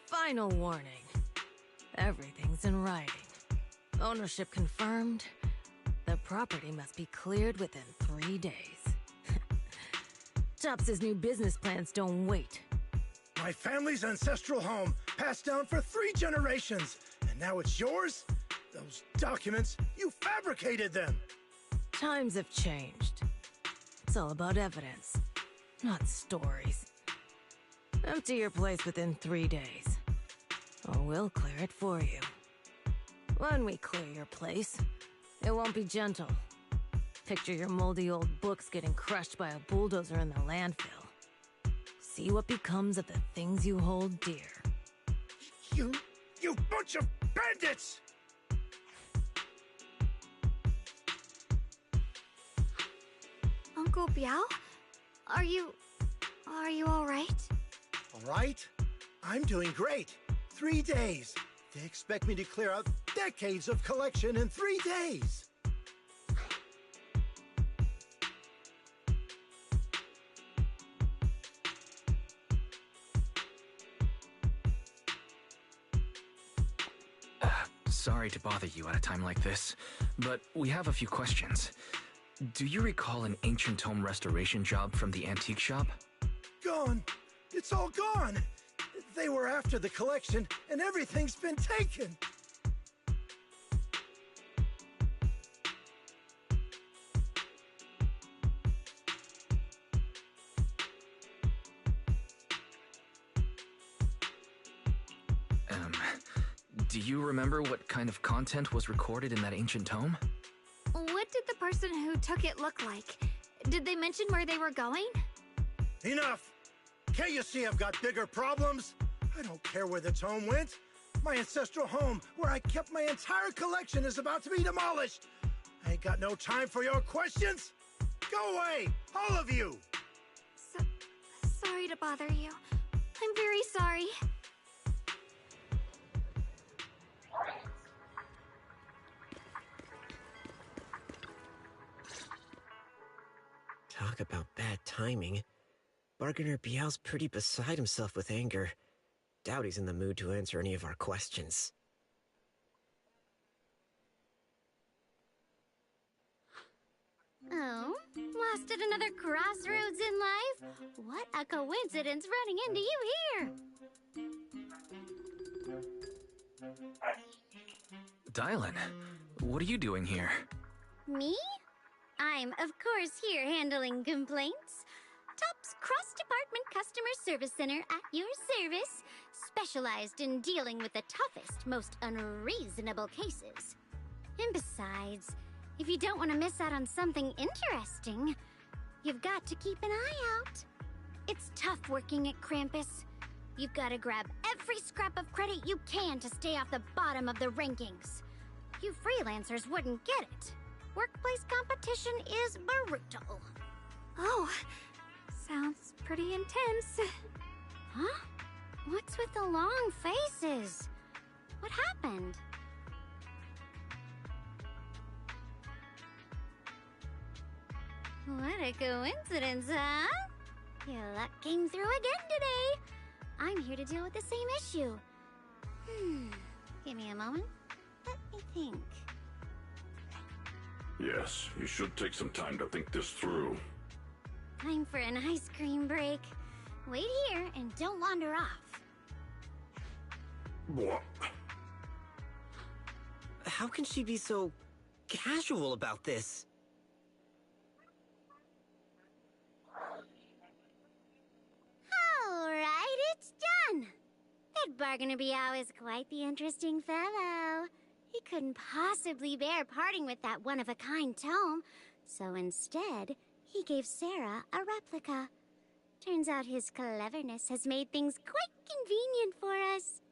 Final warning. Everything's in writing. Ownership confirmed. The property must be cleared within 3 days. Tops's new business plans don't wait. My family's ancestral home, passed down for 3 generations, and now it's yours? Those documents, you fabricated them! Times have changed. It's all about evidence, not stories. Empty your place within 3 days, or we'll clear it for you. When we clear your place, it won't be gentle. Picture your moldy old books getting crushed by a bulldozer in the landfill. See what becomes of the things you hold dear. You bunch of bandits! Uncle Biao? Are you all right? All right? I'm doing great. 3 days. They expect me to clear out decades of collection in 3 days. Sorry to bother you at a time like this, but we have a few questions. Do you recall an ancient tome restoration job from the antique shop? Gone. It's all gone. They were after the collection, and everything's been taken. Do you remember what kind of content was recorded in that ancient tome? What did the person who took it look like? Did they mention where they were going? Enough! Can't you see I've got bigger problems? I don't care where the tome went. My ancestral home, where I kept my entire collection, is about to be demolished. I ain't got no time for your questions. Go away, all of you! Sorry to bother you. I'm very sorry. Talk about bad timing. Bargainer Biao's pretty beside himself with anger. Doubt he's in the mood to answer any of our questions. Oh, lost at another crossroads in life? What a coincidence running into you here! Dylan, what are you doing here? Me? I'm, of course, here handling complaints. Top's cross-department customer service center at your service, specialized in dealing with the toughest, most unreasonable cases. And besides, if you don't want to miss out on something interesting, you've got to keep an eye out. It's tough working at Krampus. You've got to grab every scrap of credit you can to stay off the bottom of the rankings. You freelancers wouldn't get it. Workplace competition is brutal. Oh, sounds pretty intense. Huh? What's with the long faces? What happened? What a coincidence, huh? Your luck came through again today. I'm here to deal with the same issue. Give me a moment. Let me think. Yes, you should take some time to think this through. Time for an ice cream break. Wait here and don't wander off. What? How can she be so casual about this? Alright, it's done. That Bargainer Biao is quite the interesting fellow. He couldn't possibly bear parting with that one-of-a-kind tome, so instead, he gave Sarah a replica. Turns out his cleverness has made things quite convenient for us.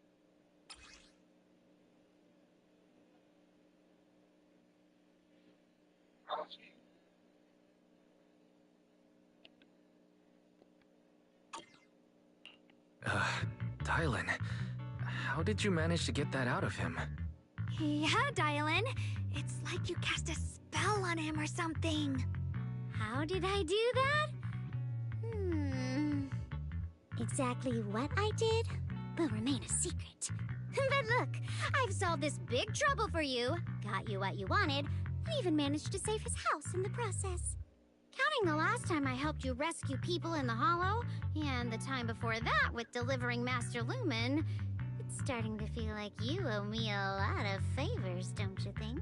Dylan, how did you manage to get that out of him? Yeah, Dylan. It's like you cast a spell on him or something. How did I do that? Exactly what I did will remain a secret. But look, I've solved this big trouble for you, got you what you wanted, and even managed to save his house in the process. Counting the last time I helped you rescue people in the Hollow, and the time before that with delivering Master Lumen, it's starting to feel like you owe me a lot of favors, don't you think?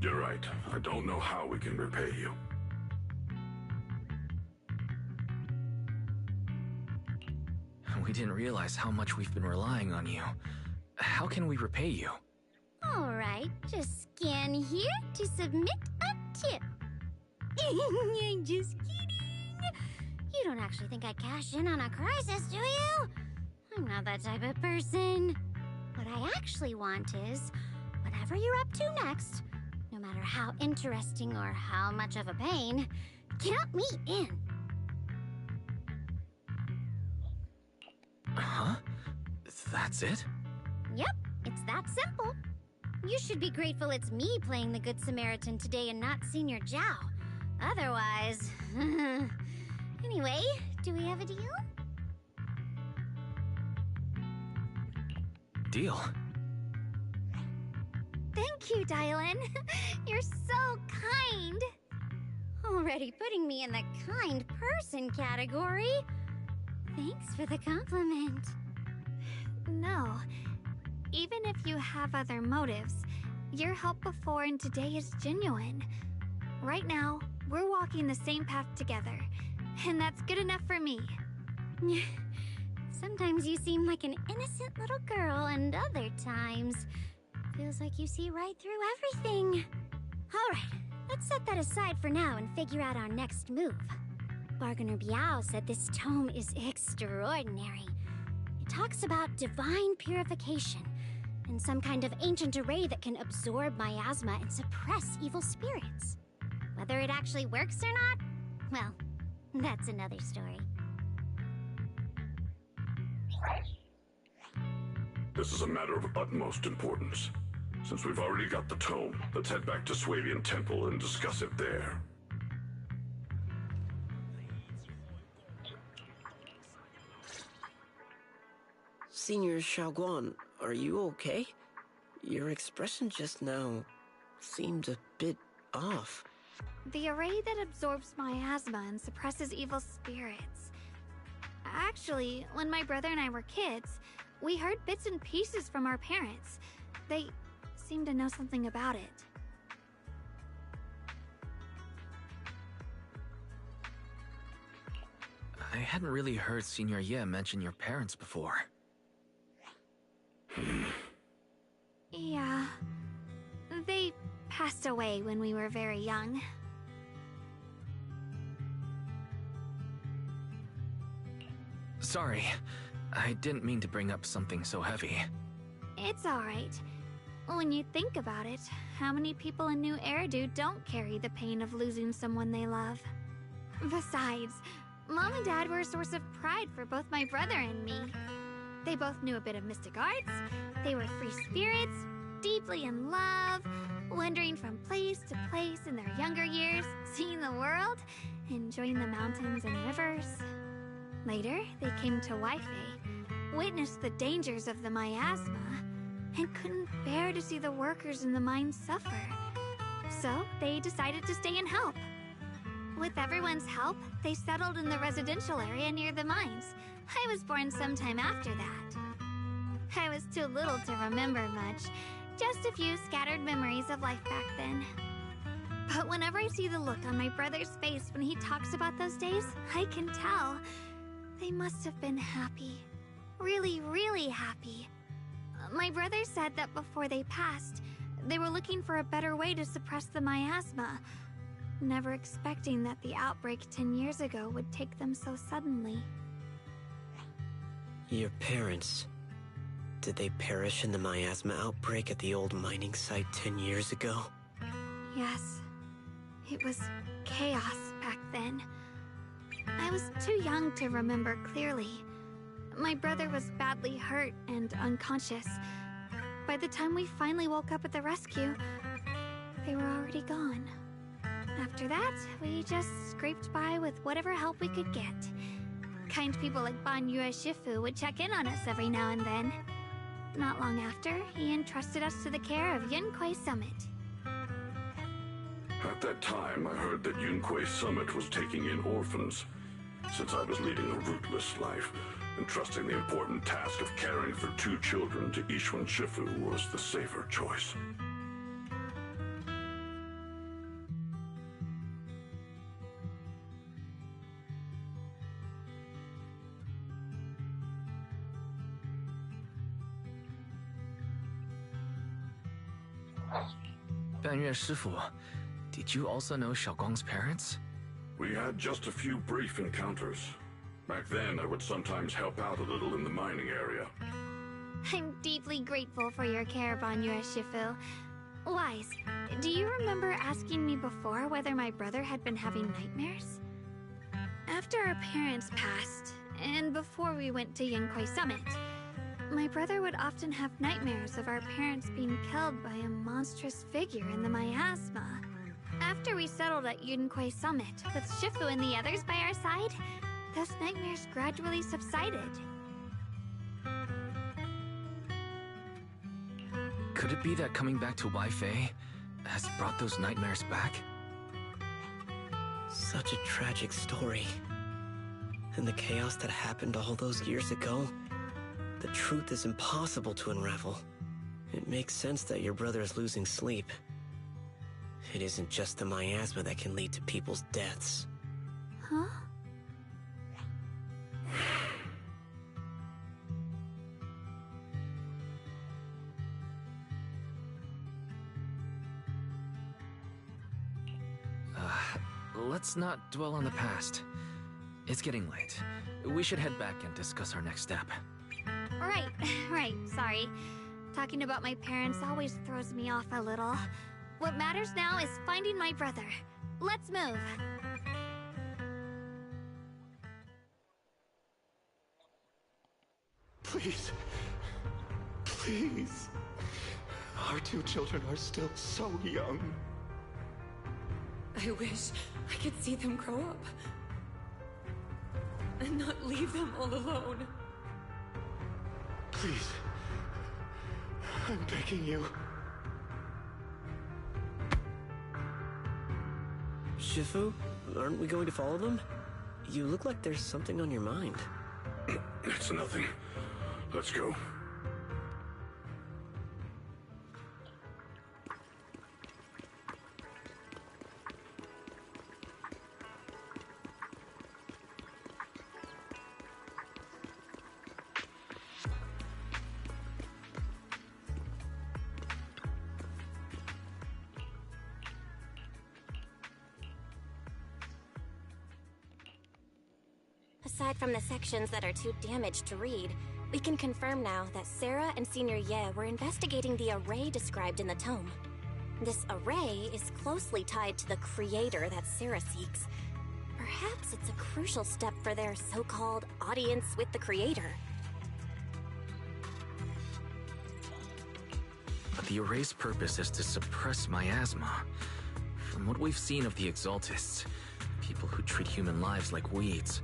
You're right. I don't know how we can repay you. We didn't realize how much we've been relying on you. How can we repay you? Alright, just scan here to submit a tip. I'm just kidding. You don't actually think I'd cash in on a crisis, do you? I'm not that type of person. What I actually want is, whatever you're up to next, no matter how interesting or how much of a pain, count me in. Huh? That's it? Yep, it's that simple. You should be grateful it's me playing the Good Samaritan today and not Senior Zhao. Otherwise... Anyway, do we have a deal? Deal. Thank you, Dylan. You're so already putting me in the kind person category. Thanks for the compliment. No. Even if you have other motives, your help before and today is genuine. Right now, we're walking the same path together, and that's good enough for me. Sometimes you seem like an innocent little girl, and other times, feels like you see right through everything. Alright, let's set that aside for now and figure out our next move. Bargainer Biao said this tome is extraordinary. It talks about divine purification, and some kind of ancient array that can absorb miasma and suppress evil spirits. Whether it actually works or not, well, that's another story. This is a matter of utmost importance. Since we've already got the tome, let's head back to Swabian Temple and discuss it there. Senior Xiaoguan, are you okay? Your expression just now seemed a bit off. The array that absorbs miasma and suppresses evil spirits. Actually, when my brother and I were kids, we heard bits and pieces from our parents. They seemed to know something about it. I hadn't really heard Senior Ye mention your parents before. Yeah. They passed away when we were very young. Sorry, I didn't mean to bring up something so heavy. It's alright. When you think about it, how many people in New Eridu don't carry the pain of losing someone they love? Besides, Mom and Dad were a source of pride for both my brother and me. They both knew a bit of mystic arts, they were free spirits, deeply in love, wandering from place to place in their younger years, seeing the world, enjoying the mountains and rivers. Later, they came to Waifei, witnessed the dangers of the miasma, and couldn't bear to see the workers in the mines suffer. So, they decided to stay and help. With everyone's help, they settled in the residential area near the mines. I was born sometime after that. I was too little to remember much, just a few scattered memories of life back then. But whenever I see the look on my brother's face when he talks about those days, I can tell. They must have been happy. Really, really happy. My brother said that before they passed, they were looking for a better way to suppress the miasma, never expecting that the outbreak 10 years ago would take them so suddenly. Your parents, did they perish in the miasma outbreak at the old mining site 10 years ago? Yes. It was chaos back then. I was too young to remember clearly. My brother was badly hurt and unconscious. By the time we finally woke up at the rescue, they were already gone. After that, we just scraped by with whatever help we could get. Kind people like Ban Yue Shifu would check in on us every now and then. Not long after, he entrusted us to the care of Yunquei Summit. At that time, I heard that Yunquei Summit was taking in orphans. Since I was leading a rootless life, entrusting the important task of caring for 2 children to Yixuan Shifu was the safer choice. Banyue Shifu, did you also know Xiaoguang's parents? We had just a few brief encounters. Back then, I would sometimes help out a little in the mining area. I'm deeply grateful for your care, Ban Yue Shifu. Wise, do you remember asking me before whether my brother had been having nightmares? After our parents passed, and before we went to Yunquei Summit, my brother would often have nightmares of our parents being killed by a monstrous figure in the miasma. After we settled at Yunquei Summit, with Shifu and the others by our side, those nightmares gradually subsided. Could it be that coming back to Waifei has brought those nightmares back? Such a tragic story. And the chaos that happened all those years ago, the truth is impossible to unravel. It makes sense that your brother is losing sleep. It isn't just the miasma that can lead to people's deaths. Huh? Let's not dwell on the past. It's getting late. We should head back and discuss our next step. Right, sorry. Talking about my parents always throws me off a little. What matters now is finding my brother. Let's move. Please. Please. Our two children are still so young. I wish I could see them grow up. And not leave them all alone. Please. I'm begging you. Shifu, aren't we going to follow them? You look like there's something on your mind. It's nothing. Let's go. Aside from the sections that are too damaged to read, we can confirm now that Sarah and Senior Ye were investigating the array described in the tome. This array is closely tied to the creator that Sarah seeks. Perhaps it's a crucial step for their so-called audience with the creator. But the array's purpose is to suppress miasma. From what we've seen of the Exaltists, people who treat human lives like weeds,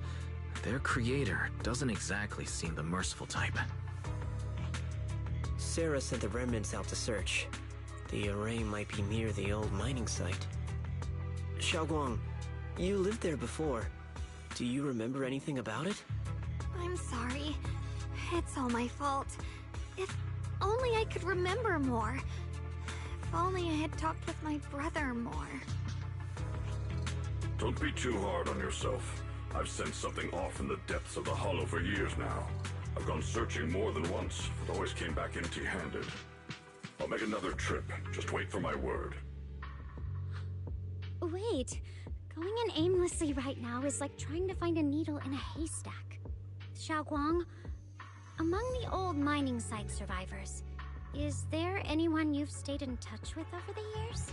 their creator doesn't exactly seem the merciful type. Sarah sent the remnants out to search. The array might be near the old mining site. Xiaoguang, you lived there before. Do you remember anything about it? I'm sorry. It's all my fault. If only I could remember more. If only I had talked with my brother more. Don't be too hard on yourself. I've sensed something off in the depths of the hollow for years now. I've gone searching more than once, but always came back empty-handed. I'll make another trip. Just wait for my word. Wait. Going in aimlessly right now is like trying to find a needle in a haystack. Xiaoguang, among the old mining site survivors, is there anyone you've stayed in touch with over the years?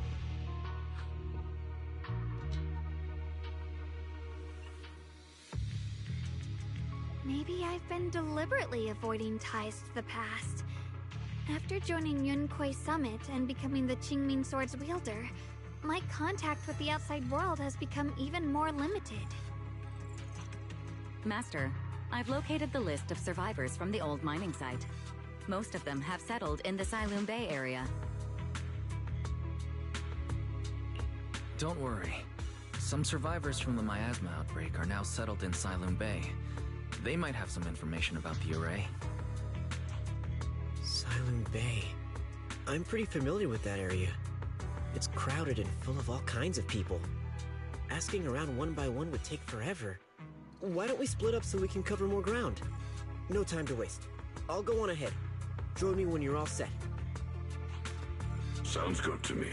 Maybe I've been deliberately avoiding ties to the past. After joining Yunkuei Summit and becoming the Qingming Sword's wielder, my contact with the outside world has become even more limited. Master, I've located the list of survivors from the old mining site. Most of them have settled in the Silum Bay area. Don't worry. Some survivors from the miasma outbreak are now settled in Silum Bay. They might have some information about the array. Silum Bay. I'm pretty familiar with that area. It's crowded and full of all kinds of people. Asking around one by one would take forever. Why don't we split up so we can cover more ground? No time to waste. I'll go on ahead. Join me when you're all set. Sounds good to me.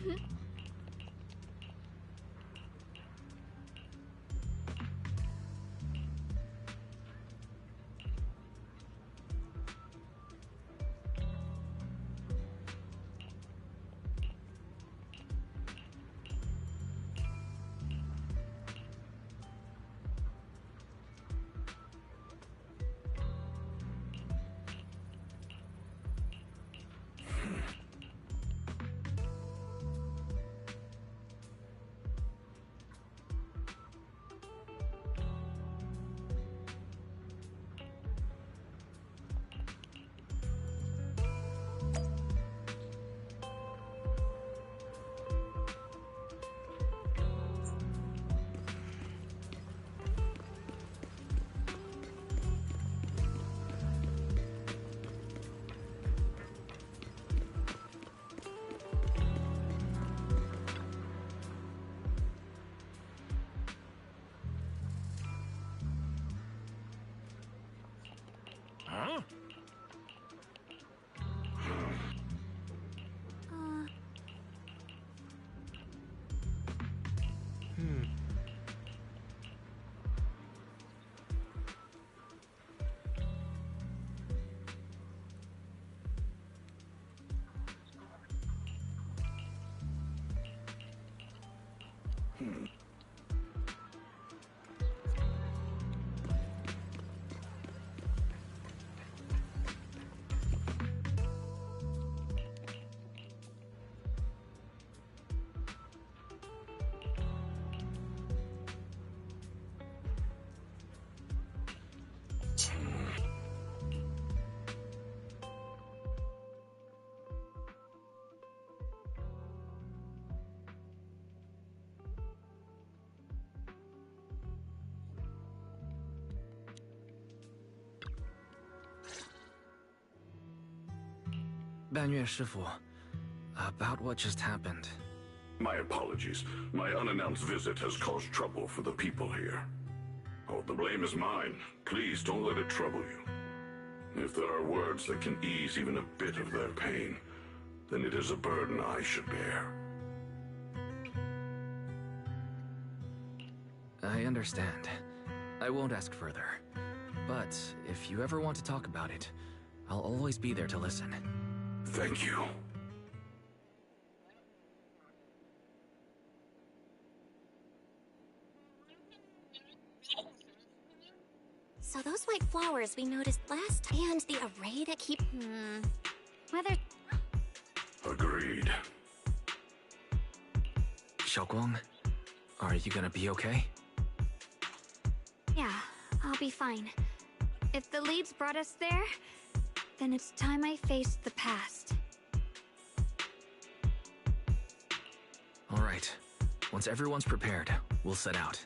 Huh? Banyue Shifu, about what just happened. My apologies. My unannounced visit has caused trouble for the people here. Oh, the blame is mine. Please don't let it trouble you. If there are words that can ease even a bit of their pain, then it is a burden I should bear. I understand. I won't ask further. But if you ever want to talk about it, I'll always be there to listen. Thank you. So those white flowers we noticed last time, and the array that keep... Whether... Agreed. Xiaoguang, are you gonna be okay? Yeah, I'll be fine. If the leads brought us there, then it's time I faced the past. All right. Once everyone's prepared, we'll set out.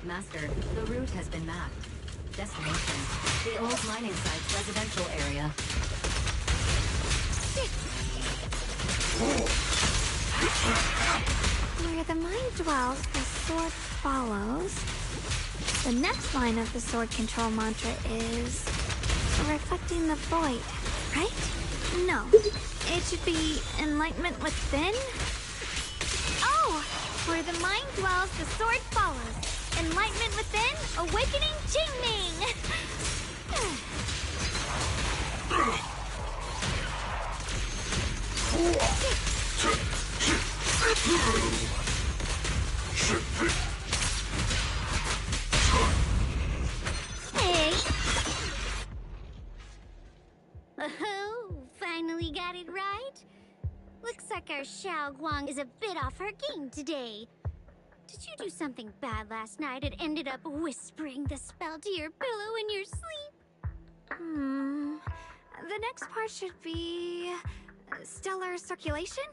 Master, the route has been mapped. Destination, the old mining site's residential area. Where the mind dwells, the sword follows. The next line of the sword control mantra is... reflecting the void, right? No. It should be enlightenment within? Oh! Where the mind dwells, the sword follows. Enlightenment within, awakening Jingming! Hey! Oh, finally got it right? Looks like our Xiao Guang is a bit off her game today. Did you do something bad last night and ended up whispering the spell to your pillow in your sleep? The next part should be... stellar circulation?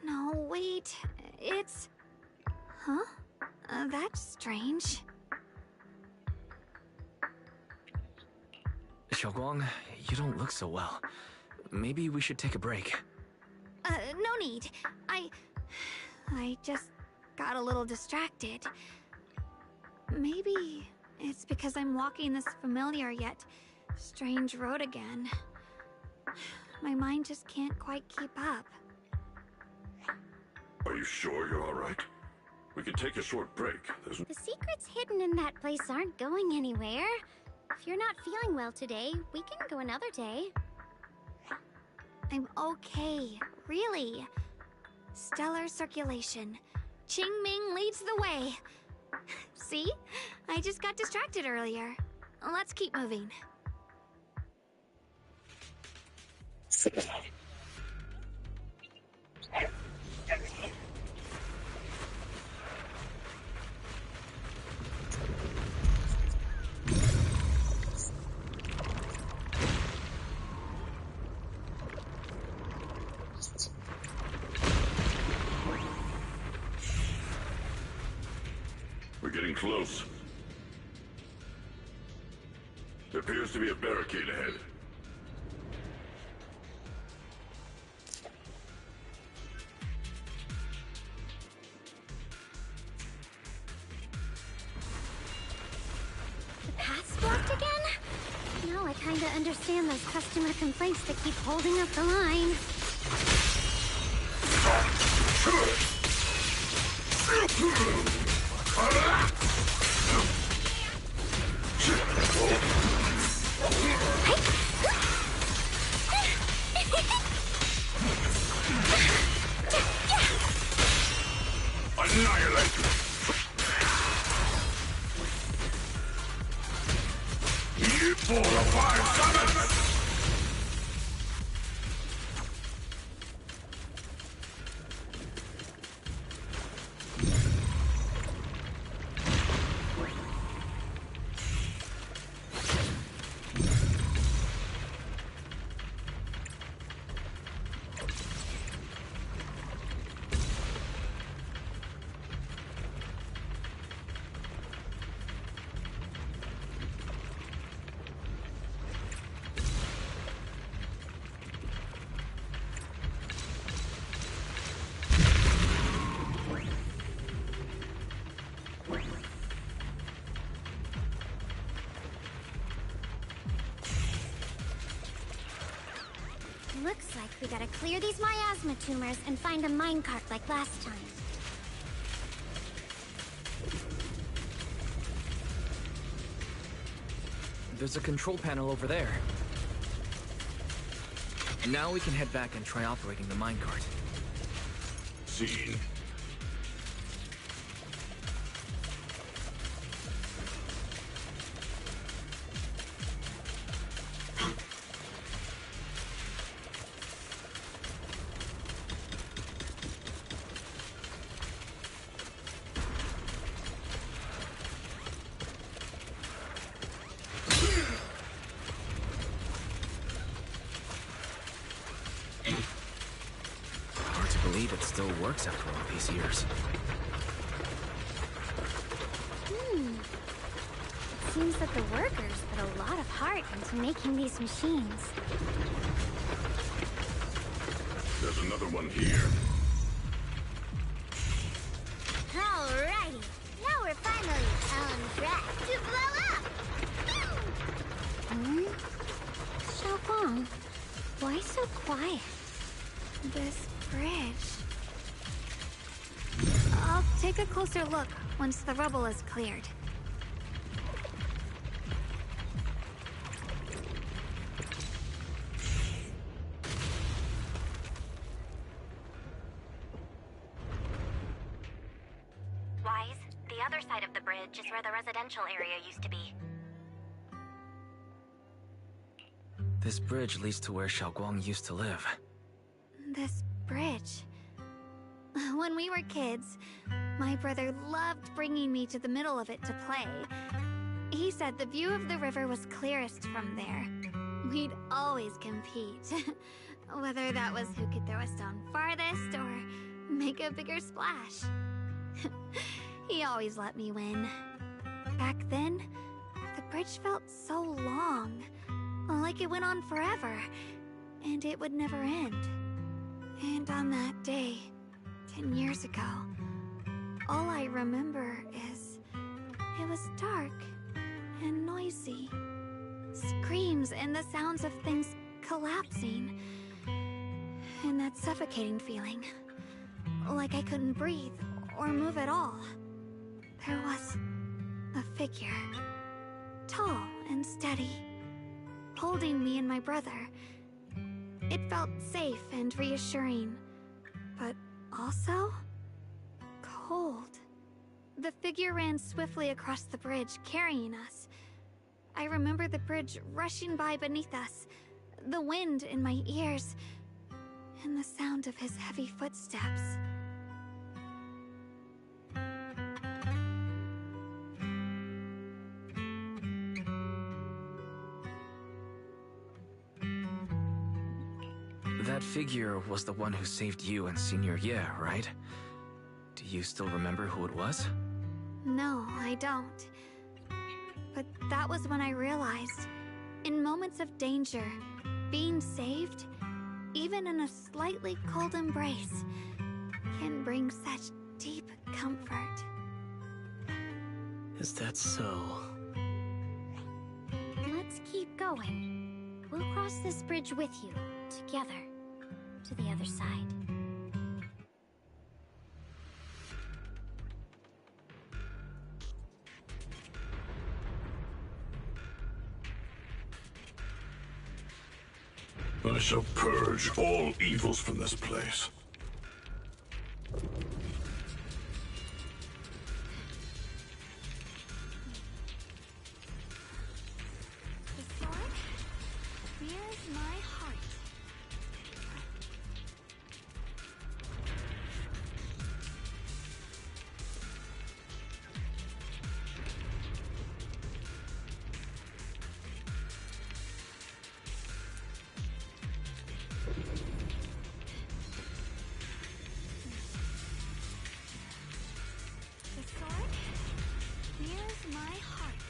No, wait. It's... Huh? That's strange. Xiaoguang, you don't look so well. Maybe we should take a break. No need. I just got a little distracted. Maybe it's because I'm walking this familiar yet strange road again. My mind just can't quite keep up. Are you sure you're all right? We could take a short break. The secrets hidden in that place aren't going anywhere. If you're not feeling well today, we can go another day. I'm okay, really. Stellar circulation. Qingming leads the way. See? I just got distracted earlier. Let's keep moving. We're getting close. There appears to be a barricade ahead. The path's blocked again? Now I kinda understand those customer complaints that keep holding up the line. Annihilate! You 4 or 5 summons! Looks like we gotta clear these miasma tumors and find a minecart like last time. There's a control panel over there. Now we can head back and try operating the minecart. Seen. Hard to believe it still works after all these years. It seems that the workers put a lot of heart into making these machines. There's another one here. Alrighty, now we're finally on track to blow up! Xiaoguang, why so quiet? This bridge... I'll take a closer look once the rubble is cleared. Wise, the other side of the bridge is where the residential area used to be. This bridge leads to where Xiaoguang used to live. This bridge... When we were kids, my brother loved bringing me to the middle of it to play. He said the view of the river was clearest from there. We'd always compete. Whether that was who could throw a stone farthest or make a bigger splash. He always let me win. Back then, the bridge felt so long. Like it went on forever, and it would never end. And on that day, 10 years ago, all I remember is it was dark and noisy. Screams and the sounds of things collapsing. And that suffocating feeling. Like I couldn't breathe or move at all. There was a figure. Tall and steady. Holding me and my brother. It felt safe and reassuring. But also cold. The figure ran swiftly across the bridge, carrying us. I remember the bridge rushing by beneath us, the wind in my ears, and the sound of his heavy footsteps. That figure was the one who saved you and Senior Ye, right? Do you still remember who it was? No, I don't. But that was when I realized, in moments of danger, being saved, even in a slightly cold embrace, can bring such deep comfort. Is that so? Let's keep going. We'll cross this bridge with you, together, to the other side. I shall purge all evils from this place. The sword? Here's my heart. The sword? Here's my heart.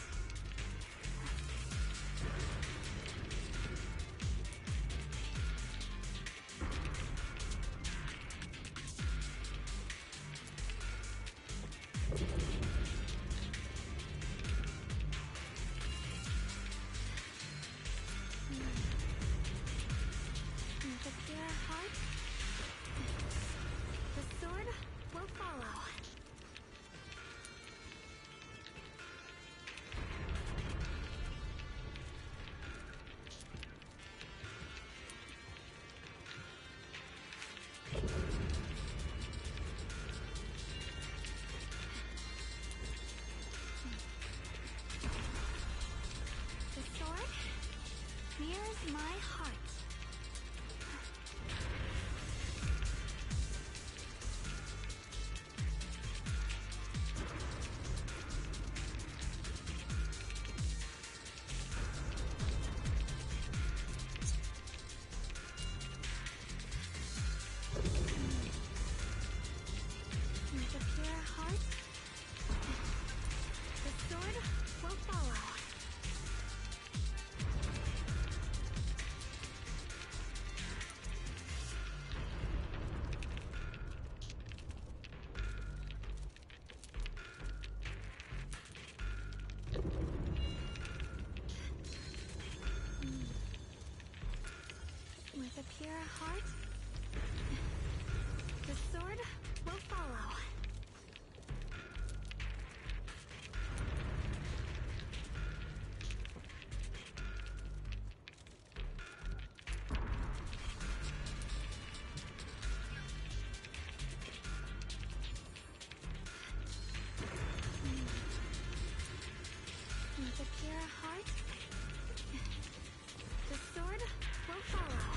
With a pure heart, the sword will follow. The sword? Here's my heart. With a pure heart, the sword will follow. With a pure heart, the sword will follow. With a pure heart, the sword will follow.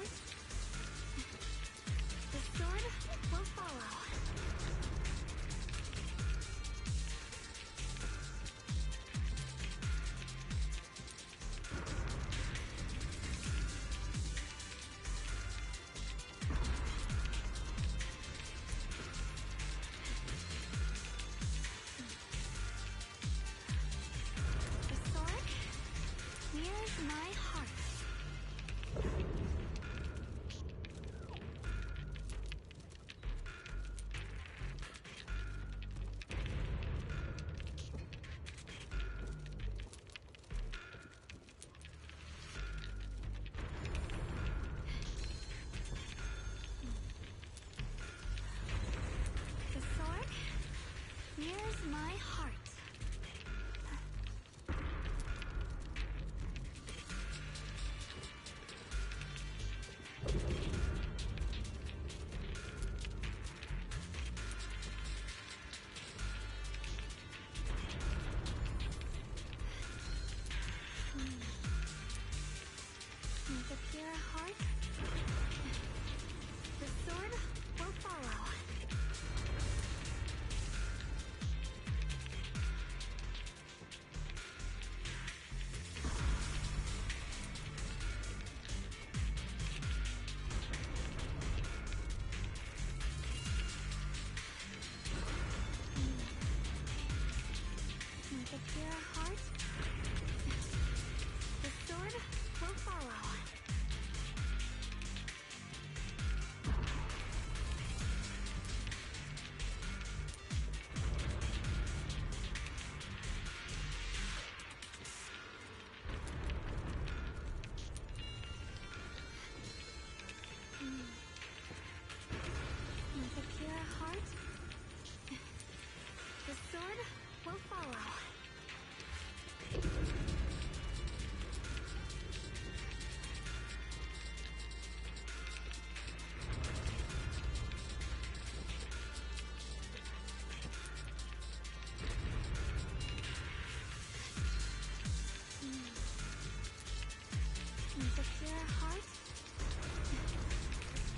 heart. The sword will follow. The sword mirrors my heart. The sword mirrors my heart. With a pure heart, the sword will follow. With a pure heart, the sword will follow. With a pure heart, the sword will follow. With a pure heart,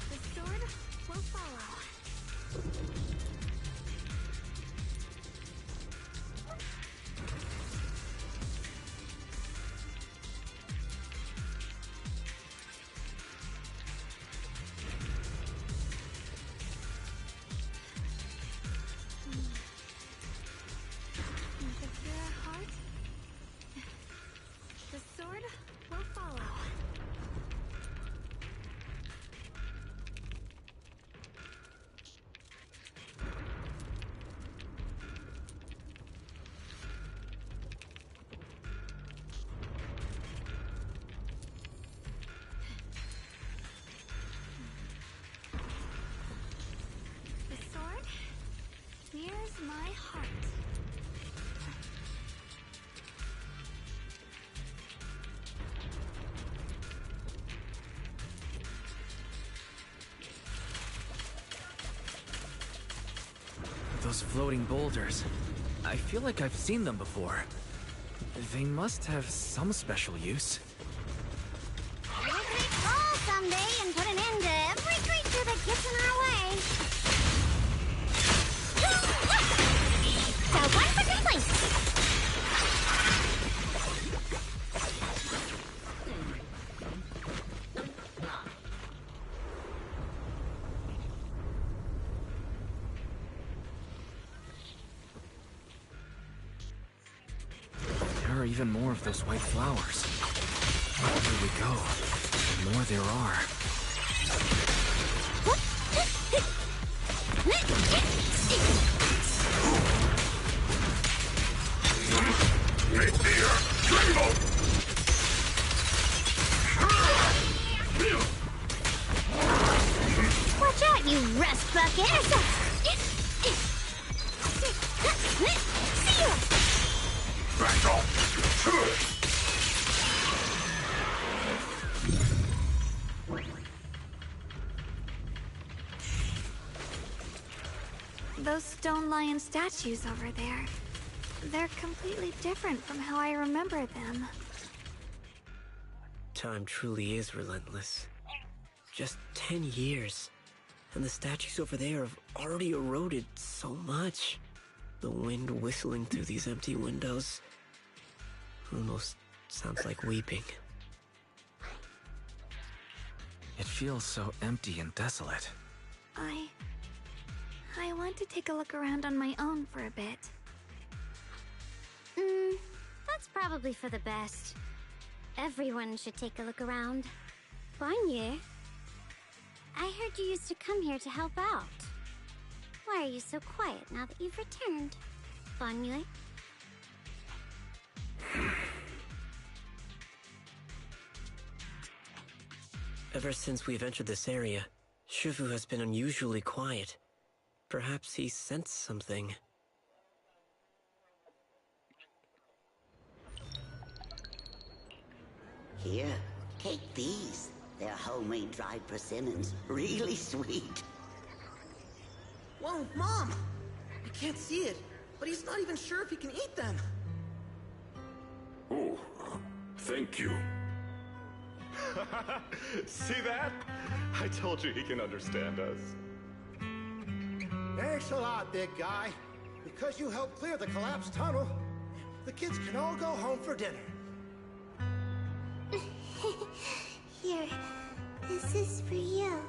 the sword will follow. With a pure heart, the sword will follow. The sword mirrors my heart. Those floating boulders. I feel like I've seen them before. They must have some special use. We'll take all someday and put an end to every creature that gets in our way. So one for complaints. There are even more of those white flowers. Wherever we go, the more there are. Watch out, you rust bucket! See ya! Back off! Those stone lion statues over there. They're completely different from how I remember them. Time truly is relentless. just 10 years. And the statues over there have already eroded so much. The wind whistling through these empty windows almost sounds like weeping. It feels so empty and desolate. I want to take a look around on my own for a bit. That's probably for the best. Everyone should take a look around. Bonnier, I heard you used to come here to help out. Why are you so quiet now that you've returned, Bonnier? Ever since we've entered this area, Shifu has been unusually quiet. Perhaps he sensed something. Here, take these. They're homemade dried persimmons. Really sweet. Whoa, Mom! I can't see it, but he's not even sure if he can eat them. Oh, thank you. See that? I told you he can understand us. Thanks a lot, big guy. Because you helped clear the collapsed tunnel, the kids can all go home for dinner. Here, this is for you.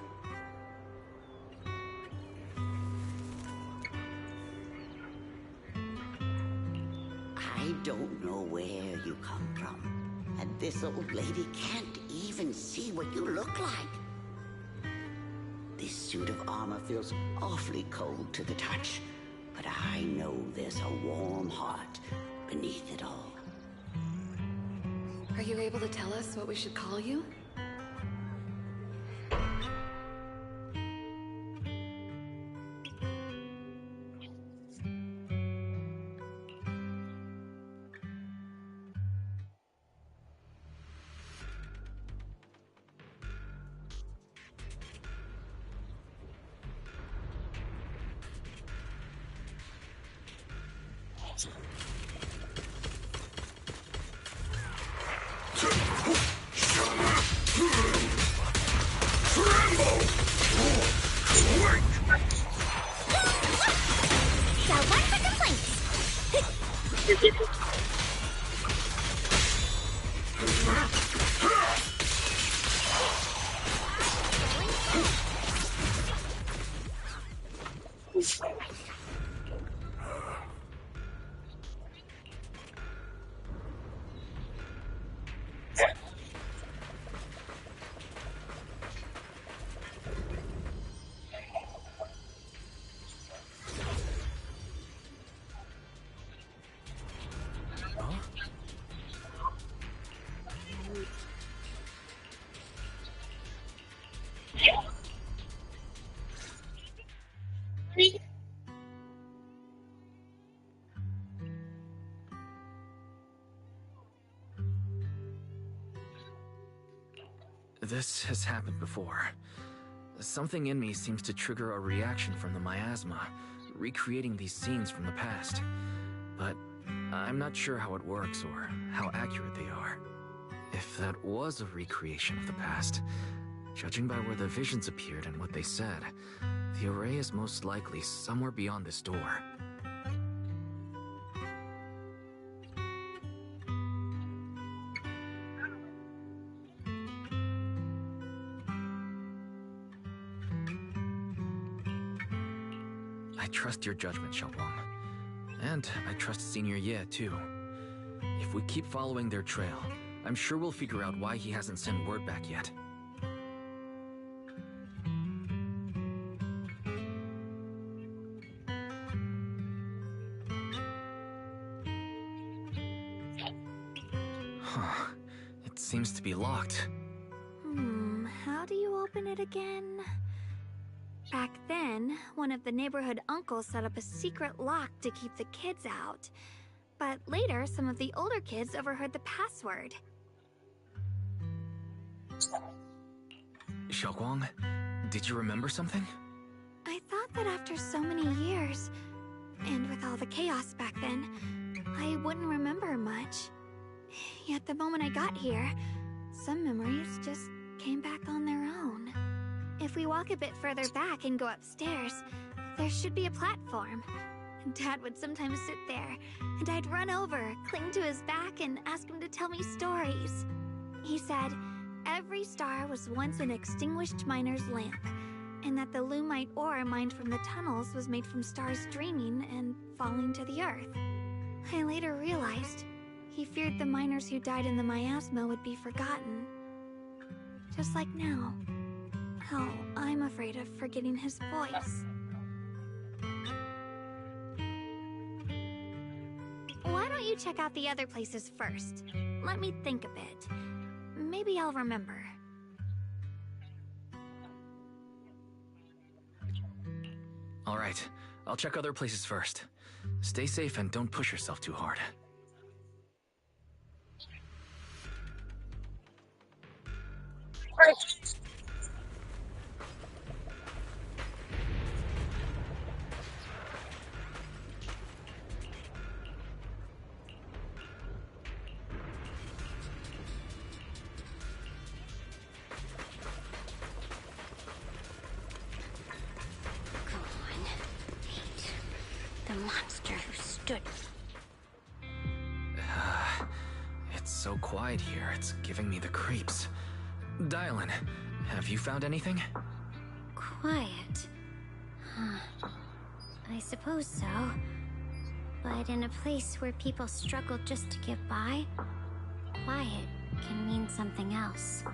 I don't know where you come from, and this old lady can't even see what you look like. This suit of armor feels awfully cold to the touch, but I know there's a warm heart beneath it all. Are you able to tell us what we should call you? This has happened before. Something in me seems to trigger a reaction from the miasma, recreating these scenes from the past. But I'm not sure how it works or how accurate they are. If that was a recreation of the past, judging by where the visions appeared and what they said, the array is most likely somewhere beyond this door. I trust your judgment, Xiaowang. And I trust Senior Ye, too. If we keep following their trail, I'm sure we'll figure out why he hasn't sent word back yet. Huh. It seems to be locked. How do you open it again? Back then, one of the neighborhood uncles set up a secret lock to keep the kids out. But later, some of the older kids overheard the password. Xiaoguang, did you remember something? I thought that after so many years, and with all the chaos back then, I wouldn't remember much. Yet the moment I got here, some memories just came back on their own. if we walk a bit further back and go upstairs, there should be a platform. Dad would sometimes sit there, and I'd run over, cling to his back, and ask him to tell me stories. He said every star was once an extinguished miner's lamp, and that the lumite ore mined from the tunnels was made from stars dreaming and falling to the earth. I later realized he feared the miners who died in the miasma would be forgotten. Just like now. How I'm afraid of forgetting his voice. Why don't you check out the other places first? Let me think a bit. Maybe I'll remember. All right, I'll check other places first. Stay safe and don't push yourself too hard. The monster who stood. It's so quiet here, it's giving me the creeps. Dylan, have you found anything? Quiet. Huh. I suppose so. But in a place where people struggle just to get by, quiet can mean something else.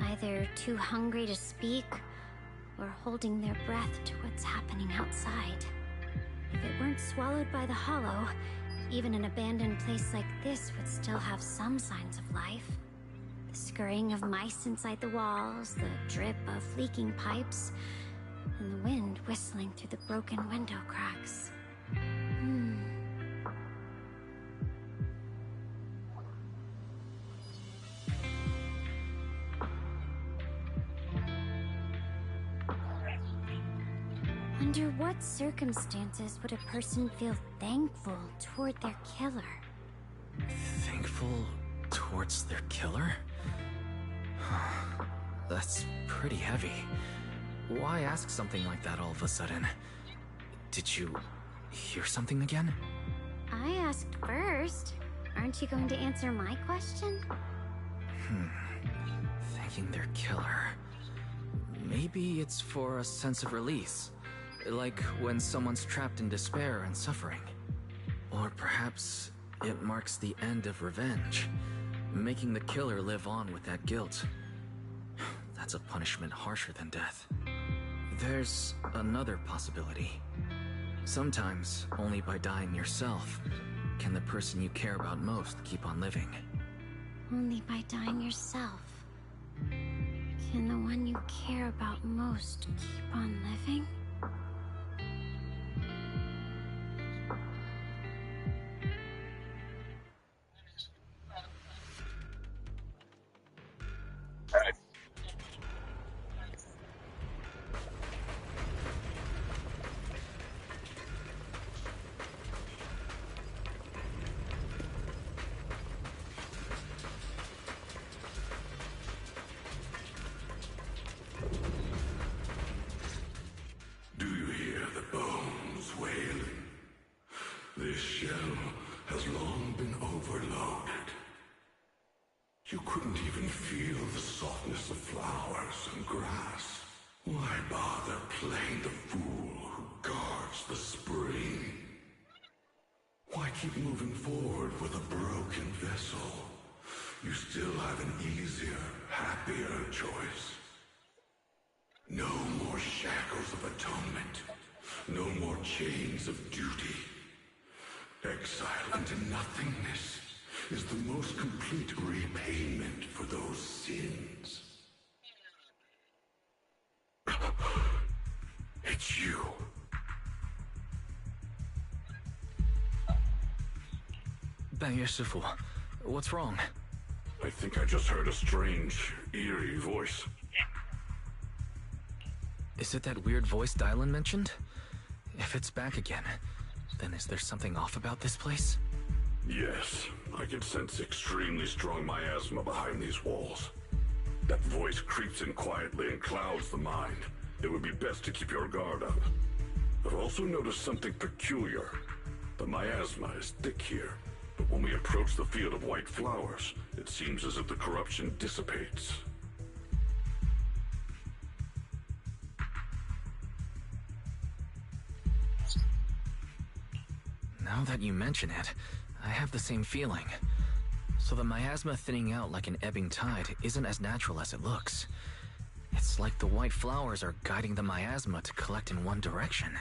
Either too hungry to speak, or holding their breath to what's happening outside. If it weren't swallowed by the hollow, even an abandoned place like this would still have some signs of life. The scurrying of mice inside the walls, the drip of leaking pipes, and the wind whistling through the broken window cracks. Under what circumstances would a person feel thankful toward their killer? Thankful towards their killer? That's pretty heavy. Why ask something like that all of a sudden? Did you hear something again? I asked first. Aren't you going to answer my question? Thanking their killer. Maybe it's for a sense of release. Like when someone's trapped in despair and suffering. Or perhaps it marks the end of revenge, making the killer live on with that guilt. That's a punishment harsher than death. There's another possibility. Sometimes, only by dying yourself, can the person you care about most keep on living. Only by dying yourself can the one you care about most keep on living? Do you hear the bones wailing? This shell has long been overloaded. You couldn't even feel the softness of flowers and grass. Why bother playing the fool who guards the spring? Why keep moving forward with a broken vessel? You still have an easier, happier choice. No more shackles of atonement. No more chains of duty. Exile into nothingness is the most complete repayment for those sins. It's you. Bangye Shifu, what's wrong? I think I just heard a strange, eerie voice. Is it that weird voice Dylan mentioned? If it's back again, then is there something off about this place? Yes, I can sense extremely strong miasma behind these walls. That voice creeps in quietly and clouds the mind. It would be best to keep your guard up. I've also noticed something peculiar. The miasma is thick here, but when we approach the field of white flowers, it seems as if the corruption dissipates. Now that you mention it, I have the same feeling. So the miasma thinning out like an ebbing tide isn't as natural as it looks. It's like the white flowers are guiding the miasma to collect in one direction.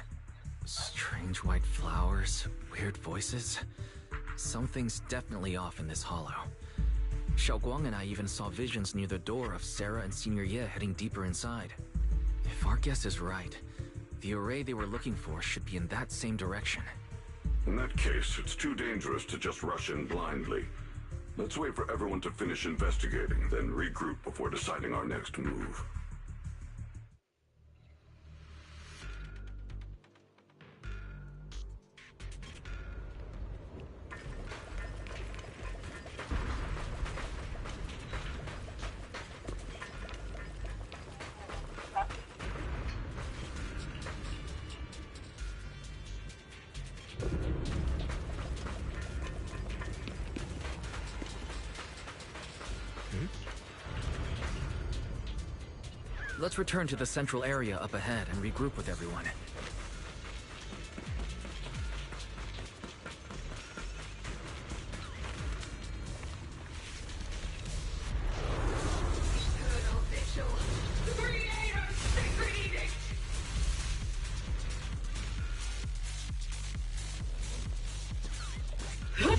Strange white flowers, weird voices. Something's definitely off in this hollow. Xiaoguang and I even saw visions near the door of Sarah and Senior Ye heading deeper inside. If our guess is right, the array they were looking for should be in that same direction. In that case, it's too dangerous to just rush in blindly. Let's wait for everyone to finish investigating, then regroup before deciding our next move. Let's return to the central area up ahead and regroup with everyone.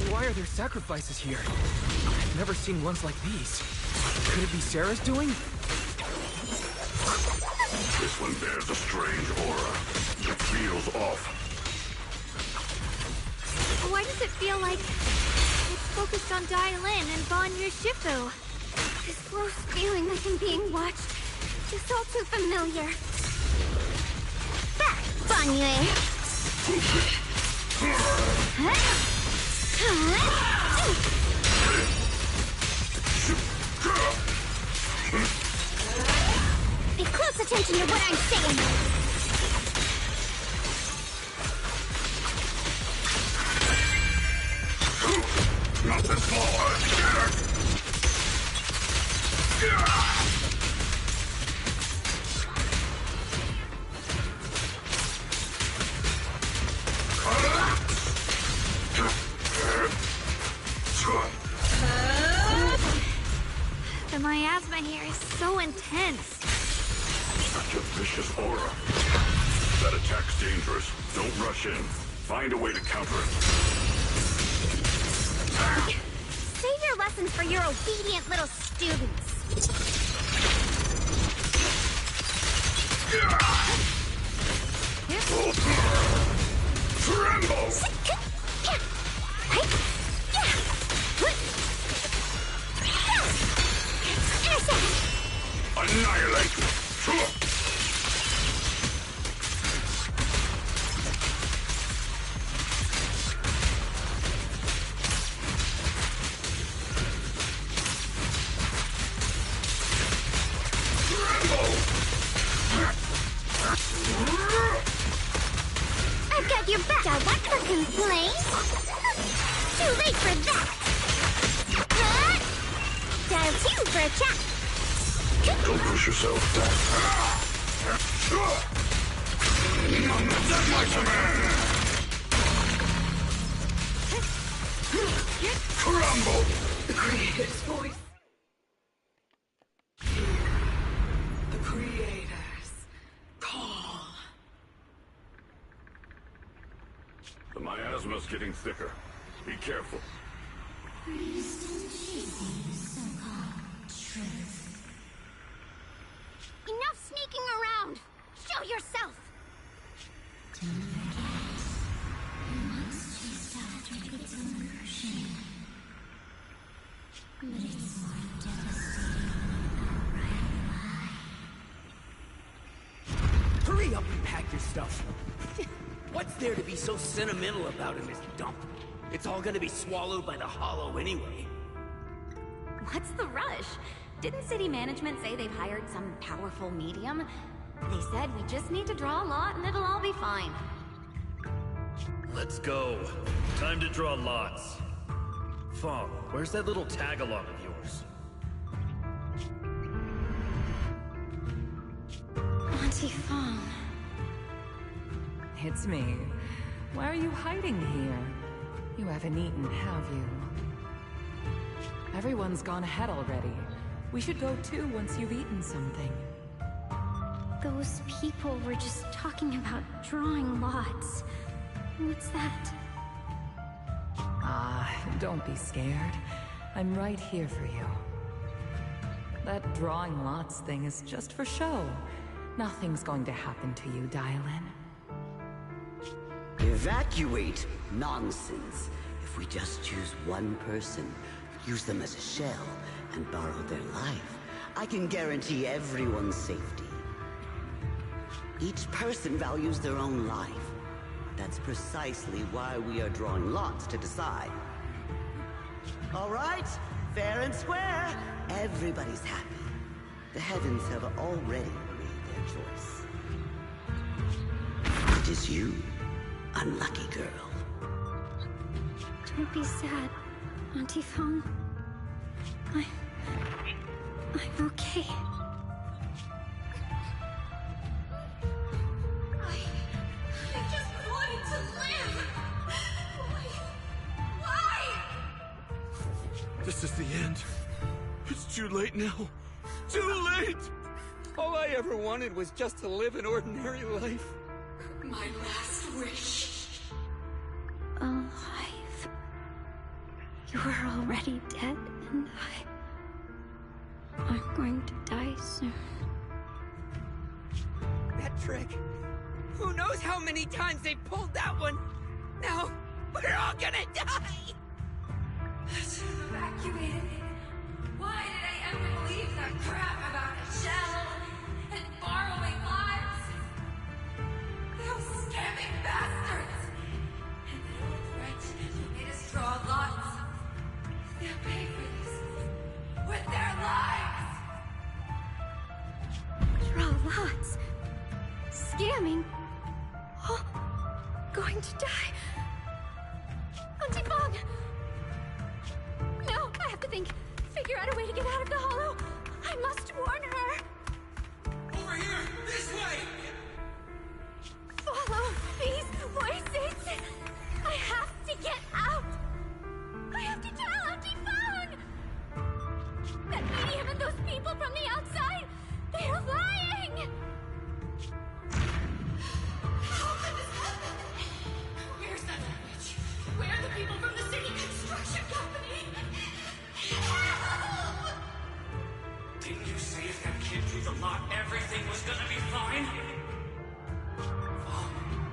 Why are there sacrifices here? I've never seen ones like these. Could it be Sarah's doing? This one bears a strange aura. It feels off. Why does it feel like it's focused on Dailin and Banyu Shifu? This gross feeling like I'm being watched. It's all too familiar. Back, Banyu! Pay close attention to what I'm saying. Not this forward! The miasma here is so intense. Such a vicious aura. That attack's dangerous. Don't rush in. Find a way to counter it. Save your lessons for your obedient little students. Tremble! Annihilate! I've got your back. I want to complain. Too late for that. Dial 2 for a chat. Don't push yourself. That's my command! Crumble! The Creator's voice. The Creator's call. The miasma's getting thicker. Be careful. Enough sneaking around. Show yourself. Hurry up and pack your stuff. What's there to be so sentimental about in this dump? It's all gonna be swallowed by the hollow anyway. What's the rush? Didn't city management say they've hired some powerful medium? They said we just need to draw a lot and it'll all be fine. Let's go. Time to draw lots. Fong, where's that little tag-along of yours? Auntie Fong. It's me. Why are you hiding here? You haven't eaten, have you? Everyone's gone ahead already. We should go too once you've eaten something. Those people were just talking about drawing lots. What's that? Ah, don't be scared. I'm right here for you. That drawing lots thing is just for show. Nothing's going to happen to you, Dylan. Evacuate? Nonsense. If we just choose one person, use them as a shell, and borrow their life, I can guarantee everyone's safety. Each person values their own life. That's precisely why we are drawing lots to decide. All right, fair and square. Everybody's happy. The heavens have already made their choice. It is you, unlucky girl. Don't be sad, Auntie Fong. I'm okay. I just wanted to live! Why? This is the end. It's too late now. Too late! All I ever wanted was just to live an ordinary life. My last wish. Alive. You were already dead, and I'm going to die soon. That trick. Who knows how many times they pulled that one? Now, we're all gonna die! Evacuated. Why did I ever believe that crap about a shell and borrowing lives? Those scamming bastards! And that old wretch who made us draw lots. They'll pay for this with their lives! Draw lots. Scamming. Oh, going to die. Auntie Fong! No, I have to figure out a way to get out of the hollow. I must warn her. Over here! This way! Follow these voices. I have to get out. I have to tell Auntie Fong. That medium and those people from the outside, they're lying. How could this happen? Where's that witch? Where are the people from the city construction company? Help! Didn't you say if that kid drew the lot, everything was gonna be fine? Oh,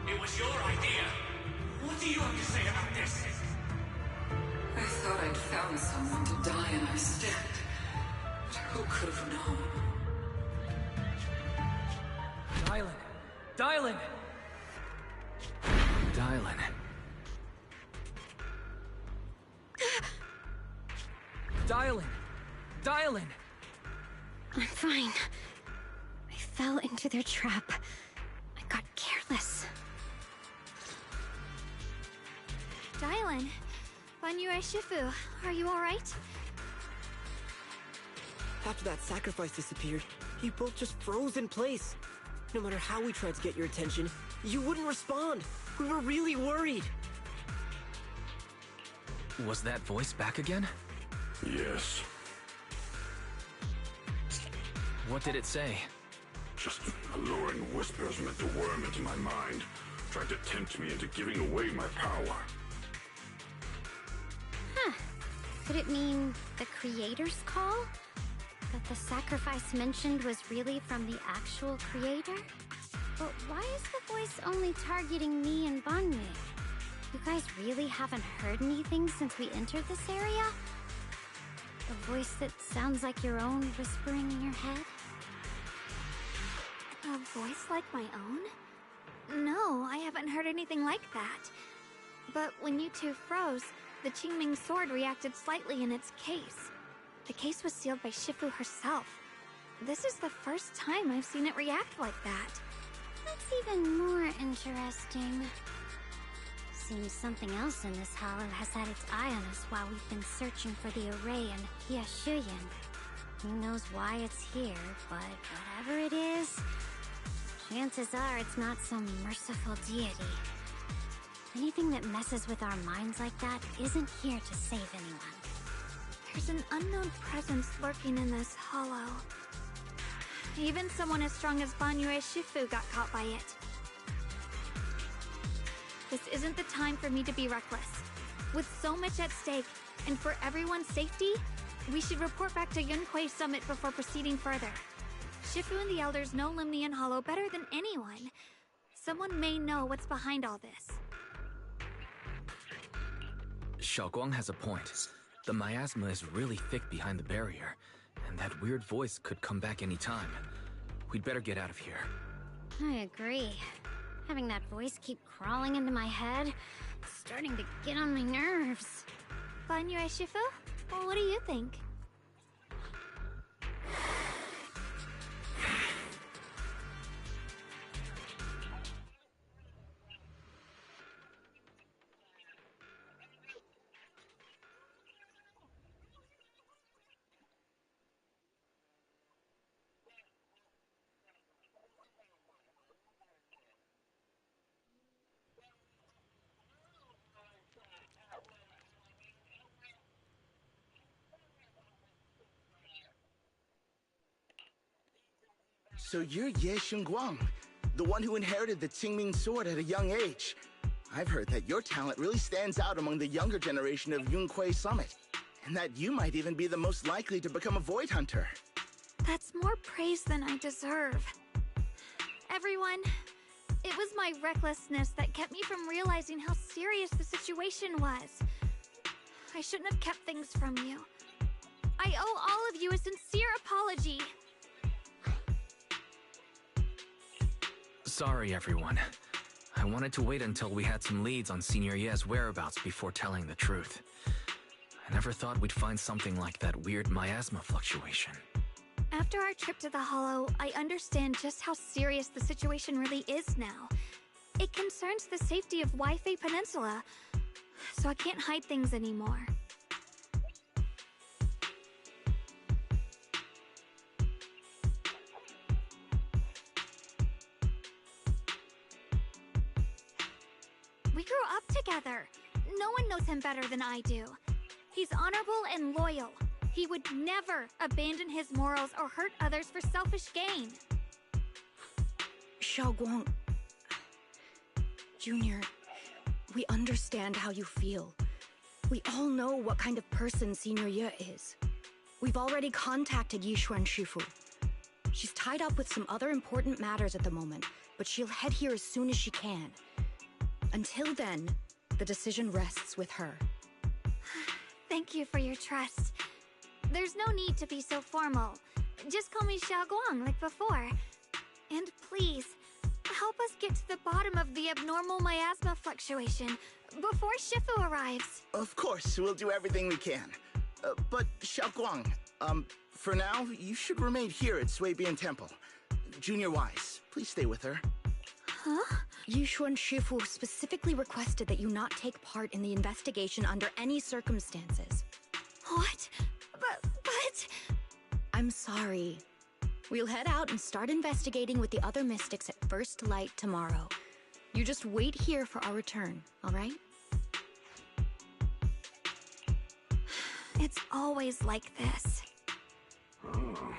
it was your idea. What do you have to say about this? I thought I'd found someone to die in our stead. But who could have known? Dylan! Dylan! Dylan. Dylan! Dylan! I'm fine. I fell into their trap. I got careless. Dylan, Banyu Shifu, are you alright? After that sacrifice disappeared, you both just froze in place. No matter how we tried to get your attention, you wouldn't respond. We were really worried. Was that voice back again? Yes. What did it say? Just alluring whispers meant to worm into my mind. Tried to tempt me into giving away my power. Huh. Could it mean the creator's call? That the sacrifice mentioned was really from the actual creator? But why is the voice only targeting me and Banyu? You guys really haven't heard anything since we entered this area? A voice that sounds like your own whispering in your head? A voice like my own? No, I haven't heard anything like that. But when you two froze, the Qingming sword reacted slightly in its case. The case was sealed by Shifu herself. This is the first time I've seen it react like that. That's even more interesting. Seems something else in this hollow has had its eye on us while we've been searching for the array in Hyashuyan. Who knows why it's here, but whatever it is, chances are it's not some merciful deity. Anything that messes with our minds like that isn't here to save anyone. There's an unknown presence lurking in this hollow. Even someone as strong as Banyue Shifu got caught by it. This isn't the time for me to be reckless. With so much at stake, and for everyone's safety, we should report back to Yunquei Summit before proceeding further. Shifu and the Elders know Limnian Hollow better than anyone. Someone may know what's behind all this. Xiaoguang has a point. The miasma is really thick behind the barrier, and that weird voice could come back any time. We'd better get out of here. I agree. Having that voice keep crawling into my head, it's starting to get on my nerves. Banyue Shifu? Well, what do you think? So you're Ye Xingguang, the one who inherited the Qingming sword at a young age. I've heard that your talent really stands out among the younger generation of Yunquei Summit, and that you might even be the most likely to become a Void Hunter. That's more praise than I deserve. Everyone, it was my recklessness that kept me from realizing how serious the situation was. I shouldn't have kept things from you. I owe all of you a sincere apology. Sorry, everyone. I wanted to wait until we had some leads on Senior Ye's whereabouts before telling the truth. I never thought we'd find something like that weird miasma fluctuation. After our trip to the Hollow, I understand just how serious the situation really is now. It concerns the safety of Waifei Peninsula, so I can't hide things anymore. We grew up together. No one knows him better than I do. He's honorable and loyal. He would never abandon his morals or hurt others for selfish gain. Xiaoguang... Junior, we understand how you feel. We all know what kind of person Senior Ye is. We've already contacted Yishuan Shifu. She's tied up with some other important matters at the moment, but she'll head here as soon as she can. Until then, the decision rests with her. Thank you for your trust. There's no need to be so formal. Just call me Xiaoguang like before. And please, help us get to the bottom of the abnormal miasma fluctuation before Shifu arrives. Of course, we'll do everything we can. But Xiaoguang, for now, you should remain here at Suibian Temple. Junior Wise, please stay with her. Huh? Yishuan Shifu specifically requested that you not take part in the investigation under any circumstances. What? But... I'm sorry. We'll head out and start investigating with the other mystics at first light tomorrow. You just wait here for our return, all right? It's always like this. Huh?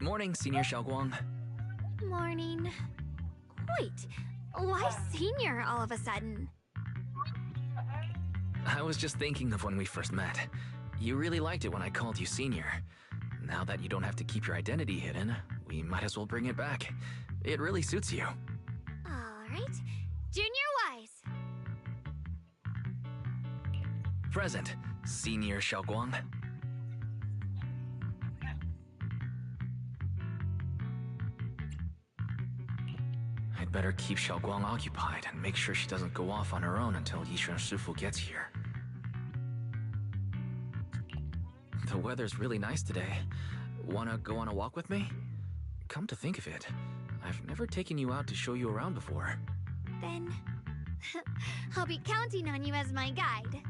Morning, Senior Xiaoguang. Morning. Wait, why Senior all of a sudden? I was just thinking of when we first met. You really liked it when I called you Senior. Now that you don't have to keep your identity hidden, we might as well bring it back. It really suits you. Alright. Junior Wise. Present, Senior Xiaoguang. I'd better keep Xiaoguang occupied and make sure she doesn't go off on her own until Yishuan Shifu gets here. The weather's really nice today. Wanna go on a walk with me? Come to think of it, I've never taken you out to show you around before. Then I'll be counting on you as my guide.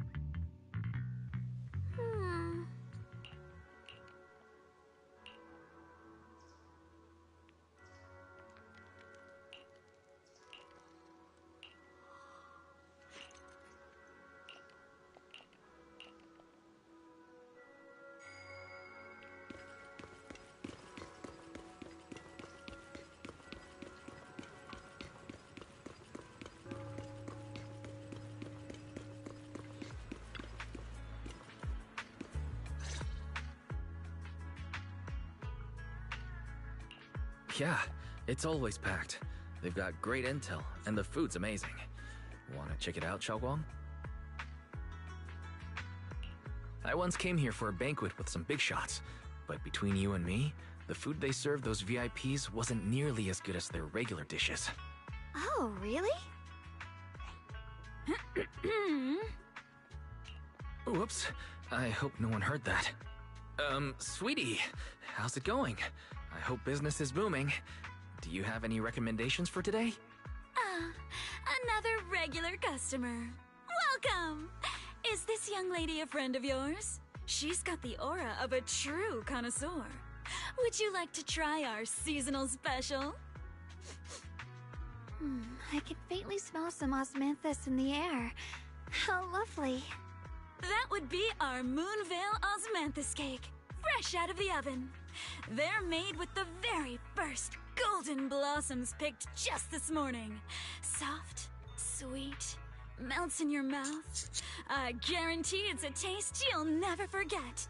Yeah, it's always packed. They've got great intel, and the food's amazing. Wanna check it out, Xiaoguang? I once came here for a banquet with some big shots, but between you and me, the food they served those VIPs wasn't nearly as good as their regular dishes. Oh, really? Whoops, I hope no one heard that. Sweetie, how's it going? I hope business is booming. Do you have any recommendations for today? Another regular customer. Welcome! Is this young lady a friend of yours? She's got the aura of a true connoisseur. Would you like to try our seasonal special? I can faintly smell some osmanthus in the air. How lovely. That would be our Moonveil Osmanthus cake, fresh out of the oven. They're made with the very first golden blossoms picked just this morning. Soft, sweet, melts in your mouth. I guarantee it's a taste you'll never forget.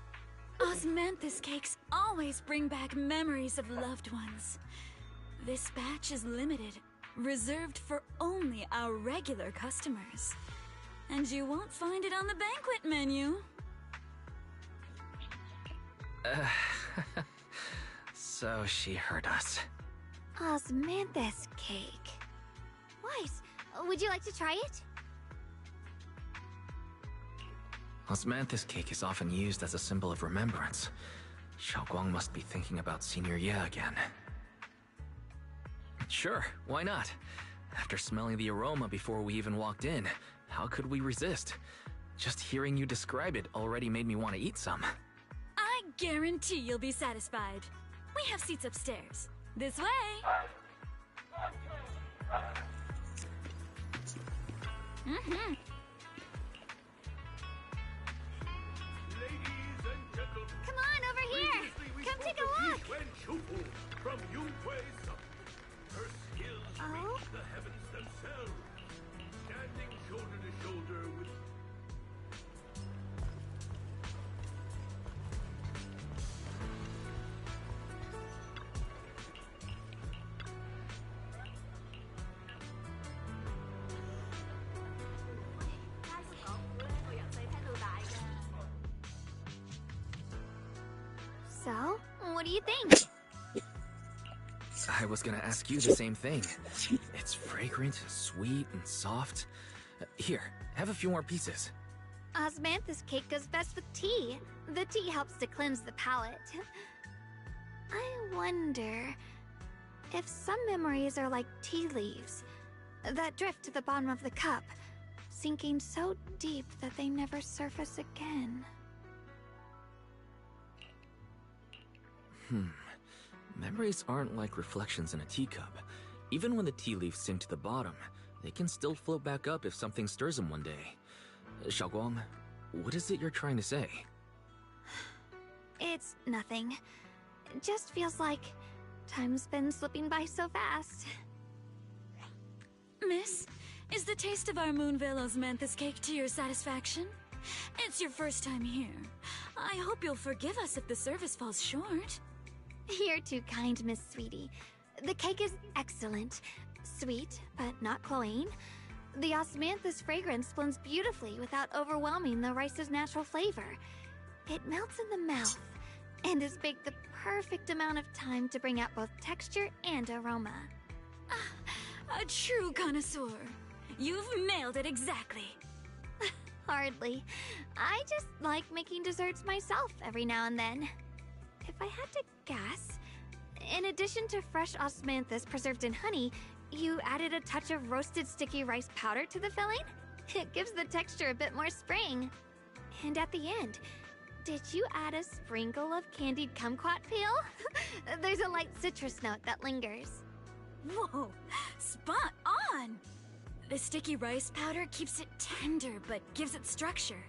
Osmanthus cakes always bring back memories of loved ones. This batch is limited, reserved for only our regular customers. And you won't find it on the banquet menu. So she heard us. Osmanthus cake. Wise, would you like to try it? Osmanthus cake is often used as a symbol of remembrance. Xiaoguang must be thinking about Senior Ye again. Sure, why not? After smelling the aroma before we even walked in, how could we resist? Just hearing you describe it already made me want to eat some. I guarantee you'll be satisfied. We have seats upstairs. This way! Come on, over here! Come take a look! From Yunquei Summit. Her skills reach the heavens themselves. Standing shoulder to shoulder with... So, what do you think? I was gonna ask you the same thing. It's fragrant, sweet, and soft. Here, have a few more pieces. Osmanthus cake goes best with tea. The tea helps to cleanse the palate. I wonder if some memories are like tea leaves that drift to the bottom of the cup, sinking so deep that they never surface again. Memories aren't like reflections in a teacup. Even when the tea leaves sink to the bottom, they can still float back up if something stirs them one day. It just feels like time's been slipping by so fast. Miss, is the taste of our Moonvale Osmanthus cake to your satisfaction? It's your first time here. I hope you'll forgive us if the service falls short. You're too kind, Miss Sweetie. The cake is excellent. Sweet, but not cloying. The osmanthus fragrance blends beautifully without overwhelming the rice's natural flavor. It melts in the mouth and is baked the perfect amount of time to bring out both texture and aroma. A true connoisseur. You've nailed it exactly. Hardly. I just like making desserts myself every now and then. If I had to guess, in addition to fresh osmanthus preserved in honey, you added a touch of roasted sticky rice powder to the filling? It gives the texture a bit more spring. And at the end, did you add a sprinkle of candied kumquat peel? There's a light citrus note that lingers. Whoa, spot on! The sticky rice powder keeps it tender but gives it structure.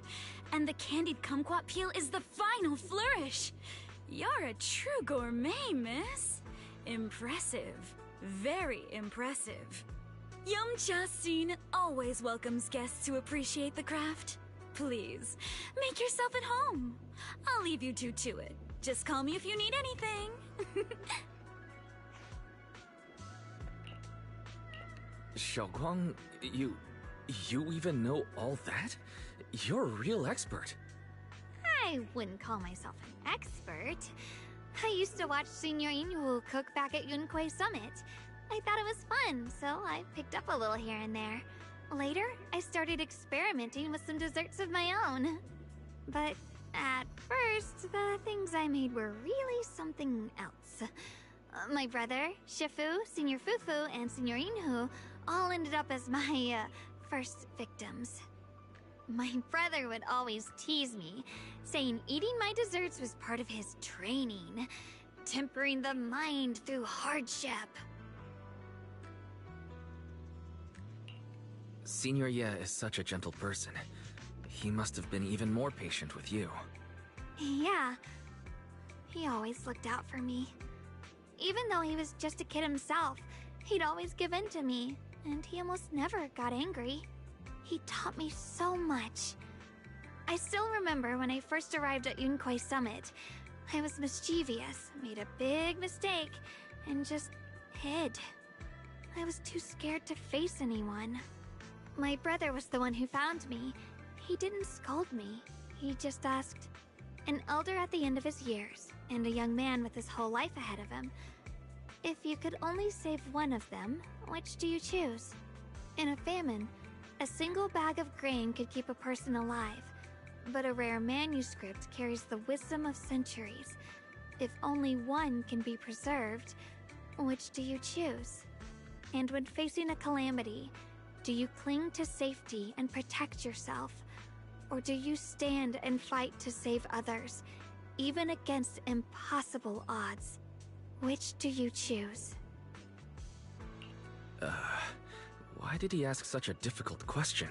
And the candied kumquat peel is the final flourish. You're a true gourmet, miss. Impressive. Very impressive. Yum-Cha Scene always welcomes guests who appreciate the craft. Please, make yourself at home. I'll leave you two to it. Just call me if you need anything. Xiaoguang, you even know all that? You're a real expert. I wouldn't call myself an expert. I used to watch Senior Inhu cook back at Yunquei Summit. I thought it was fun, so I picked up a little here and there. Later, I started experimenting with some desserts of my own. But at first, the things I made were really something else. My brother, Shifu, Senior Fufu, and Senior Inhu all ended up as my first victims. My brother would always tease me, saying eating my desserts was part of his training, tempering the mind through hardship. Senior Ye is such a gentle person. He must have been even more patient with you. Yeah, he always looked out for me. Even though he was just a kid himself, he'd always give in to me, and he almost never got angry. He taught me so much. I still remember when I first arrived at Yunquei Summit. I was mischievous, made a big mistake, and just hid. I was too scared to face anyone. My brother was the one who found me. He didn't scold me. He just asked, an elder at the end of his years, and a young man with his whole life ahead of him, if you could only save one of them, which do you choose? In a famine, a single bag of grain could keep a person alive, but a rare manuscript carries the wisdom of centuries. If only one can be preserved, which do you choose? And when facing a calamity, do you cling to safety and protect yourself? Or do you stand and fight to save others, even against impossible odds? Which do you choose? Why did he ask such a difficult question?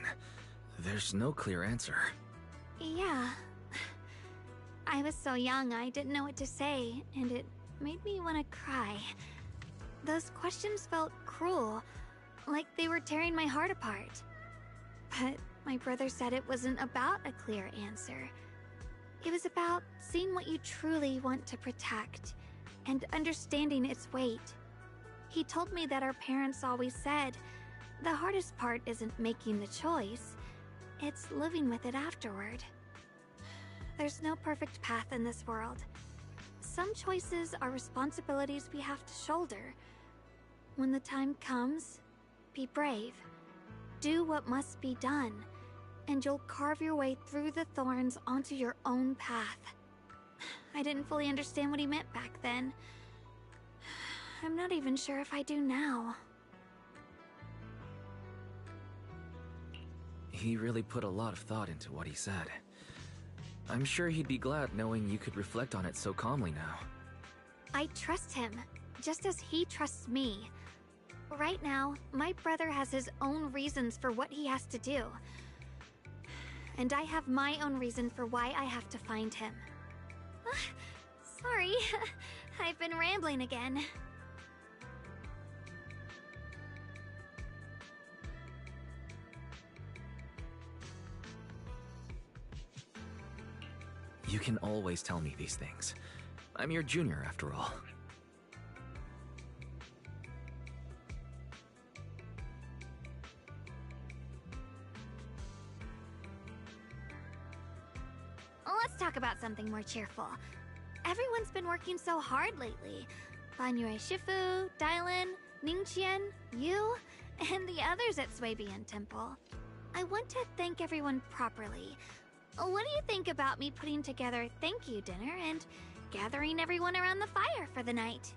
There's no clear answer. Yeah. I was so young I didn't know what to say, and it made me want to cry. Those questions felt cruel, like they were tearing my heart apart. But my brother said it wasn't about a clear answer. It was about seeing what you truly want to protect, and understanding its weight. He told me that our parents always said, the hardest part isn't making the choice, it's living with it afterward. There's no perfect path in this world. Some choices are responsibilities we have to shoulder. When the time comes, be brave. Do what must be done, and you'll carve your way through the thorns onto your own path. I didn't fully understand what he meant back then. I'm not even sure if I do now. He really put a lot of thought into what he said. I'm sure he'd be glad knowing you could reflect on it so calmly now. I trust him, just as he trusts me. Right now, my brother has his own reasons for what he has to do. And I have my own reason for why I have to find him. Sorry, I've been rambling again. You can always tell me these things. I'm your junior, after all. Let's talk about something more cheerful. Everyone's been working so hard lately. Banyue Shifu, Dylan, Ningqian, you, and the others at Swabian Temple. I want to thank everyone properly. What do you think about me putting together a thank you dinner and gathering everyone around the fire for the night?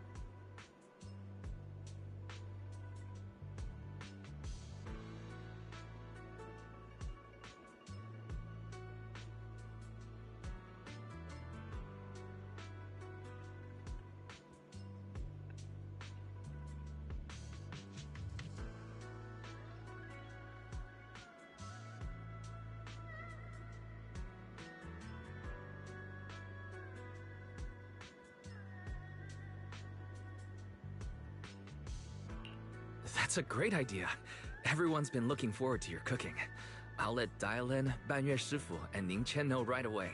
That's a great idea. Everyone's been looking forward to your cooking. I'll let Dylan, Banyue Shifu, and Ning Chen know right away.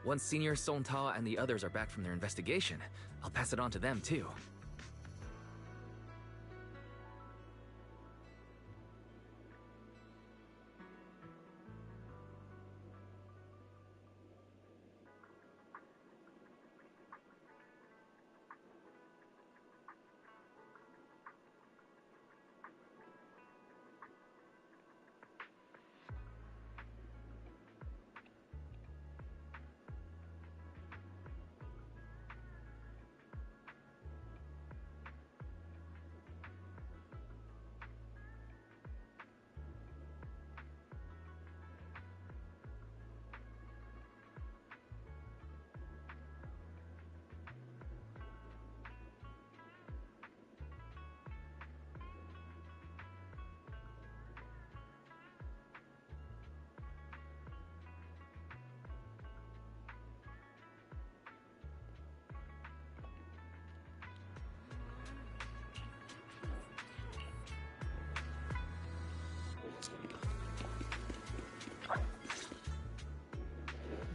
Once Senior Song Tao and the others are back from their investigation, I'll pass it on to them too.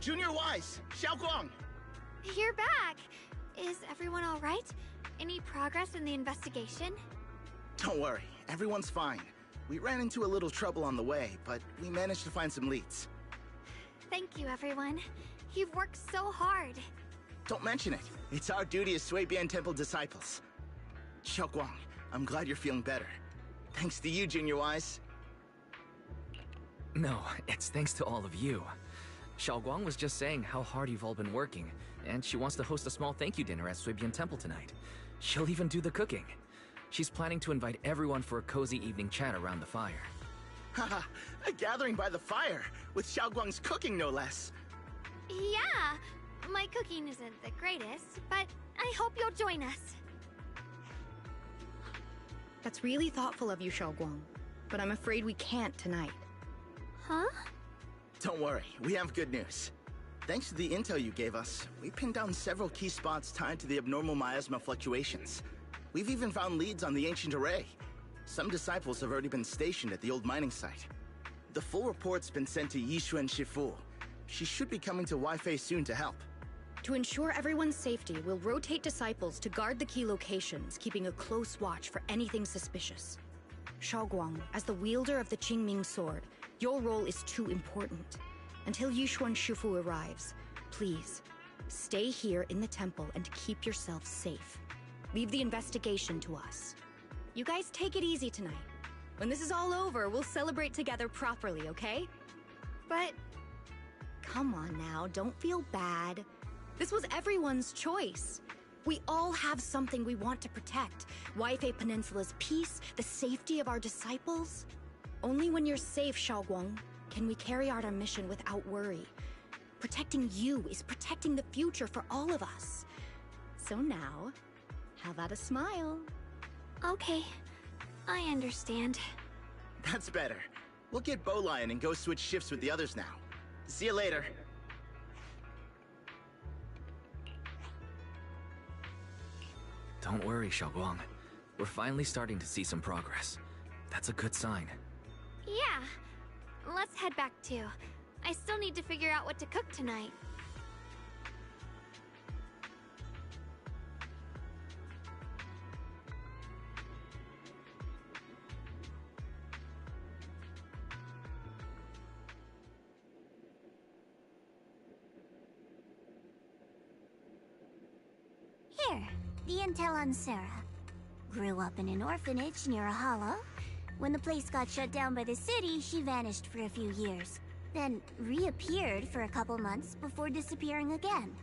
Junior Wise, Xiaoguang! You're back! Is everyone alright? Any progress in the investigation? Don't worry, everyone's fine. We ran into a little trouble on the way, but we managed to find some leads. Thank you, everyone. You've worked so hard. Don't mention it. It's our duty as Swabian Temple disciples. Xiaoguang, I'm glad you're feeling better. Thanks to you, Junior Wise. No, it's thanks to all of you. Xiaoguang was just saying how hard you've all been working, and she wants to host a small thank you dinner at Swabian Temple tonight. She'll even do the cooking. She's planning to invite everyone for a cozy evening chat around the fire. Haha, a gathering by the fire, with Xiaoguang's cooking no less. Yeah, my cooking isn't the greatest, but I hope you'll join us. That's really thoughtful of you, Xiaoguang, but I'm afraid we can't tonight. Huh? Don't worry, we have good news. Thanks to the intel you gave us, we pinned down several key spots tied to the abnormal miasma fluctuations. We've even found leads on the ancient array. Some disciples have already been stationed at the old mining site. The full report's been sent to Yishuan Shifu. She should be coming to Waifei soon to help. To ensure everyone's safety, we'll rotate disciples to guard the key locations, keeping a close watch for anything suspicious. Xiaoguang, as the wielder of the Qingming sword, your role is too important. Until Yishuan Shifu arrives, please, stay here in the temple and keep yourself safe. Leave the investigation to us. You guys take it easy tonight. When this is all over, we'll celebrate together properly, okay? But... Come on now, don't feel bad. This was everyone's choice. We all have something we want to protect. Waifei Peninsula's peace, the safety of our disciples. Only when you're safe, Xiaoguang, can we carry out our mission without worry. Protecting you is protecting the future for all of us. So now, how about a smile? Okay, I understand. That's better. We'll get Bowlion and go switch shifts with the others now. See you later. Don't worry, Xiaoguang. We're finally starting to see some progress. That's a good sign. Yeah. Let's head back too. I still need to figure out what to cook tonight. Here, the intel on Sarah. Grew up in an orphanage near a hollow. When the place got shut down by the city, she vanished for a few years. Then reappeared for a couple months before disappearing again.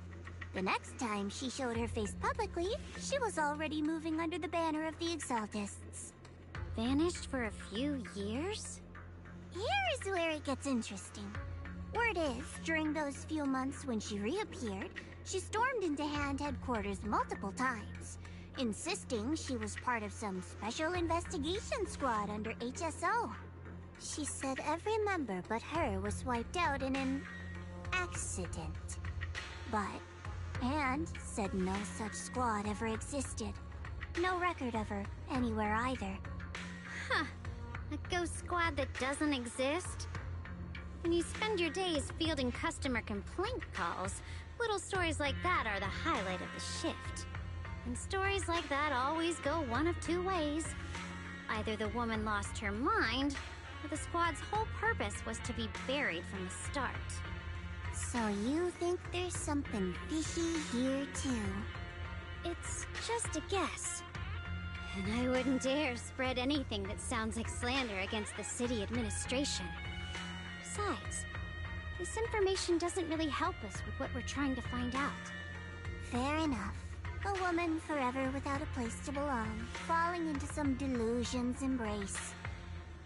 The next time she showed her face publicly, she was already moving under the banner of the Exaltists. Vanished for a few years? Here's where it gets interesting. Word is, during those few months when she reappeared, she stormed into Hand headquarters multiple times, insisting she was part of some special investigation squad under HSO. She said every member but her was wiped out in an accident. But Hand said no such squad ever existed. No record of her anywhere either. Huh. A ghost squad that doesn't exist? When you spend your days fielding customer complaint calls, little stories like that are the highlight of the shift. And stories like that always go one of two ways. Either the woman lost her mind, or the squad's whole purpose was to be buried from the start. So you think there's something fishy here too? It's just a guess. And I wouldn't dare spread anything that sounds like slander against the city administration. Besides, this information doesn't really help us with what we're trying to find out. Fair enough. A woman forever without a place to belong, falling into some delusion's embrace.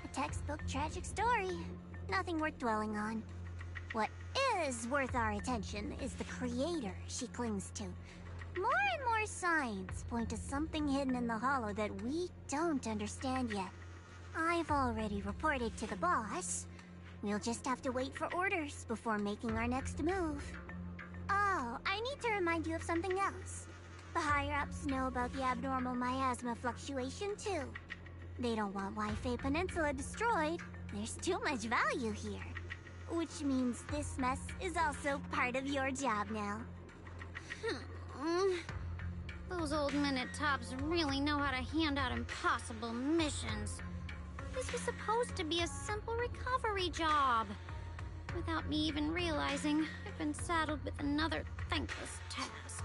A textbook tragic story. Nothing worth dwelling on. What is worth our attention is the creator she clings to. More and more signs point to something hidden in the hollow that we don't understand yet. I've already reported to the boss. We'll just have to wait for orders before making our next move. Oh, I need to remind you of something else. The higher-ups know about the abnormal miasma fluctuation, too. They don't want Waifei Peninsula destroyed. There's too much value here. Which means this mess is also part of your job now. Those old men-at-tops really know how to hand out impossible missions. This was supposed to be a simple recovery job. Without me even realizing, I've been saddled with another thankless task.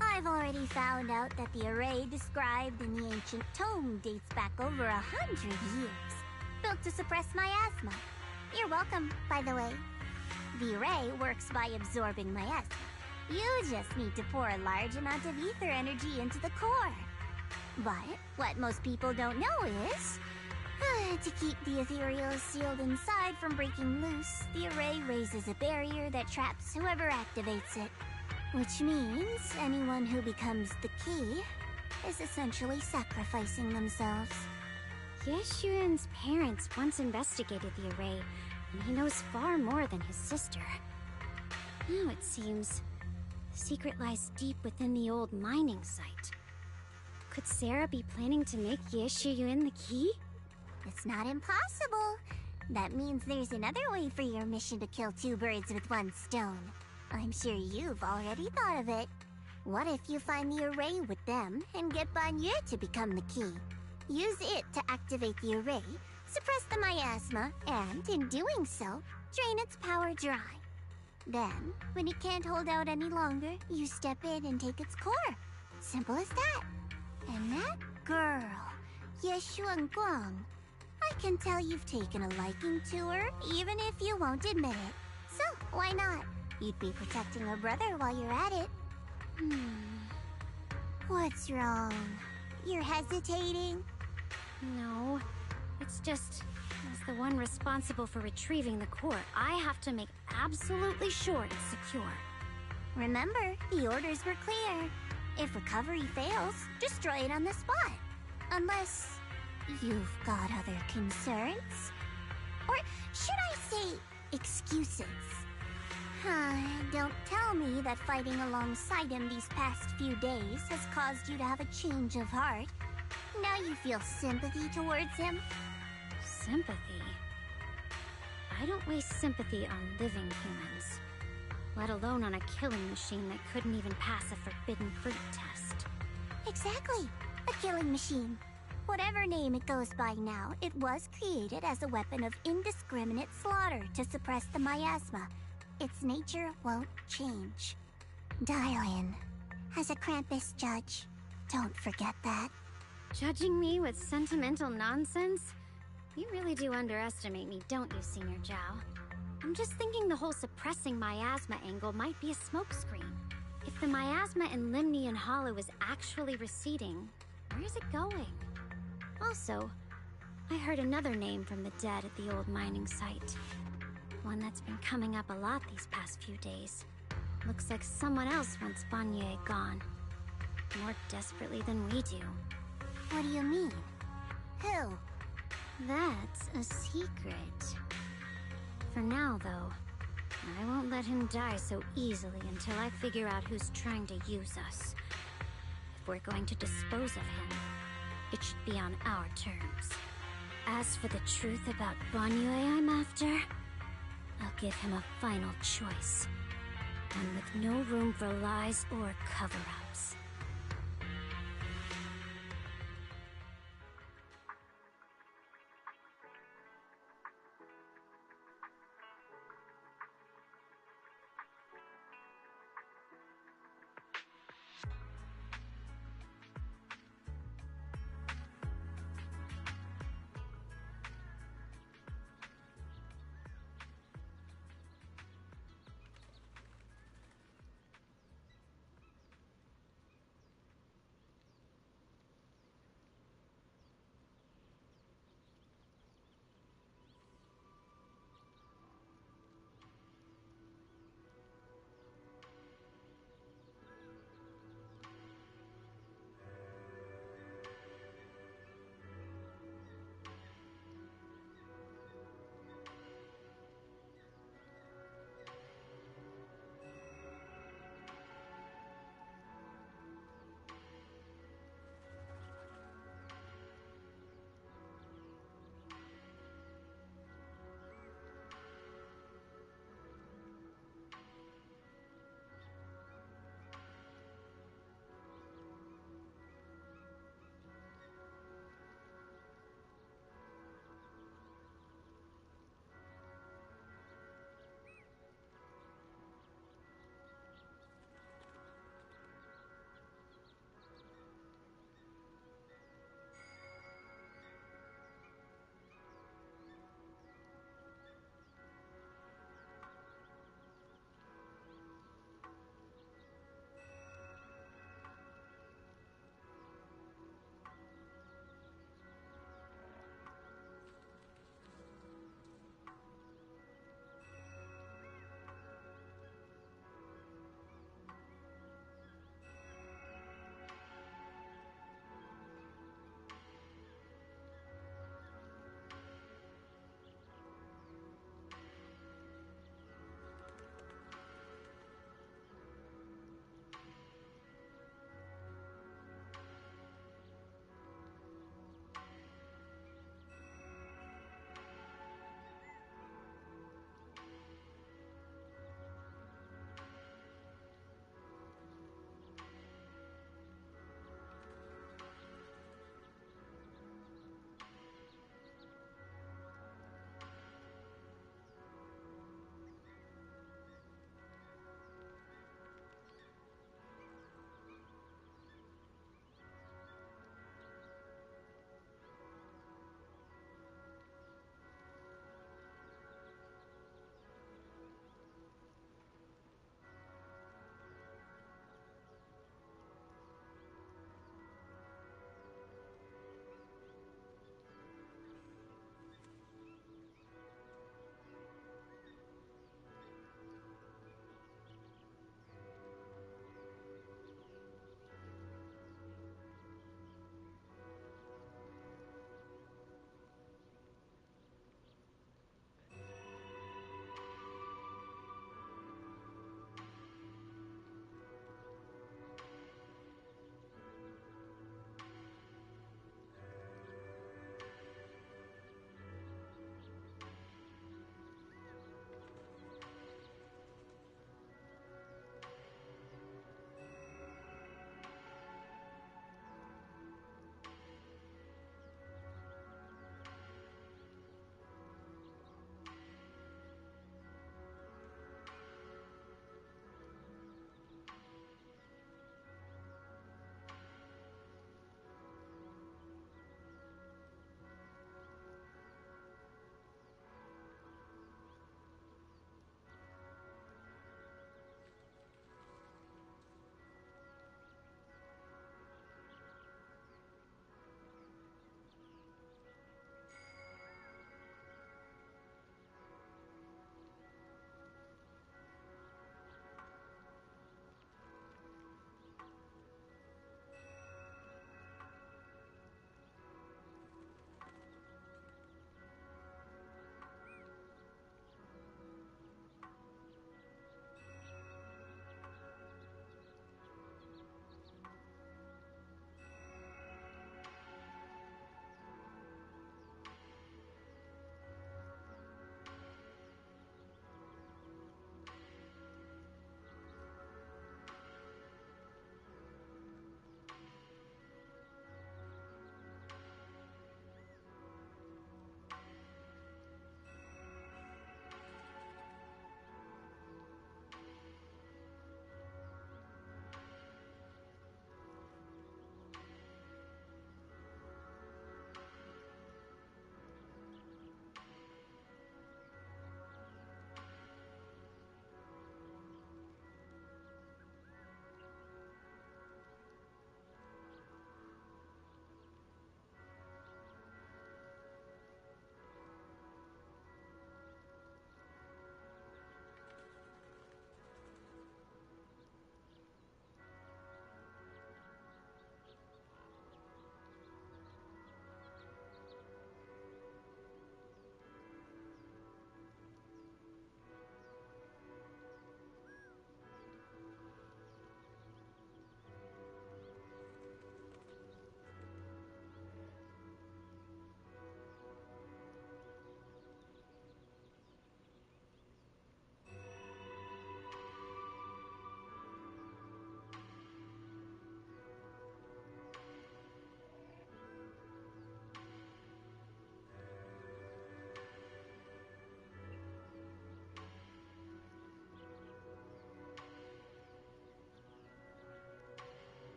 I've already found out that the array described in the ancient tome dates back over 100 years. Built to suppress miasma. You're welcome, by the way. The array works by absorbing miasma. You just need to pour a large amount of ether energy into the core. But what most people don't know is, to keep the ethereal sealed inside from breaking loose, the array raises a barrier that traps whoever activates it. Which means anyone who becomes the key is essentially sacrificing themselves. Yeshuan's parents once investigated the array, and he knows far more than his sister. Now it seems the secret lies deep within the old mining site. Could Sarah be planning to make Yeshuyun the key? It's not impossible. That means there's another way for your mission to kill two birds with one stone. I'm sure you've already thought of it. What if you find the array with them and get Banyu to become the key? Use it to activate the array, suppress the miasma, and in doing so, drain its power dry. Then, when it can't hold out any longer, you step in and take its core. Simple as that. And that girl, Yeshuan Guang, I can tell you've taken a liking to her, even if you won't admit it. So, why not? You'd be protecting her brother while you're at it. What's wrong? You're hesitating? No, it's just, as the one responsible for retrieving the core, I have to make absolutely sure it's secure. Remember, the orders were clear. If recovery fails, destroy it on the spot. Unless you've got other concerns. Or should I say, excuses? Don't tell me that fighting alongside him these past few days has caused you to have a change of heart. Now you feel sympathy towards him? Sympathy? I don't waste sympathy on living humans. Let alone on a killing machine that couldn't even pass a forbidden fruit test. Exactly. A killing machine. Whatever name it goes by now, it was created as a weapon of indiscriminate slaughter to suppress the miasma. Its nature won't change. Dial in. As a Krampus judge, don't forget that. Judging me with sentimental nonsense? You really do underestimate me, don't you, Senior Zhao? I'm just thinking the whole suppressing miasma angle might be a smokescreen. If the miasma in Limnian Hollow is actually receding, where's it going? Also, I heard another name from the dead at the old mining site. One that's been coming up a lot these past few days. Looks like someone else wants Banye gone. More desperately than we do. What do you mean? Who? That's a secret. For now, though, I won't let him die so easily until I figure out who's trying to use us. If we're going to dispose of him, it should be on our terms. As for the truth about Banyue I'm after, I'll give him a final choice. One with no room for lies or cover-ups.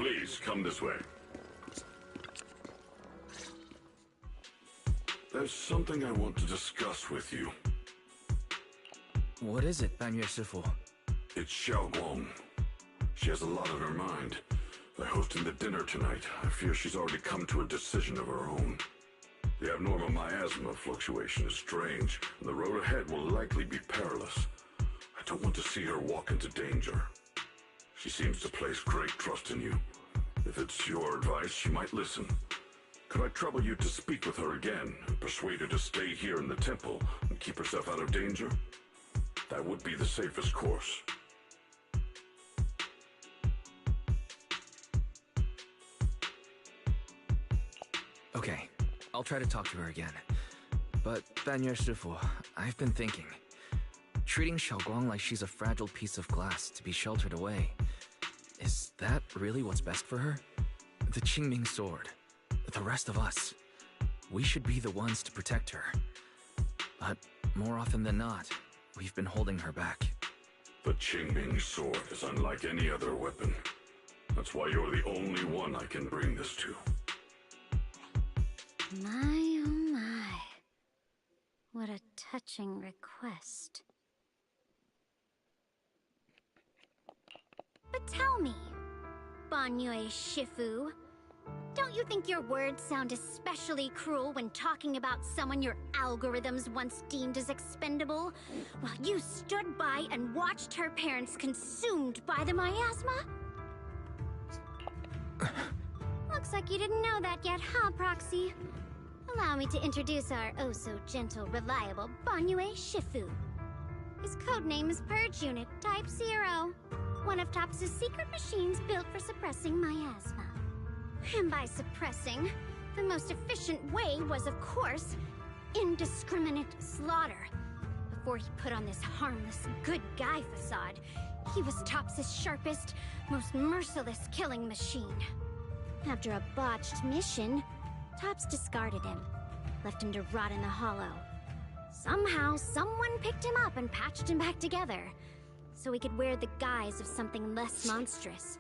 Please, come this way. There's something I want to discuss with you. What is it, Banyue Shifu? It's Xiaoguang. She has a lot on her mind. By hosting the dinner tonight, I fear she's already come to a decision of her own. The abnormal miasma fluctuation is strange, and the road ahead will likely be perilous. I don't want to see her walk into danger. She seems to place great trust in you. If it's your advice, she might listen. Could I trouble you to speak with her again, and persuade her to stay here in the temple and keep herself out of danger? That would be the safest course. Okay, I'll try to talk to her again. But, Banyue Shifu, I've been thinking. Treating Xiaoguang like she's a fragile piece of glass to be sheltered away. Is that really what's best for her? The Qingming sword. The rest of us. We should be the ones to protect her. But more often than not, we've been holding her back. The Qingming sword is unlike any other weapon. That's why you're the only one I can bring this to. My, oh my. What a touching request. But tell me, Banyue Shifu, don't you think your words sound especially cruel when talking about someone your algorithms once deemed as expendable, while you stood by and watched her parents consumed by the miasma? Looks like you didn't know that yet, huh, Proxy? Allow me to introduce our oh-so-gentle, reliable Banyue Shifu. His codename is Purge Unit Type 0, one of TOPS' secret machines built for suppressing miasma. And by suppressing, the most efficient way was, of course, indiscriminate slaughter. Before he put on this harmless, good guy facade, he was TOPS' sharpest, most merciless killing machine. After a botched mission, TOPS discarded him, left him to rot in the hollow. Somehow, someone picked him up and patched him back together, so he could wear the guise of something less monstrous,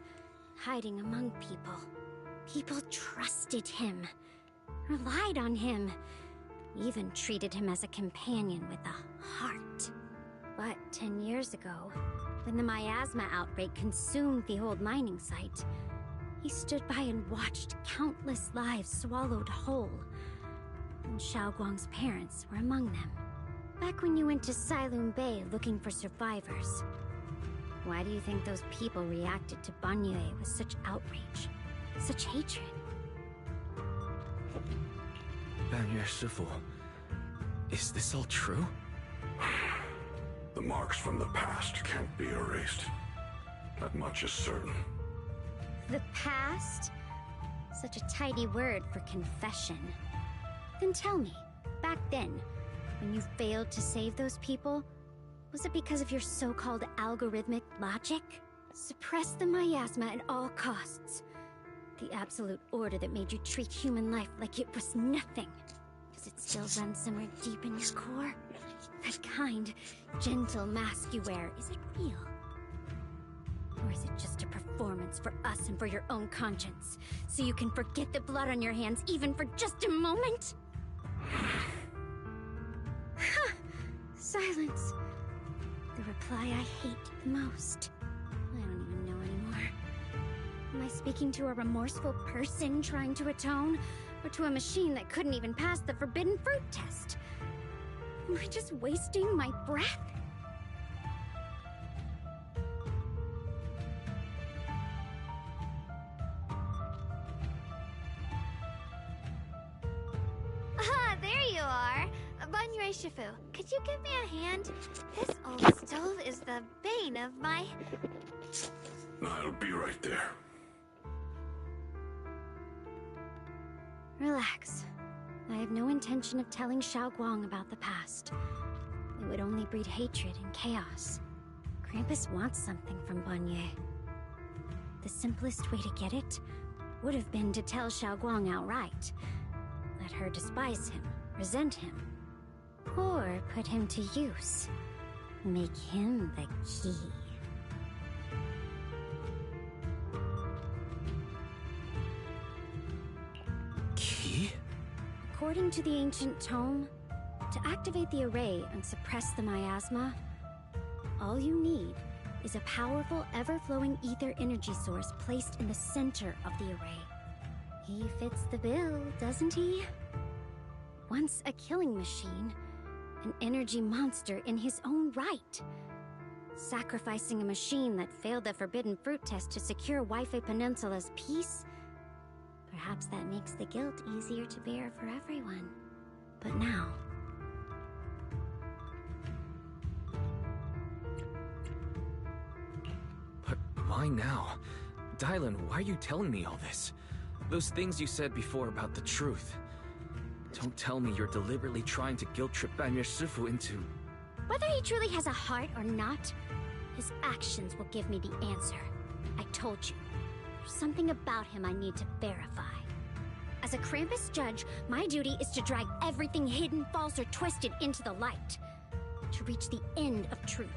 hiding among people. People trusted him, relied on him, even treated him as a companion with a heart. But 10 years ago, when the miasma outbreak consumed the old mining site, he stood by and watched countless lives swallowed whole. And Xiaoguang's parents were among them. Back when you went to Silum Bay looking for survivors. Why do you think those people reacted to Banyue with such outrage? Such hatred? Banyue Shifu, is this all true? The marks from the past can't be erased. That much is certain. The past? Such a tidy word for confession. Then tell me, back then, when you failed to save those people, was it because of your so-called algorithmic logic? Suppress the miasma at all costs. The absolute order that made you treat human life like it was nothing. Does it still run somewhere deep in your core? That kind, gentle mask you wear, is it real? Or is it just a performance for us and for your own conscience? So you can forget the blood on your hands even for just a moment? Silence. The reply I hate the most. I don't even know anymore. Am I speaking to a remorseful person trying to atone? Or to a machine that couldn't even pass the forbidden fruit test? Am I just wasting my breath? Ah, there you are. Banyue Shifu, could you give me a hand? This old stove is the bane of my... I'll be right there. Relax. I have no intention of telling Xiaoguang about the past. It would only breed hatred and chaos. Krampus wants something from Banyue. The simplest way to get it would have been to tell Xiaoguang outright. Let her despise him, resent him, or put him to use. Make him the key. According to the ancient tome, to activate the array and suppress the miasma, all you need is a powerful, ever-flowing ether energy source placed in the center of the array. He fits the bill, doesn't he? Once a killing machine, an energy monster in his own right. Sacrificing a machine that failed the forbidden fruit test to secure Wi-Fi Peninsula's peace? Perhaps that makes the guilt easier to bear for everyone. But now... But why now? Dylan, why are you telling me all this? Those things you said before about the truth. Don't tell me you're deliberately trying to guilt-trip Banyer Shifu into... Whether he truly has a heart or not, his actions will give me the answer. I told you. There's something about him I need to verify. As a Krampus judge, my duty is to drag everything hidden, false, or twisted into the light. To reach the end of truth.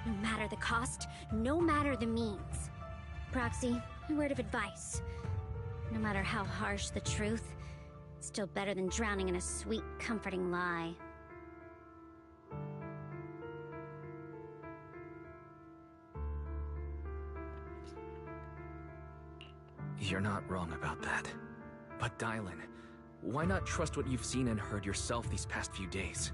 No matter the cost, no matter the means. Proxy, a word of advice. No matter how harsh the truth, it's still better than drowning in a sweet, comforting lie. You're not wrong about that. But Dylan, why not trust what you've seen and heard yourself these past few days?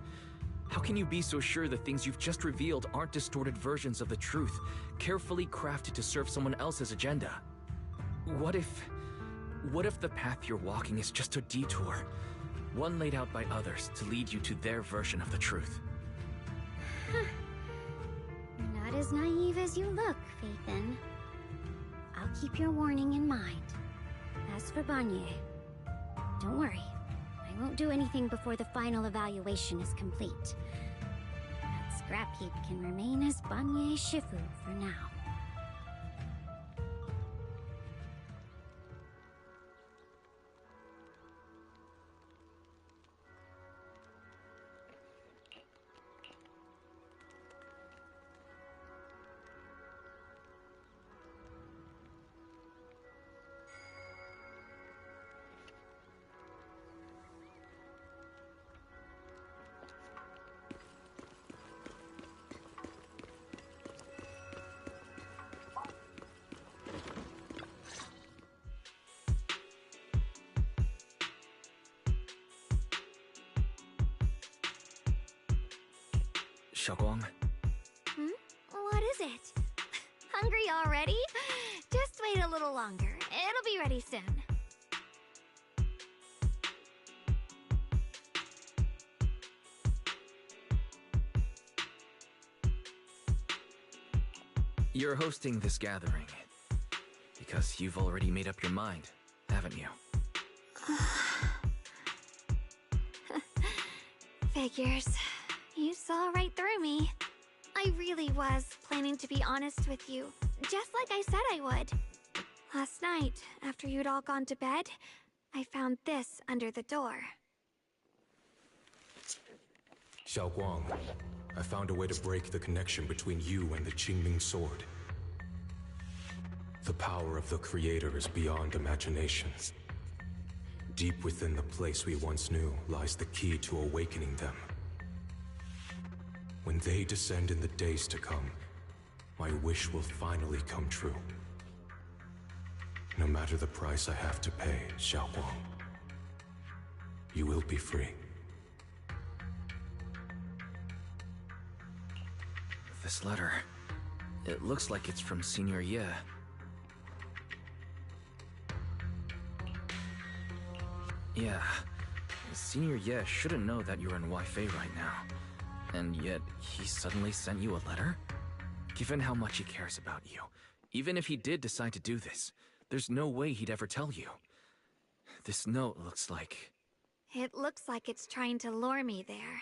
How can you be so sure the things you've just revealed aren't distorted versions of the truth, carefully crafted to serve someone else's agenda? What if the path you're walking is just a detour, one laid out by others to lead you to their version of the truth? You're not as naive as you look, Faithin. I'll keep your warning in mind. As for Banyer, don't worry. I won't do anything before the final evaluation is complete. That scrap heap can remain as Banyer Shifu for now. Xiaoguang? What is it? Hungry already? Just wait a little longer. It'll be ready soon. You're hosting this gathering because you've already made up your mind, haven't you? Figures. You saw right through me. I really was planning to be honest with you, just like I said I would. Last night, after you'd all gone to bed, I found this under the door. Xiaoguang, I found a way to break the connection between you and the Qingming Sword. The power of the Creator is beyond imagination. Deep within the place we once knew lies the key to awakening them. When they descend in the days to come, my wish will finally come true. No matter the price I have to pay, Xiaoguang, you will be free. This letter, it looks like it's from Senior Ye. Yeah, Senior Ye shouldn't know that you're in Wi-Fi right now. And yet, he suddenly sent you a letter? Given how much he cares about you, even if he did decide to do this, there's no way he'd ever tell you. This note looks like... It looks like it's trying to lure me there.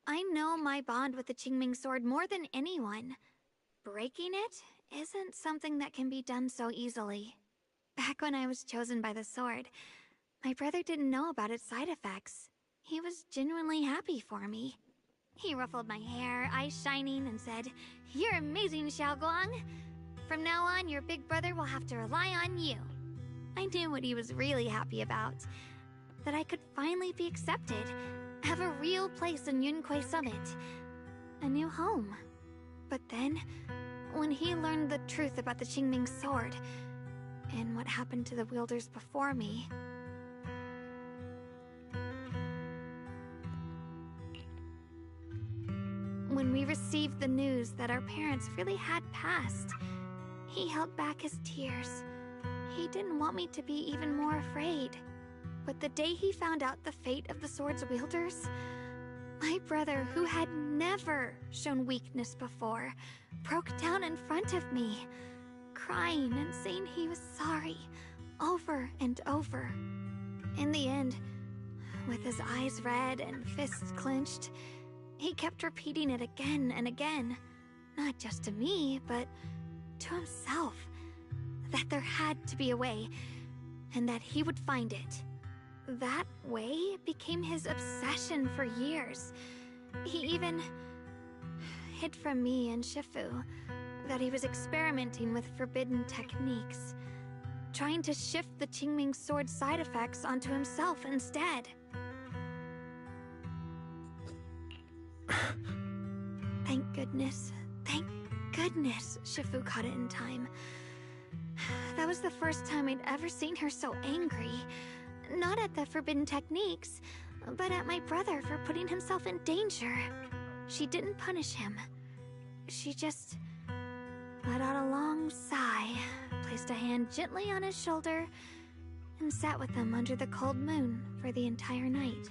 I know my bond with the Qingming Sword more than anyone. Breaking it isn't something that can be done so easily. Back when I was chosen by the sword, my brother didn't know about its side effects. He was genuinely happy for me. He ruffled my hair, eyes shining, and said, "You're amazing, Xiaoguang. From now on, your big brother will have to rely on you." I knew what he was really happy about. that I could finally be accepted, have a real place in Yunquei Summit, a new home. But then, when he learned the truth about the Qingming sword, and what happened to the wielders before me... When we received the news that our parents really had passed, he held back his tears. He didn't want me to be even more afraid. But the day he found out the fate of the sword's wielders, my brother, who had never shown weakness before, broke down in front of me, crying and saying he was sorry, over and over. In the end, with his eyes red and fists clenched, he kept repeating it again and again, not just to me, but to himself, that there had to be a way, and that he would find it. That way became his obsession for years. He even hid from me and Shifu that he was experimenting with forbidden techniques, trying to shift the Qingming sword's side effects onto himself instead. Thank goodness Shifu caught it in time. That was the first time I'd ever seen her so angry. Not at the forbidden techniques, but at my brother for putting himself in danger. She didn't punish him. She just let out a long sigh, placed a hand gently on his shoulder, and sat with him under the cold moon for the entire night.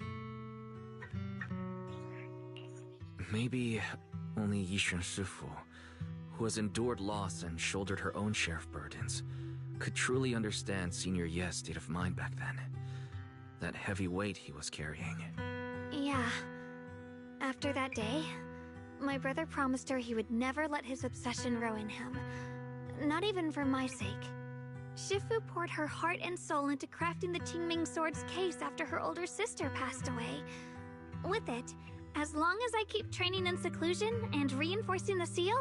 Maybe only Yishan Shifu, who has endured loss and shouldered her own share of burdens, could truly understand Senior Ye's state of mind back then. That heavy weight he was carrying. Yeah. After that day, my brother promised her he would never let his obsession ruin him. Not even for my sake. Shifu poured her heart and soul into crafting the Qingming sword's case after her older sister passed away. With it, as long as I keep training in seclusion and reinforcing the seal,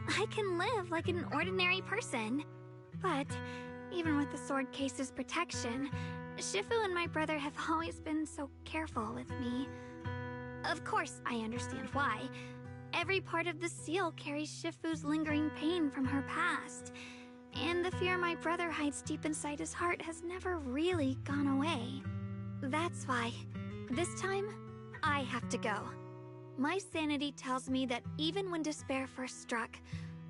I can live like an ordinary person. But, even with the sword case's protection, Shifu and my brother have always been so careful with me. Of course, I understand why. Every part of the seal carries Shifu's lingering pain from her past, and the fear my brother hides deep inside his heart has never really gone away. That's why, this time, I have to go. My sanity tells me that even when despair first struck,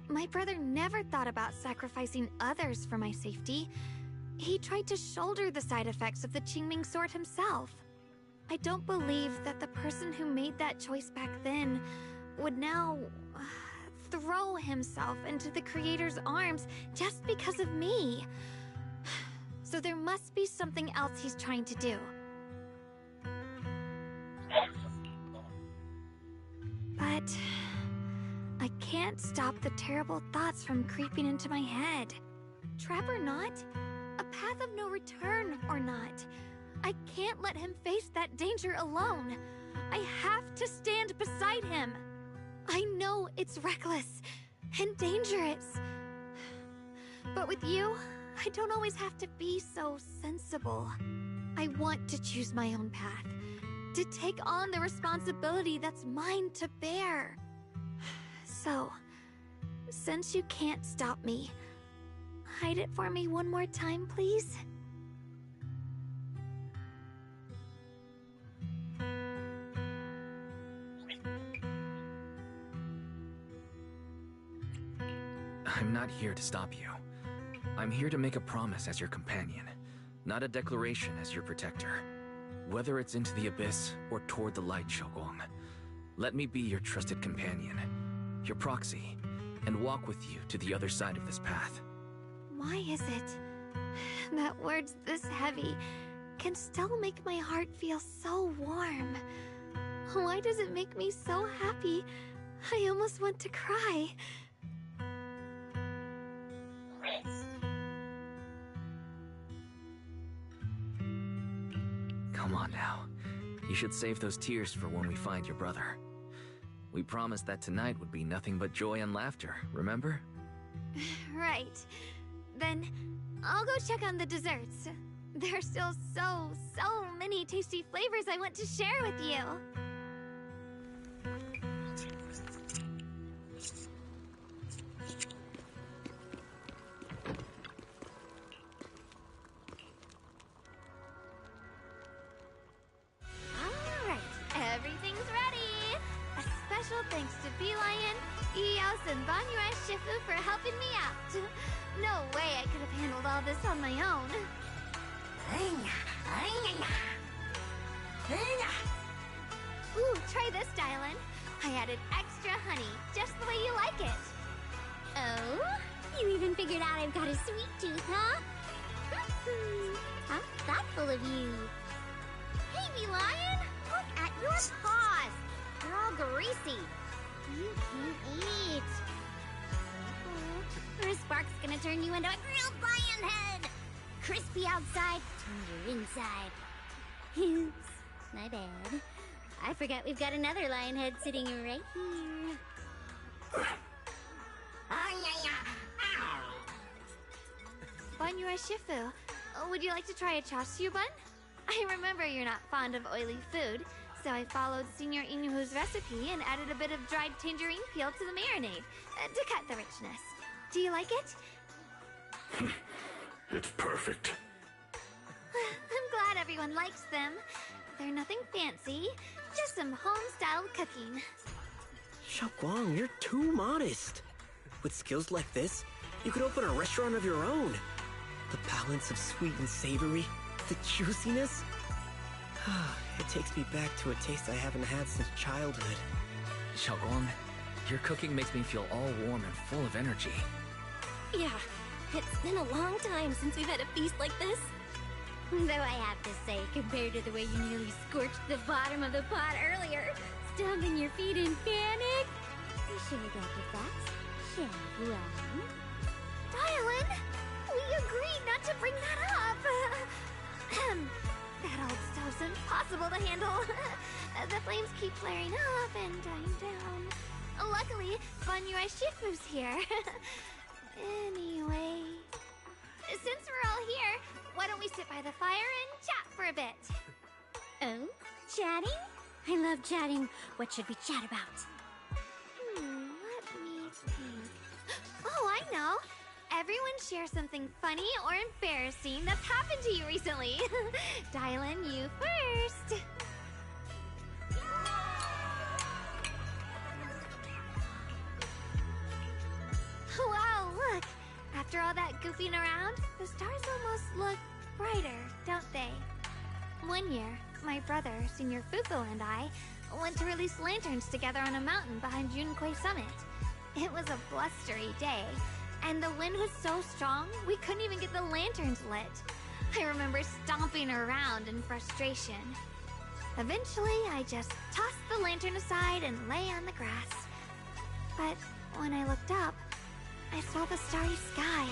my brother never thought about sacrificing others for my safety. He tried to shoulder the side effects of the Qingming sword himself. I don't believe that the person who made that choice back then would now throw himself into the Creator's arms just because of me. So there must be something else he's trying to do. But I can't stop the terrible thoughts from creeping into my head. Trap or not, a path of no return or not, I can't let him face that danger alone. I have to stand beside him. I know it's reckless and dangerous. But with you, I don't always have to be so sensible. I want to choose my own path, to take on the responsibility that's mine to bear. So, since you can't stop me, hide it for me one more time, please? I'm not here to stop you. I'm here to make a promise as your companion, not a declaration as your protector. Whether it's into the abyss or toward the light, Xiaoguang, let me be your trusted companion, your proxy, and walk with you to the other side of this path. Why is it that words this heavy can still make my heart feel so warm? Why does it make me so happy I almost want to cry? Come on now. You should save those tears for when we find your brother. We promised that tonight would be nothing but joy and laughter, remember? Right. Then, I'll go check on the desserts. There are still so many tasty flavors I want to share with you. Alright, everything's ready! A special thanks to Bee Lion, Eos, and Banyue Shifu for helping me out. No way I could have handled all this on my own. Ooh, try this, Dylan. I added extra honey, just the way you like it. Oh? You even figured out I've got a sweet tooth, huh? How thoughtful of you. Hey, Bee Lion! Look at your paws! They're all greasy. You can eat. Or a spark's gonna turn you into a grilled lion head! Crispy outside, tender inside. Oops, my bad. I forgot we've got another lion head sitting right here. Banyue Shifu, would you like to try a chashu bun? I remember you're not fond of oily food, so I followed Senior Inuhu's recipe and added a bit of dried tangerine peel to the marinade to cut the richness. Do you like it? It's perfect. I'm glad everyone likes them. They're nothing fancy, just some home-styled cooking. Xiaoguang, you're too modest. With skills like this, you could open a restaurant of your own. The balance of sweet and savory, the juiciness. It takes me back to a taste I haven't had since childhood. Xiaoguang, your cooking makes me feel all warm and full of energy. Yeah, it's been a long time since we've had a feast like this. Though I have to say, compared to the way you nearly scorched the bottom of the pot earlier, stomping your feet in panic, we should have got the facts, shall we? Dylan, we agreed not to bring that up. That old stove's impossible to handle. The flames keep flaring up and dying down. Luckily, Banyue Shifu's here. Anyway, since we're all here, why don't we sit by the fire and chat for a bit? Oh, chatting? I love chatting. What should we chat about? Let me think. Oh, I know. Everyone share something funny or embarrassing that's happened to you recently. Dylan, you first. Wow, look! After all that goofing around, the stars almost look brighter, don't they? One year, my brother, Senior Fufu, and I went to release lanterns together on a mountain behind Yunkui Summit. It was a blustery day, and the wind was so strong we couldn't even get the lanterns lit. I remember stomping around in frustration. Eventually, I just tossed the lantern aside and lay on the grass. But when I looked up, I saw the starry sky,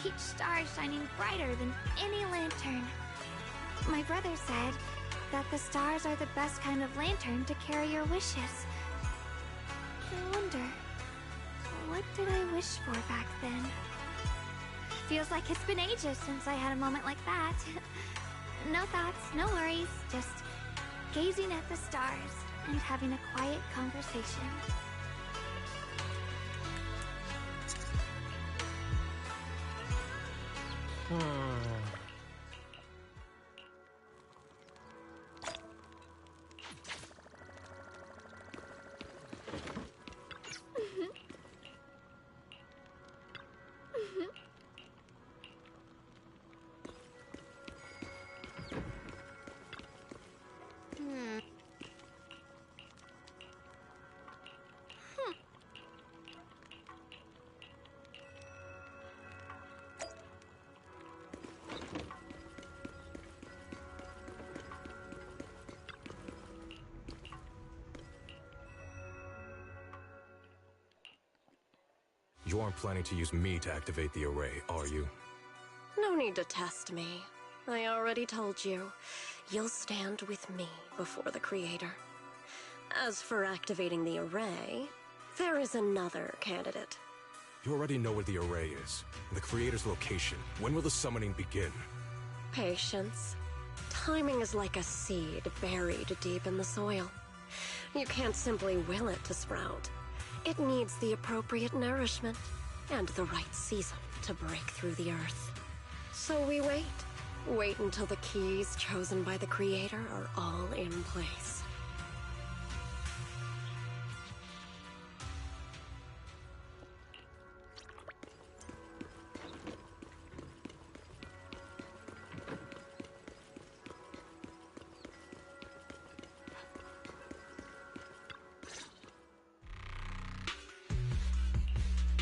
each star shining brighter than any lantern. My brother said that the stars are the best kind of lantern to carry your wishes. I wonder, what did I wish for back then? Feels like it's been ages since I had a moment like that. No thoughts, no worries, just gazing at the stars and having a quiet conversation. You aren't planning to use me to activate the array, are you? No need to test me. I already told you. You'll stand with me before the Creator. As for activating the array, there is another candidate. You already know where the array is, and the Creator's location. When will the summoning begin? Patience. Timing is like a seed buried deep in the soil. You can't simply will it to sprout. It needs the appropriate nourishment and the right season to break through the earth. So we wait. Wait until the keys chosen by the Creator are all in place.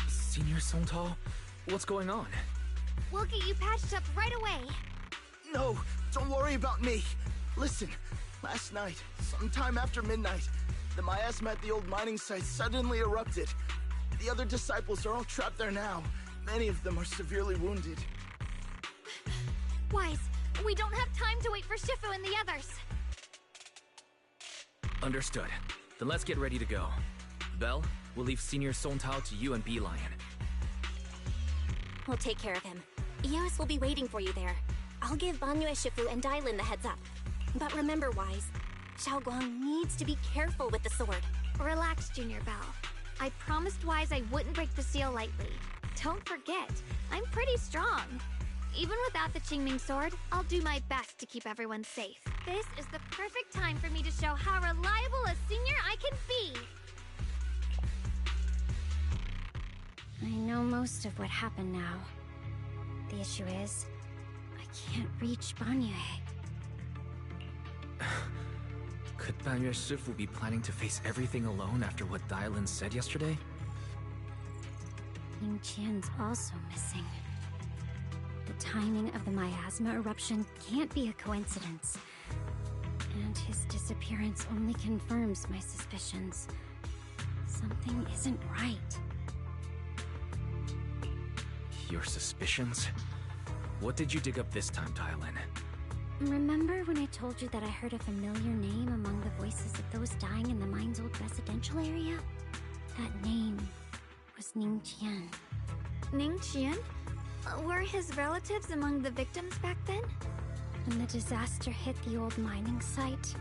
Senior Songtao? What's going on? We'll get you patched up right away. No, don't worry about me. Listen, last night, sometime after midnight, the miasma at the old mining site suddenly erupted. The other disciples are all trapped there now. Many of them are severely wounded. Wise, we don't have time to wait for Shifu and the others. Understood. Then let's get ready to go. Belle, we'll leave Senior Songtao to you and Bee-Lion. We'll take care of him. Eos will be waiting for you there. I'll give Banyue Shifu and Dailin the heads up. But remember, Wise, Xiaoguang needs to be careful with the sword. Relax, Junior Belle. I promised Wise I wouldn't break the seal lightly. Don't forget, I'm pretty strong. Even without the Qingming sword, I'll do my best to keep everyone safe. This is the perfect time for me to show how reliable a senior I can be. I know most of what happened now. The issue is, I can't reach Banyue. Could Banyue Shifu be planning to face everything alone after what Dailin said yesterday? Ning Qian's also missing. The timing of the miasma eruption can't be a coincidence. And his disappearance only confirms my suspicions. Something isn't right. Your suspicions? What did you dig up this time, Dailin? Remember when I told you that I heard a familiar name among the voices of those dying in the mine's old residential area? That name was Ning Qian. Ning Qian? Were his relatives among the victims back then? When the disaster hit the old mining site,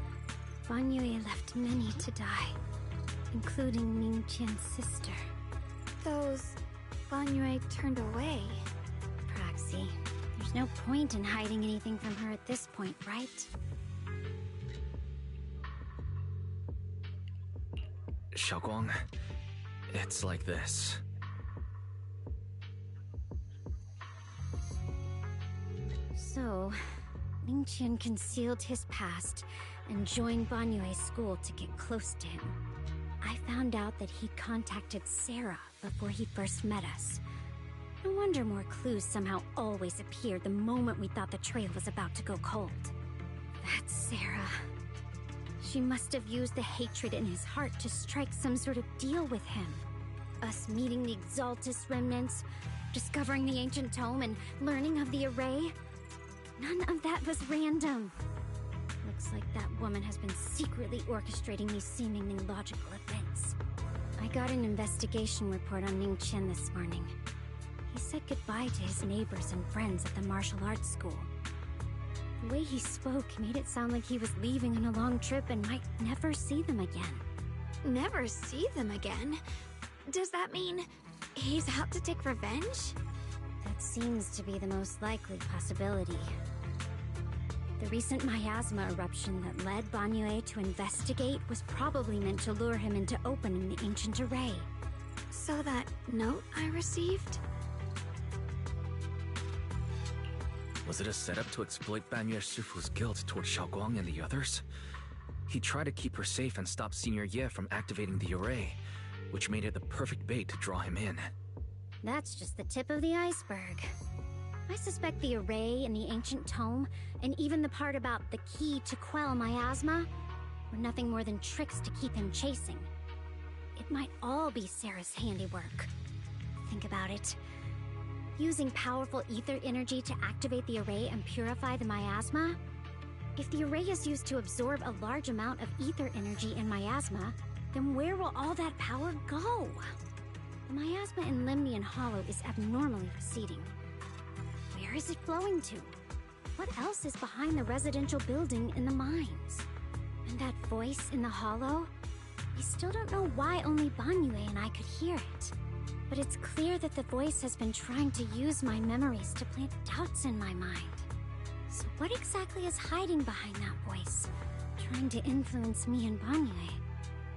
Banyue left many to die, including Ning Qian's sister. Those Banyue turned away. Praxi, there's no point in hiding anything from her at this point, right? Xiaoguang, it's like this. So, Ning Qian concealed his past and joined Banyue's school to get close to him. I found out that he'd contacted Sarah before he first met us. No wonder more clues somehow always appeared the moment we thought the trail was about to go cold. That's Sarah. She must have used the hatred in his heart to strike some sort of deal with him. Us meeting the Exaltus remnants, discovering the ancient tome, and learning of the array. None of that was random. Looks like that woman has been secretly orchestrating these seemingly logical events. I got an investigation report on Ning Qian this morning. He said goodbye to his neighbors and friends at the martial arts school. The way he spoke made it sound like he was leaving on a long trip and might never see them again. Never see them again? Does that mean he's out to take revenge? That seems to be the most likely possibility. The recent miasma eruption that led Banyue to investigate was probably meant to lure him into opening the ancient array. So that note I received? Was it a setup to exploit Banyue Shifu's guilt toward Xiaoguang and the others? He tried to keep her safe and stop Senior Ye from activating the array, which made it the perfect bait to draw him in. That's just the tip of the iceberg. I suspect the array and the ancient tome, and even the part about the key to quell miasma, were nothing more than tricks to keep him chasing. It might all be Sarah's handiwork. Think about it. Using powerful ether energy to activate the array and purify the miasma? If the array is used to absorb a large amount of ether energy in miasma, then where will all that power go? The miasma in Limnian Hollow is abnormally receding. Where is it flowing to? what else is behind the residential building in the mines? And that voice in the hollow? I still don't know why only Banyue and I could hear it. But it's clear that the voice has been trying to use my memories to plant doubts in my mind. So what exactly is hiding behind that voice? Trying to influence me and Banyue?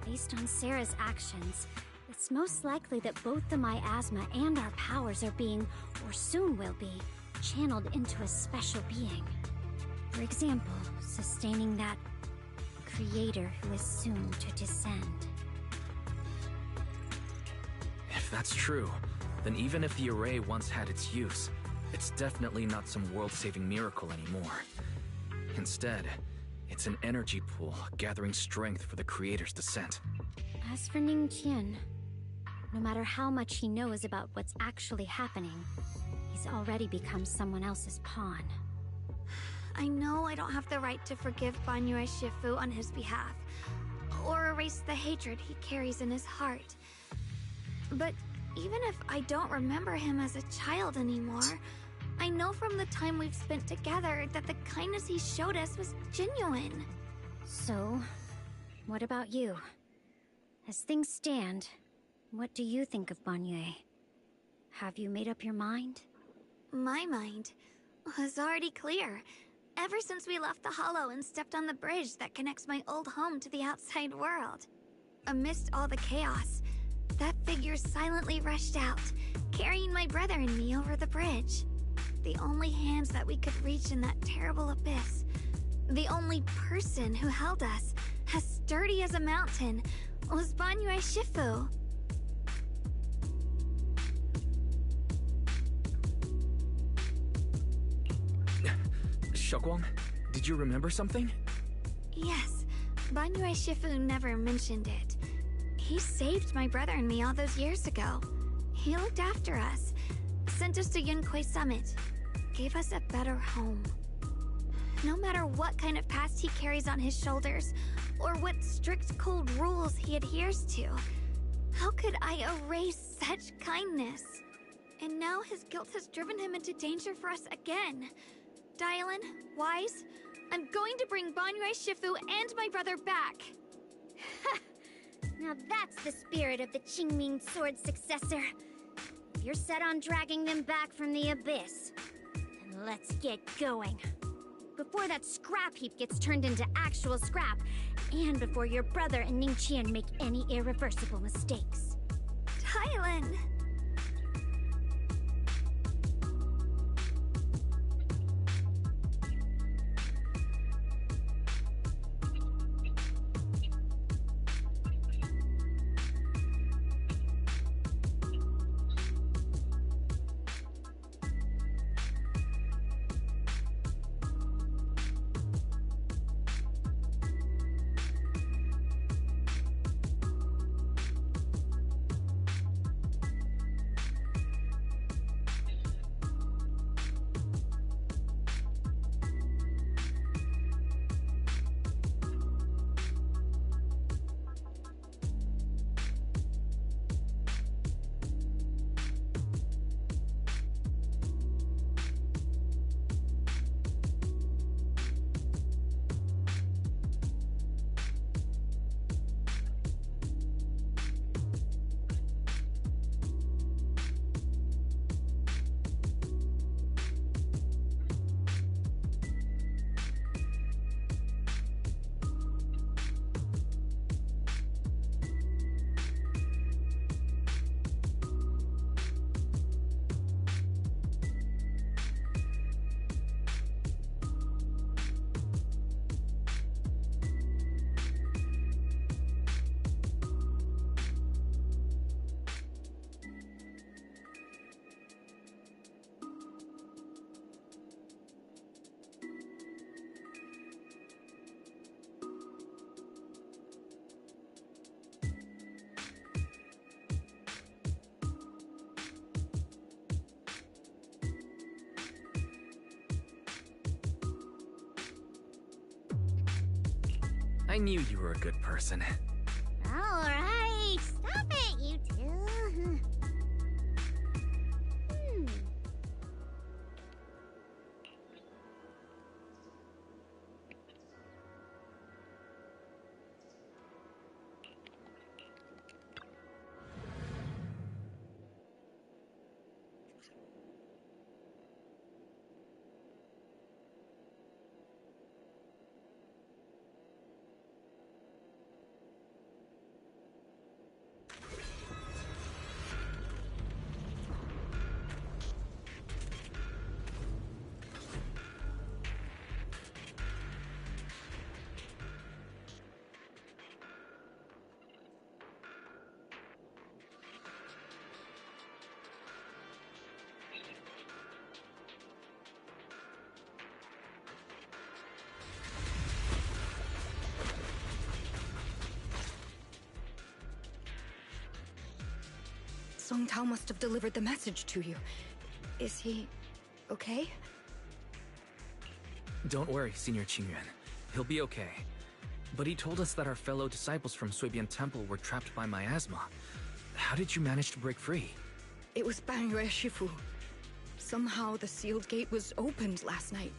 Based on Sarah's actions, it's most likely that both the miasma and our powers are being, or soon will be, channeled into a special being. For example, sustaining that creator who is soon to descend. If that's true, then even if the array once had its use, it's definitely not some world-saving miracle anymore. Instead, it's an energy pool gathering strength for the creator's descent. As for Ningqian, no matter how much he knows about what's actually happening, he's already become someone else's pawn. I know I don't have the right to forgive Banyue Shifu on his behalf, or erase the hatred he carries in his heart. But even if I don't remember him as a child anymore, I know from the time we've spent together that the kindness he showed us was genuine. So, what about you? As things stand, what do you think of Banyue? Have you made up your mind? My mind was already clear, ever since we left the Hollow and stepped on the bridge that connects my old home to the outside world. Amidst all the chaos, that figure silently rushed out, carrying my brother and me over the bridge. The only hands that we could reach in that terrible abyss. The only person who held us, as sturdy as a mountain, was Banyue Shifu. Xiaoguang, did you remember something? Yes, Banyue Shifu never mentioned it. He saved my brother and me all those years ago. He looked after us, sent us to Yunquay Summit, gave us a better home. No matter what kind of past he carries on his shoulders, or what strict cold rules he adheres to, how could I erase such kindness? And now his guilt has driven him into danger for us again. Dylan, Wise, I'm going to bring Banyue Shifu and my brother back. Now that's the spirit of the Qingming Sword successor. If you're set on dragging them back from the abyss, then let's get going. Before that scrap heap gets turned into actual scrap, and before your brother and Ningqian make any irreversible mistakes. Dylan! I knew you were a good person. Alright, stop it, you two. Song Tao must have delivered the message to you. Is he okay? Don't worry, Senior Qingyuan. He'll be okay. But he told us that our fellow disciples from Suibian Temple were trapped by miasma. How did you manage to break free? It was Bangyue Shifu. Somehow the sealed gate was opened last night.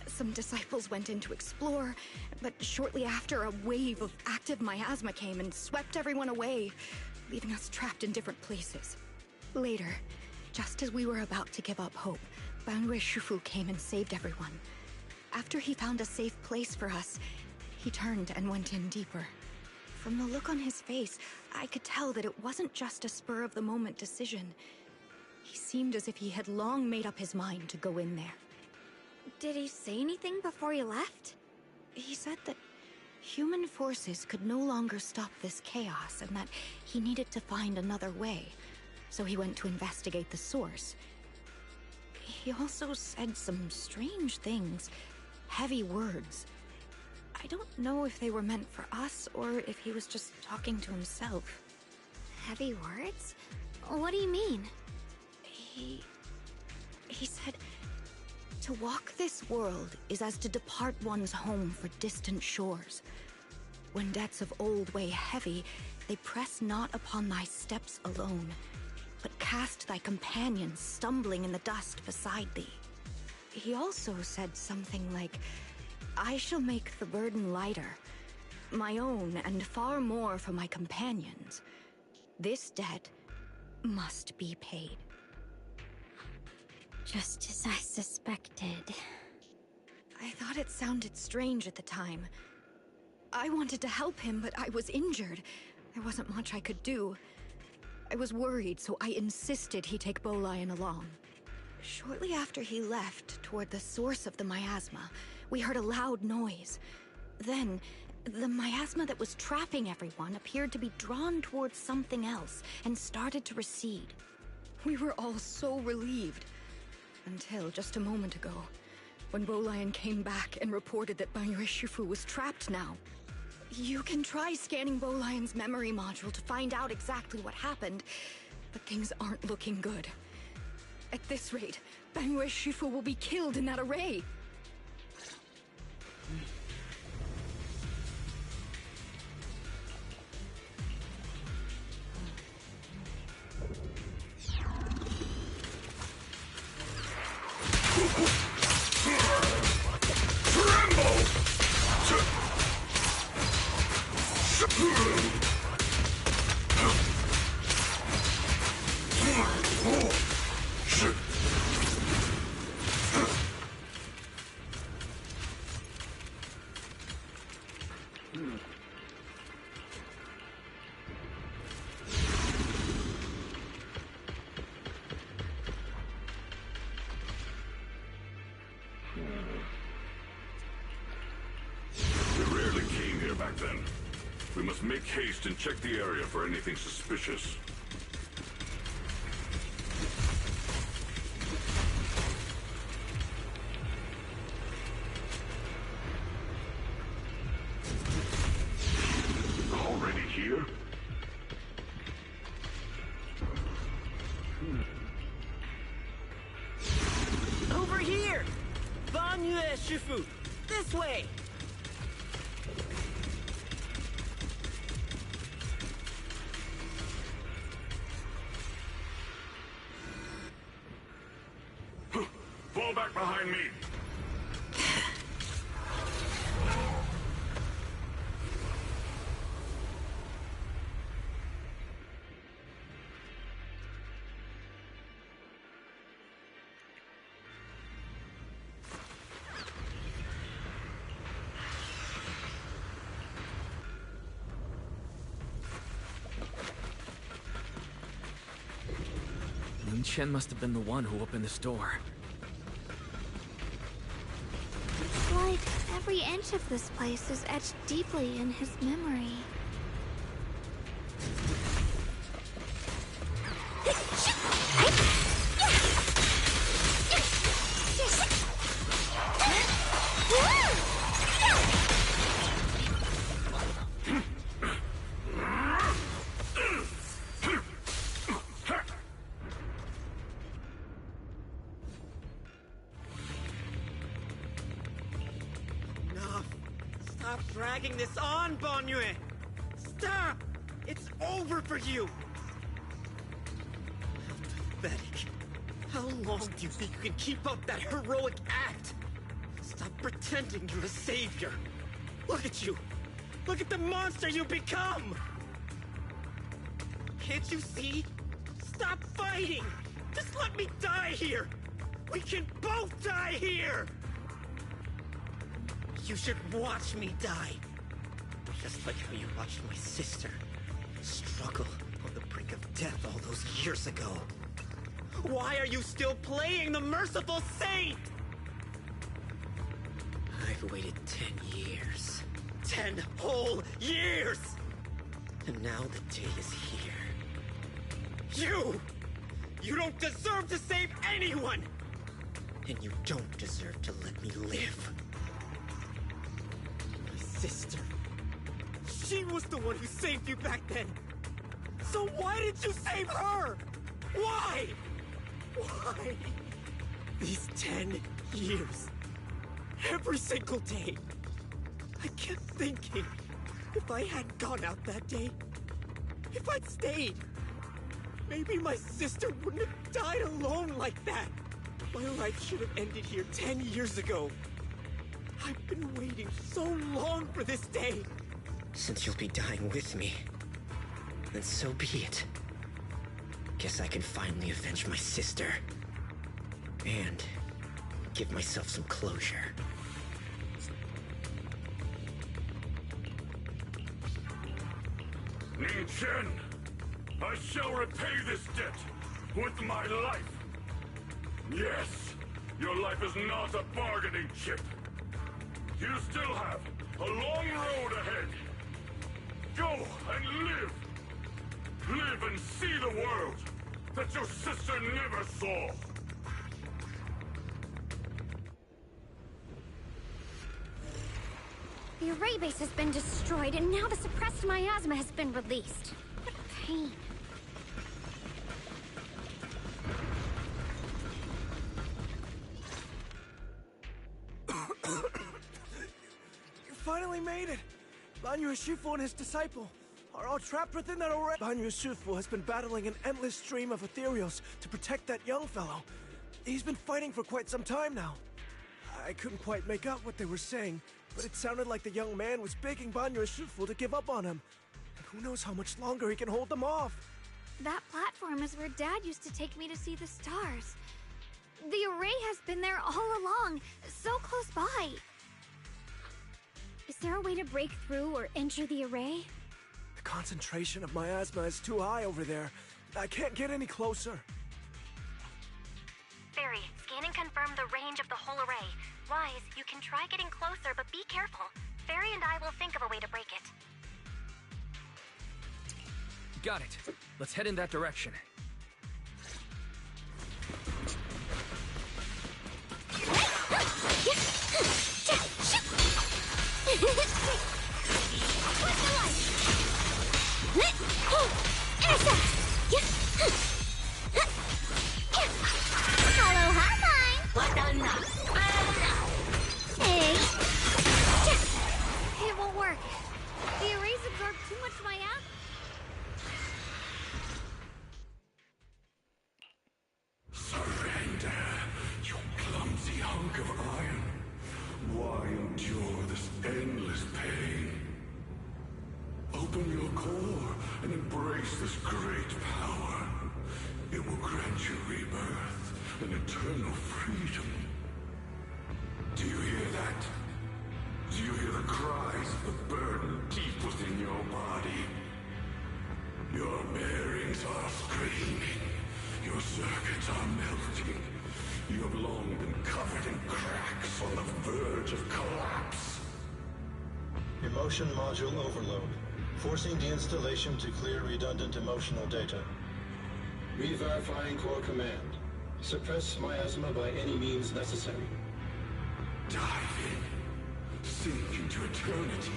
Some disciples went in to explore, but shortly after, a wave of active miasma came and swept everyone away, leaving us trapped in different places. Later, just as we were about to give up hope, Bangyue Shifu came and saved everyone. After he found a safe place for us, he turned and went in deeper. From the look on his face, I could tell that it wasn't just a spur-of-the-moment decision. He seemed as if he had long made up his mind to go in there. Did he say anything before he left? He said that human forces could no longer stop this chaos and that he needed to find another way. So he went to investigate the source. He also said some strange things, heavy words. I don't know if they were meant for us or if he was just talking to himself. Heavy words? What do you mean? He said, to walk this world is as to depart one's home for distant shores. When debts of old weigh heavy, they press not upon thy steps alone, but cast thy companions stumbling in the dust beside thee. He also said something like, I shall make the burden lighter, my own and far more for my companions. This debt must be paid. Just as I suspected. I thought it sounded strange at the time. I wanted to help him, but I was injured. There wasn't much I could do. I was worried, so I insisted he take Bolian along. Shortly after he left, toward the source of the miasma, we heard a loud noise. Then, the miasma that was trapping everyone appeared to be drawn towards something else and started to recede. We were all so relieved. Until just a moment ago, when Bolian came back and reported that Bangyue Shifu was trapped now. You can try scanning Bolian's memory module to find out exactly what happened, but things aren't looking good. At this rate, Bangyue Shifu will be killed in that array. Back then. We must make haste and check the area for anything suspicious. Already here? Over here! Bangyue Shifu! This way! Fall back behind me! Lin Chen must have been the one who opened this door. It's like every inch of this place is etched deeply in his memory. egging this on, Banyue! Stop! It's over for you! How pathetic. How long do you think you can keep up that heroic act? Stop pretending you're a savior. Look at you! Look at the monster you become! Can't you see? Stop fighting! Just let me die here! We can both die here! You should watch me die. Just like how you watched my sister struggle on the brink of death all those years ago. Why are you still playing the merciful saint? I've waited 10 years. 10 whole years! And now the day is here. You don't deserve to save anyone! And you don't deserve to let me live. My sister. She was the one who saved you back then. So why did you save her? Why? Why? These 10 years. Every single day. I kept thinking, if I hadn't gone out that day, if I'd stayed, maybe my sister wouldn't have died alone like that. My life should have ended here 10 years ago. I've been waiting so long for this day. Since you'll be dying with me, then so be it. Guess I can finally avenge my sister. And give myself some closure. Ning Chen, I shall repay this debt with my life. Yes, your life is not a bargaining chip. You still have a long road ahead. Go and live. Live and see the world that your sister never saw. The array base has been destroyed, and now the suppressed miasma has been released. What pain. You finally made it! Banyu Shifu and his disciple are all trapped within that array. Banyu Shifu has been battling an endless stream of ethereals to protect that young fellow. He's been fighting for quite some time now. I couldn't quite make out what they were saying, but it sounded like the young man was begging Banyu Shifu to give up on him. And who knows how much longer he can hold them off. That platform is where Dad used to take me to see the stars. The array has been there all along, so close by. Is there a way to break through or enter the array? The concentration of miasma is too high over there. I can't get any closer. Fairy, scanning confirmed the range of the whole array. Wise, you can try getting closer, but be careful. Fairy and I will think of a way to break it. Got it. Let's head in that direction. Hello, hotline! Hey! It won't work. The arrays absorb too much miasma. Surrender, you clumsy hunk of iron. Why endure this endless pain? Open your core and embrace this great power. It will grant you rebirth and eternal freedom. Do you hear that? Do you hear the cries of the burden deep within your body? Your bearings are screaming. Your circuits are melting. You have long been covered in cracks on the verge of collapse. Emotion module overload. Forcing deinstallation to clear redundant emotional data. Re-verifying core command. Suppress miasma by any means necessary. Dive in. Sink into eternity.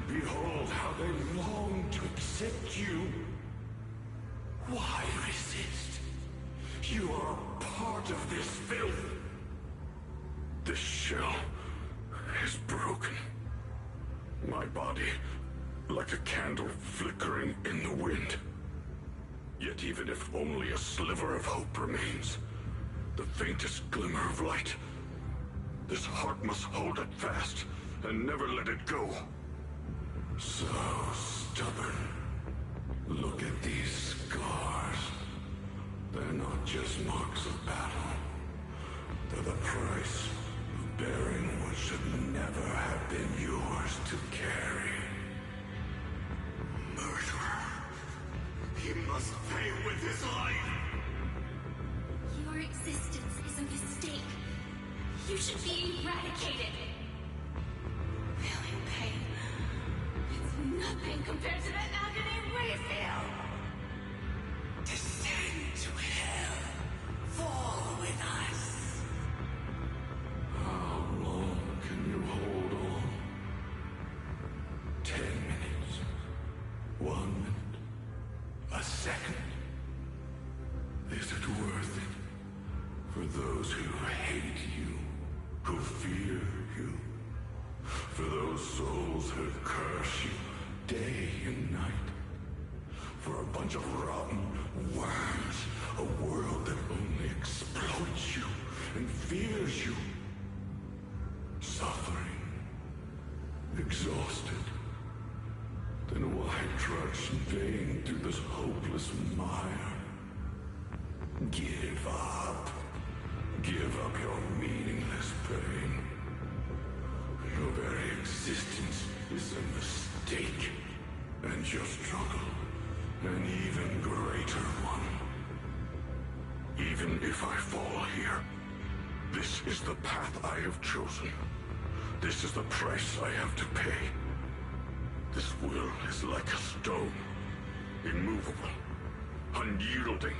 Behold how they long to accept you. Why resist? You are part of this filth. The shell is broken. My body, like a candle flickering in the wind. Yet even if only a sliver of hope remains, the faintest glimmer of light, this heart must hold it fast and never let it go. So stubborn. Look at these scars. They're not just marks of battle. They're the price of bearing what should never have been yours to carry. Murderer. He must pay with his life. Your existence is a mistake. You should be eradicated. Feeling pain. It's nothing compared to that agony we feel. Descend to hell. Fall with us. How long can you hold on? 10 minutes. 1 minute. A second. Is it worth it? For those who hate you, who fear you, for those souls who curse you day and night, for a bunch of rotten worms, a world that only exploits you and fears you, suffering, exhausted. Then why trudge in vain through this hopeless mire? Give up. Give up your meaningless pain. Your very existence is a mistake, and your struggle, an even greater one. Even if I fall here, this is the path I have chosen. This is the price I have to pay. This will is like a stone, immovable, unyielding.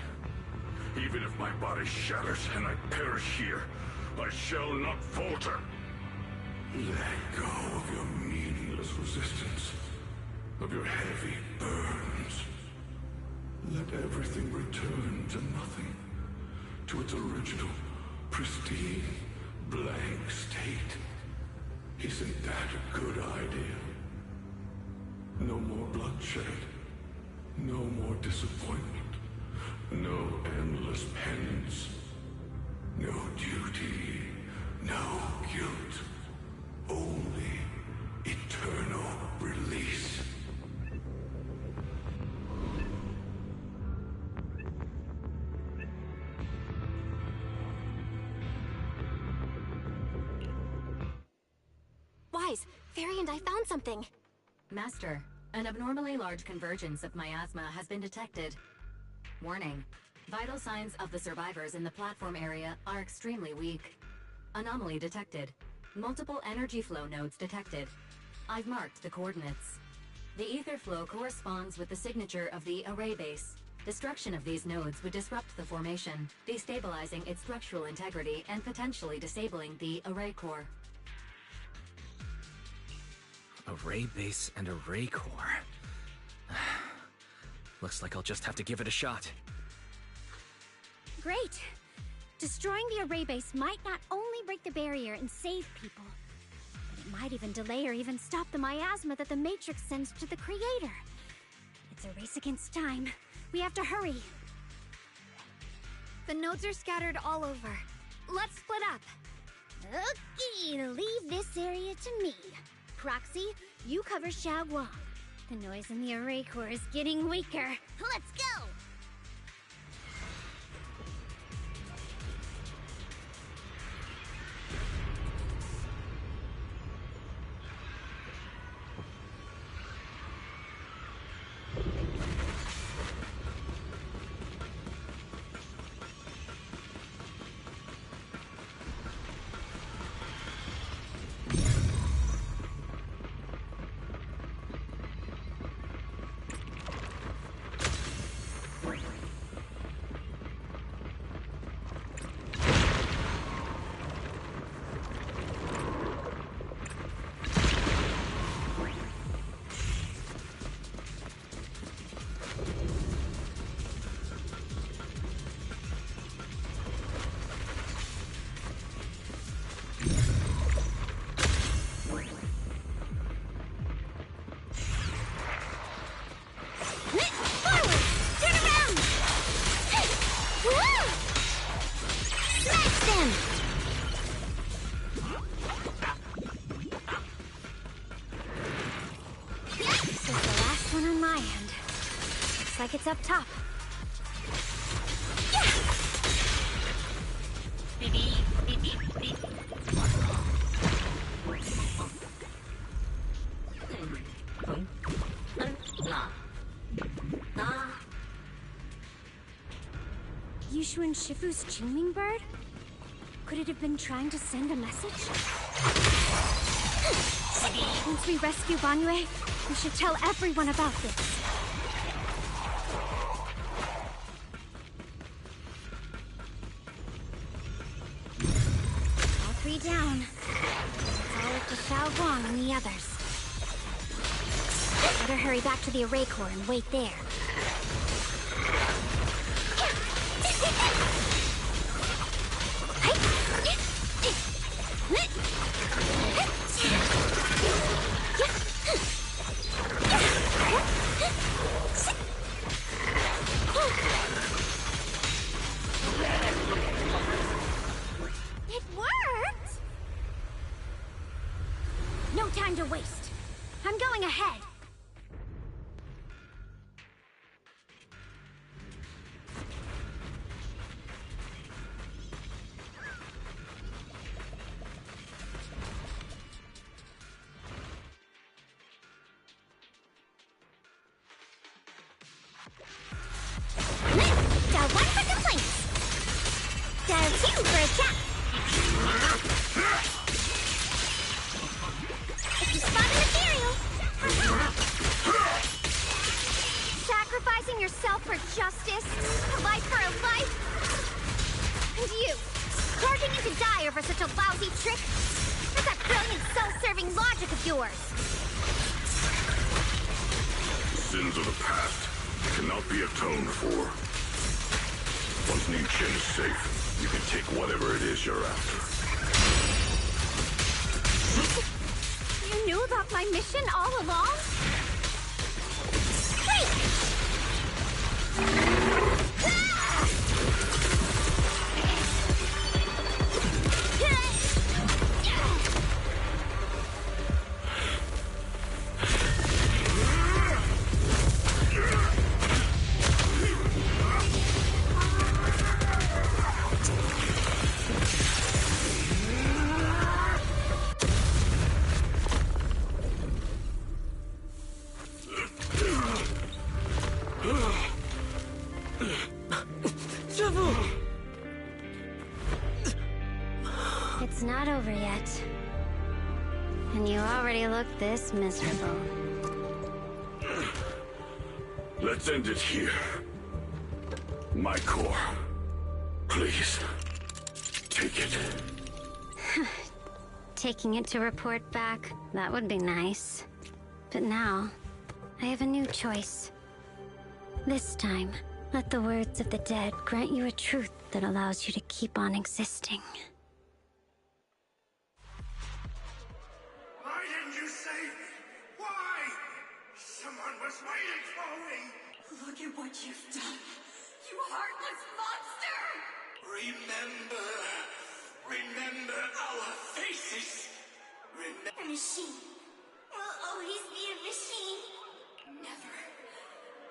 Even if my body shatters and I perish here, I shall not falter. Let go of your meaningless resistance, of your heavy burdens. Let everything return to nothing, to its original, pristine, blank state. Isn't that a good idea? No more bloodshed, no more disappointment. No endless penance. No duty. No guilt. Only eternal release. Wise, Fairy and I found something. Master, an abnormally large convergence of miasma has been detected. Warning. Vital signs of the survivors in the platform area are extremely weak. Anomaly detected. Multiple energy flow nodes detected. I've marked the coordinates. The ether flow corresponds with the signature of the array base. Destruction of these nodes would disrupt the formation, destabilizing its structural integrity and potentially disabling the array core. Array base and array core. Looks like I'll just have to give it a shot. Great! Destroying the array base might not only break the barrier and save people, but it might even delay or even stop the miasma that the Matrix sends to the Creator. It's a race against time. We have to hurry. The nodes are scattered all over. Let's split up. Okay, leave this area to me. Proxy, you cover Xiaoguang. The noise in the array core is getting weaker. Let's go! like it's up top. Yushu and Shifu's Qingming bird? Could it have been trying to send a message? Once we rescue Banyue, we should tell everyone about this. All three down. It's all up to Xiao Guang and the others. Better hurry back to the array core and wait there. It worked! No time to waste. I'm going ahead. Dial 1 for complaints. Dial 2 for a chat. If you spot an ethereal. Sacrificing yourself for justice, a life for a life. And you, barging into die over such a lousy trick. What's that brilliant self-serving logic of yours? Sins of the past cannot be atoned for. Once Ning-Chen is safe, you can take whatever it is you're after. You knew about my mission all along? Wait! It's not over yet. And you already look this miserable. Let's end it here. My core. Please. Take it. Taking it to report back, that would be nice. But now, I have a new choice. This time, let the words of the dead grant you a truth that allows you to keep on existing. Why didn't you save me? Why? Someone was waiting for me! Look at what you've done! You heartless monster! Remember our faces! A machine will always be a machine. Never.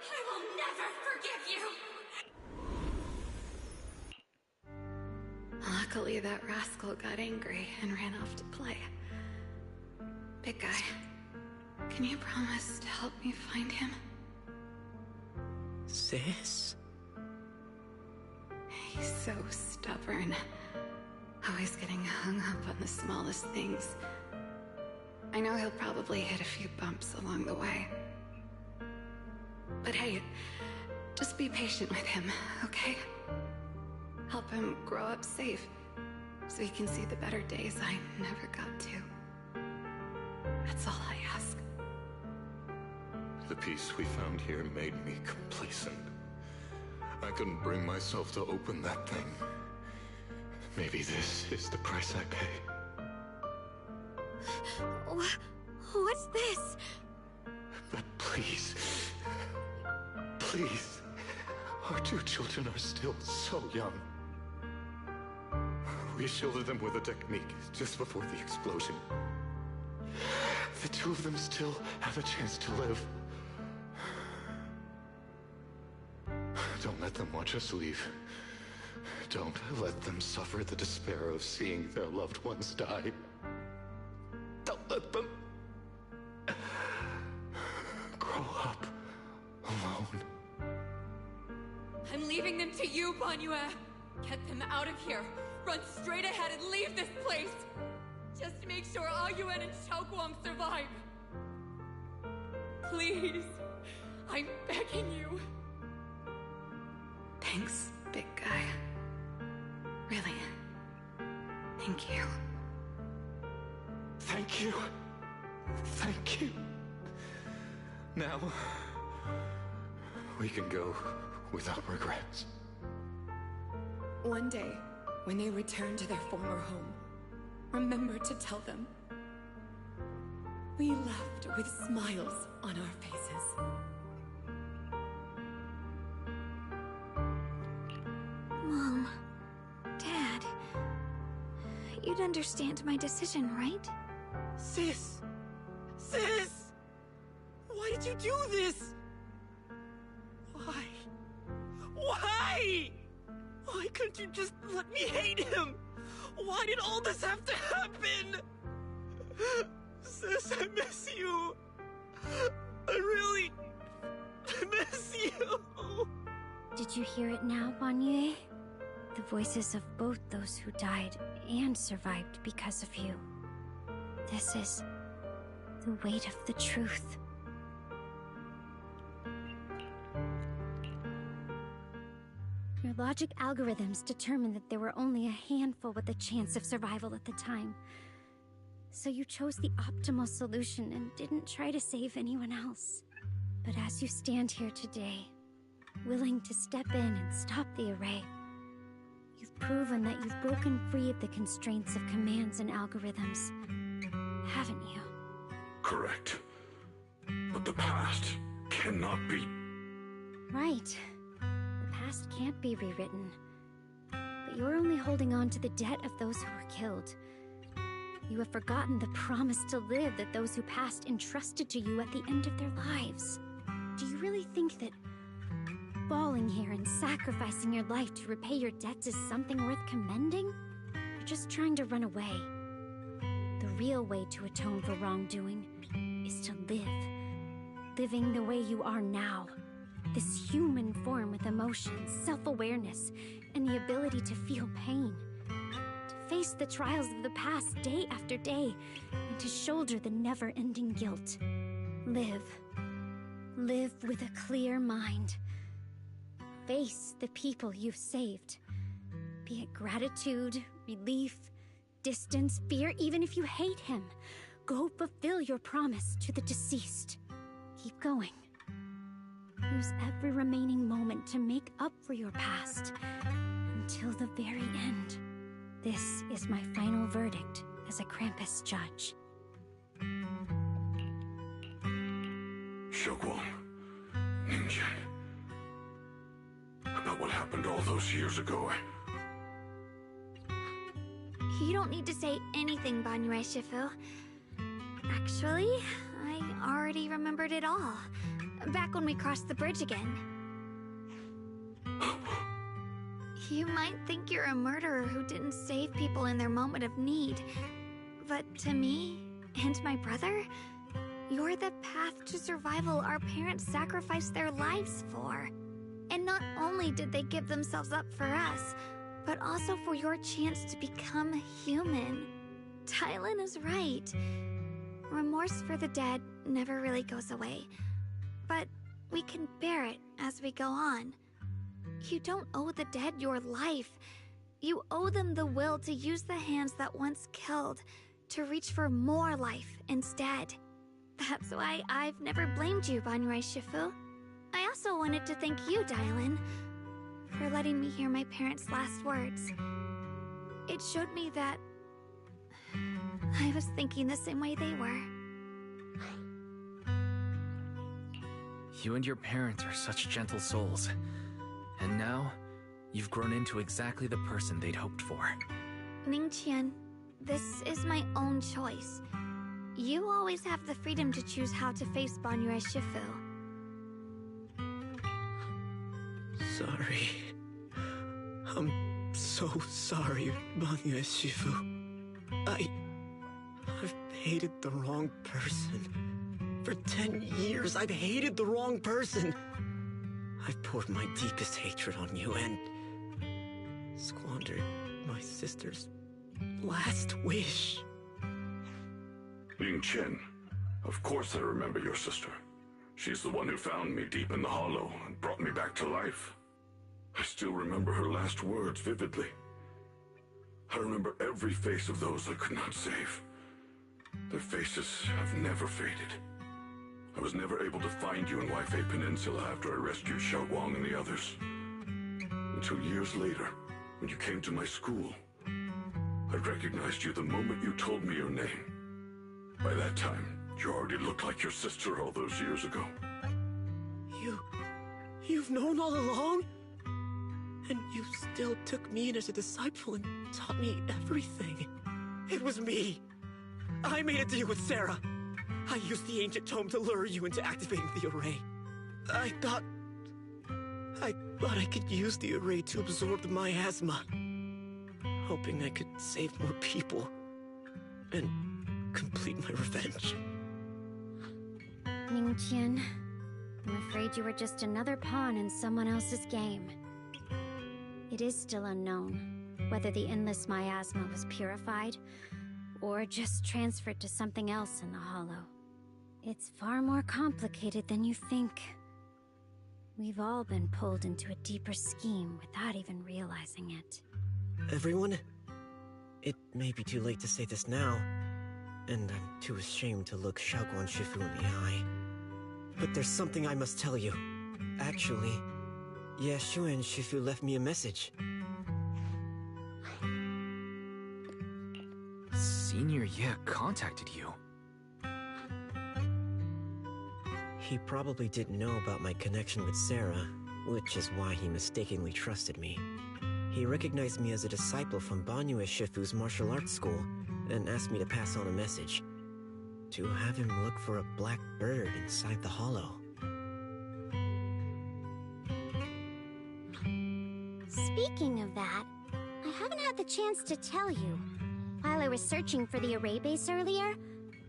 I will never forgive you! Luckily, that rascal got angry and ran off to play. Big guy, can you promise to help me find him? Sis? He's so stubborn. Always getting hung up on the smallest things. I know he'll probably hit a few bumps along the way. But hey, just be patient with him, okay? Help him grow up safe, so he can see the better days I never got to. That's all I ask. The peace we found here made me complacent. I couldn't bring myself to open that thing. Maybe this is the price I pay. What's this? But please, please, our two children are still so young. We shielded them with a technique just before the explosion. The two of them still have a chance to live. Don't let them watch us leave. Don't let them suffer the despair of seeing their loved ones die. Don't let them grow up alone. I'm leaving them to you, Banyue. Get them out of here. Run straight ahead and leave this place. Just make sure Ayuen and Xiaoguang survive. Please. I'm begging you. Thanks, big guy. Really. Thank you. Thank you. Thank you. Now, we can go without regrets. One day, when they return to their former home, remember to tell them we left with smiles on our faces. Mom, Dad, you'd understand my decision, right? Sis! Sis! Why did you do this? Why? Why? Why couldn't you just let me hate him? Why did all this have to happen? Sis, I miss you. I really miss you. Did you hear it now, Banyue? The voices of both those who died and survived because of you. This is the weight of the truth. Your logic algorithms determined that there were only a handful with a chance of survival at the time. So you chose the optimal solution and didn't try to save anyone else. But as you stand here today, willing to step in and stop the array, you've proven that you've broken free of the constraints of commands and algorithms, haven't you? Correct. But the past cannot be... Right. The past can't be rewritten. But you're only holding on to the debt of those who were killed. You have forgotten the promise to live that those who passed entrusted to you at the end of their lives. Do you really think that falling here and sacrificing your life to repay your debts is something worth commending? You're just trying to run away. The real way to atone for wrongdoing is to live. Living the way you are now. This human form with emotions, self-awareness, and the ability to feel pain. To face the trials of the past day after day, and to shoulder the never-ending guilt. Live. Live with a clear mind. Face the people you've saved. Be it gratitude, relief, distance, fear, even if you hate him. Go fulfill your promise to the deceased. Keep going. Use every remaining moment to make up for your past. Until the very end. This is my final verdict as a Krampus judge. Xiaoguang, Ninja. About what happened all those years ago. You don't need to say anything, Banyue Shifu. Actually, I already remembered it all. Back when we crossed the bridge again. You might think you're a murderer who didn't save people in their moment of need. But to me, and my brother, you're the path to survival our parents sacrificed their lives for. And not only did they give themselves up for us, but also for your chance to become human. Tylan is right. Remorse for the dead never really goes away. But we can bear it as we go on. You don't owe the dead your life. You owe them the will to use the hands that once killed to reach for more life instead. That's why I've never blamed you, Banyue Shifu. I also wanted to thank you, Dylan, for letting me hear my parents' last words. It showed me that I was thinking the same way they were. You and your parents are such gentle souls. And now, you've grown into exactly the person they'd hoped for. Ningqian, this is my own choice. You always have the freedom to choose how to face Banyue Shifu. sorry. I'm so sorry, Banyue Shifu. I've hated the wrong person. For 10 years, I've hated the wrong person. I've poured my deepest hatred on you and squandered my sister's last wish. Ning Chen, of course I remember your sister. She's the one who found me deep in the hollow and brought me back to life. I still remember her last words vividly. I remember every face of those I could not save. Their faces have never faded. I was never able to find you in Waifei Peninsula after I rescued Xiaoguang and the others. Until years later, when you came to my school, I recognized you the moment you told me your name. By that time, you already looked like your sister all those years ago. You've known all along? And you still took me in as a disciple and taught me everything. It was me. I made a deal with Sarah. I used the ancient tome to lure you into activating the array. I thought I could use the array to absorb the miasma. Hoping I could save more people and complete my revenge. Ning Qian, I'm afraid you were just another pawn in someone else's game. It is still unknown whether the endless miasma was purified or just transferred to something else in the hollow. It's far more complicated than you think. We've all been pulled into a deeper scheme without even realizing it. Everyone, it may be too late to say this now, and I'm too ashamed to look Xiaoguang Shifu in the eye. But there's something I must tell you. Actually, Yeshuan Shifu left me a message. Senior Ye contacted you? He probably didn't know about my connection with Sarah, which is why he mistakenly trusted me. He recognized me as a disciple from Banyue Shifu's martial arts school and asked me to pass on a message. To have him look for a black bird inside the hollow. Speaking of that, I haven't had the chance to tell you. While I was searching for the array base earlier,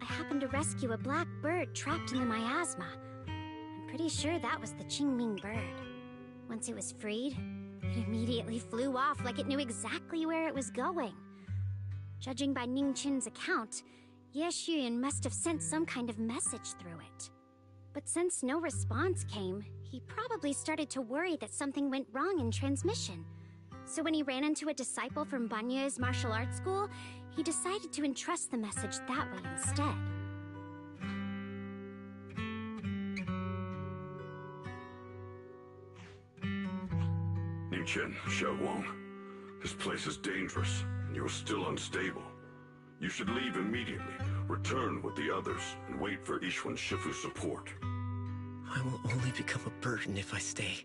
I happened to rescue a black bird trapped in the miasma. I'm pretty sure that was the Qingming bird. Once it was freed, it immediately flew off like it knew exactly where it was going. Judging by Ning Qin's account, Ye Xuyan must have sent some kind of message through it. But since no response came, he probably started to worry that something went wrong in transmission. So when he ran into a disciple from Banyue's martial arts school, he decided to entrust the message that way instead. Ning Chen, Xiaoguang, this place is dangerous, and you're still unstable. You should leave immediately, return with the others, and wait for Yishuan Shifu's support. I will only become a burden if I stay.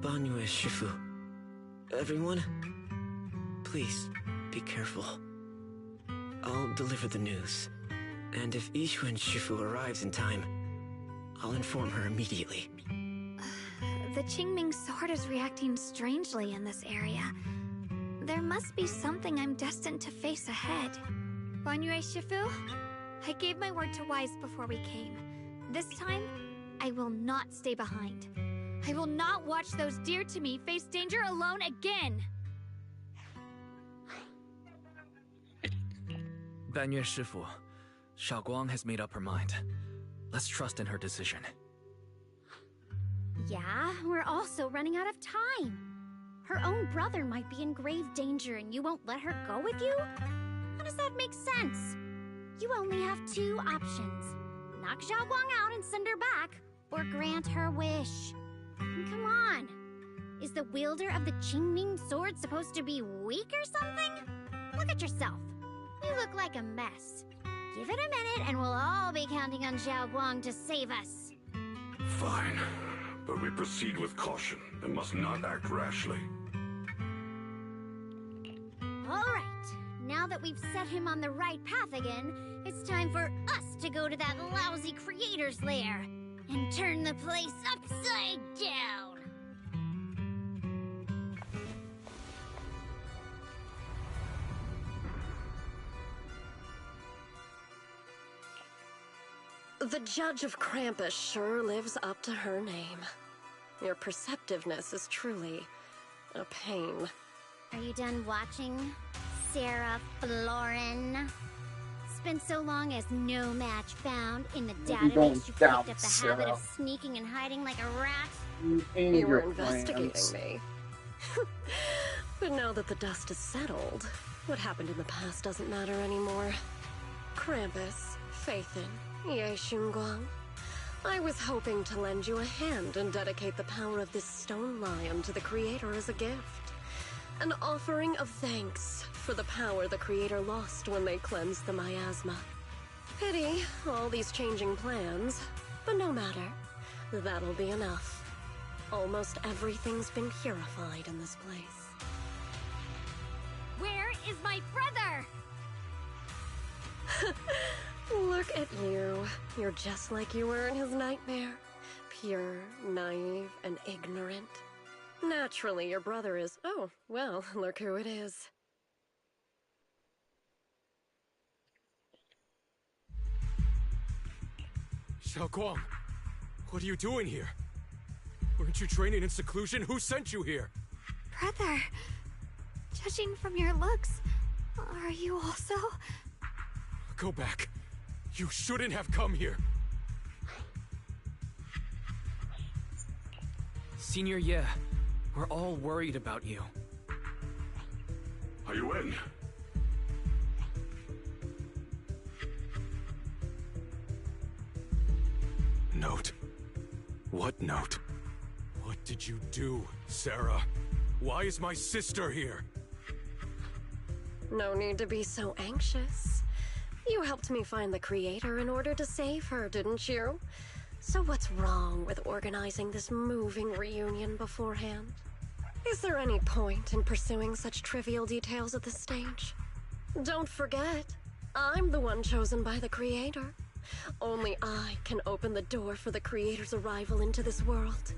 Banyue Shifu, everyone, please be careful. I'll deliver the news, and if Yishuan Shifu arrives in time, I'll inform her immediately. The Qingming sword is reacting strangely in this area. There must be something I'm destined to face ahead. Banyue Shifu, I gave my word to Wise before we came. This time, I will not stay behind. I will not watch those dear to me face danger alone again! Banyue Shifu, Xiaoguang has made up her mind. Let's trust in her decision. Yeah, we're also running out of time. Her own brother might be in grave danger and you won't let her go with you? How does that make sense? You only have two options. Knock Xiaoguang out and send her back, or grant her wish. Come on. Is the wielder of the Qingming sword supposed to be weak or something? Look at yourself. You look like a mess. Give it a minute and we'll all be counting on Xiaoguang to save us. Fine, but we proceed with caution and must not act rashly. Alright, now that we've set him on the right path again, it's time for us to go to that lousy creator's lair and turn the place upside down. The Judge of Krampus sure lives up to her name. Your perceptiveness is truly a pain. Are you done watching, Sarah Florin? Spent so long as no match found in the database, you picked up the habit of sneaking and hiding like a rat? You were investigating me. But now that the dust has settled, what happened in the past doesn't matter anymore. Krampus, Faithin, Ye Xunguang. I was hoping to lend you a hand and dedicate the power of this stone lion to the Creator as a gift. An offering of thanks for the power the Creator lost when they cleansed the miasma. Pity, all these changing plans, but no matter. That'll be enough. Almost everything's been purified in this place. Where is my brother? Look at you. You're just like you were in his nightmare. Pure, naive, and ignorant. Naturally, your brother is... Oh, well, look who it is. Xiaoguang, what are you doing here? Weren't you training in seclusion? Who sent you here? Brother, judging from your looks, are you also? Go back. You shouldn't have come here. Senior Ye, we're all worried about you. Are you in? Note. What note? What did you do, Sarah? Why is my sister here? No need to be so anxious. You helped me find the Creator in order to save her, didn't you? So what's wrong with organizing this moving reunion beforehand? Is there any point in pursuing such trivial details at this stage? Don't forget, I'm the one chosen by the Creator. Only I can open the door for the Creator's arrival into this world.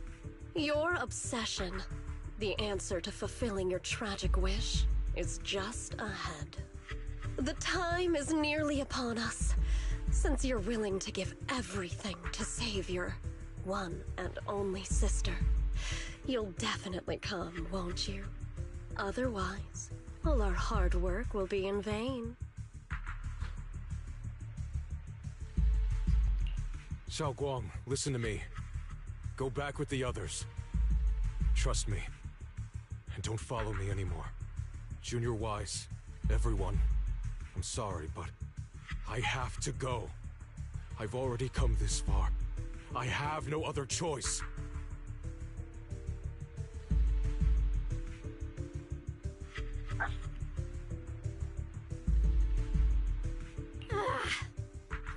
Your obsession, the answer to fulfilling your tragic wish, is just ahead. The time is nearly upon us, since you're willing to give everything to save your one and only sister. You'll definitely come, won't you? Otherwise, all our hard work will be in vain. Xiaoguang, listen to me. Go back with the others. Trust me. And don't follow me anymore. Junior Wise, everyone. I'm sorry, but I have to go. I've already come this far. I have no other choice.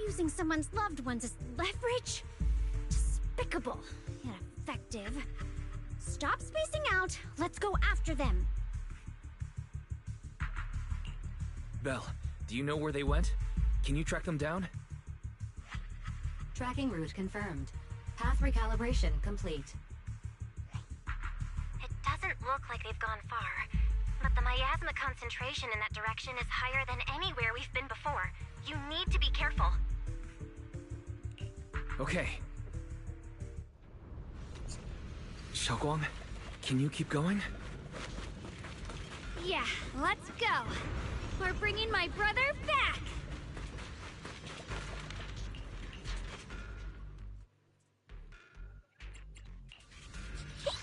Using someone's loved ones as leverage? Despicable, yet effective. Stop spacing out. Let's go after them. Belle, do you know where they went? Can you track them down? Tracking route confirmed. Path recalibration complete. It doesn't look like they've gone far, but the miasma concentration in that direction is higher than anywhere we've been before. You need to be careful. Okay. Xiaoguang, can you keep going? Yeah, let's go. We're bringing my brother back!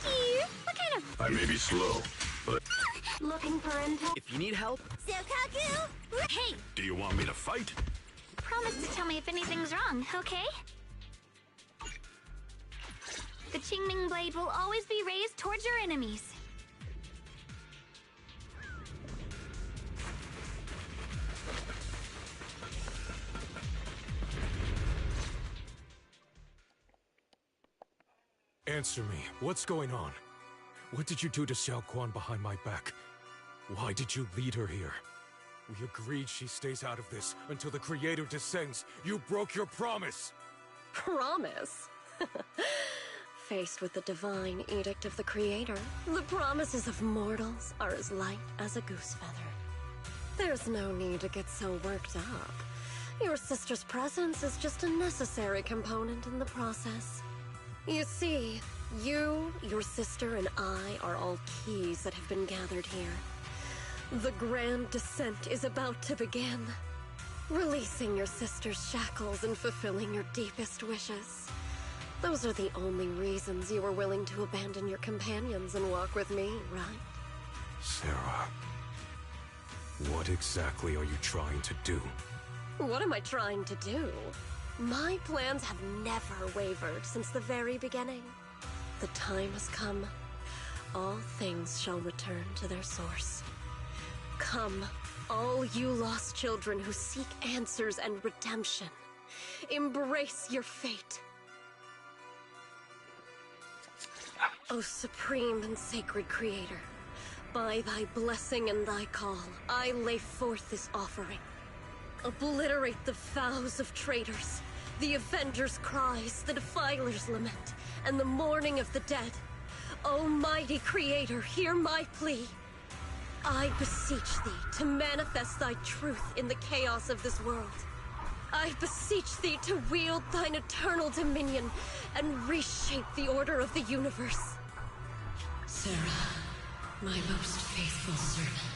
Hey, what kind of... I may be slow, but... Looking for intel? If you need help... Sokaku! Hey! Do you want me to fight? Promise to tell me if anything's wrong, okay? The Qingming blade will always be raised towards your enemies. Answer me. What's going on? What did you do to Xiaoguang behind my back? Why did you lead her here? We agreed she stays out of this until the Creator descends. You broke your promise! Promise? Faced with the divine edict of the Creator, the promises of mortals are as light as a goose feather. There's no need to get so worked up. Your sister's presence is just a necessary component in the process. You see, you, your sister, and I are all keys that have been gathered here. The grand descent is about to begin. Releasing your sister's shackles and fulfilling your deepest wishes. Those are the only reasons you were willing to abandon your companions and walk with me, right? Sarah, what exactly are you trying to do? What am I trying to do? My plans have never wavered since the very beginning. The time has come. All things shall return to their source. Come, all you lost children who seek answers and redemption. Embrace your fate. O supreme and sacred creator, by thy blessing and thy call, I lay forth this offering. Obliterate the vows of traitors, the avengers' cries, the defilers' lament, and the mourning of the dead. Almighty Creator, hear my plea. I beseech thee to manifest thy truth in the chaos of this world. I beseech thee to wield thine eternal dominion and reshape the order of the universe. Sarah, my most faithful servant,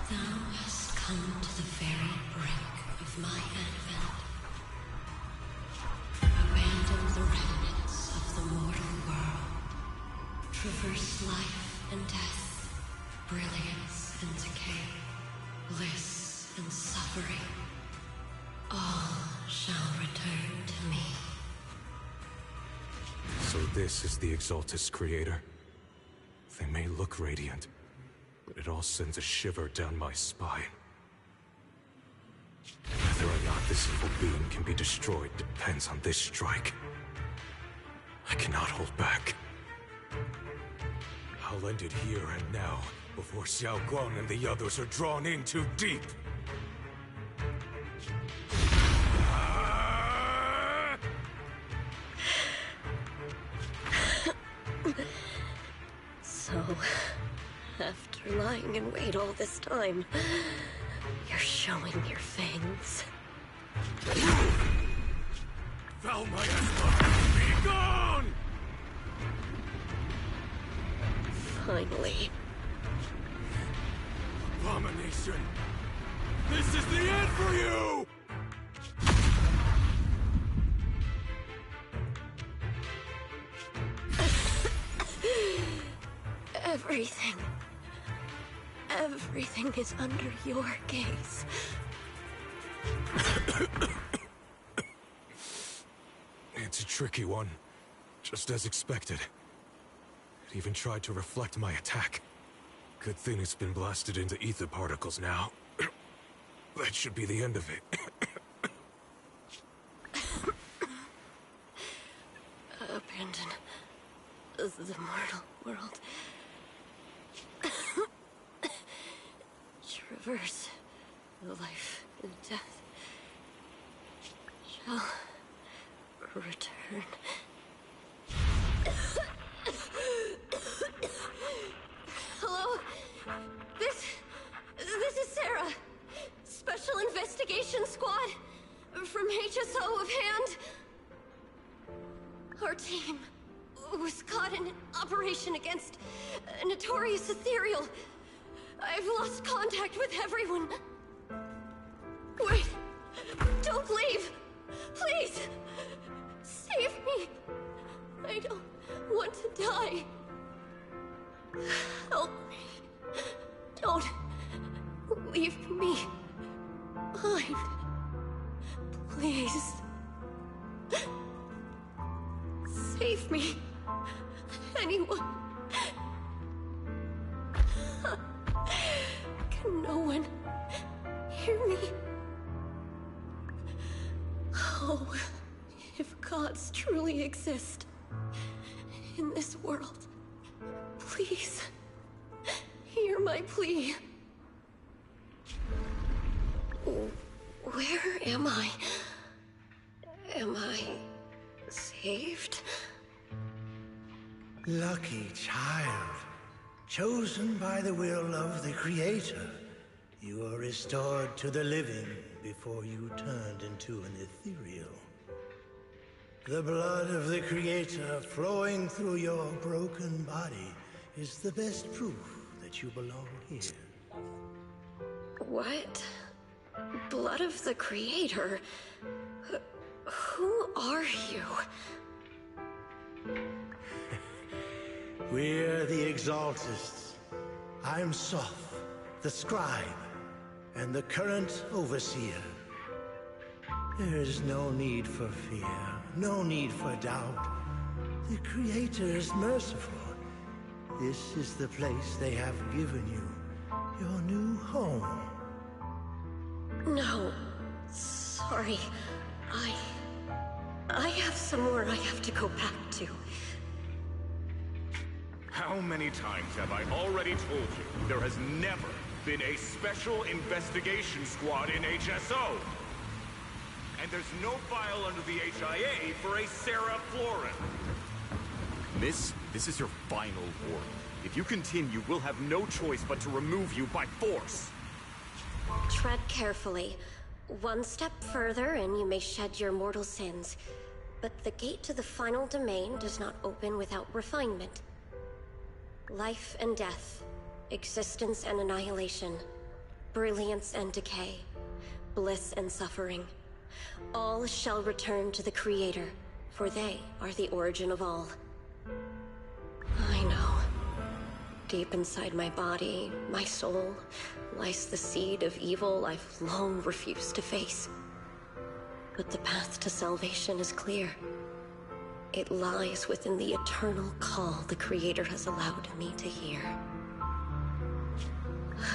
thou hast come to the very brink of my advent. Abandon the remnants of the mortal world. Traverse life and death, brilliance and decay, bliss and suffering. All shall return to me. So this is the Exaltus Creator. They may look radiant, but it all sends a shiver down my spine. Whether or not this evil being can be destroyed depends on this strike. I cannot hold back. I'll end it here and now, before Xiao Guang and the others are drawn in too deep. So, after lying in wait all this time, you're showing your fangs. Valmaesma, be gone! Finally. Abomination! This is the end for you! Everything is under your gaze. It's a tricky one, just as expected. It even tried to reflect my attack. Good thing it's been blasted into ether particles now. That should be the end of it. Abandon the mortal world. Traverse life and death. Shall return. Hello? This is Sarah. Special Investigation Squad from HSO of Hand. Our team was caught in an operation against a notorious ethereal. I've lost contact with everyone. Wait! Don't leave! Please! Save me! I don't want to die. Help me. Don't leave me behind. Please. Save me. Anyone. Can no one hear me? Oh, if gods truly exist in this world, please hear my plea. Where am I? Am I saved? Lucky child, chosen by the will of the Creator, you are restored to the living. before you turned into an ethereal. The blood of the Creator flowing through your broken body is the best proof that you belong here. What? Blood of the Creator? Who are you? We're the Exaltists. I'm Soth, the Scribe, and the current Overseer. There is no need for fear, no need for doubt. The Creator is merciful. This is the place they have given you, your new home. No. Sorry. I have somewhere I have to go back to. How many times have I already told you there has never been a special investigation squad in HSO? And there's no file under the HIA for a Sarah Florin. Miss, this is your final warning. If you continue, we'll have no choice but to remove you by force. Tread carefully. One step further and you may shed your mortal sins. But the gate to the final domain does not open without refinement. Life and death, existence and annihilation, brilliance and decay, bliss and suffering. All shall return to the Creator, for they are the origin of all. I know. Deep inside my body, my soul, lies the seed of evil I've long refused to face. But the path to salvation is clear. It lies within the eternal call the Creator has allowed me to hear.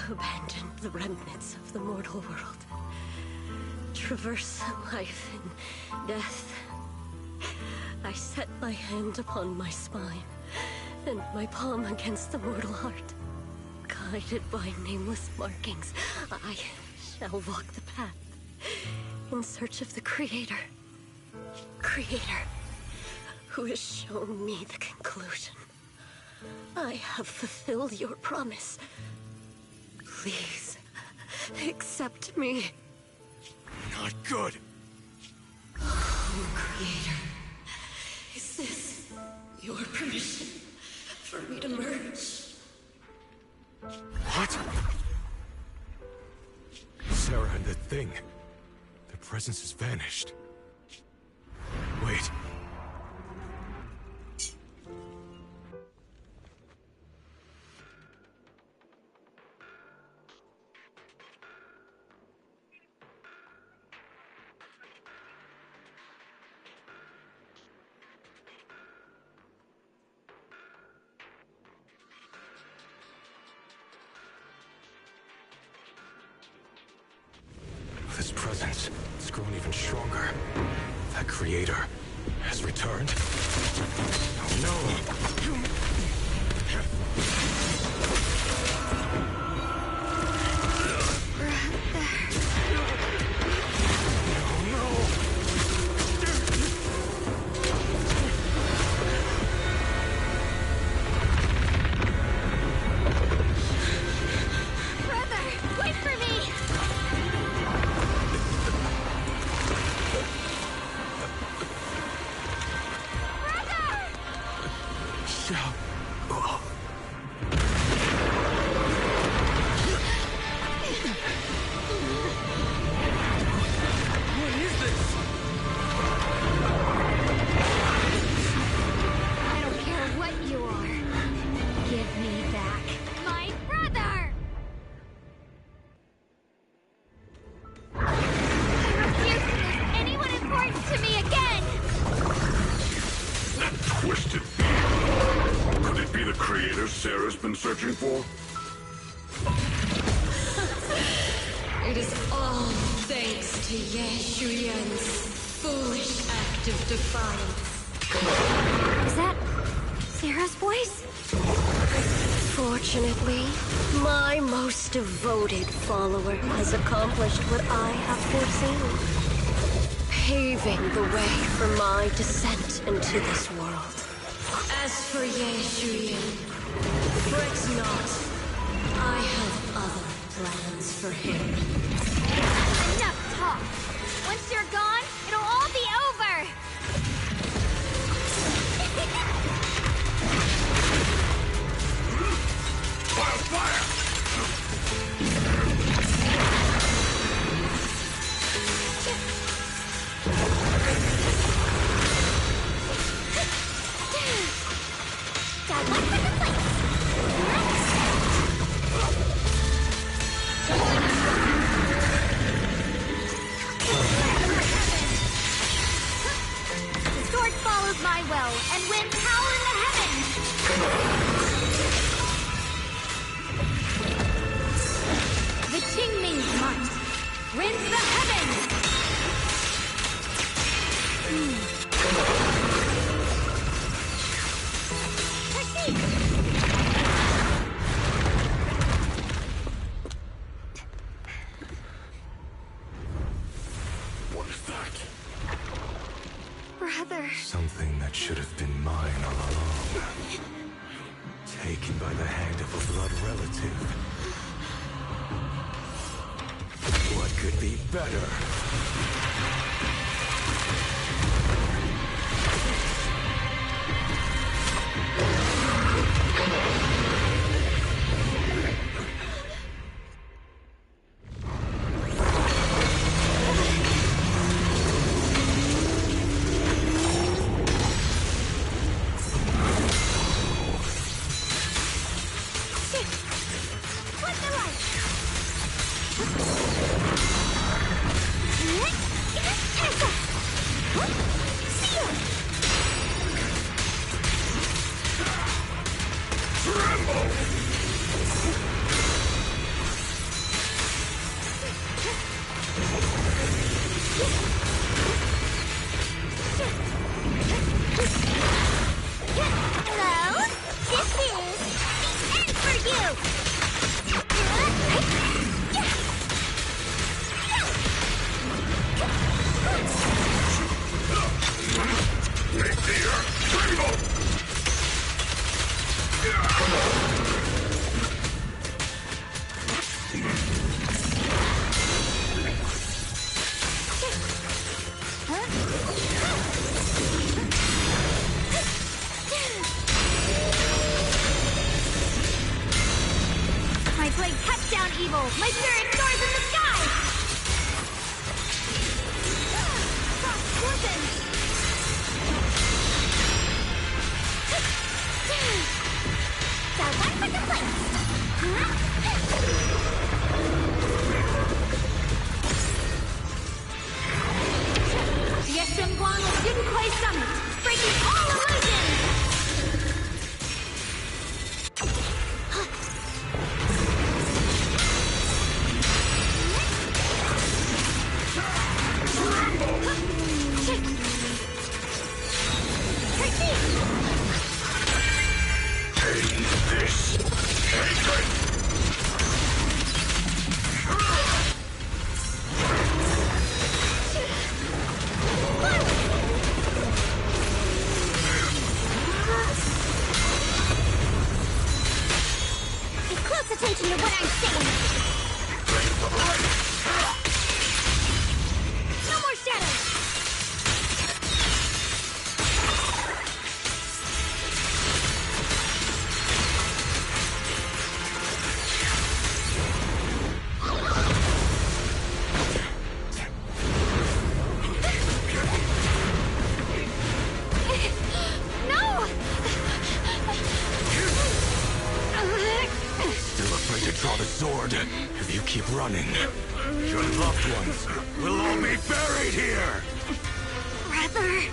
Abandon the remnants of the mortal world. Traverse life and death. I set my hand upon my spine, and my palm against the mortal heart. Guided by nameless markings, I shall walk the path in search of the Creator. Creator, who has shown me the conclusion. I have fulfilled your promise. Please, accept me. Not good. Oh, Creator. Is this your permission for me to merge? What? Sarah and the thing. Their presence has vanished. Wait. This presence has grown even stronger. That Creator has returned. Oh no! Sarah's been searching for? It is all thanks to Yeshuyan's foolish act of defiance. Is that Sarah's voice? Fortunately, my most devoted follower has accomplished what I have foreseen, paving the way for my descent into this world. As for Yeshuyan, fret not. I have other plans for him. Enough Huh. Once you're gone, it'll all be over! Fire! The sword follows my will, and winds howl in the heavens! The Qingming's might rends the heavens! What is that? Brother. Something that should have been mine all along. Taken by the hand of a blood relative. What could be better? Hello? This is the end for you! My blade cuts down evil! My spirit soars in the sky! Frost listens! The one for the place! The SM Guan will Junkwei Summit, breaking all illusions! This hatred! Pay close attention to what I'm saying! No more shadows! No! Still afraid to draw the sword? If you keep running, your loved ones will all be buried here! Brother!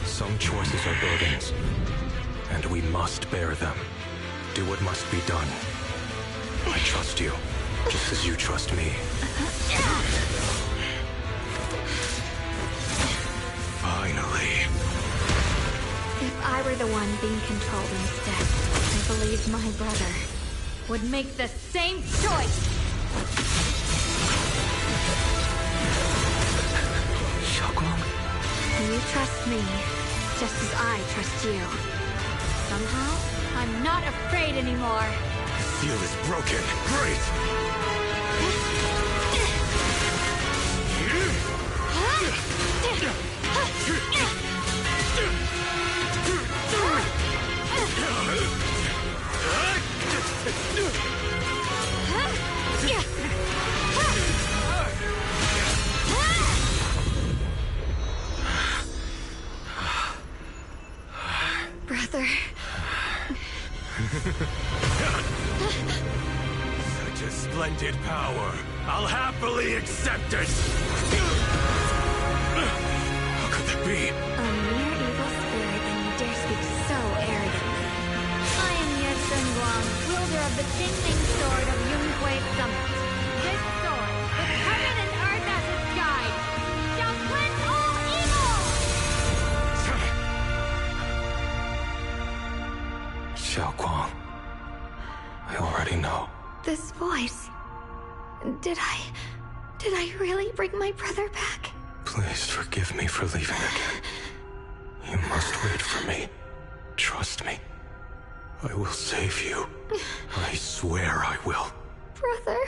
Some choices are burdens, and we must bear them. Do what must be done. I trust you, just as you trust me. Finally. If I were the one being controlled instead, I believe my brother would make the same choice! Xiaoguang? You trust me, just as I trust you. Somehow, I'm not afraid anymore. The seal is broken. Great! Brother. Such a splendid power. I'll happily accept it. How could that be? A mere evil spirit, and you dare speak so arrogantly. I am Ye Shenguang, wielder of the Qingming Sword of Yunhui Summit. This sword, with heaven and earth as its guide, shall cleanse all evil! Xiaoguang, I already know. This voice... Did I really bring my brother back? Please forgive me for leaving again. You must wait for me. Trust me. I will save you. I swear I will. Brother...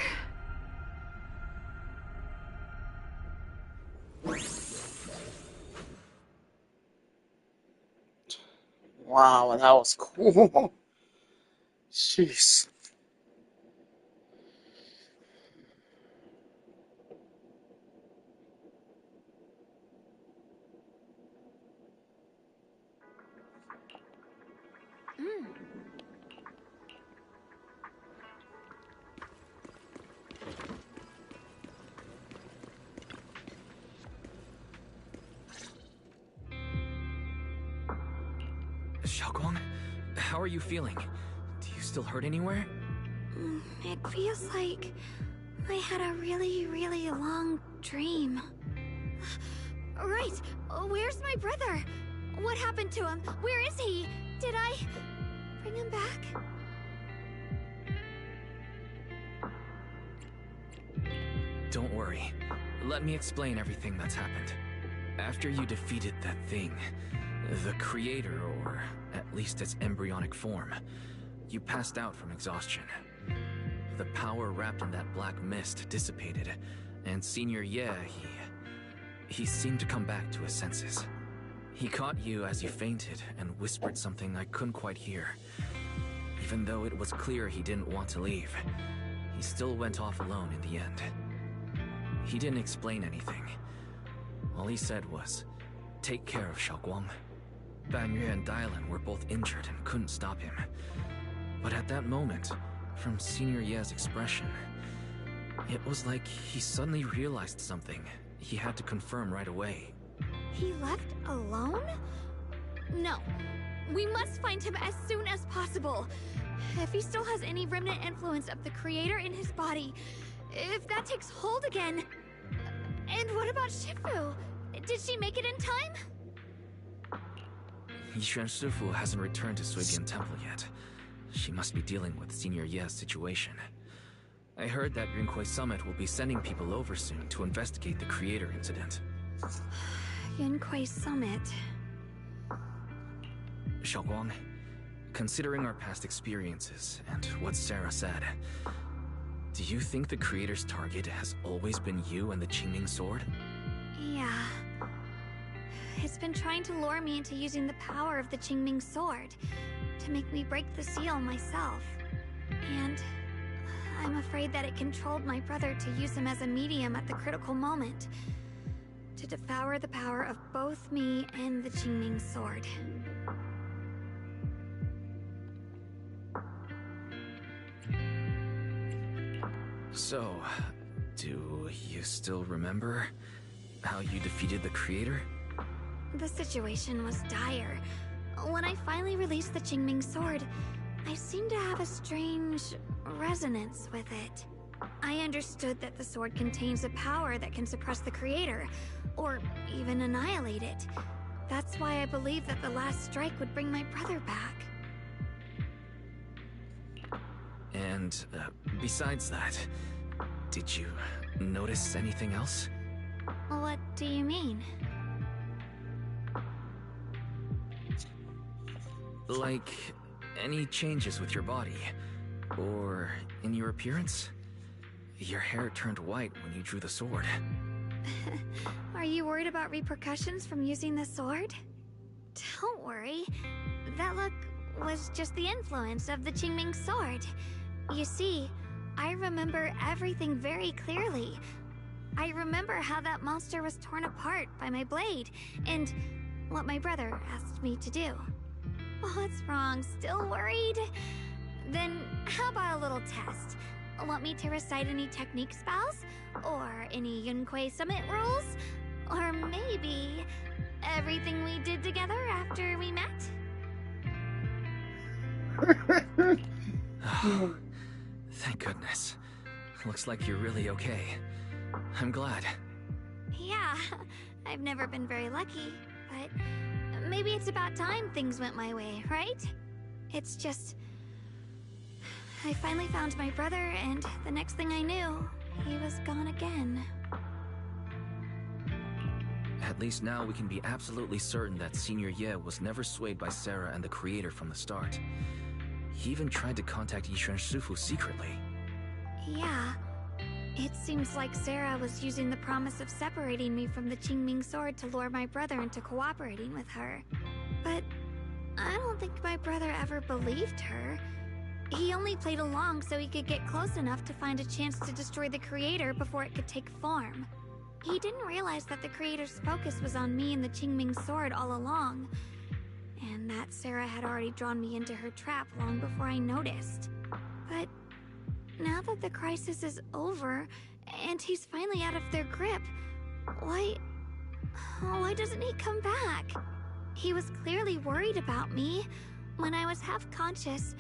Wow, that was cool. Jeez. Xiaoguang, how are you feeling? Do you still hurt anywhere? It feels like I had a really, really long dream. Right! Where's my brother? What happened to him? Where is he? Did I bring him back? Don't worry. Let me explain everything that's happened. After you defeated that thing, the creator, or at least its embryonic form, you passed out from exhaustion. The power wrapped in that black mist dissipated, and Senior Ye, he seemed to come back to his senses. He caught you as you fainted and whispered something I couldn't quite hear. Even though it was clear he didn't want to leave, he still went off alone in the end. He didn't explain anything. All he said was, "Take care of Xiaoguang." Ban Yue and Dylan were both injured and couldn't stop him. But at that moment, from Senior Ye's expression, it was like he suddenly realized something he had to confirm right away. He left alone? No. We must find him as soon as possible. If he still has any remnant influence of the creator in his body, if that takes hold again... And what about Shifu? Did she make it in time? Yixuan Shifu hasn't returned to Suidian Temple yet. She must be dealing with Senior Ye's situation. I heard that Yunhui Summit will be sending people over soon to investigate the creator incident. Yunhui Summit... Xiaoguang, considering our past experiences and what Sarah said, do you think the creator's target has always been you and the Qingming Sword? Yeah. It's been trying to lure me into using the power of the Qingming Sword, to make me break the seal myself. And I'm afraid that it controlled my brother to use him as a medium at the critical moment, to devour the power of both me and the Qingming Sword. So, do you still remember how you defeated the creator? The situation was dire. When I finally released the Qingming Sword, I seemed to have a strange resonance with it. I understood that the sword contains a power that can suppress the creator, or even annihilate it. That's why I believed that the last strike would bring my brother back. And, besides that, did you notice anything else? What do you mean? Like, any changes with your body? Or in your appearance? Your hair turned white when you drew the sword. Are you worried about repercussions from using the sword? Don't worry. That look was just the influence of the Qingming sword. You see, I remember everything very clearly. I remember how that monster was torn apart by my blade, and what my brother asked me to do. What's wrong? Still worried? Then how about a little test? Want me to recite any technique spells? Or any Yunquei Summit rules? Or maybe everything we did together after we met? Thank goodness. Looks like you're really okay. I'm glad. Yeah, I've never been very lucky, but maybe it's about time things went my way, right? It's just... I finally found my brother, and the next thing I knew, he was gone again. At least now we can be absolutely certain that Senior Ye was never swayed by Sarah and the Creator from the start. He even tried to contact Yishuan Shifu secretly. Yeah. It seems like Sarah was using the promise of separating me from the Qingming sword to lure my brother into cooperating with her. But I don't think my brother ever believed her. He only played along so he could get close enough to find a chance to destroy the Creator before it could take form. He didn't realize that the Creator's focus was on me and the Qingming sword all along, and that Sarah had already drawn me into her trap long before I noticed. But now that the crisis is over, and he's finally out of their grip, why doesn't he come back? He was clearly worried about me. When I was half-conscious,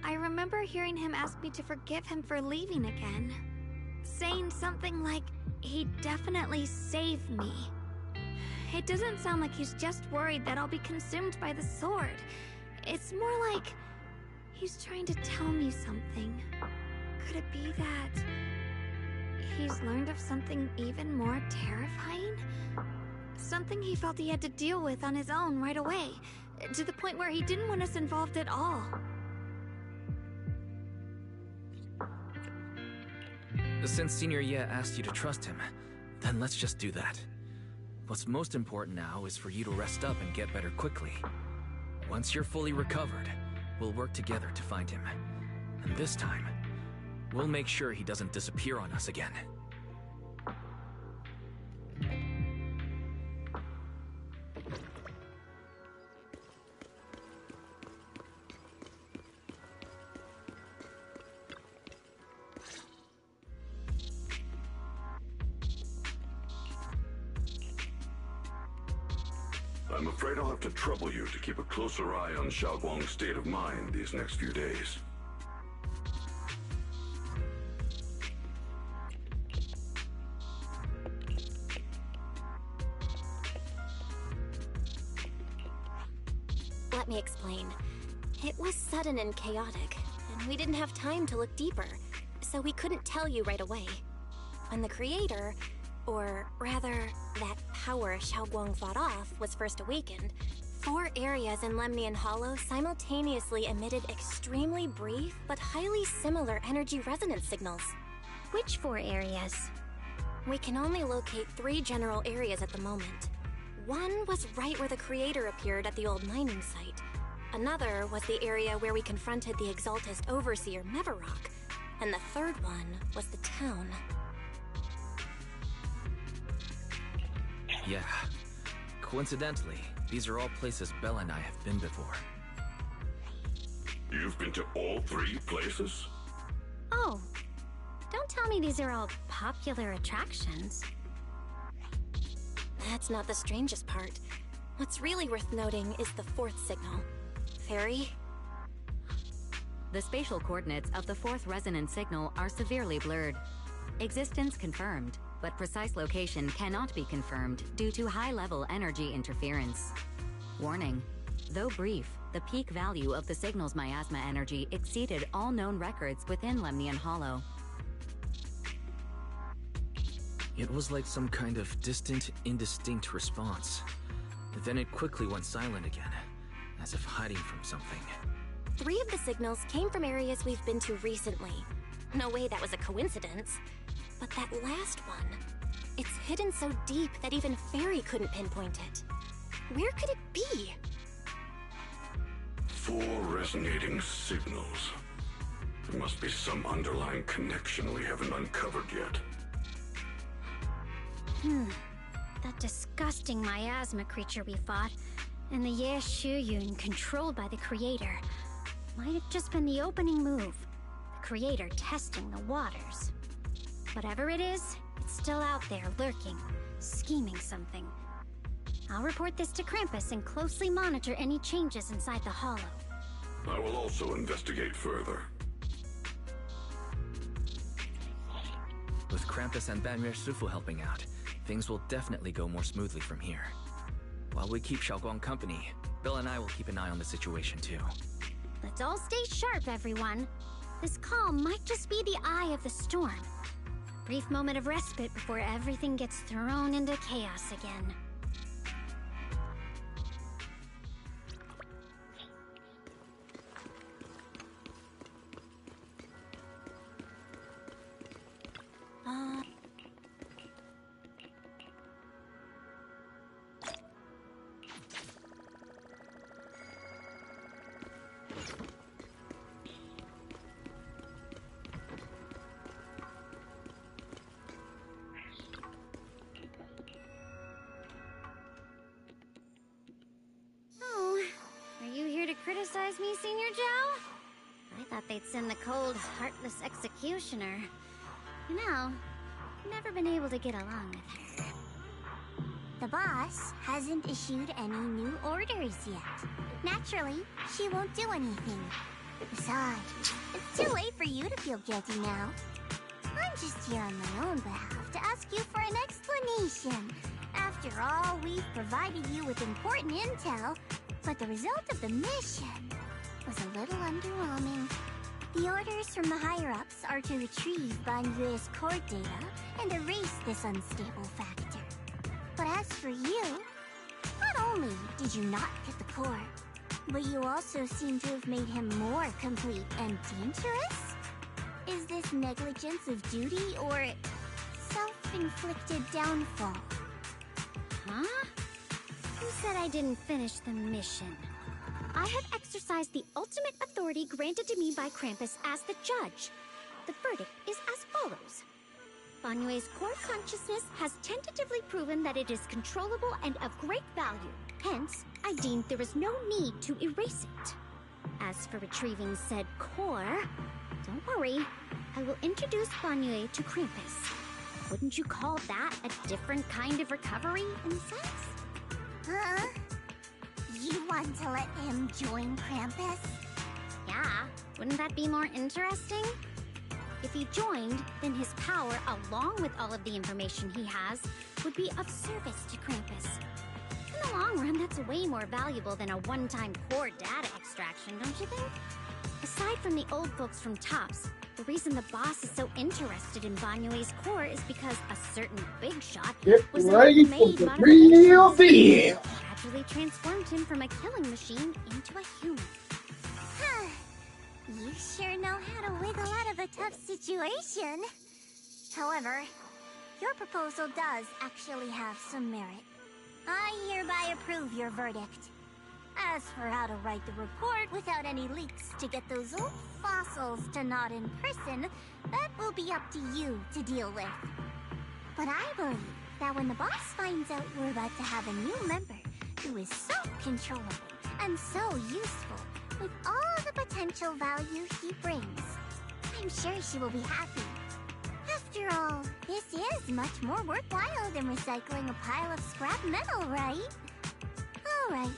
I remember hearing him ask me to forgive him for leaving again, saying something like, he'd definitely save me. It doesn't sound like he's just worried that I'll be consumed by the sword. It's more like he's trying to tell me something. Could it be that he's learned of something even more terrifying? Something he felt he had to deal with on his own right away, to the point where he didn't want us involved at all. Since Senior Ye asked you to trust him, then let's just do that. What's most important now is for you to rest up and get better quickly. Once you're fully recovered, we'll work together to find him. And this time, we'll make sure he doesn't disappear on us again. I'm afraid I'll have to trouble you to keep a closer eye on Xiaoguang's state of mind these next few days. Let me explain. It was sudden and chaotic, and we didn't have time to look deeper, so we couldn't tell you right away. When the Creator, or rather, that power Xiaoguang fought off, was first awakened, 4 areas in Lemnian Hollow simultaneously emitted extremely brief but highly similar energy resonance signals. Which 4 areas? We can only locate 3 general areas at the moment. One was right where the Creator appeared at the old mining site. Another was the area where we confronted the Exaltist Overseer Mevarok. And the third one was the town. Yeah. Coincidentally, these are all places Bella and I have been before. You've been to all 3 places? Oh, don't tell me these are all popular attractions. That's not the strangest part. What's really worth noting is the 4th signal. Fairy? The spatial coordinates of the 4th resonance signal are severely blurred. Existence confirmed, but precise location cannot be confirmed due to high-level energy interference. Warning: though brief, the peak value of the signal's miasma energy exceeded all known records within Lemnian Hollow. It was like some kind of distant, indistinct response. Then it quickly went silent again, as if hiding from something. 3 of the signals came from areas we've been to recently. No way that was a coincidence. But that last one, It's hidden so deep that even Fairy couldn't pinpoint it. Where could it be? 4 resonating signals. There must be some underlying connection we haven't uncovered yet. That disgusting miasma creature we fought, and the Ye Shuyun controlled by the Creator, might have just been the opening move. The Creator testing the waters. Whatever it is, it's still out there, lurking, scheming something. I'll report this to Krampus and closely monitor any changes inside the hollow. I will also investigate further. With Krampus and Banmir Shifu helping out, things will definitely go more smoothly from here. While we keep Xiaoguang company, Bill and I will keep an eye on the situation too. Let's all stay sharp, everyone. This calm might just be the eye of the storm. Brief moment of respite before everything gets thrown into chaos again. Criticize me, Senior Joe? I thought they'd send the cold, heartless executioner. You know, never been able to get along with her. The boss hasn't issued any new orders yet. Naturally, she won't do anything. Besides, it's too late for you to feel guilty now. I'm just here on my own behalf to ask you for an explanation. After all, we've provided you with important intel, but the result of the mission was a little underwhelming. The orders from the higher-ups are to retrieve Banyue's core data and erase this unstable factor. But as for you, not only did you not get the core, but you also seem to have made him more complete and dangerous? Is this negligence of duty or self-inflicted downfall? Huh? Who said I didn't finish the mission? I have exercised the ultimate authority granted to me by Krampus as the judge. The verdict is as follows. Banyue's core consciousness has tentatively proven that it is controllable and of great value. Hence, I deemed there is no need to erase it. As for retrieving said core, don't worry. I will introduce Banyue to Krampus. Wouldn't you call that a different kind of recovery, in a sense? Huh? You want to let him join Krampus? Yeah, wouldn't that be more interesting? If he joined, then his power, along with all of the information he has, would be of service to Krampus. In the long run, that's way more valuable than a one-time core data extraction, don't you think? Aside from the old folks from TOPS, the reason the boss is so interested in Banyue's core is because a certain big shot was ready for made the real modifications deal. that gradually transformed him from a killing machine into a human. Huh. You sure know how to wiggle out of a tough situation. However, your proposal does actually have some merit. I hereby approve your verdict. As for how to write the report without any leaks to get those old fossils to nod in person, that will be up to you to deal with. But I believe that when the boss finds out we're about to have a new member who is so controllable and so useful with all the potential value he brings, I'm sure she will be happy. After all, this is much more worthwhile than recycling a pile of scrap metal, right? Alright,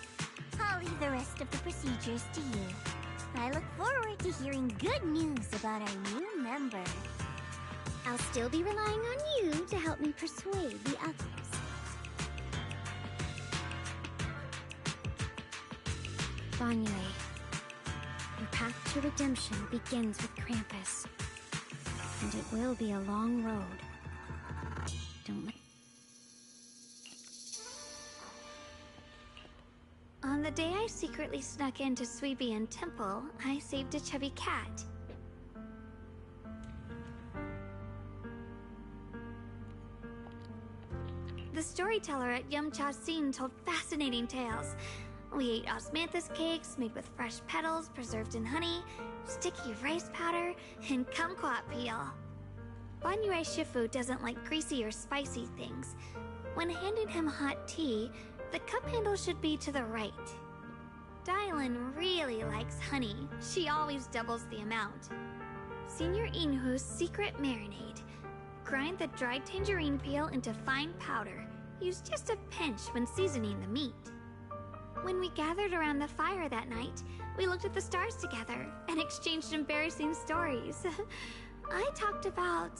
I'll leave the rest of the procedures to you. I look forward to hearing good news about our new member. I'll still be relying on you to help me persuade the others. Banyue, your path to redemption begins with Krampus. And it will be a long road. Don't let... On the day I secretly snuck into Suibian Temple, I saved a chubby cat. the storyteller at Yumcha Scene told fascinating tales. We ate osmanthus cakes made with fresh petals preserved in honey, sticky rice powder, and kumquat peel. Banyue Shifu doesn't like greasy or spicy things. When handing him hot tea, the cup handle should be to the right. Dylan really likes honey. She always doubles the amount. Senior Inhu's secret marinade. Grind the dried tangerine peel into fine powder. Use just a pinch when seasoning the meat. When we gathered around the fire that night, we looked at the stars together and exchanged embarrassing stories. I talked about...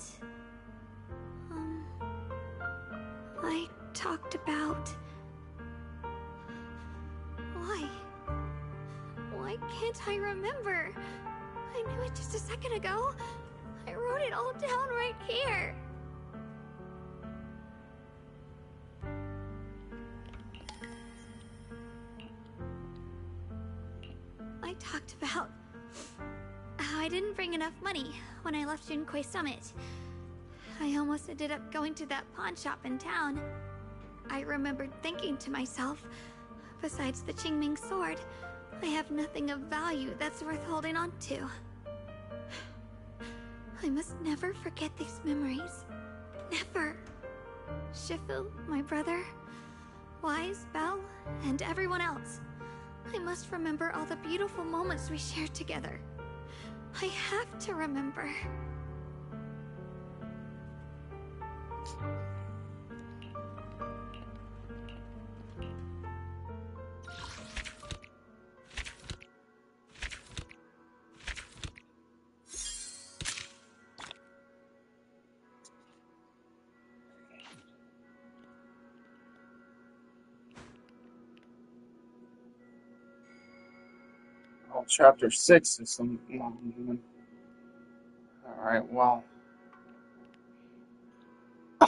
Why can't I remember? I knew it just a second ago. I wrote it all down right here. I talked about how I didn't bring enough money when I left Junkoi Summit. I almost ended up going to that pawn shop in town. I remembered thinking to myself, besides the Qingming sword, I have nothing of value that's worth holding on to. I must never forget these memories. Never. Shifu, my brother, Wise, Belle, and everyone else. I must remember all the beautiful moments we shared together. I have to remember. Oh, chapter 6 is some long one. Alright, well. I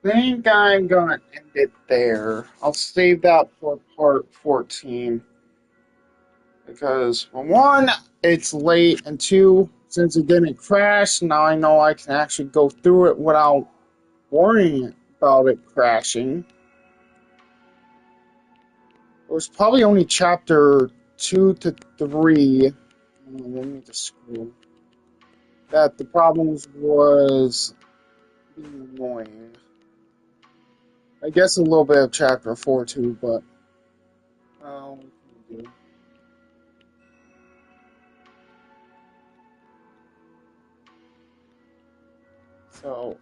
think I'm gonna end it there. I'll save that for part 14. Because, for one, it's late, and two, since it didn't crash, now I know I can actually go through it without worrying about it crashing. It was probably only chapter 2 to 3. Let me just scroll. That the problems was being annoying. I guess a little bit of chapter 4 too, but what can we do? So,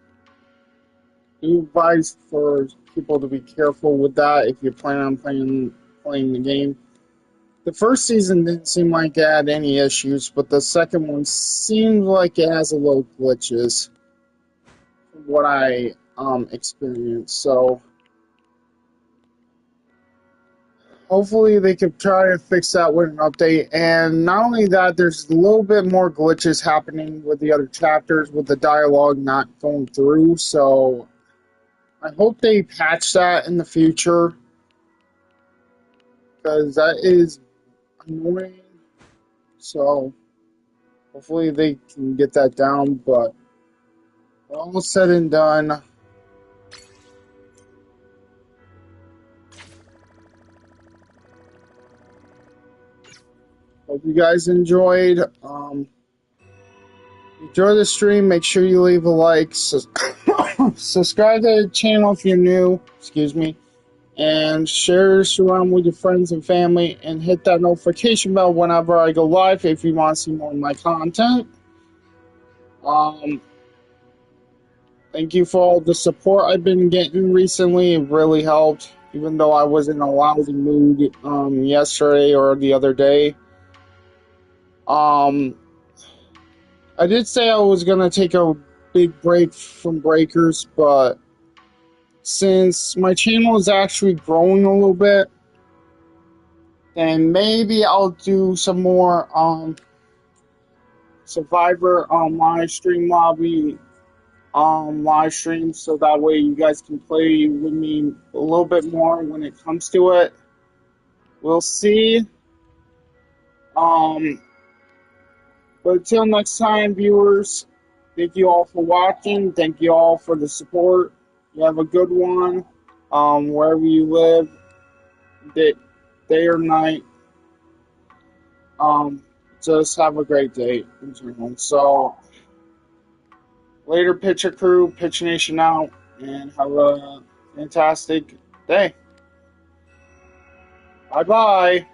do advise for people to be careful with that if you plan on playing the game. The first season didn't seem like it had any issues, but the second one seems like it has a little glitches from what I experienced. So hopefully they could try to fix that with an update. And not only that, there's a little bit more glitches happening with the other chapters with the dialogue not going through. So I hope they patch that in the future, because that is annoying. So hopefully they can get that down, but all said and done, hope you guys enjoyed. Enjoy the stream. Make sure you leave a like. Subscribe to the channel if you're new. Excuse me. And share this around with your friends and family. And hit that notification bell whenever I go live if you want to see more of my content. Thank you for all the support I've been getting recently. It really helped. Even though I was in a lousy mood yesterday or the other day. I did say I was going to take a big break from Breakers, but since my channel is actually growing a little bit, then maybe I'll do some more Survivor live stream lobby live streams, so that way you guys can play with me a little bit more when it comes to it. We'll see. But until next time, viewers, thank you all for watching. Thank you all for the support. You have a good one. Wherever you live, day or night. Just have a great day in general. So, later, Pitcher Crew, Pitch Nation out, and have a fantastic day. Bye bye.